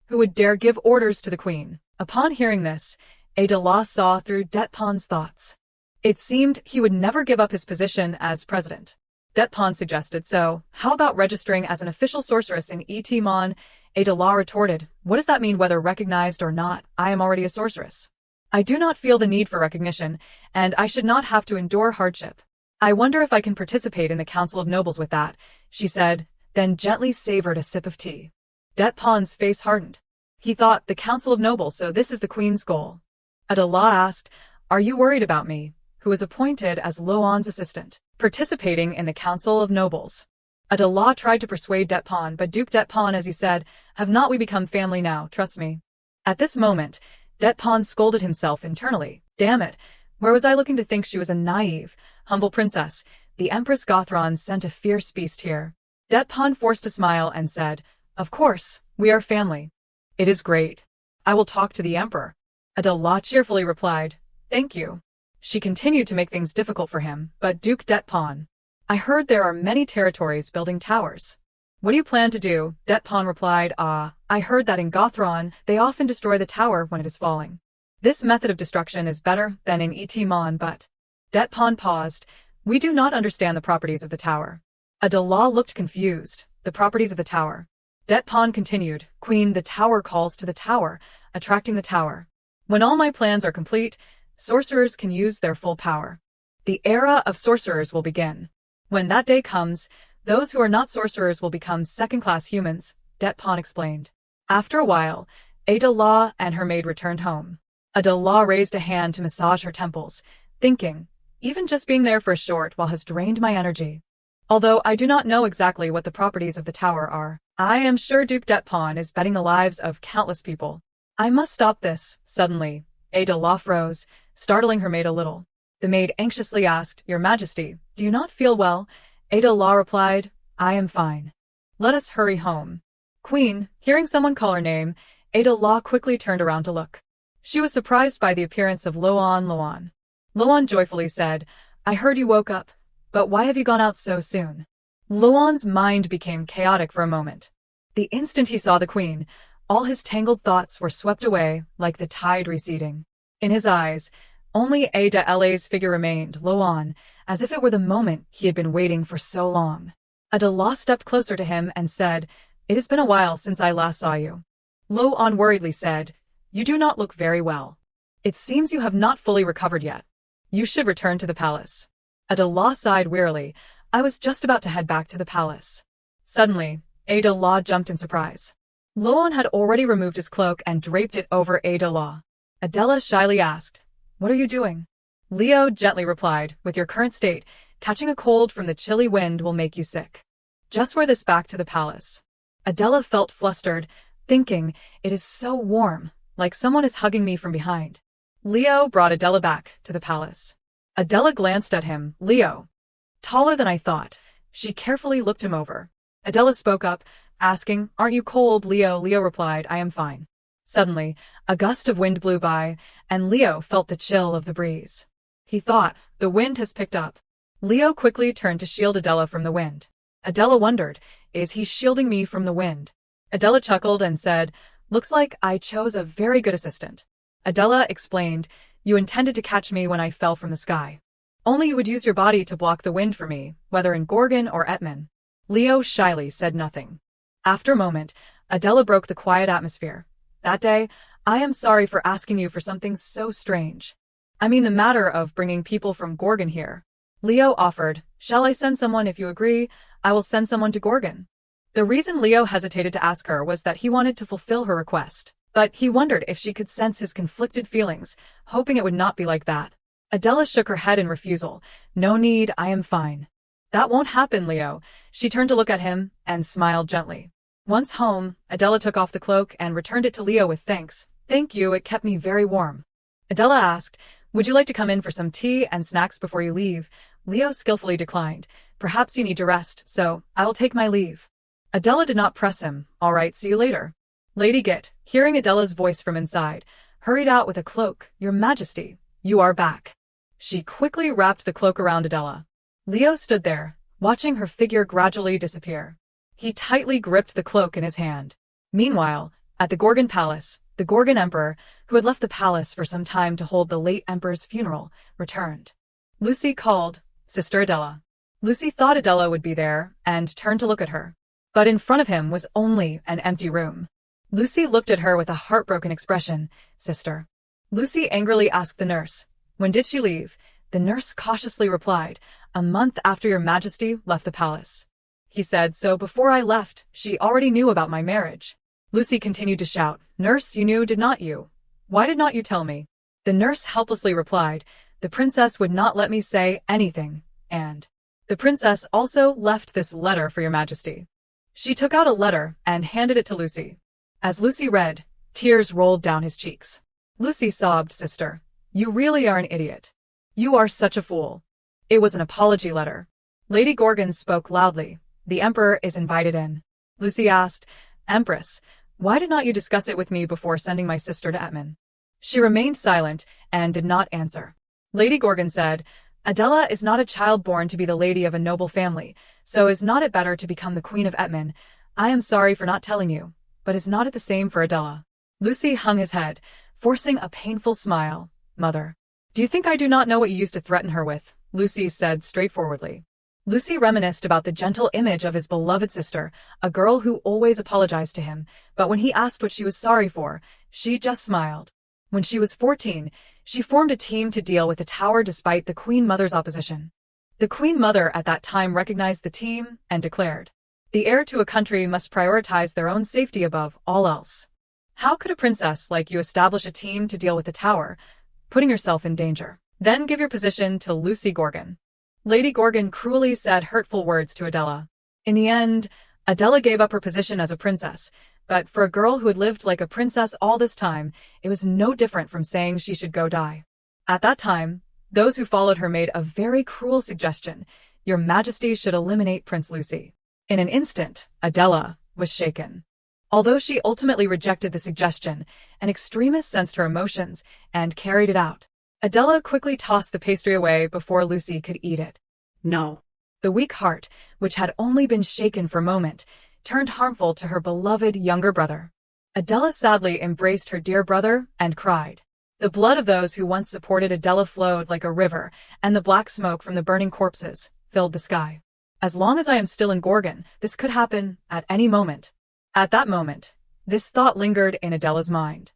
Who would dare give orders to the queen? Upon hearing this, Adela saw through Det thoughts. It seemed he would never give up his position as president. Det suggested, so, how about registering as an official sorceress in Et-Mon? Adela retorted, what does that mean whether recognized or not? I am already a sorceress. I do not feel the need for recognition, and I should not have to endure hardship. I wonder if I can participate in the Council of Nobles with that, she said, then gently savored a sip of tea. Det face hardened. He thought, the Council of Nobles, so this is the Queen's goal. Adela asked, are you worried about me, who was appointed as Loan's assistant, participating in the Council of Nobles? Adela tried to persuade Det but Duke Det, as you said, have not we become family now, trust me. At this moment, Det scolded himself internally, damn it, where was I looking to think she was a naive, humble princess? The Empress Gothron sent a fierce beast here. Det forced a smile and said, of course, we are family. It is great. I will talk to the Emperor. Adela cheerfully replied, thank you. She continued to make things difficult for him, but Duke Det I heard there are many territories building towers. What do you plan to do? Det replied, I heard that in Gothron, they often destroy the tower when it is falling. This method of destruction is better than in Et-Mon, but... Det paused. We do not understand the properties of the tower. Adela looked confused. The properties of the tower. Det continued, Queen, the tower calls to the tower, attracting the tower. When all my plans are complete, sorcerers can use their full power. The era of sorcerers will begin. When that day comes, those who are not sorcerers will become second-class humans, Det explained. After a while, Adela and her maid returned home. Adela raised a hand to massage her temples, thinking, even just being there for a short while has drained my energy. Although I do not know exactly what the properties of the tower are, I am sure Duke Det is betting the lives of countless people. I must stop this. Suddenly, Adela froze, startling her maid a little. The maid anxiously asked, Your Majesty, do you not feel well? Adela replied, I am fine. Let us hurry home. Queen, hearing someone call her name, Adela quickly turned around to look. She was surprised by the appearance of Loan. Loan joyfully said, I heard you woke up, but why have you gone out so soon? Loan's mind became chaotic for a moment. The instant he saw the queen, all his tangled thoughts were swept away like the tide receding. In his eyes, only Adela's figure remained, Loan, as if it were the moment he had been waiting for so long. Adela stepped closer to him and said, It has been a while since I last saw you. Loan worriedly said, You do not look very well. It seems you have not fully recovered yet. You should return to the palace. Adela sighed wearily. I was just about to head back to the palace. Suddenly, Adela jumped in surprise. Loan had already removed his cloak and draped it over Adela. Adela shyly asked, What are you doing? Leo gently replied, With your current state, catching a cold from the chilly wind will make you sick. Just wear this back to the palace. Adela felt flustered, thinking, It is so warm, like someone is hugging me from behind. Leo brought Adela back to the palace. Adela glanced at him, Leo. Taller than I thought. She carefully looked him over. Adela spoke up, asking, Aren't you cold, Leo? Leo replied, I am fine. Suddenly, a gust of wind blew by, and Leo felt the chill of the breeze. He thought, the wind has picked up. Leo quickly turned to shield Adela from the wind. Adela wondered, is he shielding me from the wind? Adela chuckled and said, looks like I chose a very good assistant. Adela explained, you intended to catch me when I fell from the sky. Only you would use your body to block the wind for me, whether in Gorgon or Etman. Leo shyly said nothing. After a moment, Adela broke the quiet atmosphere. That day, I am sorry for asking you for something so strange. I mean the matter of bringing people from Gorgon here. Leo offered, shall I send someone if you agree? I will send someone to Gorgon. The reason Leo hesitated to ask her was that he wanted to fulfill her request, but he wondered if she could sense his conflicted feelings, hoping it would not be like that. Adela shook her head in refusal. No need, I am fine. That won't happen, Leo. She turned to look at him and smiled gently. Once home, Adela took off the cloak and returned it to Leo with thanks. Thank you, it kept me very warm. Adela asked, would you like to come in for some tea and snacks before you leave? Leo skillfully declined. Perhaps you need to rest, so I will take my leave. Adela did not press him. All right, see you later. Lady Git, hearing Adela's voice from inside, hurried out with a cloak. Your Majesty, you are back. She quickly wrapped the cloak around Adela. Leo stood there, watching her figure gradually disappear. He tightly gripped the cloak in his hand. Meanwhile, at the Gorgon Palace, the Gorgon Emperor, who had left the palace for some time to hold the late Emperor's funeral, returned. Lucy called, Sister Adela. Lucy thought Adela would be there and turned to look at her. But in front of him was only an empty room. Lucy looked at her with a heartbroken expression. Sister. Lucy angrily asked the nurse, when did she leave? The nurse cautiously replied, a month after your Majesty left the palace. He said, so before I left, she already knew about my marriage. Lucy continued to shout, Nurse, you knew, did not you? Why did not you tell me? The nurse helplessly replied, the princess would not let me say anything, and the princess also left this letter for your Majesty. She took out a letter and handed it to Lucy. As Lucy read, tears rolled down his cheeks. Lucy sobbed, Sister, you really are an idiot. You are such a fool. It was an apology letter. Lady Gorgon spoke loudly. The Emperor is invited in. Lucy asked, Empress, why did not you discuss it with me before sending my sister to Etman? She remained silent and did not answer. Lady Gorgon said, Adela is not a child born to be the lady of a noble family, so is not it better to become the queen of Etman? I am sorry for not telling you, but is not it the same for Adela? Lucy hung his head, forcing a painful smile. Mother, do you think I do not know what you used to threaten her with? Lucy said straightforwardly. Lucy reminisced about the gentle image of his beloved sister, a girl who always apologized to him, but when he asked what she was sorry for, she just smiled. When she was 14, she formed a team to deal with the tower despite the Queen Mother's opposition. The Queen Mother at that time recognized the team and declared, the heir to a country must prioritize their own safety above all else. How could a princess like you establish a team to deal with the tower, putting yourself in danger? Then give your position to Lucy Gorgon. Lady Gorgon cruelly said hurtful words to Adela. In the end, Adela gave up her position as a princess, but for a girl who had lived like a princess all this time, it was no different from saying she should go die. At that time, those who followed her made a very cruel suggestion. Your Majesty should eliminate Prince Lucy. In an instant, Adela was shaken. Although she ultimately rejected the suggestion, an extremist sensed her emotions and carried it out. Adela quickly tossed the pastry away before Lucy could eat it. No. The weak heart, which had only been shaken for a moment, turned harmful to her beloved younger brother. Adela sadly embraced her dear brother and cried. The blood of those who once supported Adela flowed like a river, and the black smoke from the burning corpses filled the sky. As long as I am still in Gorgon, this could happen at any moment. At that moment, this thought lingered in Adela's mind.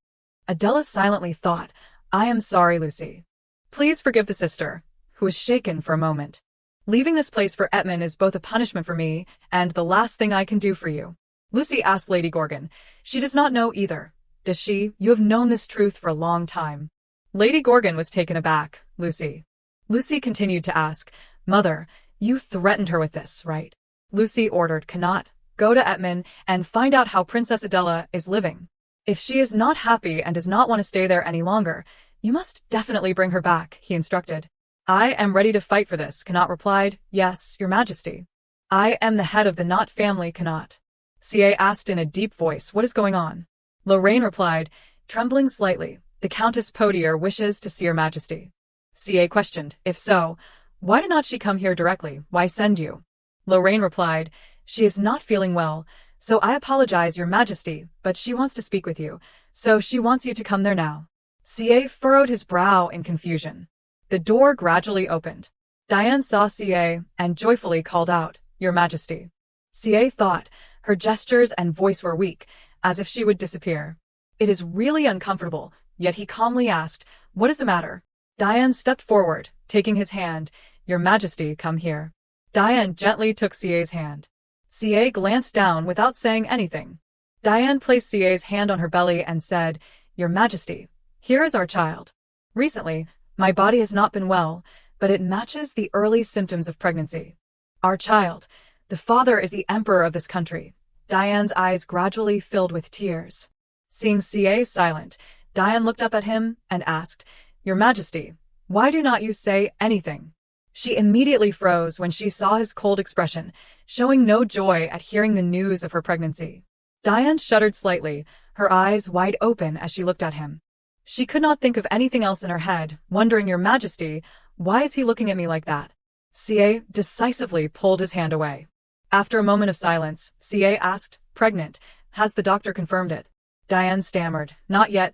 Adela silently thought, I am sorry, Lucy. Please forgive the sister, who was shaken for a moment. Leaving this place for Etman is both a punishment for me and the last thing I can do for you. Lucy asked Lady Gorgon. She does not know either. Does she? You have known this truth for a long time. Lady Gorgon was taken aback. Lucy. Lucy continued to ask, Mother, you threatened her with this, right? Lucy ordered, cannot go to Etman and find out how Princess Adela is living. If she is not happy and does not want to stay there any longer, you must definitely bring her back, he instructed. I am ready to fight for this, Connaught replied. Yes, Your Majesty. I am the head of the Knot family, Connaught. CA asked in a deep voice, what is going on? Lorraine replied, trembling slightly, the Countess Podier wishes to see Your Majesty. CA questioned. If so, why did not she come here directly? Why send you? Lorraine replied, she is not feeling well, so I apologize, Your Majesty, but she wants to speak with you, so she wants you to come there now. CA furrowed his brow in confusion. The door gradually opened. Diane saw CA and joyfully called out, Your Majesty. CA thought her gestures and voice were weak, as if she would disappear. It is really uncomfortable, yet he calmly asked, What is the matter? Diane stepped forward, taking his hand. Your Majesty, come here. Diane gently took CA's hand. CA glanced down without saying anything. Diane placed CA's hand on her belly and said, Your Majesty, here is our child. Recently, my body has not been well, but it matches the early symptoms of pregnancy. Our child, the father is the emperor of this country. Diane's eyes gradually filled with tears. Seeing CA silent, Diane looked up at him and asked, Your Majesty, why do not you say anything? She immediately froze when she saw his cold expression, showing no joy at hearing the news of her pregnancy. Diane shuddered slightly, her eyes wide open as she looked at him. She could not think of anything else in her head, wondering, Your Majesty, why is he looking at me like that? CA decisively pulled his hand away. After a moment of silence, CA asked, Pregnant, has the doctor confirmed it? Diane stammered, Not yet,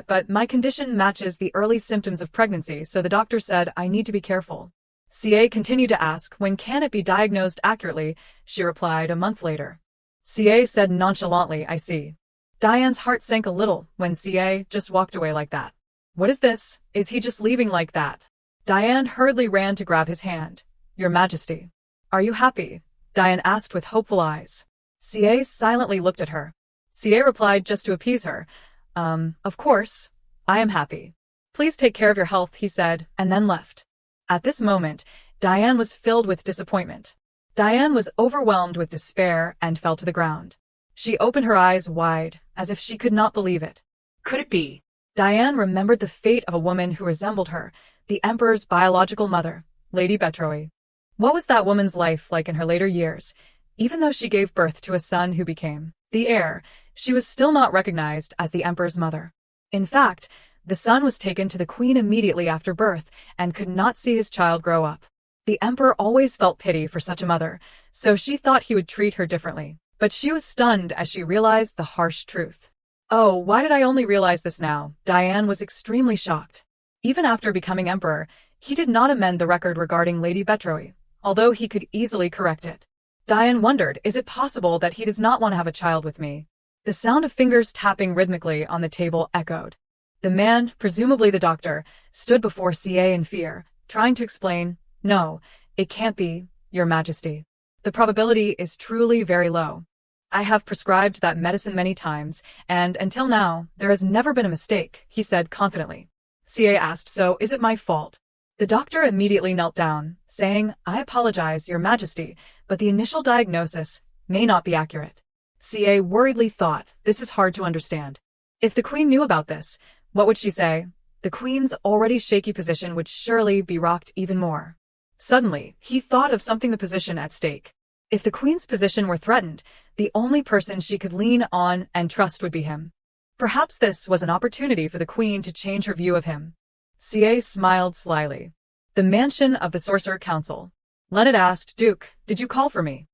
but my condition matches the early symptoms of pregnancy, so the doctor said I need to be careful. CA continued to ask, When can it be diagnosed accurately? She replied, A month later. CA said nonchalantly, I see. Diane's heart sank a little when CA just walked away like that. What is this? Is he just leaving like that? Diane hurriedly ran to grab his hand. Your Majesty. Are you happy? Diane asked with hopeful eyes. CA silently looked at her. CA replied just to appease her. Of course. I am happy. Please take care of your health, he said, and then left. At this moment, Diane was filled with disappointment. Diane was overwhelmed with despair and fell to the ground. She opened her eyes wide, as if she could not believe it. Could it be? Diane remembered the fate of a woman who resembled her, the Emperor's biological mother, Lady Betroe. What was that woman's life like in her later years? Even though she gave birth to a son who became the heir, she was still not recognized as the Emperor's mother. In fact, the son was taken to the Queen immediately after birth and could not see his child grow up. The Emperor always felt pity for such a mother, so she thought he would treat her differently. But she was stunned as she realized the harsh truth. Oh, why did I only realize this now? Diane was extremely shocked. Even after becoming Emperor, he did not amend the record regarding Lady Betroe, although he could easily correct it. Diane wondered, is it possible that he does not want to have a child with me? The sound of fingers tapping rhythmically on the table echoed. The man, presumably the doctor, stood before CA in fear, trying to explain, No, it can't be, Your Majesty. The probability is truly very low. I have prescribed that medicine many times, and until now, there has never been a mistake, he said confidently. CA asked, So is it my fault? The doctor immediately knelt down, saying, I apologize, Your Majesty, but the initial diagnosis may not be accurate. CA worriedly thought, this is hard to understand. If the Queen knew about this, what would she say? The Queen's already shaky position would surely be rocked even more. Suddenly, he thought of something, the position at stake. If the Queen's position were threatened, the only person she could lean on and trust would be him. Perhaps this was an opportunity for the Queen to change her view of him. CA smiled slyly. The mansion of the Sorcerer Council. Leonard asked, Duke, did you call for me?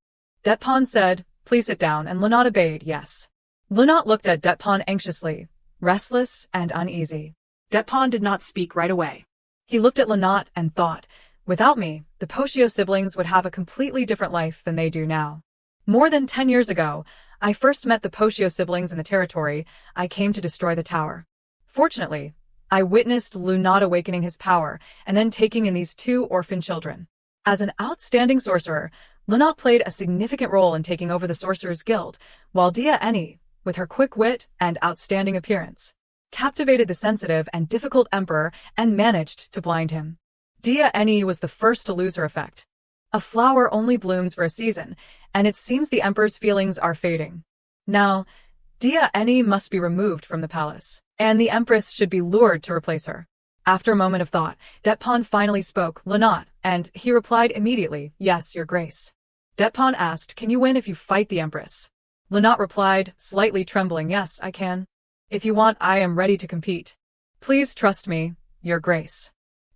Detpon said, Please sit down, and Lenat obeyed, yes. Lenat looked at Detpon anxiously, restless and uneasy. Detpon did not speak right away. He looked at Lenat and thought, Without me, the Pocio siblings would have a completely different life than they do now. More than 10 years ago, I first met the Pocio siblings in the territory. I came to destroy the tower. Fortunately, I witnessed Lunat awakening his power and then taking in these 2 orphan children. As an outstanding sorcerer, Lunat played a significant role in taking over the Sorcerers Guild, while Dia Eni, with her quick wit and outstanding appearance, captivated the sensitive and difficult Emperor and managed to blind him. Dia Eni was the first to lose her effect. A flower only blooms for a season, and it seems the Emperor's feelings are fading. Now, Dia Eni must be removed from the palace, and the Empress should be lured to replace her. After a moment of thought, Detpon finally spoke, Lenat, and he replied immediately, Yes, Your Grace. Detpon asked, Can you win if you fight the Empress? Lenat replied, slightly trembling, Yes, I can. If you want, I am ready to compete. Please trust me, Your Grace.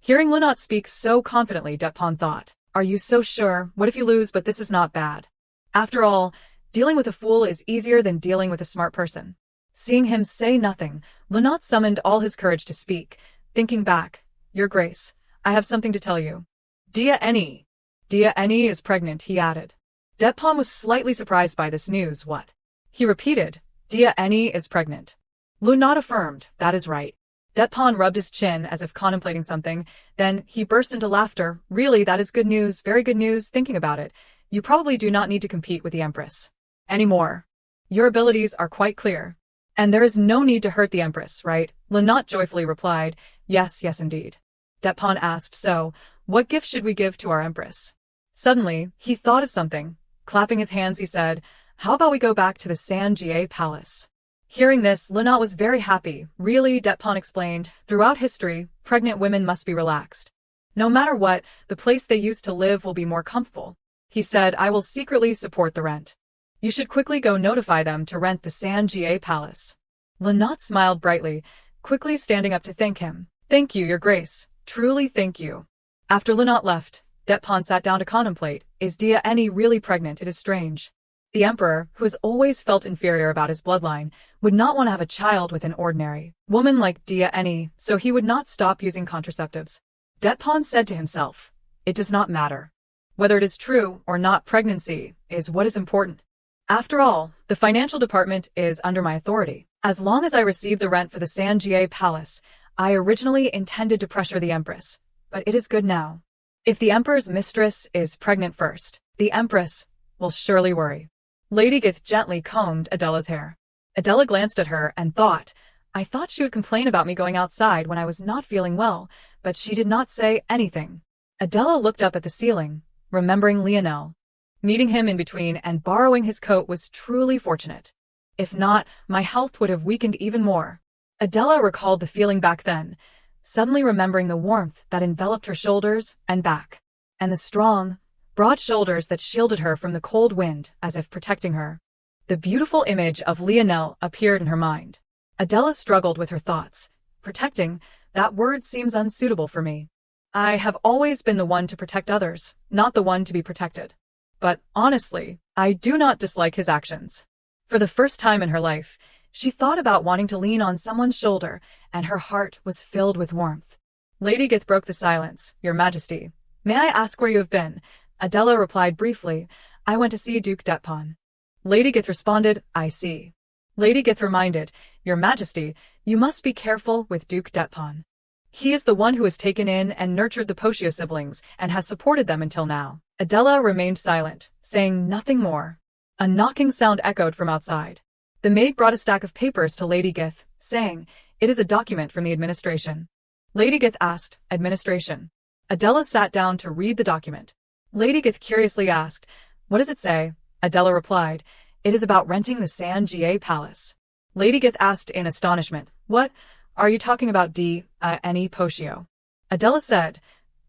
Hearing Lunat speak so confidently, Depon thought, are you so sure? What if you lose, but this is not bad? After all, dealing with a fool is easier than dealing with a smart person. Seeing him say nothing, Lunat summoned all his courage to speak, thinking back, Your Grace, I have something to tell you. Dia Eni is pregnant, he added. Depon was slightly surprised by this news. What? He repeated, Dia Eni is pregnant. Lunat affirmed, that is right. Depon rubbed his chin as if contemplating something, then he burst into laughter. Really, that is good news, very good news, thinking about it. You probably do not need to compete with the Empress anymore. Your abilities are quite clear. And there is no need to hurt the Empress, right? Lunat joyfully replied, yes, indeed. Depon asked, so, what gift should we give to our Empress? Suddenly, he thought of something. Clapping his hands, he said, how about we go back to the Sanjie Palace? Hearing this, Lunat was very happy. Really, Depon explained, throughout history, pregnant women must be relaxed. No matter what, the place they used to live will be more comfortable. He said, I will secretly support the rent. You should quickly go notify them to rent the Sanjie Palace. Lunat smiled brightly, quickly standing up to thank him. Thank you, Your Grace. Truly thank you. After Lunat left, Depon sat down to contemplate. Is Dia Eni really pregnant? It is strange. The Emperor, who has always felt inferior about his bloodline, would not want to have a child with an ordinary woman like Dia Eni, so he would not stop using contraceptives. Depon said to himself, it does not matter. Whether it is true or not, pregnancy is what is important. After all, the financial department is under my authority. As long as I receive the rent for the Sanjie Palace, I originally intended to pressure the Empress, but it is good now. If the Emperor's mistress is pregnant first, the Empress will surely worry. Lady Gith gently combed Adela's hair. Adela glanced at her and thought, I thought she would complain about me going outside when I was not feeling well, but she did not say anything. Adela looked up at the ceiling, remembering Lionel. Meeting him in between and borrowing his coat was truly fortunate. If not, my health would have weakened even more. Adela recalled the feeling back then, suddenly remembering the warmth that enveloped her shoulders and back, and the strong, broad shoulders that shielded her from the cold wind as if protecting her. The beautiful image of Lionel appeared in her mind. Adela struggled with her thoughts. Protecting, that word seems unsuitable for me. I have always been the one to protect others, not the one to be protected. But, honestly, I do not dislike his actions. For the first time in her life, she thought about wanting to lean on someone's shoulder, and her heart was filled with warmth. Lady Gith broke the silence. Your Majesty, may I ask where you have been? Adela replied briefly, I went to see Duke Depon. Lady Gith responded, I see. Lady Gith reminded, Your Majesty, you must be careful with Duke Depon. He is the one who has taken in and nurtured the Poshio siblings and has supported them until now. Adela remained silent, saying nothing more. A knocking sound echoed from outside. The maid brought a stack of papers to Lady Gith, saying, It is a document from the administration. Lady Gith asked, Administration? Adela sat down to read the document. Lady Gith curiously asked, What does it say? Adela replied, It is about renting the Sanjie Palace. Lady Gith asked in astonishment, What? Are you talking about Eni Poshio? Adela said,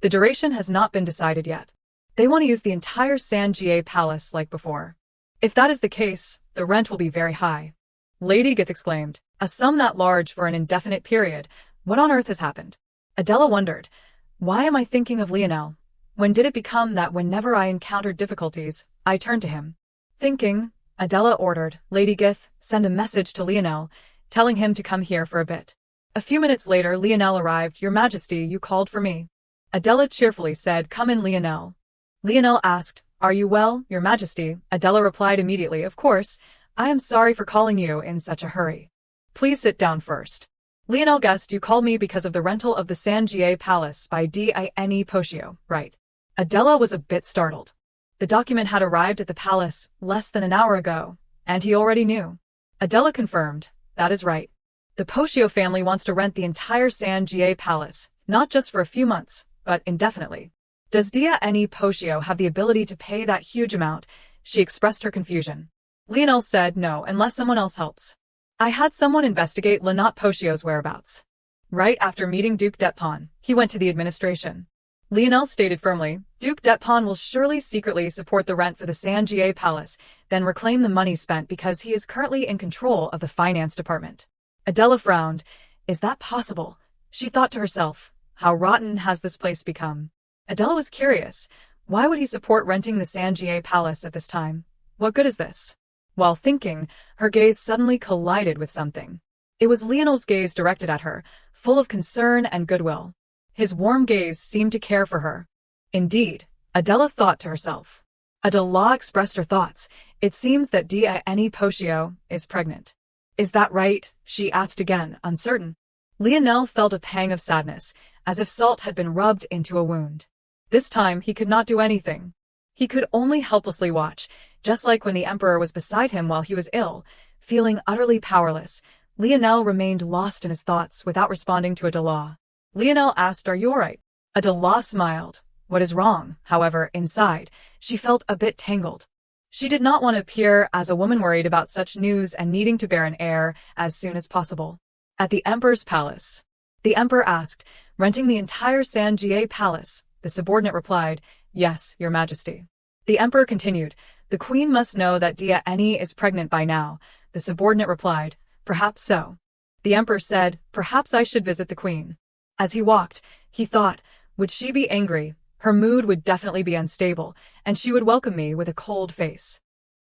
The duration has not been decided yet. They want to use the entire Sanjie Palace like before. If that is the case, the rent will be very high. Lady Gith exclaimed, A sum that large for an indefinite period. What on earth has happened? Adela wondered, Why am I thinking of Lionel? When did it become that whenever I encountered difficulties, I turned to him? Thinking, Adela ordered, Lady Gith, send a message to Lionel, telling him to come here for a bit. A few minutes later, Lionel arrived. Your Majesty, you called for me. Adela cheerfully said, Come in, Lionel. Lionel asked, Are you well, Your Majesty? Adela replied immediately, Of course. I am sorry for calling you in such a hurry. Please sit down first. Lionel guessed you called me because of the rental of the Sanjie Palace by Eni Poshio, right? Adela was a bit startled. The document had arrived at the palace less than an hour ago, and he already knew. Adela confirmed, That is right. The Poshio family wants to rent the entire Sanjie Palace, not just for a few months, but indefinitely. Does Eni Poshio have the ability to pay that huge amount? She expressed her confusion. Lionel said no, unless someone else helps. I had someone investigate Lunat Poshio's whereabouts. Right after meeting Duke Depon, he went to the administration. Lionel stated firmly, Duke Depon will surely secretly support the rent for the Sanjie Palace, then reclaim the money spent because he is currently in control of the finance department. Adela frowned. Is that possible? She thought to herself, how rotten has this place become? Adela was curious. Why would he support renting the Sanjie Palace at this time? What good is this? While thinking, her gaze suddenly collided with something. It was Lionel's gaze directed at her, full of concern and goodwill. His warm gaze seemed to care for her. Indeed, Adela thought to herself. Adela expressed her thoughts. It seems that Diane Pocio is pregnant. Is that right? She asked again, uncertain. Lionel felt a pang of sadness, as if salt had been rubbed into a wound. This time he could not do anything. He could only helplessly watch, just like when the Emperor was beside him while he was ill. Feeling utterly powerless, Lionel remained lost in his thoughts without responding to Adela. Lionel asked, "Are you alright?" Adela smiled. What is wrong? However, inside, she felt a bit tangled. She did not want to appear as a woman worried about such news and needing to bear an heir as soon as possible. At the Emperor's palace, the Emperor asked, "Renting the entire Sanjie Palace?" The subordinate replied, "Yes, Your Majesty." The Emperor continued, "The Queen must know that Diane is pregnant by now." The subordinate replied, "Perhaps so." The Emperor said, "Perhaps I should visit the Queen." As he walked, he thought, would she be angry? Her mood would definitely be unstable, and she would welcome me with a cold face.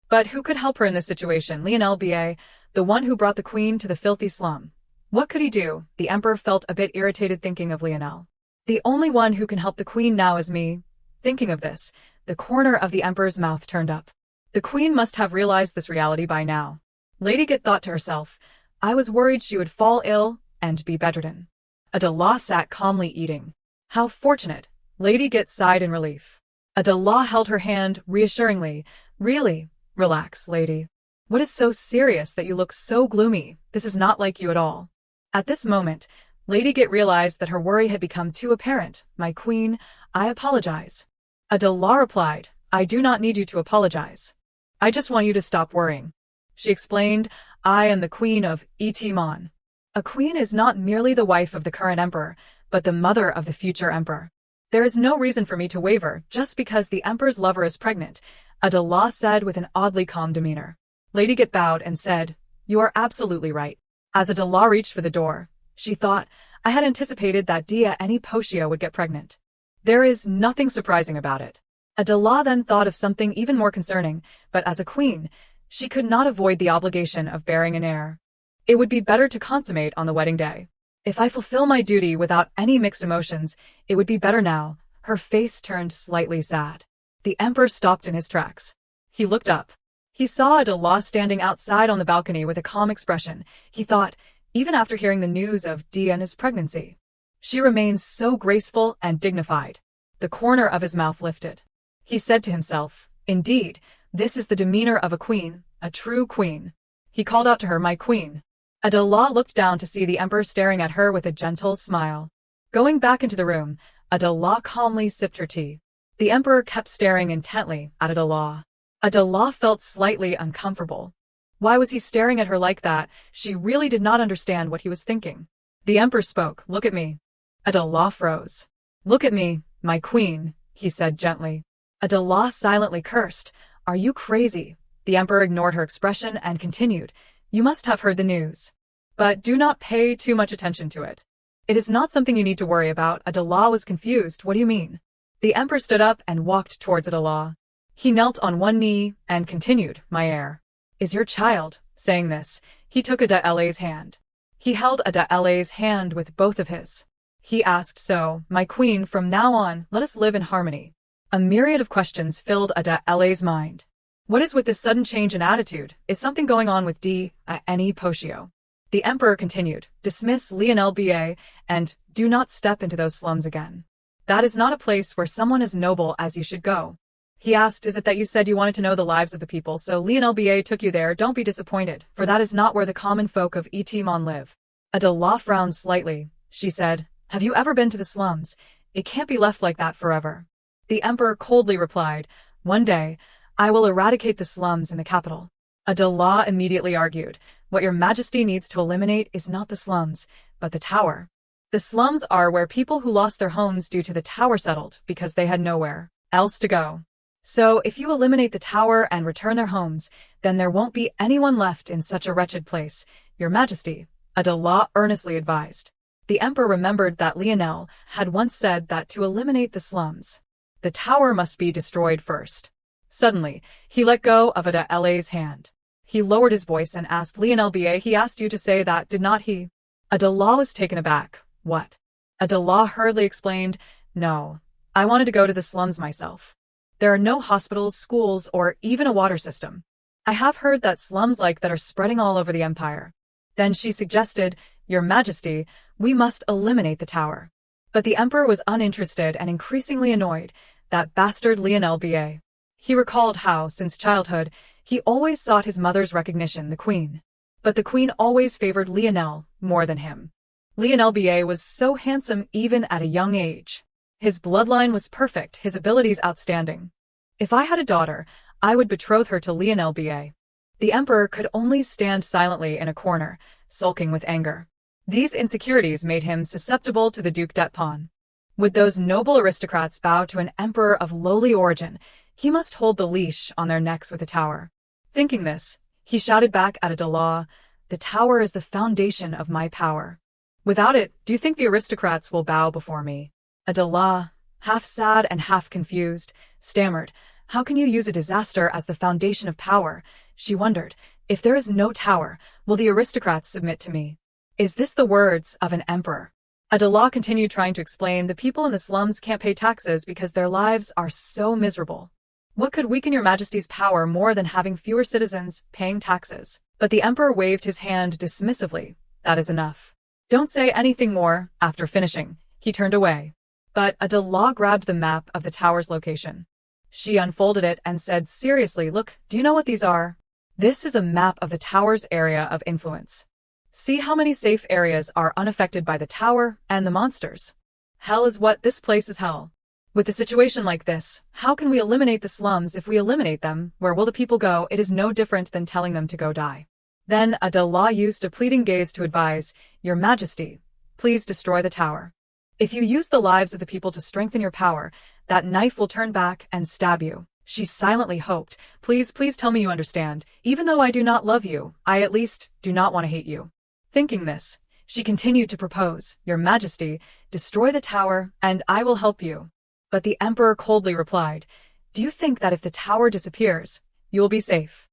But who could help her in this situation? Lionel Ba, the one who brought the Queen to the filthy slum. What could he do? The Emperor felt a bit irritated thinking of Lionel. The only one who can help the Queen now is me. Thinking of this, the corner of the Emperor's mouth turned up. The Queen must have realized this reality by now. Lady Get thought to herself, I was worried she would fall ill and be bedridden. Adela sat calmly eating. How fortunate. Lady Get sighed in relief. Adela held her hand reassuringly. Really? Relax, lady. What is so serious that you look so gloomy? This is not like you at all. At this moment, Lady Get realized that her worry had become too apparent. My queen, I apologize. Adela replied, I do not need you to apologize. I just want you to stop worrying. She explained, I am the queen of Etimon. A queen is not merely the wife of the current emperor, but the mother of the future emperor. There is no reason for me to waver just because the emperor's lover is pregnant, Adela said with an oddly calm demeanor. Lady Get bowed and said, You are absolutely right. As Adela reached for the door, she thought, I had anticipated that Diane Pocio would get pregnant. There is nothing surprising about it. Adela then thought of something even more concerning, but as a queen, she could not avoid the obligation of bearing an heir. It would be better to consummate on the wedding day. If I fulfill my duty without any mixed emotions, it would be better now. Her face turned slightly sad. The emperor stopped in his tracks. He looked up. He saw Adela standing outside on the balcony with a calm expression. He thought, even after hearing the news of Diana's pregnancy, she remains so graceful and dignified. The corner of his mouth lifted. He said to himself, Indeed, this is the demeanor of a queen, a true queen. He called out to her, My queen. Adela looked down to see the emperor staring at her with a gentle smile. Going back into the room, Adela calmly sipped her tea. The emperor kept staring intently at Adela. Adela felt slightly uncomfortable. Why was he staring at her like that? She really did not understand what he was thinking. The emperor spoke, Look at me. Adela froze. Look at me, my queen, he said gently. Adela silently cursed. Are you crazy? The emperor ignored her expression and continued. You must have heard the news. But do not pay too much attention to it. It is not something you need to worry about. Adela was confused. What do you mean? The emperor stood up and walked towards Adela. He knelt on one knee and continued, My heir is your child. Saying this, he took Adela's hand. He held Adela's hand with both of his. He asked, So, my queen, from now on, let us live in harmony. A myriad of questions filled Adela's mind. What is with this sudden change in attitude? Is something going on with Diane Pocio? The emperor continued, Dismiss Lionel Ba, and do not step into those slums again. That is not a place where someone as noble as you should go. He asked, Is it that you said you wanted to know the lives of the people, so Lionel Ba took you there? Don't be disappointed, for that is not where the common folk of Etimon live. Adela frowned slightly. She said, Have you ever been to the slums? It can't be left like that forever. The emperor coldly replied, One day, I will eradicate the slums in the capital. Adela immediately argued, What your majesty needs to eliminate is not the slums, but the tower. The slums are where people who lost their homes due to the tower settled because they had nowhere else to go. So if you eliminate the tower and return their homes, then there won't be anyone left in such a wretched place, your majesty, Adela earnestly advised. The emperor remembered that Lionel had once said that to eliminate the slums, the tower must be destroyed first. Suddenly, he let go of Adela's hand. He lowered his voice and asked Lionel Ba, he asked you to say that, did not he? Adela was taken aback. What? Adela hurriedly explained, no, I wanted to go to the slums myself. There are no hospitals, schools, or even a water system. I have heard that slums like that are spreading all over the empire. Then she suggested, Your Majesty, we must eliminate the tower. But the emperor was uninterested and increasingly annoyed. That bastard Lionel Ba. He recalled how, since childhood, he always sought his mother's recognition, the queen. But the queen always favored Lionel more than him. Lionel Ba was so handsome even at a young age. His bloodline was perfect, his abilities outstanding. If I had a daughter, I would betroth her to Lionel Ba. The emperor could only stand silently in a corner, sulking with anger. These insecurities made him susceptible to the Duc d'Etpon. Would those noble aristocrats bow to an emperor of lowly origin, he must hold the leash on their necks with a tower. Thinking this, he shouted back at Adela, the tower is the foundation of my power. Without it, do you think the aristocrats will bow before me? Adela, half sad and half confused, stammered, how can you use a disaster as the foundation of power? She wondered, if there is no tower, will the aristocrats submit to me? Is this the words of an emperor? Adela continued trying to explain, the people in the slums can't pay taxes because their lives are so miserable. What could weaken your majesty's power more than having fewer citizens paying taxes? But the emperor waved his hand dismissively. That is enough. Don't say anything more. After finishing, he turned away. But Adela grabbed the map of the tower's location. She unfolded it and said seriously, look, do you know what these are? This is a map of the tower's area of influence. See how many safe areas are unaffected by the tower and the monsters. Hell is what this place is hell. With a situation like this, how can we eliminate the slums? If we eliminate them, where will the people go? It is no different than telling them to go die. Then Adela used a pleading gaze to advise, Your Majesty, please destroy the tower. If you use the lives of the people to strengthen your power, that knife will turn back and stab you. She silently hoped, please tell me you understand. Even though I do not love you, I at least do not want to hate you. Thinking this, she continued to propose, Your Majesty, destroy the tower, and I will help you. But the emperor coldly replied, do you think that if the tower disappears, you will be safe?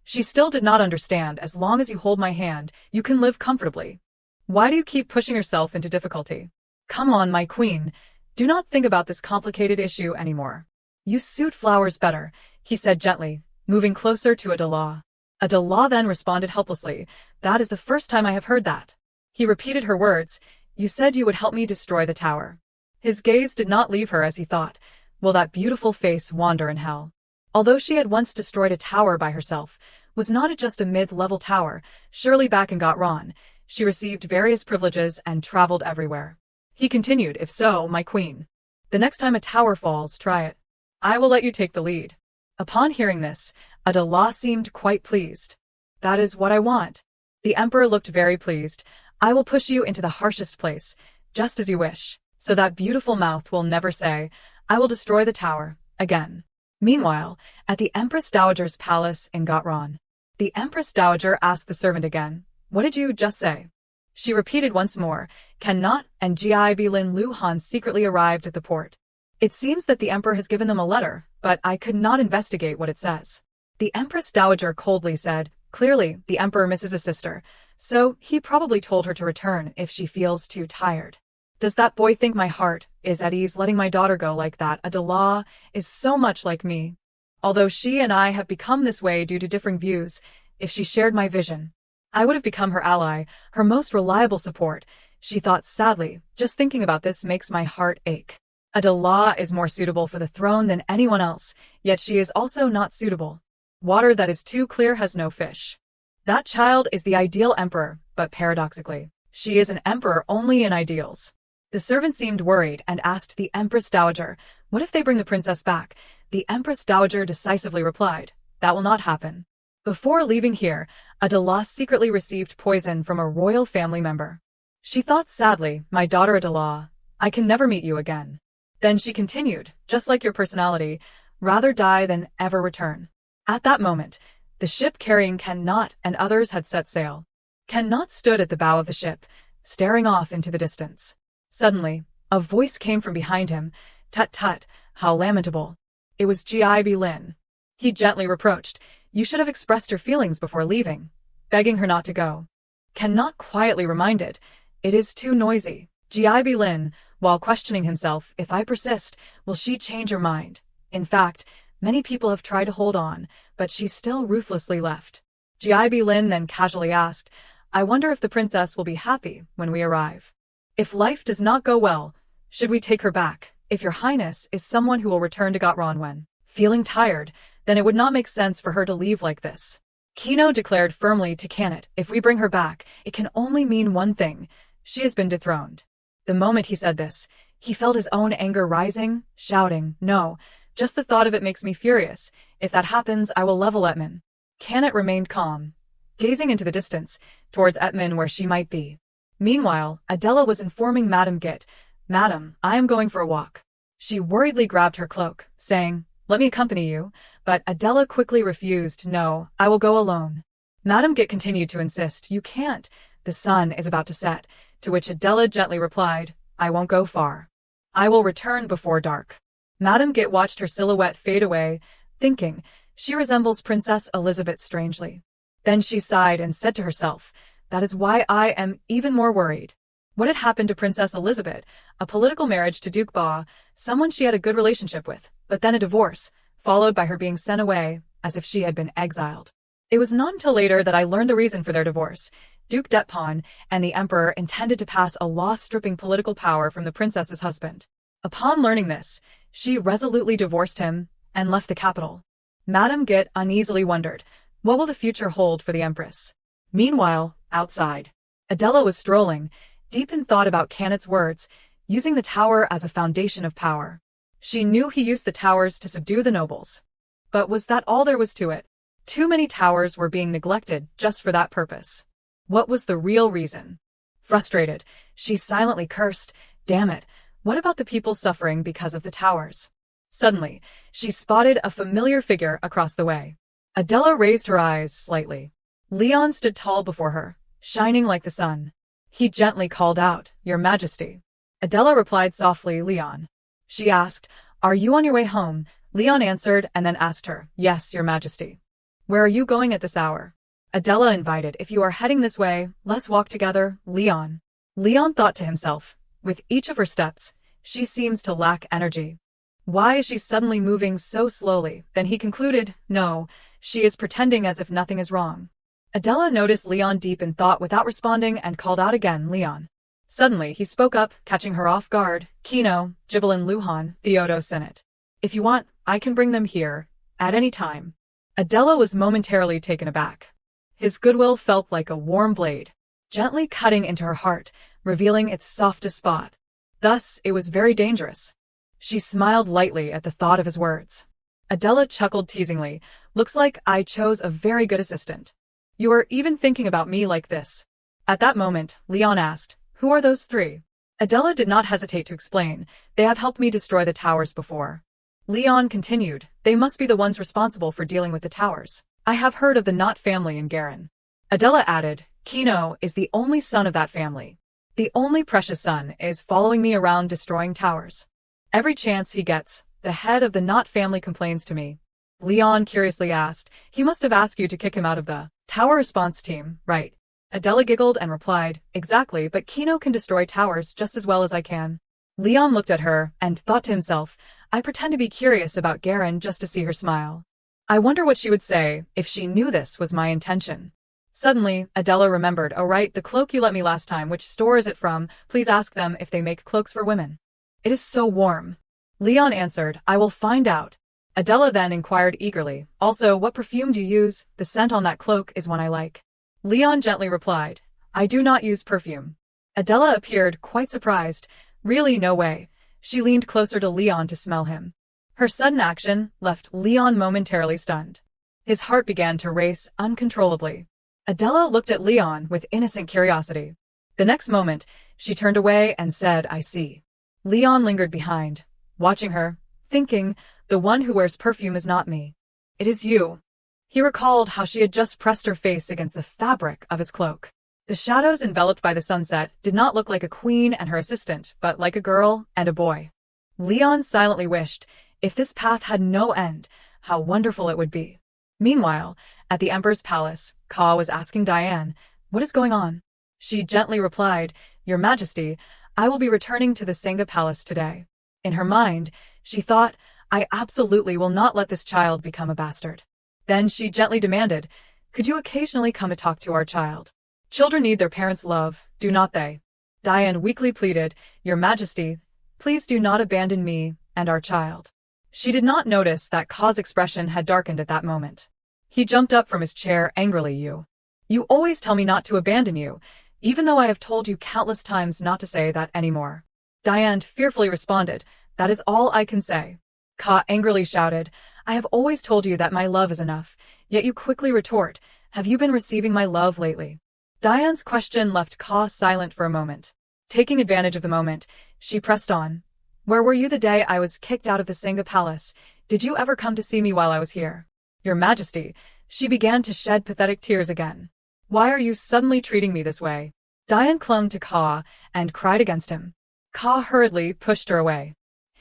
She still did not understand. As long as you hold my hand, you can live comfortably. Why do you keep pushing yourself into difficulty? Come on, my queen. Do not think about this complicated issue anymore. You suit flowers better, he said gently, moving closer to Adela. Adela then responded helplessly, that is the first time I have heard that. He repeated her words, you said you would help me destroy the tower. His gaze did not leave her as he thought, will that beautiful face wander in hell? Although she had once destroyed a tower by herself, was not it just a mid-level tower, surely back in Gotron, she received various privileges and traveled everywhere. He continued, if so, my queen, the next time a tower falls, try it. I will let you take the lead. Upon hearing this, Adela seemed quite pleased. That is what I want. The emperor looked very pleased. I will push you into the harshest place, just as you wish. So that beautiful mouth will never say, I will destroy the tower, again. Meanwhile, at the Empress Dowager's palace in Gotron, the Empress Dowager asked the servant again, what did you just say? She repeated once more, cannot, and Gib Lin Lu Han secretly arrived at the port. It seems that the emperor has given them a letter, but I could not investigate what it says. The Empress Dowager coldly said, clearly, the emperor misses a sister, so he probably told her to return if she feels too tired. Does that boy think my heart is at ease letting my daughter go like that? Adela is so much like me. Although she and I have become this way due to differing views, if she shared my vision, I would have become her ally, her most reliable support, she thought sadly. Just thinking about this makes my heart ache. Adela is more suitable for the throne than anyone else, yet she is also not suitable. Water that is too clear has no fish. That child is the ideal emperor, but paradoxically, she is an emperor only in ideals. The servant seemed worried and asked the Empress Dowager, what if they bring the princess back? The Empress Dowager decisively replied, that will not happen. Before leaving here, Adela secretly received poison from a royal family member. She thought sadly, my daughter Adela, I can never meet you again. Then she continued, just like your personality, rather die than ever return. At that moment, the ship carrying Ken Not and others had set sail. Ken Not stood at the bow of the ship, staring off into the distance. Suddenly, a voice came from behind him. Tut tut, how lamentable. It was Gib Lin. He gently reproached, you should have expressed your feelings before leaving, begging her not to go. Ken not quietly reminded, it is too noisy. Gib Lin, while questioning himself, if I persist, will she change her mind? In fact, many people have tried to hold on, but she still ruthlessly left. Gib Lin then casually asked, I wonder if the princess will be happy when we arrive. If life does not go well, should we take her back? If your highness is someone who will return to Gotronwen, feeling tired, then it would not make sense for her to leave like this. Kino declared firmly to Canet, if we bring her back, it can only mean one thing. She has been dethroned. The moment he said this, he felt his own anger rising, shouting, no, just the thought of it makes me furious. If that happens, I will level Etman. Canet remained calm, gazing into the distance, towards Etman where she might be. Meanwhile, Adela was informing Madame Git, Madam, I am going for a walk. She worriedly grabbed her cloak, saying, let me accompany you, but Adela quickly refused, no, I will go alone. Madame Git continued to insist, you can't, the sun is about to set, to which Adela gently replied, I won't go far. I will return before dark. Madame Git watched her silhouette fade away, thinking, she resembles Princess Elizabeth strangely. Then she sighed and said to herself, that is why I am even more worried. What had happened to Princess Elizabeth? A political marriage to Duke Ba, someone she had a good relationship with, but then a divorce, followed by her being sent away, as if she had been exiled. It was not until later that I learned the reason for their divorce. Duke Detpon and the Emperor intended to pass a law stripping political power from the princess's husband. Upon learning this, she resolutely divorced him and left the capital. Madame Git uneasily wondered, what will the future hold for the Empress? Meanwhile, outside, Adela was strolling, deep in thought about Canet's words, using the tower as a foundation of power. She knew he used the towers to subdue the nobles. But was that all there was to it? Too many towers were being neglected just for that purpose. What was the real reason? Frustrated, she silently cursed, damn it, what about the people suffering because of the towers? Suddenly, she spotted a familiar figure across the way. Adela raised her eyes slightly. Leon stood tall before her, shining like the sun. He gently called out, Your Majesty. Adela replied softly, Leon. She asked, Are you on your way home? Leon answered and then asked her, Yes, Your Majesty. Where are you going at this hour? Adela invited, If you are heading this way, let's walk together, Leon. Leon thought to himself, with each of her steps, she seems to lack energy. Why is she suddenly moving so slowly? Then he concluded, no, she is pretending as if nothing is wrong. Adela noticed Leon deep in thought without responding and called out again, Leon. Suddenly, he spoke up, catching her off guard, Kino, Gibelin Luhan, Theodo Sinet. If you want, I can bring them here, at any time. Adela was momentarily taken aback. His goodwill felt like a warm blade, gently cutting into her heart, revealing its softest spot. Thus, it was very dangerous. She smiled lightly at the thought of his words. Adela chuckled teasingly, Looks like I chose a very good assistant. You are even thinking about me like this. At that moment, Leon asked, Who are those three? Adela did not hesitate to explain, They have helped me destroy the towers before. Leon continued, They must be the ones responsible for dealing with the towers. I have heard of the Knot family in Garen. Adela added, Kino is the only son of that family. The only precious son is following me around destroying towers. Every chance he gets, the head of the Knot family complains to me. Leon curiously asked, He must have asked you to kick him out of the tower response team, right? Adela giggled and replied, Exactly, but Kino can destroy towers just as well as I can. Leon looked at her and thought to himself, I pretend to be curious about Garen just to see her smile. I wonder what she would say if she knew this was my intention. Suddenly, Adela remembered, Oh right, the cloak you lent me last time, which store is it from? Please ask them if they make cloaks for women. It is so warm. Leon answered, I will find out. Adela then inquired eagerly, Also, what perfume do you use? The scent on that cloak is one I like. Leon gently replied, I do not use perfume. Adela appeared quite surprised. Really, no way. She leaned closer to Leon to smell him. Her sudden action left Leon momentarily stunned. His heart began to race uncontrollably. Adela looked at Leon with innocent curiosity. The next moment, she turned away and said, I see. Leon lingered behind, watching her, thinking, the one who wears perfume is not me. It is you. He recalled how she had just pressed her face against the fabric of his cloak. The shadows enveloped by the sunset did not look like a queen and her assistant, but like a girl and a boy. Leon silently wished, if this path had no end, how wonderful it would be. Meanwhile, at the Emperor's palace, Ka was asking Diane, "What is going on?" She gently replied, "Your Majesty, I will be returning to the Sangha Palace today." In her mind, she thought, "I absolutely will not let this child become a bastard." Then she gently demanded, "Could you occasionally come to talk to our child? Children need their parents' love, do not they?" Diane weakly pleaded, "Your Majesty, please do not abandon me and our child." She did not notice that Ka's expression had darkened at that moment. He jumped up from his chair angrily. You always tell me not to abandon you, even though I have told you countless times not to say that anymore." Diane fearfully responded, "That is all I can say." Ka angrily shouted, "I have always told you that my love is enough, yet you quickly retort, have you been receiving my love lately?" Diane's question left Ka silent for a moment. Taking advantage of the moment, she pressed on. "Where were you the day I was kicked out of the Sangha Palace? Did you ever come to see me while I was here?" "Your Majesty," she began to shed pathetic tears again. "Why are you suddenly treating me this way?" Diane clung to Ka and cried against him. Ka hurriedly pushed her away.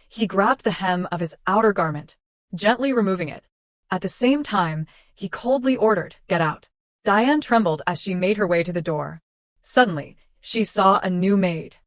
He grabbed the hem of his outer garment, gently removing it. At the same time, he coldly ordered, "Get out." Diane trembled as she made her way to the door. Suddenly, she saw a new maid.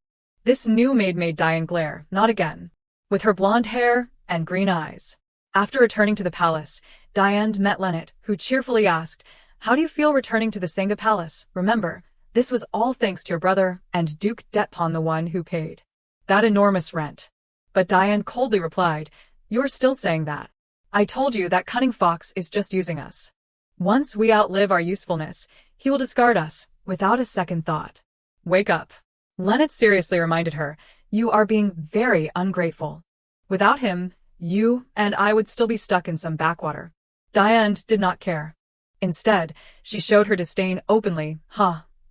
This new maid made Diane glare, not again, with her blonde hair and green eyes. After returning to the palace, Diane met Lennet, who cheerfully asked, "How do you feel returning to the Sangha Palace? Remember, this was all thanks to your brother and Duke Detpon, the one who paid that enormous rent." But Diane coldly replied, "You're still saying that. I told you that cunning fox is just using us. Once we outlive our usefulness, he will discard us, without a second thought." "Wake up." Lennet seriously reminded her, "You are being very ungrateful. Without him, you and I would still be stuck in some backwater." Diane did not care. Instead, she showed her disdain openly.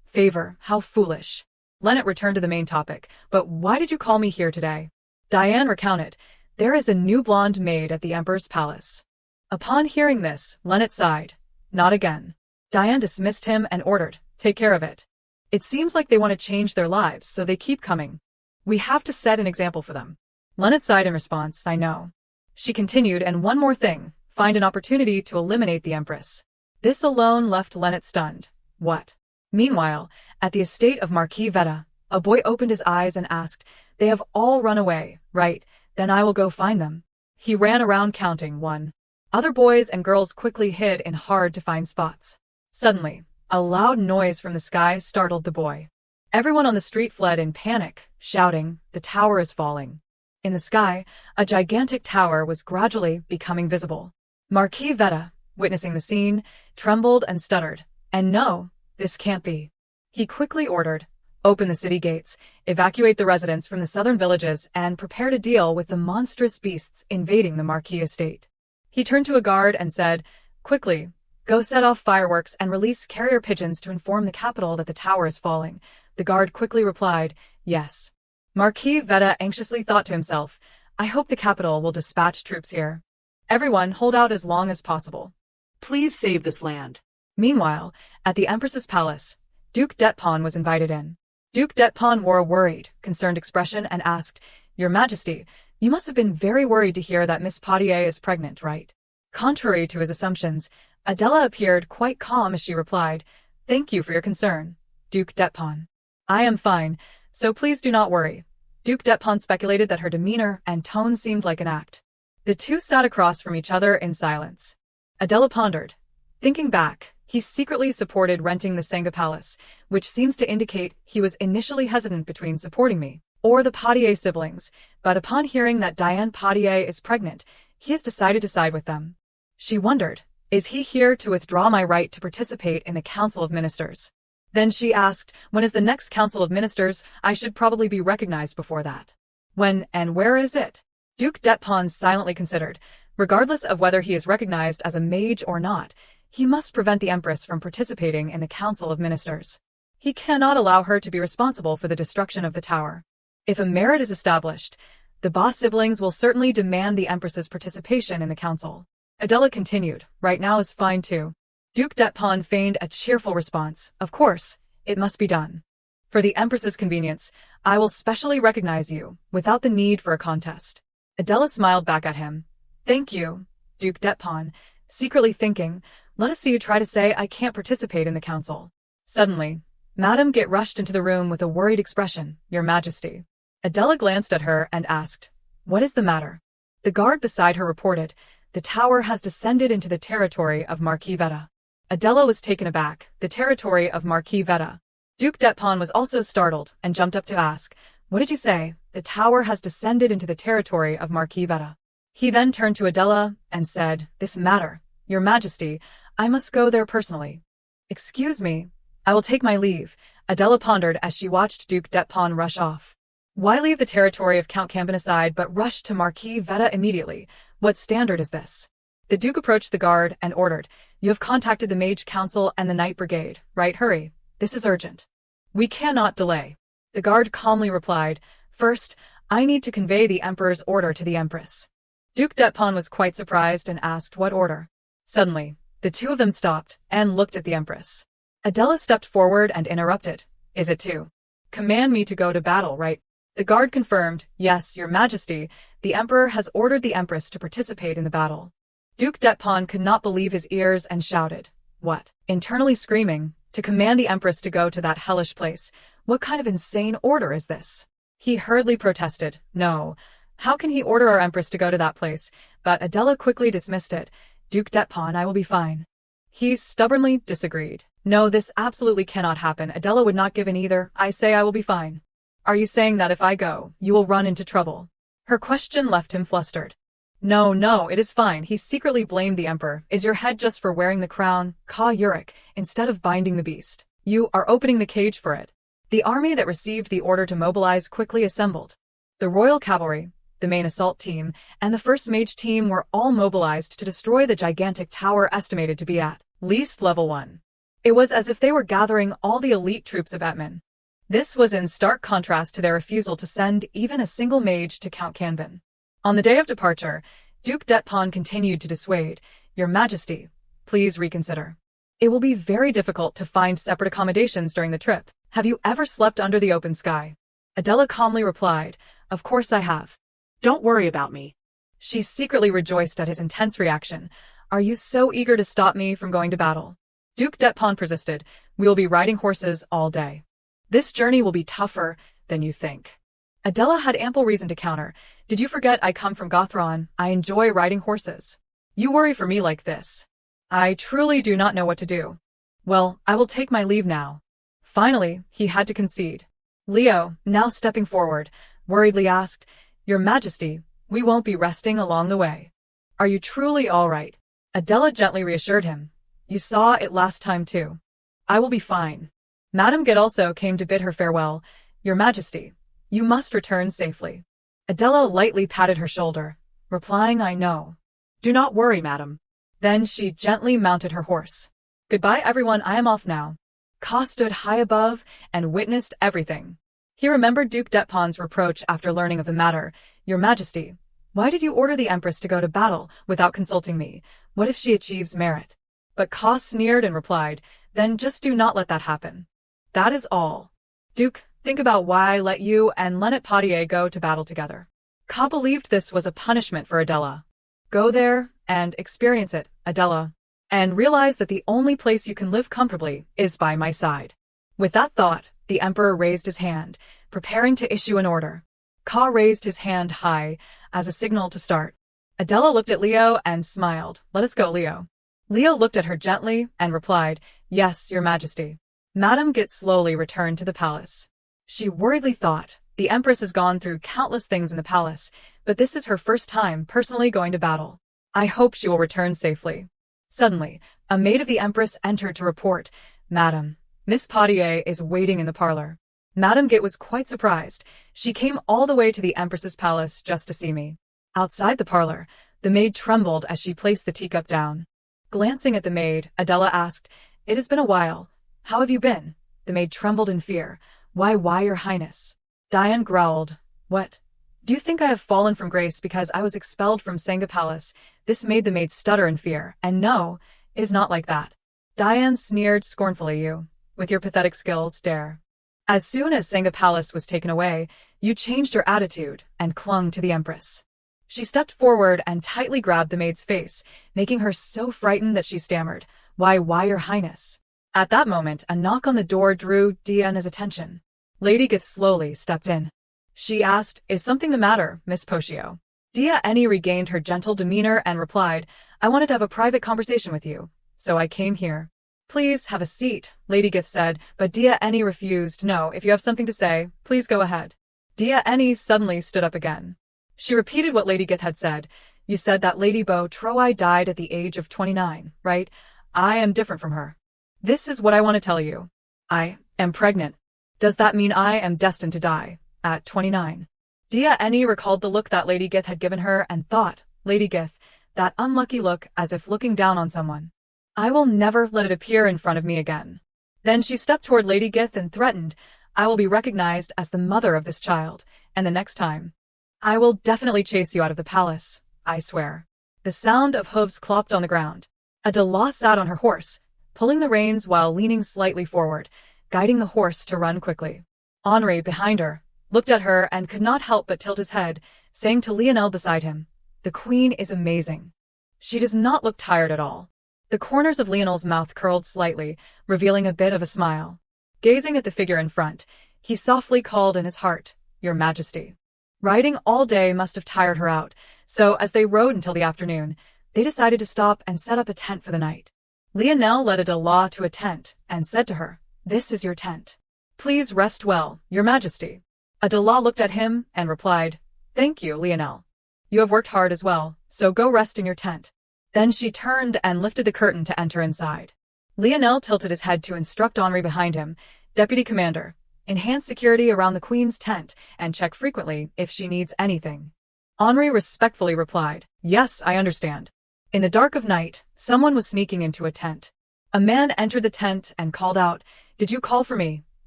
Favor, how foolish." Lennet returned to the main topic. "But why did you call me here today?" Diane recounted, "There is a new blonde maid at the Emperor's palace." Upon hearing this, Lennet sighed. "Not again." Diane dismissed him and ordered, "Take care of it. It seems like they want to change their lives, so they keep coming. We have to set an example for them." Lennet sighed in response, "I know." She continued, "And one more thing, find an opportunity to eliminate the Empress." This alone left Lennet stunned. What? Meanwhile, at the estate of Marquis Veta, a boy opened his eyes and asked, "They have all run away, right? Then I will go find them." He ran around counting 1. Other boys and girls quickly hid in hard-to-find spots. Suddenly, a loud noise from the sky startled the boy. Everyone on the street fled in panic, shouting, "The tower is falling." In the sky, a gigantic tower was gradually becoming visible. Marquis Veta, witnessing the scene, trembled and stuttered, "And no, this can't be." He quickly ordered, "Open the city gates, evacuate the residents from the southern villages, and prepare to deal with the monstrous beasts invading the Marquis estate." He turned to a guard and said, "Quickly, go set off fireworks and release carrier pigeons to inform the capital that the tower is falling." The guard quickly replied, "Yes." Marquis Veta anxiously thought to himself, "I hope the capital will dispatch troops here. Everyone hold out as long as possible. Please save this land." Meanwhile, at the Empress's palace, Duke Detpon was invited in. Duke Detpon wore a worried, concerned expression and asked, "Your Majesty, you must have been very worried to hear that Miss Potier is pregnant, right?" Contrary to his assumptions, Adela appeared quite calm as she replied, "Thank you for your concern, Duke Detpon. I am fine, so please do not worry." Duke Detpon speculated that her demeanor and tone seemed like an act. The two sat across from each other in silence. Adela pondered. Thinking back, he secretly supported renting the Sangha Palace, which seems to indicate he was initially hesitant between supporting me or the Potier siblings, but upon hearing that Diane Potier is pregnant, he has decided to side with them. She wondered, is he here to withdraw my right to participate in the Council of Ministers? Then she asked, when is the next Council of Ministers? I should probably be recognized before that. When and where is it? Duke Detpon silently considered. Regardless of whether he is recognized as a mage or not, he must prevent the Empress from participating in the Council of Ministers. He cannot allow her to be responsible for the destruction of the tower. If a merit is established, the Ba siblings will certainly demand the Empress's participation in the council. Adela continued, right now is fine too. Duke Detpon feigned a cheerful response. Of course, It must be done. For the Empress's convenience, I will specially recognize you, without the need for a contest. Adela smiled back at him. Thank you, Duke Detpon, secretly thinking, let us see you try to say I can't participate in the council. Suddenly, Madame Git rushed into the room with a worried expression, Your Majesty. Adela glanced at her and asked, What is the matter? The guard beside her reported, The tower has descended into the territory of Marquis Veta. Adela was taken aback, the territory of Marquis Veta. Duke Detpon was also startled and jumped up to ask, What did you say? The tower has descended into the territory of Marquis Veta. He then turned to Adela and said, This matter, Your Majesty, I must go there personally. Excuse me, I will take my leave, Adela pondered as she watched Duke Detpon rush off. Why leave the territory of Count Cambon aside but rush to Marquis Veta immediately? What standard is this? The Duke approached the guard and ordered, You have contacted the Mage Council and the Knight Brigade, right? Hurry. This is urgent. We cannot delay. The guard calmly replied, First, I need to convey the Emperor's order to the Empress. Duke Detpon was quite surprised and asked what order. Suddenly, the two of them stopped and looked at the Empress. Adela stepped forward and interrupted. Is it to command me to go to battle, right? The guard confirmed, Yes, Your Majesty, the Emperor has ordered the Empress to participate in the battle. Duke Detpon could not believe his ears and shouted, What? Internally screaming, to command the Empress to go to that hellish place. What kind of insane order is this? He hurriedly protested, No. How can he order our Empress to go to that place? But Adela quickly dismissed it. Duke Detpon, I will be fine. He stubbornly disagreed. No, this absolutely cannot happen. Adela would not give in either. I say I will be fine. Are you saying that if I go, you will run into trouble? Her question left him flustered. No, it is fine. He secretly blamed the Emperor. Is your head just for wearing the crown, Ka Yurik, instead of binding the beast? You are opening the cage for it. The army that received the order to mobilize quickly assembled. The Royal Cavalry, the main assault team, and the first mage team were all mobilized to destroy the gigantic tower estimated to be at least level 1. It was as if they were gathering all the elite troops of Etman. This was in stark contrast to their refusal to send even a single mage to Count Cambon. On the day of departure, Duke Detpon continued to dissuade, Your Majesty, please reconsider. It will be very difficult to find separate accommodations during the trip. Have you ever slept under the open sky? Adela calmly replied, Of course I have. Don't worry about me. She secretly rejoiced at his intense reaction. Are you so eager to stop me from going to battle? Duke Detpon persisted, We will be riding horses all day. This journey will be tougher than you think. Adela had ample reason to counter. Did you forget I come from Gothron? I enjoy riding horses. You worry for me like this. I truly do not know what to do. Well, I will take my leave now. Finally, he had to concede. Leo, now stepping forward, worriedly asked, Your Majesty, we won't be resting along the way. Are you truly all right? Adela gently reassured him. You saw it last time too. I will be fine. Madame Git also came to bid her farewell. Your Majesty, you must return safely. Adela lightly patted her shoulder, replying, I know. Do not worry, madam. Then she gently mounted her horse. Goodbye everyone, I am off now. Ka stood high above and witnessed everything. He remembered Duke Detpon's reproach after learning of the matter. Your Majesty, why did you order the Empress to go to battle without consulting me? What if she achieves merit? But Ka sneered and replied, Then just do not let that happen. That is all. Duke, think about why I let you and Lenet Potier go to battle together. Ka believed this was a punishment for Adela. Go there and experience it, Adela, and realize that the only place you can live comfortably is by my side. With that thought, the Emperor raised his hand, preparing to issue an order. Ka raised his hand high as a signal to start. Adela looked at Leo and smiled. Let us go, Leo. Leo looked at her gently and replied, Yes, Your Majesty. Madame Git slowly returned to the palace. She worriedly thought, the Empress has gone through countless things in the palace, but this is her first time personally going to battle. I hope she will return safely. Suddenly, a maid of the Empress entered to report, Madam, Miss Potier is waiting in the parlor. Madame Git was quite surprised. She came all the way to the Empress's palace just to see me. Outside the parlor, the maid trembled as she placed the teacup down. Glancing at the maid, Adela asked, It has been a while. How have you been? The maid trembled in fear. Why, Your Highness? Diane growled. What? Do you think I have fallen from grace because I was expelled from Sangha Palace? This made the maid stutter in fear, and no, it is not like that. Diane sneered scornfully. You with your pathetic skills, dare. As soon as Sangha Palace was taken away, you changed your attitude and clung to the Empress. She stepped forward and tightly grabbed the maid's face, making her so frightened that she stammered, Why, your highness? At that moment, a knock on the door drew Diana's attention. Lady Gith slowly stepped in. She asked, Is something the matter, Miss Poshio? Diana regained her gentle demeanor and replied, I wanted to have a private conversation with you, so I came here. Please have a seat, Lady Gith said, but Diana refused. No, if you have something to say, please go ahead. Diana suddenly stood up again. She repeated what Lady Gith had said. You said that Lady Bo Troi died at the age of 29, right? I am different from her. This is what I want to tell you. I am pregnant. Does that mean I am destined to die at 29? Diana recalled the look that Lady Gith had given her and thought, Lady Gith, that unlucky look as if looking down on someone. I will never let it appear in front of me again. Then she stepped toward Lady Gith and threatened, I will be recognized as the mother of this child, and the next time, I will definitely chase you out of the palace, I swear. The sound of hooves clopped on the ground. Adela sat on her horse, pulling the reins while leaning slightly forward, guiding the horse to run quickly. Henri, behind her, looked at her and could not help but tilt his head, saying to Lionel beside him, The queen is amazing. She does not look tired at all. The corners of Lionel's mouth curled slightly, revealing a bit of a smile. Gazing at the figure in front, he softly called in his heart, Your Majesty. Riding all day must have tired her out, so as they rode until the afternoon, they decided to stop and set up a tent for the night. Lionel led Adela to a tent and said to her, This is your tent. Please rest well, Your Majesty. Adela looked at him and replied, Thank you, Lionel. You have worked hard as well, so go rest in your tent. Then she turned and lifted the curtain to enter inside. Lionel tilted his head to instruct Henri behind him, Deputy Commander, enhance security around the Queen's tent and check frequently if she needs anything. Henri respectfully replied, Yes, I understand. In the dark of night, someone was sneaking into a tent. A man entered the tent and called out, Did you call for me,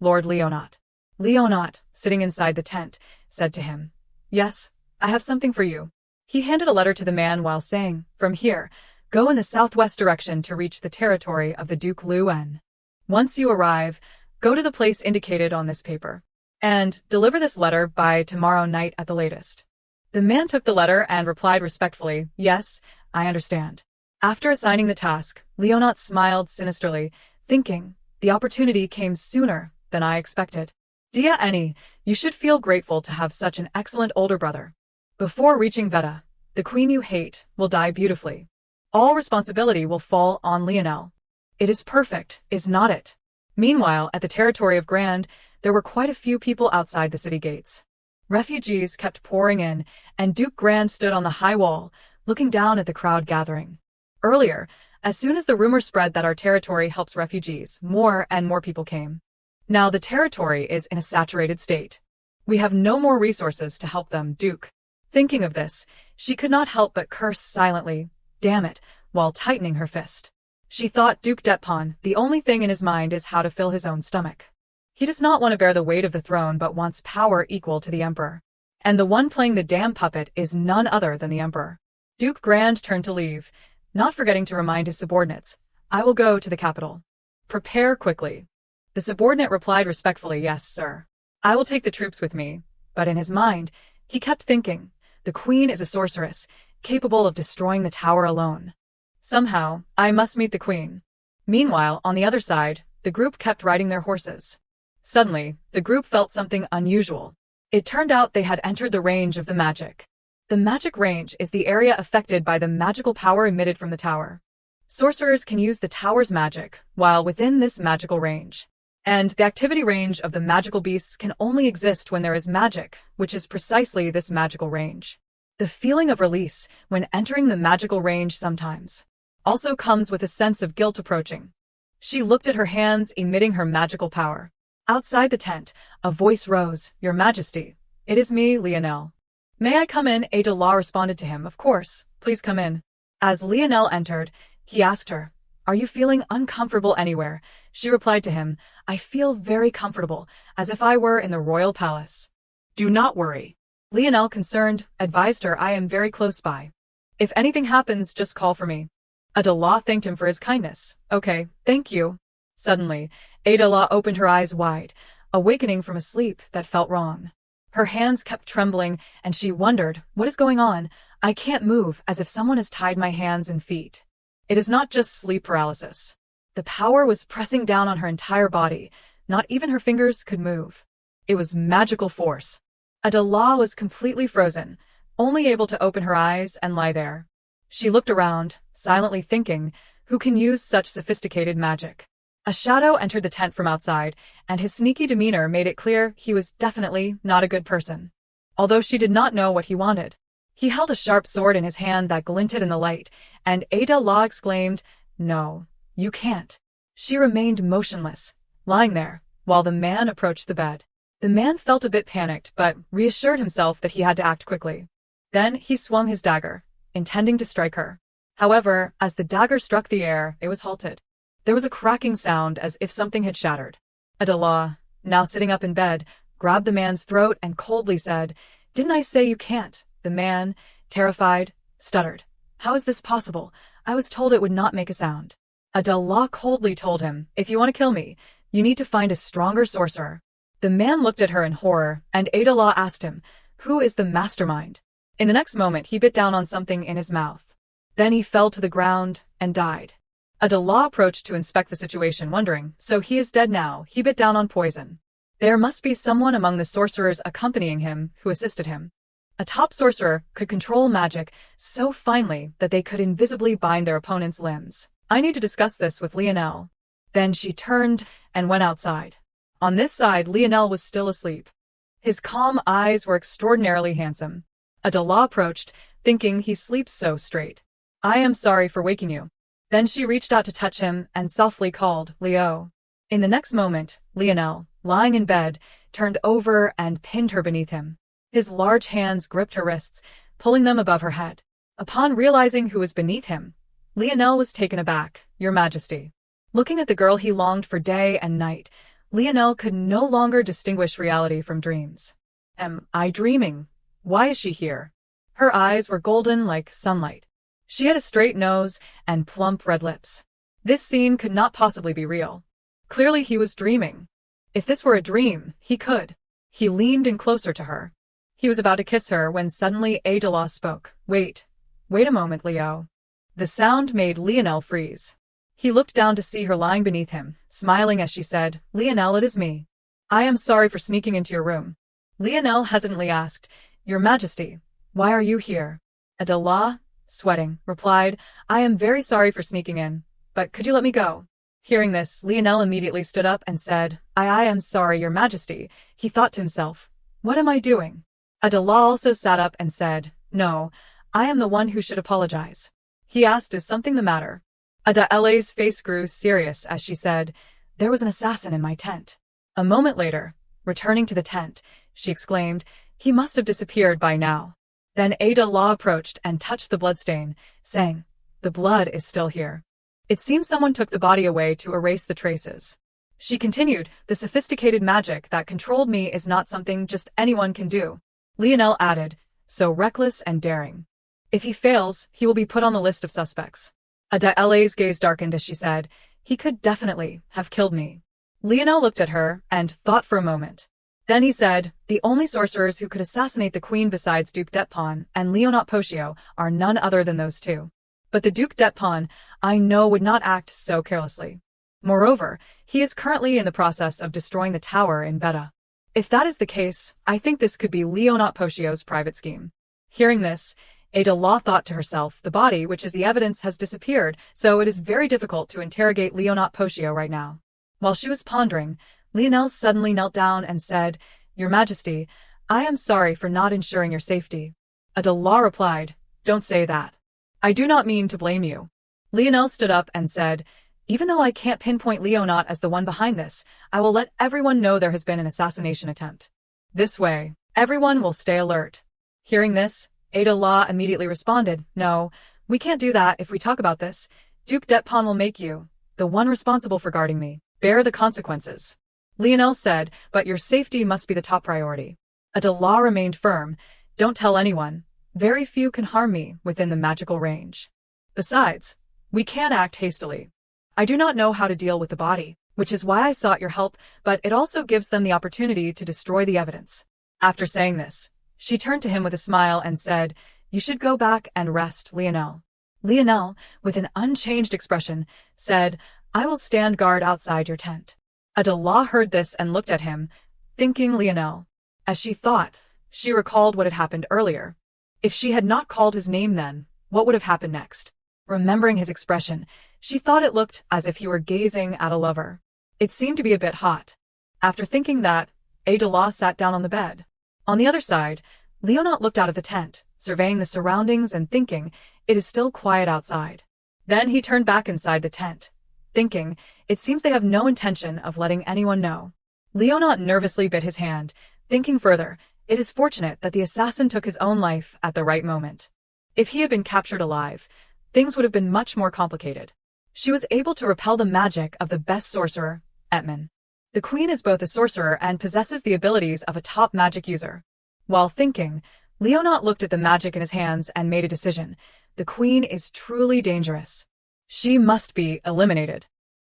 Lord Leonat? Leonat, sitting inside the tent, said to him, Yes, I have something for you. He handed a letter to the man while saying, From here, go in the southwest direction to reach the territory of the Duke Luen. Once you arrive, go to the place indicated on this paper, and deliver this letter by tomorrow night at the latest. The man took the letter and replied respectfully, Yes, I understand. After assigning the task, Leonat smiled sinisterly, thinking, The opportunity came sooner than I expected. Diana, you should feel grateful to have such an excellent older brother. Before reaching Veta, the queen you hate will die beautifully. All responsibility will fall on Lionel. It is perfect, is not it? Meanwhile, at the territory of Grand, there were quite a few people outside the city gates. Refugees kept pouring in, and Duke Grand stood on the high wall, looking down at the crowd gathering. Earlier, as soon as the rumor spread that our territory helps refugees, more and more people came. Now the territory is in a saturated state. We have no more resources to help them, Duke. Thinking of this, she could not help but curse silently, damn it, while tightening her fist. She thought Duke Detpon, the only thing in his mind is how to fill his own stomach. He does not want to bear the weight of the throne but wants power equal to the emperor. And the one playing the damn puppet is none other than the emperor. Duke Grand turned to leave, not forgetting to remind his subordinates, I will go to the capital. Prepare quickly. The subordinate replied respectfully, Yes, sir. I will take the troops with me. But in his mind, he kept thinking, the queen is a sorceress, capable of destroying the tower alone. Somehow, I must meet the queen. Meanwhile, on the other side, the group kept riding their horses. Suddenly, the group felt something unusual. It turned out they had entered the range of the magic. The magic range is the area affected by the magical power emitted from the tower. Sorcerers can use the tower's magic while within this magical range. And the activity range of the magical beasts can only exist when there is magic, which is precisely this magical range. The feeling of release when entering the magical range sometimes also comes with a sense of guilt approaching. She looked at her hands emitting her magical power. Outside the tent, a voice rose, Your Majesty. It is me, Lionel. May I come in? Adela responded to him, Of course, please come in. As Lionel entered, he asked her, Are you feeling uncomfortable anywhere? She replied to him, I feel very comfortable, as if I were in the royal palace. Do not worry. Lionel, concerned, advised her, I am very close by. If anything happens, just call for me. Adela thanked him for his kindness. Okay, thank you. Suddenly, Ada Law opened her eyes wide, awakening from a sleep that felt wrong. Her hands kept trembling, and she wondered, what is going on? I can't move, as if someone has tied my hands and feet. It is not just sleep paralysis. The power was pressing down on her entire body. Not even her fingers could move. It was magical force. Ada Law was completely frozen, only able to open her eyes and lie there. She looked around, silently thinking, who can use such sophisticated magic? A shadow entered the tent from outside, and his sneaky demeanor made it clear he was definitely not a good person. Although she did not know what he wanted. He held a sharp sword in his hand that glinted in the light, and Ada Law exclaimed, "No, you can't." She remained motionless, lying there, while the man approached the bed. The man felt a bit panicked, but reassured himself that he had to act quickly. Then he swung his dagger, intending to strike her. However, as the dagger struck the air, it was halted. There was a cracking sound as if something had shattered. Ada Law, now sitting up in bed, grabbed the man's throat and coldly said, "Didn't I say you can't?" The man, terrified, stuttered. "How is this possible? I was told it would not make a sound." Ada Law coldly told him, "If you want to kill me, you need to find a stronger sorcerer." The man looked at her in horror, and Ada Law asked him, "Who is the mastermind?" In the next moment, he bit down on something in his mouth. Then he fell to the ground and died. Ada Law approached to inspect the situation, wondering, so he is dead now. He bit down on poison. There must be someone among the sorcerers accompanying him who assisted him. A top sorcerer could control magic so finely that they could invisibly bind their opponent's limbs. I need to discuss this with Lionel. Then she turned and went outside. On this side, Lionel was still asleep. His calm eyes were extraordinarily handsome. Ada Law approached, thinking he sleeps so straight. "I am sorry for waking you." Then she reached out to touch him and softly called, "Leo." In the next moment, Lionel, lying in bed, turned over and pinned her beneath him. His large hands gripped her wrists, pulling them above her head. Upon realizing who was beneath him, Lionel was taken aback. "Your Majesty." Looking at the girl he longed for day and night, Lionel could no longer distinguish reality from dreams. "Am I dreaming? Why is she here?" Her eyes were golden like sunlight. She had a straight nose and plump red lips. This scene could not possibly be real. Clearly he was dreaming. If this were a dream, he could. He leaned in closer to her. He was about to kiss her when suddenly Ada Law spoke. Wait a moment, Leo." The sound made Lionel freeze. He looked down to see her lying beneath him, smiling as she said, "Lionel, it is me. I am sorry for sneaking into your room." Lionel hesitantly asked, "Your Majesty, why are you here?" Ada Law, sweating, replied, "I am very sorry for sneaking in, but could you let me go?" Hearing this, Lionel immediately stood up and said, I am sorry, Your Majesty." He thought to himself, "What am I doing?" Ada Law also sat up and said, "No, I am the one who should apologize." He asked, "Is something the matter?" Ada La's face grew serious as she said, "There was an assassin in my tent." A moment later, returning to the tent, she exclaimed, "He must have disappeared by now." Then Ada Law approached and touched the bloodstain, saying, "The blood is still here. It seems someone took the body away to erase the traces." She continued, "The sophisticated magic that controlled me is not something just anyone can do." Lionel added, "So reckless and daring. If he fails, he will be put on the list of suspects." Ada La's gaze darkened as she said, "He could definitely have killed me." Lionel looked at her and thought for a moment. Then he said, "The only sorcerers who could assassinate the queen besides Duke Detpon and Leonot Pocio are none other than those two. But the Duke Detpon, I know, would not act so carelessly. Moreover, he is currently in the process of destroying the tower in Beta. If that is the case, I think this could be Leonot Pocio's private scheme." Hearing this, Ada Law thought to herself, the body, which is the evidence, has disappeared, so it is very difficult to interrogate Leonot Pocio right now. While she was pondering, Lionel suddenly knelt down and said, "Your Majesty, I am sorry for not ensuring your safety." Ada Law replied, "Don't say that. I do not mean to blame you." Lionel stood up and said, "Even though I can't pinpoint Leonot as the one behind this, I will let everyone know there has been an assassination attempt. This way, everyone will stay alert." Hearing this, Ada Law immediately responded, "No, we can't do that. If we talk about this, Duke Detpon will make you, the one responsible for guarding me, bear the consequences." Lionel said, "But your safety must be the top priority." Ada Law remained firm, "Don't tell anyone. Very few can harm me within the magical range. Besides, we can't act hastily. I do not know how to deal with the body." which is why I sought your help, but it also gives them the opportunity to destroy the evidence. After saying this, she turned to him with a smile and said, "You should go back and rest, Lionel." Lionel, with an unchanged expression, said, "I will stand guard outside your tent." Adela heard this and looked at him, thinking Lionel. As she thought, she recalled what had happened earlier. If she had not called his name then, what would have happened next? Remembering his expression, she thought it looked as if he were gazing at a lover. It seemed to be a bit hot. After thinking that, Adela sat down on the bed. On the other side, Leonot looked out of the tent, surveying the surroundings and thinking, it is still quiet outside. Then he turned back inside the tent, thinking, it seems they have no intention of letting anyone know. Leonot nervously bit his hand, thinking further, it is fortunate that the assassin took his own life at the right moment. If he had been captured alive, things would have been much more complicated. She was able to repel the magic of the best sorcerer, Etman. The queen is both a sorcerer and possesses the abilities of a top magic user. While thinking, Leonot looked at the magic in his hands and made a decision. The queen is truly dangerous. She must be eliminated.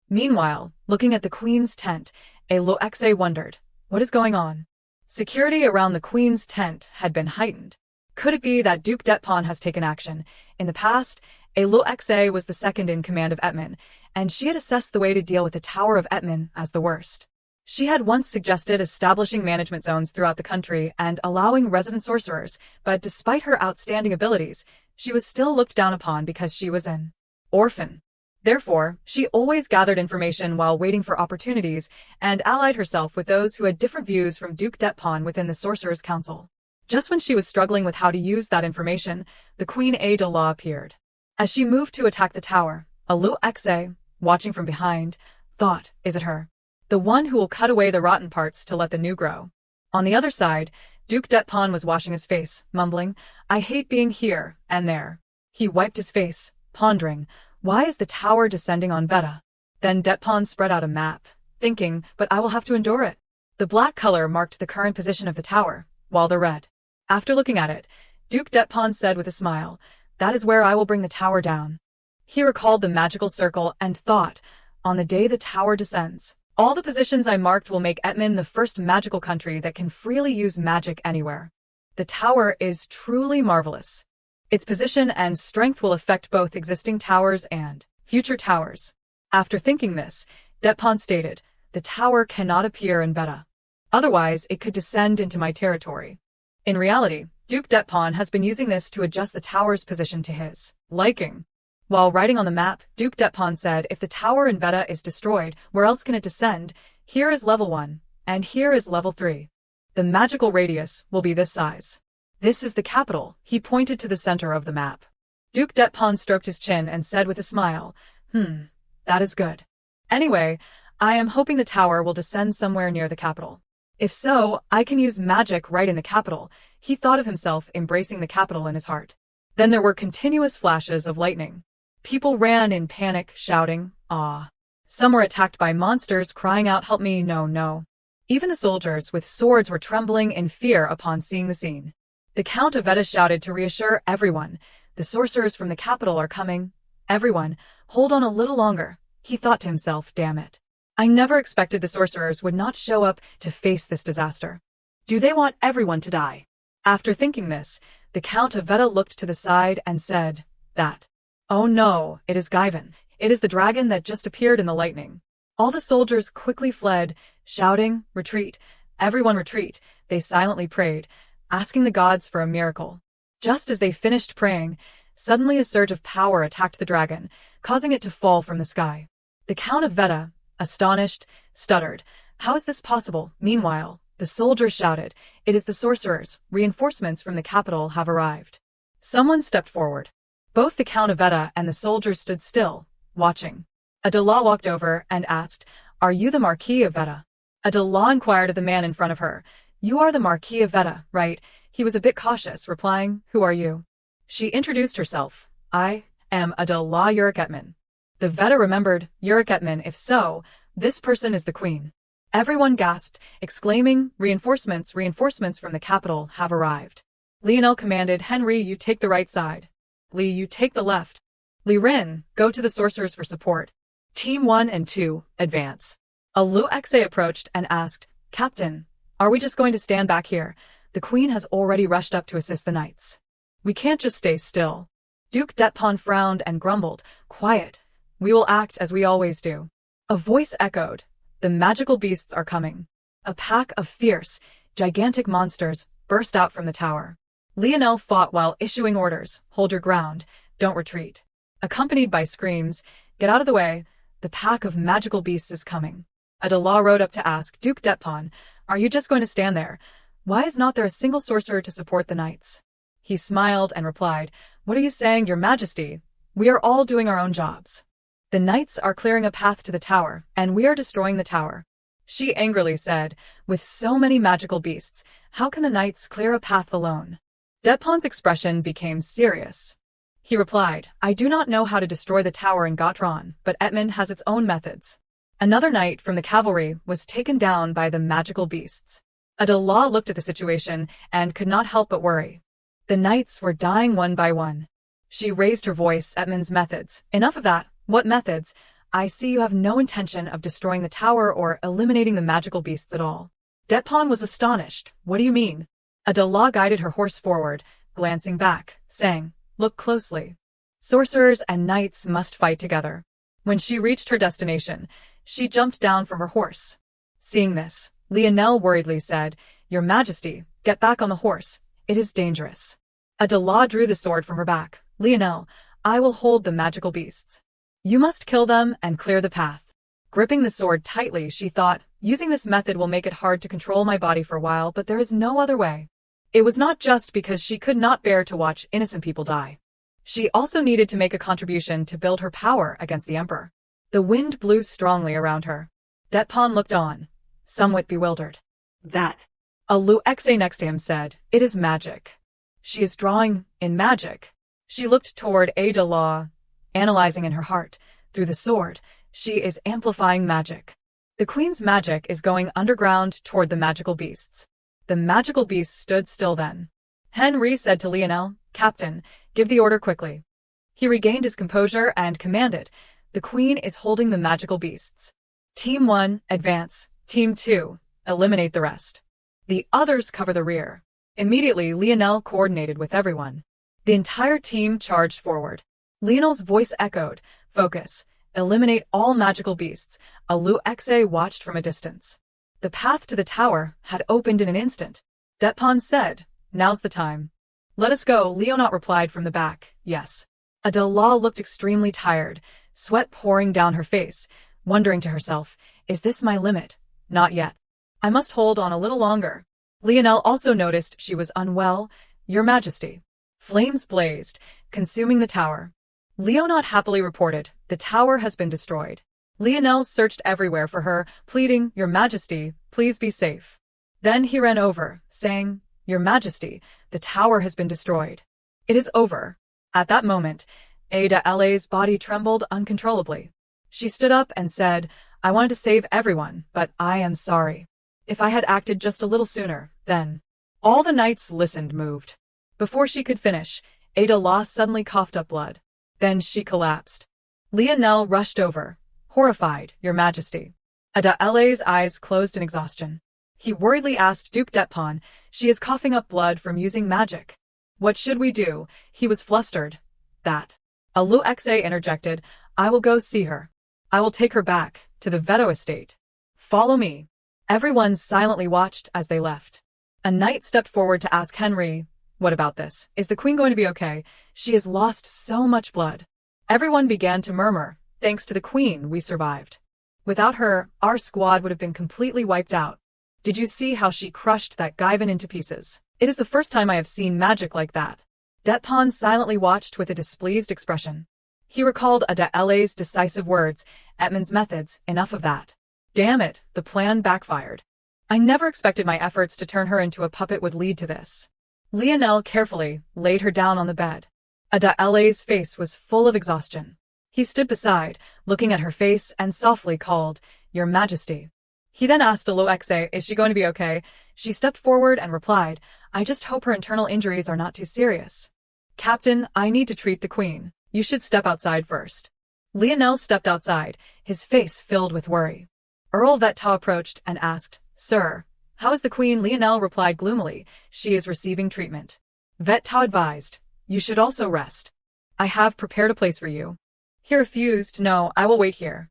Meanwhile, looking at the queen's tent, Aloexe wondered, what is going on? Security around the queen's tent had been heightened. Could it be that Duke Detpon has taken action? In the past, Aloexe was the second in command of Etman, and she had assessed the way to deal with the Tower of Etman as the worst. She had once suggested establishing management zones throughout the country and allowing resident sorcerers, but despite her outstanding abilities, she was still looked down upon because she was an orphan. Therefore, she always gathered information while waiting for opportunities and allied herself with those who had different views from Duke Detpon within the Sorcerers' Council. Just when she was struggling with how to use that information, the Queen Adela appeared. As she moved to attack the tower, Aloexe, watching from behind, thought, is it her? The one who will cut away the rotten parts to let the new grow. On the other side, Duke Detpon was washing his face, mumbling, I hate being here and there. He wiped his face, pondering, why is the tower descending on Veta? Then Detpon spread out a map, thinking, but I will have to endure it. The black color marked the current position of the tower, while the red. After looking at it, Duke Detpon said with a smile, that is where I will bring the tower down. He recalled the magical circle and thought, on the day the tower descends, all the positions I marked will make Etman the first magical country that can freely use magic anywhere. The tower is truly marvelous. Its position and strength will affect both existing towers and future towers. After thinking this, Detpon stated, the tower cannot appear in Veta. Otherwise, it could descend into my territory. In reality, Duke Detpon has been using this to adjust the tower's position to his liking. While writing on the map, Duke Detpon said, if the tower in Veta is destroyed, where else can it descend? Here is level 1, and here is level 3. The magical radius will be this size. This is the capital, he pointed to the center of the map. Duke Detpon stroked his chin and said with a smile, that is good. Anyway, I am hoping the tower will descend somewhere near the capital. If so, I can use magic right in the capital. He thought of himself embracing the capital in his heart. Then there were continuous flashes of lightning. People ran in panic, shouting, ah. Some were attacked by monsters, crying out, help me, no, no. Even the soldiers with swords were trembling in fear upon seeing the scene. The Count of Veta shouted to reassure everyone, the sorcerers from the capital are coming. Everyone, hold on a little longer. He thought to himself, damn it. I never expected the sorcerers would not show up to face this disaster. Do they want everyone to die? After thinking this, the Count of Veta looked to the side and said, that. Oh no, it is Gaivan. It is the dragon that just appeared in the lightning. All the soldiers quickly fled, shouting, retreat. Everyone retreat. They silently prayed, asking the gods for a miracle. Just as they finished praying, suddenly a surge of power attacked the dragon, causing it to fall from the sky. The Count of Veta, astonished, stuttered, how is this possible? Meanwhile, the soldiers shouted, it is the sorcerers, reinforcements from the capital have arrived. Someone stepped forward. Both the Count of Veta and the soldiers stood still, watching. Adela walked over and asked, are you the Marquis of Veta? Adela inquired of the man in front of her, you are the Marquis of Veta, right? He was a bit cautious, replying, who are you? She introduced herself, I am Adela Etman. The Veta remembered, Etman, if so, this person is the queen. Everyone gasped, exclaiming, reinforcements from the capital have arrived. Lionel commanded, Henry, you take the right side. Li, you take the left. Li Rin, go to the sorcerers for support. Team 1 and 2, advance. Luxe approached and asked, Captain, are we just going to stand back here? The queen has already rushed up to assist the knights. We can't just stay still. Duke Detpon frowned and grumbled, quiet. We will act as we always do. A voice echoed, the magical beasts are coming. A pack of fierce, gigantic monsters burst out from the tower. Lionel fought while issuing orders, hold your ground, don't retreat. Accompanied by screams, get out of the way, the pack of magical beasts is coming. Adela rode up to ask, Duke Detpon, are you just going to stand there? Why is not there a single sorcerer to support the knights? He smiled and replied, what are you saying, your majesty? We are all doing our own jobs. The knights are clearing a path to the tower, and we are destroying the tower. She angrily said, with so many magical beasts, how can the knights clear a path alone? Detpon's expression became serious. He replied, I do not know how to destroy the tower in Gotron, but Etman has its own methods. Another knight from the cavalry was taken down by the magical beasts. Adela looked at the situation and could not help but worry. The knights were dying one by one. She raised her voice, Etman's methods. Enough of that. What methods? I see you have no intention of destroying the tower or eliminating the magical beasts at all. Detpon was astonished. What do you mean? Adela guided her horse forward, glancing back, saying, look closely. Sorcerers and knights must fight together. When she reached her destination, she jumped down from her horse. Seeing this, Lionel worriedly said, Your Majesty, get back on the horse. It is dangerous. Adela drew the sword from her back. Lionel, I will hold the magical beasts. You must kill them and clear the path. Gripping the sword tightly, she thought, using this method will make it hard to control my body for a while, but there is no other way. It was not just because she could not bear to watch innocent people die. She also needed to make a contribution to build her power against the Emperor. The wind blew strongly around her. Detpon looked on, somewhat bewildered. That. Luxe next to him said, It is magic. She is drawing in magic. She looked toward Adela, analyzing in her heart. Through the sword, she is amplifying magic. The queen's magic is going underground toward the magical beasts. The magical beasts stood still then. Henry said to Lionel, Captain, give the order quickly. He regained his composure and commanded, The queen is holding the magical beasts. Team 1, advance. Team 2, eliminate the rest. The others cover the rear. Immediately, Lionel coordinated with everyone. The entire team charged forward. Lionel's voice echoed, Focus. Eliminate all magical beasts. Luxe watched from a distance. The path to the tower had opened in an instant. Detpon said, Now's the time. Let us go, Leonot replied from the back, Yes. Adela looked extremely tired, sweat pouring down her face, wondering to herself, Is this my limit? Not yet. I must hold on a little longer. Lionel also noticed she was unwell. Your Majesty. Flames blazed, consuming the tower. Leonot happily reported, The tower has been destroyed. Lionel searched everywhere for her, pleading, Your Majesty, please be safe. Then he ran over, saying, Your Majesty, the tower has been destroyed. It is over. At that moment, Adela's body trembled uncontrollably. She stood up and said, I wanted to save everyone, but I am sorry. If I had acted just a little sooner, then. All the knights listened moved. Before she could finish, Adela suddenly coughed up blood. Then she collapsed. Lionel rushed over, horrified, Your Majesty. Adela's eyes closed in exhaustion. He worriedly asked Duke Detpon, She is coughing up blood from using magic. What should we do? He was flustered. That. Luxe interjected, I will go see her. I will take her back to the Veto estate. Follow me. Everyone silently watched as they left. A knight stepped forward to ask Henry, What about this? Is the queen going to be okay? She has lost so much blood. Everyone began to murmur, Thanks to the queen, we survived. Without her, our squad would have been completely wiped out. Did you see how she crushed that Gaivan into pieces? It is the first time I have seen magic like that. Detpon silently watched with a displeased expression. He recalled Adela's decisive words, Etman's methods, enough of that. Damn it, the plan backfired. I never expected my efforts to turn her into a puppet would lead to this. Lionel carefully laid her down on the bed. Adela's face was full of exhaustion. He stood beside, looking at her face and softly called, Your Majesty. He then asked Luxe, Is she going to be okay? She stepped forward and replied, I just hope her internal injuries are not too serious. Captain, I need to treat the queen. You should step outside first. Lionel stepped outside, his face filled with worry. Earl Vetta approached and asked, "Sir, how is the Queen?" Lionel replied gloomily, "She is receiving treatment." Vetta advised, "You should also rest. I have prepared a place for you." He refused. "No, I will wait here."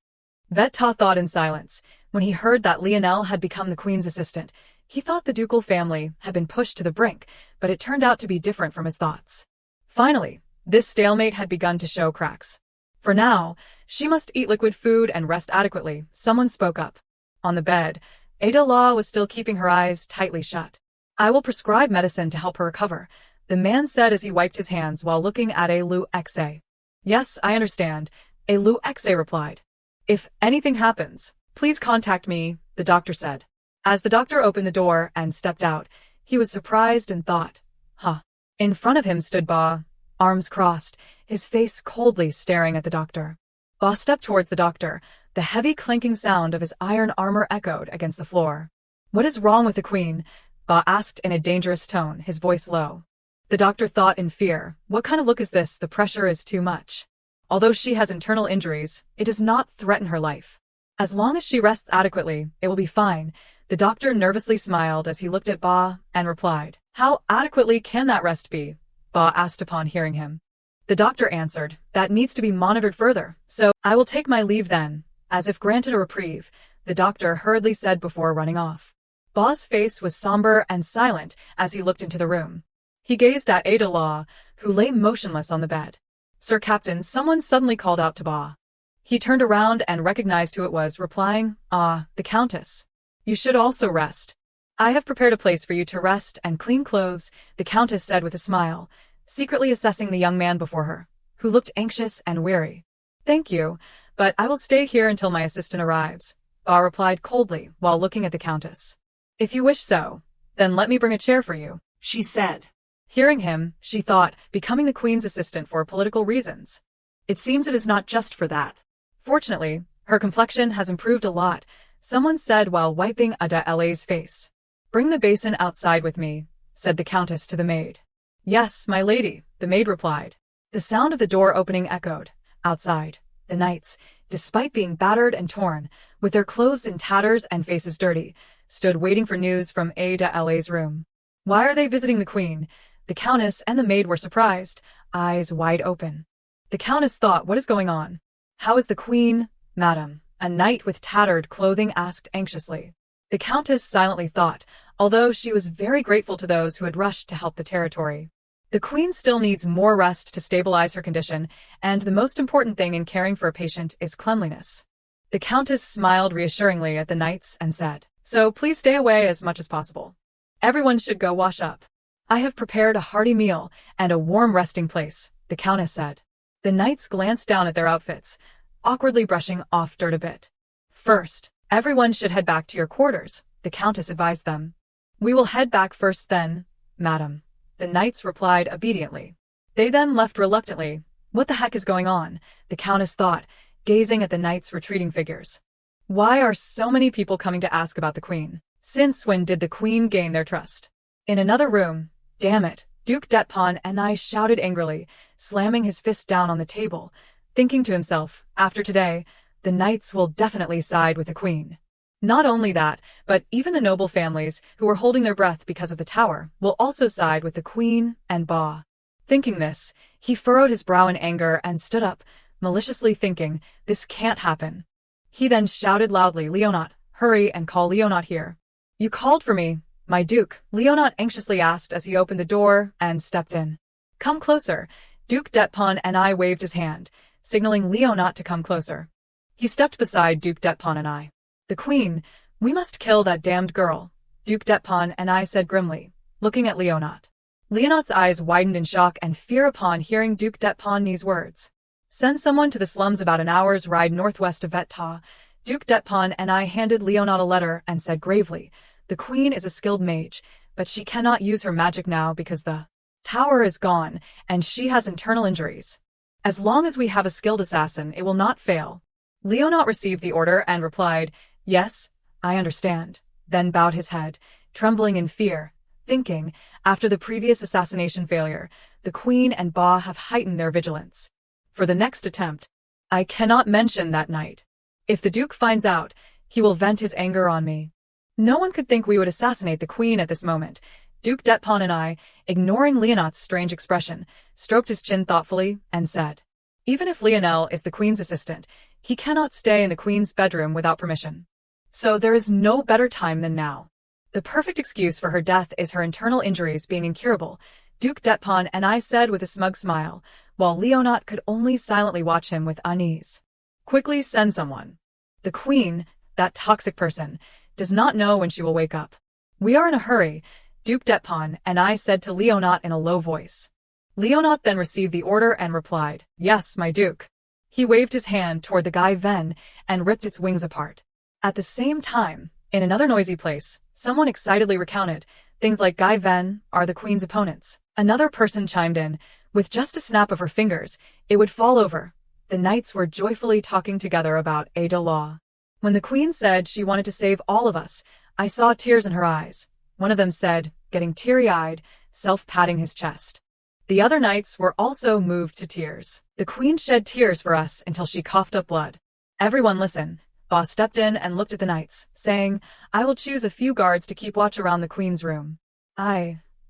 Vetta thought in silence. When he heard that Lionel had become the Queen's assistant, he thought the ducal family had been pushed to the brink, but it turned out to be different from his thoughts. Finally, this stalemate had begun to show cracks. For now, she must eat liquid food and rest adequately. Someone spoke up. On the bed, Ada Law was still keeping her eyes tightly shut. "I will prescribe medicine to help her recover," the man said as he wiped his hands while looking at A Lu Xe. "Yes, I understand," A Lu Xe replied. "If anything happens, please contact me," the doctor said. As the doctor opened the door and stepped out, he was surprised and thought, "Huh." In front of him stood Ba, arms crossed, his face coldly staring at the doctor. Ba stepped towards the doctor. The heavy clanking sound of his iron armor echoed against the floor. "What is wrong with the Queen?" Ba asked in a dangerous tone, his voice low. The doctor thought in fear, "What kind of look is this? The pressure is too much. Although she has internal injuries, it does not threaten her life. As long as she rests adequately, it will be fine." The doctor nervously smiled as he looked at Ba and replied, "How adequately can that rest be?" Ba asked upon hearing him. The doctor answered, "That needs to be monitored further, so I will take my leave then." As if granted a reprieve, the doctor hurriedly said before running off. Ba's face was somber and silent as he looked into the room. He gazed at Ada Law, who lay motionless on the bed. "Sir Captain," someone suddenly called out to Ba. He turned around and recognized who it was, replying, "Ah, the Countess. You should also rest." "I have prepared a place for you to rest and clean clothes," the Countess said with a smile, secretly assessing the young man before her, who looked anxious and weary. "Thank you, but I will stay here until my assistant arrives," Ba replied coldly while looking at the Countess. "If you wish so, then let me bring a chair for you," she said. Hearing him, she thought, becoming the Queen's assistant for political reasons. It seems it is not just for that. Fortunately, her complexion has improved a lot, someone said while wiping Ada La's face. "Bring the basin outside with me," said the Countess to the maid. "Yes, my lady," the maid replied. The sound of the door opening echoed. Outside, the knights, despite being battered and torn, with their clothes in tatters and faces dirty, stood waiting for news from Ada La's room. Why are they visiting the Queen? The Countess and the maid were surprised, eyes wide open. The Countess thought, "What is going on?" "How is the Queen, madam?" a knight with tattered clothing asked anxiously. The Countess silently thought, although she was very grateful to those who had rushed to help the territory. The Queen still needs more rest to stabilize her condition, and the most important thing in caring for a patient is cleanliness. The Countess smiled reassuringly at the knights and said, "So please stay away as much as possible. Everyone should go wash up. I have prepared a hearty meal and a warm resting place," the Countess said. The knights glanced down at their outfits, awkwardly brushing off dirt a bit. "First, everyone should head back to your quarters," the Countess advised them. "We will head back first then, madam," the knights replied obediently. They then left reluctantly. What the heck is going on? The Countess thought, gazing at the knights' retreating figures. Why are so many people coming to ask about the Queen? Since when did the Queen gain their trust? In another room, "Damn it," Duke Detpon and I shouted angrily, slamming his fist down on the table, thinking to himself, after today, the knights will definitely side with the Queen. Not only that, but even the noble families who were holding their breath because of the tower will also side with the Queen and Ba. Thinking this, he furrowed his brow in anger and stood up, maliciously thinking, "This can't happen." He then shouted loudly, "Leonot, hurry and call Leonot here." "You called for me, my Duke?" Leonot anxiously asked as he opened the door and stepped in. "Come closer." Duke Detpon and I waved his hand, signaling Leonot to come closer. He stepped beside Duke Detpon and I. "The Queen, we must kill that damned girl," Duke Detpon and I said grimly, looking at Leonot. Leonot's eyes widened in shock and fear upon hearing Duke Detpon's words. "Send someone to the slums about an hour's ride northwest of Vetta." Duke Detpon and I handed Leonot a letter and said gravely, "The Queen is a skilled mage, but she cannot use her magic now because the tower is gone and she has internal injuries. As long as we have a skilled assassin, it will not fail." Leonot received the order and replied, "Yes, I understand," then bowed his head, trembling in fear, thinking, after the previous assassination failure, the Queen and Ba have heightened their vigilance. For the next attempt, I cannot mention that night. If the Duke finds out, He will vent his anger on me. No one could think we would assassinate the queen at this moment. Duke Detpon and I, ignoring Leonot's strange expression, stroked his chin thoughtfully and said, "Even if Lionel is the queen's assistant, he cannot stay in the queen's bedroom without permission. So there is no better time than now. The perfect excuse for her death is her internal injuries being incurable," Duke Detpon and I said with a smug smile, while Leonot could only silently watch him with unease. "Quickly send someone. The queen, that toxic person, does not know when she will wake up. We are in a hurry," Duke Detpon and I said to Leonot in a low voice. Leonot then received the order and replied, "Yes, my duke." He waved his hand toward the Guy Ven and ripped its wings apart. At the same time, in another noisy place, someone excitedly recounted, "Things like Guy Ven are the queen's opponents." Another person chimed in, "With just a snap of her fingers, it would fall over." The knights were joyfully talking together about Ada Law. When the queen said she wanted to save all of us, I saw tears in her eyes. One of them said, getting teary-eyed, self-patting his chest. The other knights were also moved to tears. "The queen shed tears for us until she coughed up blood." "Everyone listen." Boss stepped in and looked at the knights, saying, "I will choose a few guards to keep watch around the queen's room."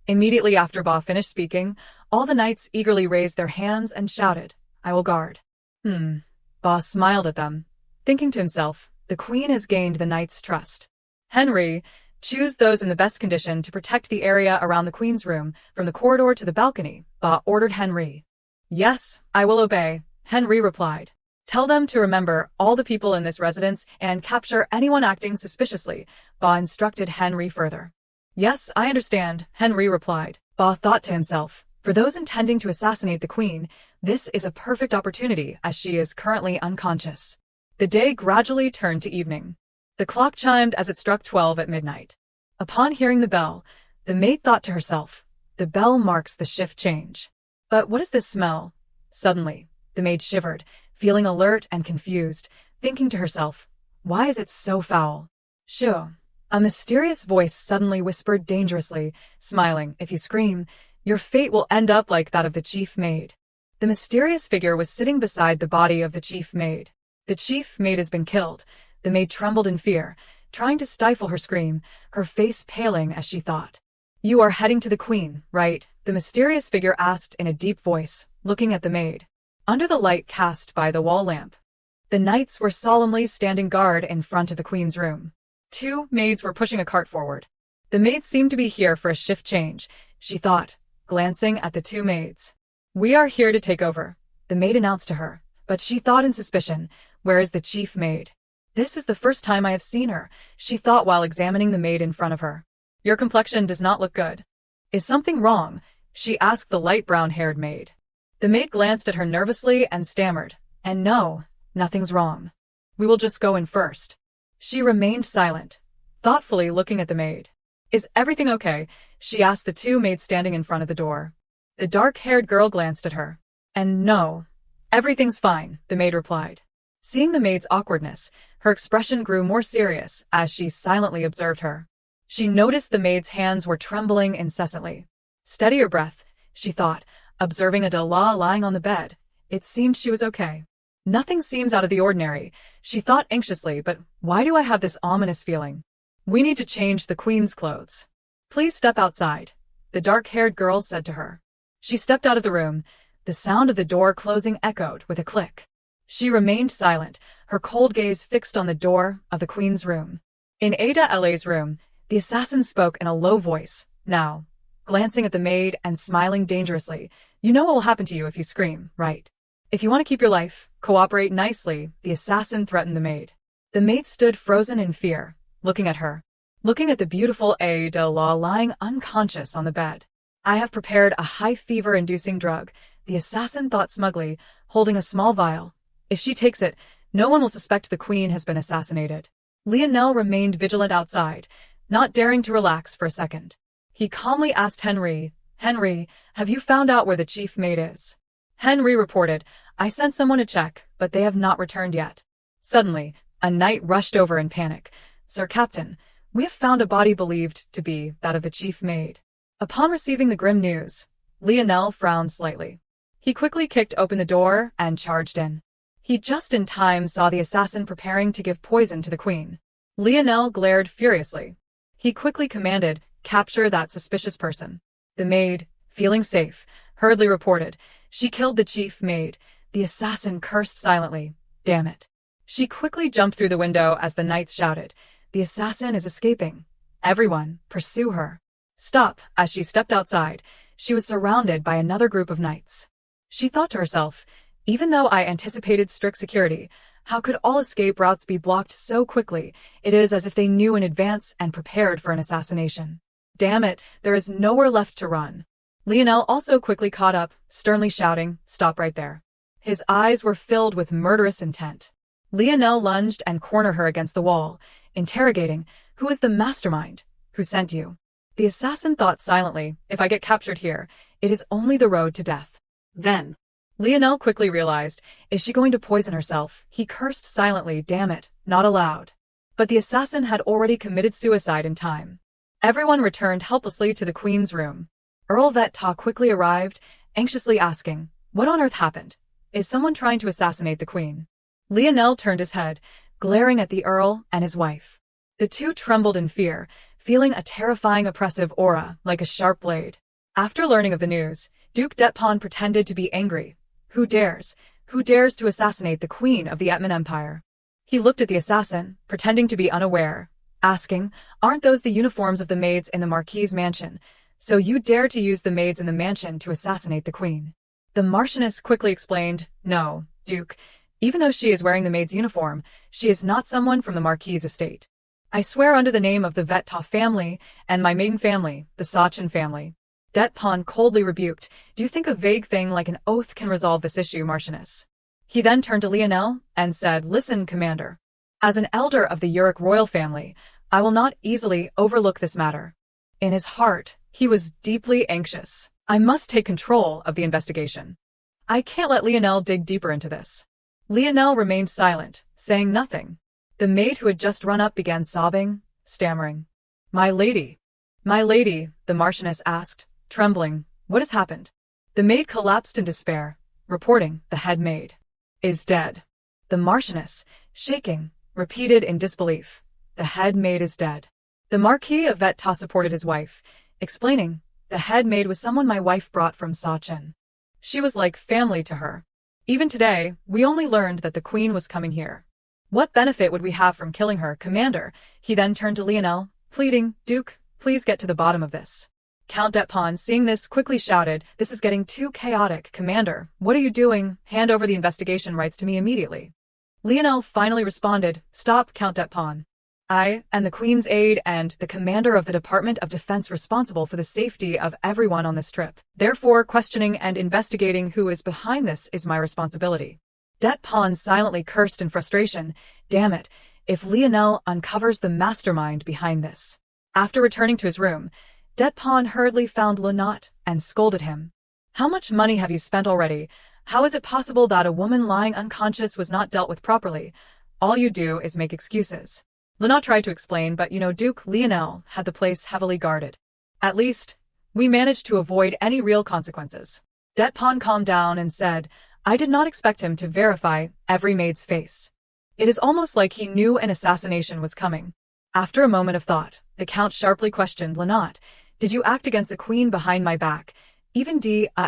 Immediately after Ba finished speaking, all the knights eagerly raised their hands and shouted, "I will guard." Ba smiled at them, thinking to himself, the queen has gained the knights' trust. "Henry, choose those in the best condition to protect the area around the queen's room, from the corridor to the balcony," Ba ordered Henry. "Yes, I will obey," Henry replied. "Tell them to remember all the people in this residence and capture anyone acting suspiciously," Ba instructed Henry further. "Yes, I understand," Henry replied. Ba thought to himself, for those intending to assassinate the queen, this is a perfect opportunity as she is currently unconscious. The day gradually turned to evening. The clock chimed as it struck 12 at midnight. Upon hearing the bell, the maid thought to herself, the bell marks the shift change. But what is this smell? Suddenly, the maid shivered, feeling alert and confused, thinking to herself, why is it so foul? Shoo! A mysterious voice suddenly whispered dangerously, smiling, "If you scream, your fate will end up like that of the chief maid." The mysterious figure was sitting beside the body of the chief maid. "The chief maid has been killed." The maid trembled in fear, trying to stifle her scream, her face paling as she thought. "You are heading to the queen, right?" the mysterious figure asked in a deep voice, looking at the maid. Under the light cast by the wall lamp, the knights were solemnly standing guard in front of the queen's room. Two maids were pushing a cart forward. The maid seemed to be here for a shift change, she thought, glancing at the two maids. "We are here to take over," the maid announced to her, but she thought in suspicion, "Where is the chief maid?" "This is the first time I have seen her," she thought while examining the maid in front of her. "Your complexion does not look good. Is something wrong?" she asked the light brown-haired maid. The maid glanced at her nervously and stammered, "And no, nothing's wrong. We will just go in first." She remained silent, thoughtfully looking at the maid. "Is everything okay?" she asked the two maids standing in front of the door. The dark-haired girl glanced at her. "And no, everything's fine," the maid replied. Seeing the maid's awkwardness, her expression grew more serious as she silently observed her. She noticed the maid's hands were trembling incessantly. "Steady your breath," she thought, observing Adela lying on the bed. It seemed she was okay. "Nothing seems out of the ordinary," she thought anxiously, but why do I have this ominous feeling? "We need to change the queen's clothes. Please step outside," the dark-haired girl said to her. She stepped out of the room. The sound of the door closing echoed with a click. She remained silent, her cold gaze fixed on the door of the queen's room. In Ada La's room, the assassin spoke in a low voice, now, glancing at the maid and smiling dangerously. "You know what will happen to you if you scream, right? If you want to keep your life, cooperate nicely," the assassin threatened the maid. The maid stood frozen in fear, looking at her, looking at the beautiful Ada lying unconscious on the bed. "I have prepared a high fever-inducing drug," the assassin thought smugly, holding a small vial. "If she takes it, no one will suspect the queen has been assassinated." Lionel remained vigilant outside, not daring to relax for a second. He calmly asked Henry, "Henry, have you found out where the chief maid is?" Henry reported, "I sent someone to check, but they have not returned yet." Suddenly, a knight rushed over in panic. "Sir Captain, we have found a body believed to be that of the chief maid." Upon receiving the grim news, Lionel frowned slightly. He quickly kicked open the door and charged in. He just in time saw the assassin preparing to give poison to the queen. Lionel glared furiously. He quickly commanded, "Capture that suspicious person." The maid, feeling safe, hurriedly reported, "She killed the chief maid." The assassin cursed silently. "Damn it." She quickly jumped through the window as the knights shouted, "The assassin is escaping. Everyone, pursue her." Stop. As she stepped outside, she was surrounded by another group of knights. She thought to herself, even though I anticipated strict security, how could all escape routes be blocked so quickly? It is as if they knew in advance and prepared for an assassination. Damn it, there is nowhere left to run. Lionel also quickly caught up, sternly shouting, "Stop right there." His eyes were filled with murderous intent. Lionel lunged and cornered her against the wall, interrogating, "Who is the mastermind? Who sent you?" The assassin thought silently, "If I get captured here, it is only the road to death." Then, Lionel quickly realized, is she going to poison herself? He cursed silently, "Damn it, not aloud." But the assassin had already committed suicide in time. Everyone returned helplessly to the queen's room. Earl Vet-Ta quickly arrived, anxiously asking, "What on earth happened? Is someone trying to assassinate the queen?" Lionel turned his head, glaring at the earl and his wife. The two trembled in fear, feeling a terrifying oppressive aura like a sharp blade. After learning of the news, Duke Det-Pon pretended to be angry. Who dares to assassinate the queen of the Etman Empire? He looked at the assassin, pretending to be unaware, asking, "Aren't those the uniforms of the maids in the Marquis's mansion? So you dare to use the maids in the mansion to assassinate the queen?" The Marchioness quickly explained, "No, Duke, even though she is wearing the maid's uniform, she is not someone from the Marquis's estate. I swear under the name of the Vet-Ta family and my maiden family, the Sachin family." Det-Pon coldly rebuked, "Do you think a vague thing like an oath can resolve this issue, Marchioness?" He then turned to Lionel and said, "Listen, Commander. As an elder of the Uric royal family, I will not easily overlook this matter." In his heart, he was deeply anxious. "I must take control of the investigation. I can't let Lionel dig deeper into this." Lionel remained silent, saying nothing. The maid who had just run up began sobbing, stammering. My lady, the Marchioness asked, trembling, "What has happened?" The maid collapsed in despair, reporting, "The head maid is dead." The Marchioness, shaking, repeated in disbelief, "The head maid is dead." The Marquis of Vet-Ta supported his wife, explaining, "The head maid was someone my wife brought from Sachin. She was like family to her. Even today, we only learned that the queen was coming here. What benefit would we have from killing her, Commander?" He then turned to Lionel, pleading, "Duke, please get to the bottom of this." Count Det-Pon, seeing this, quickly shouted, "This is getting too chaotic, Commander. What are you doing? Hand over the investigation rights to me immediately." Lionel finally responded, "Stop, Count Det-Pon. I am the Queen's aide and the commander of the Department of Defense responsible for the safety of everyone on this trip. Therefore, questioning and investigating who is behind this is my responsibility." Det-Pon silently cursed in frustration, "Damn it, if Lionel uncovers the mastermind behind this." After returning to his room, Det-Pon hurriedly found Lenat and scolded him. "How much money have you spent already? How is it possible that a woman lying unconscious was not dealt with properly? All you do is make excuses." Lenat tried to explain, but Duke Lionel had the place heavily guarded. "At least, we managed to avoid any real consequences." Det-Pon calmed down and said, "I did not expect him to verify every maid's face. It is almost like he knew an assassination was coming." After a moment of thought, the Count sharply questioned Lenat, "Did you act against the queen behind my back? Even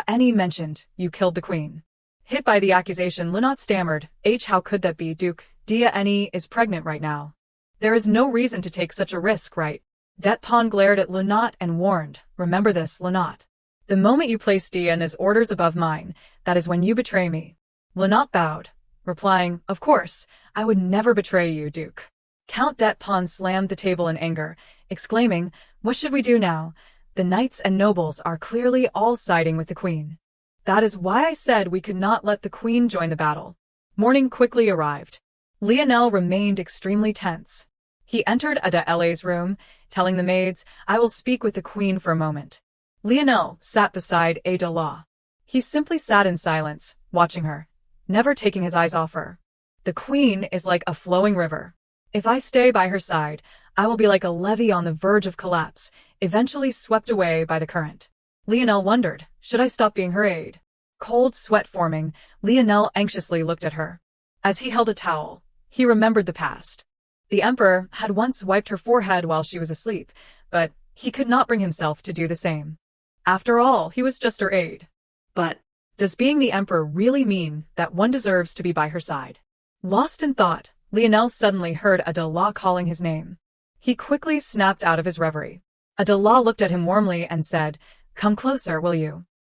Any mentioned you killed the queen." Hit by the accusation, Lenat stammered, How could that be, Duke? Any is pregnant right now. There is no reason to take such a risk, right?" Det-Pon glared at Lenat and warned, "Remember this, Lenat. The moment you place Diana's orders above mine, that is when you betray me." Lenat bowed, replying, "Of course, I would never betray you, Duke." Count Det-Pon slammed the table in anger, exclaiming, "What should we do now? The knights and nobles are clearly all siding with the queen. That is why I said we could not let the queen join the battle." Morning quickly arrived. Lionel remained extremely tense. He entered Adele's room, telling the maids, "I will speak with the queen for a moment." Lionel sat beside Adela. He simply sat in silence, watching her, never taking his eyes off her. "The queen is like a flowing river. If I stay by her side, I will be like a levee on the verge of collapse, eventually swept away by the current." Lionel wondered, should I stop being her aide? Cold sweat forming, Lionel anxiously looked at her. As he held a towel, he remembered the past. The emperor had once wiped her forehead while she was asleep, but he could not bring himself to do the same. After all, he was just her aide. But Does being the emperor really mean that one deserves to be by her side? Lost in thought, Lionel suddenly heard Adela calling his name. He quickly snapped out of his reverie. Adela looked at him warmly and said, "Come closer, will you?"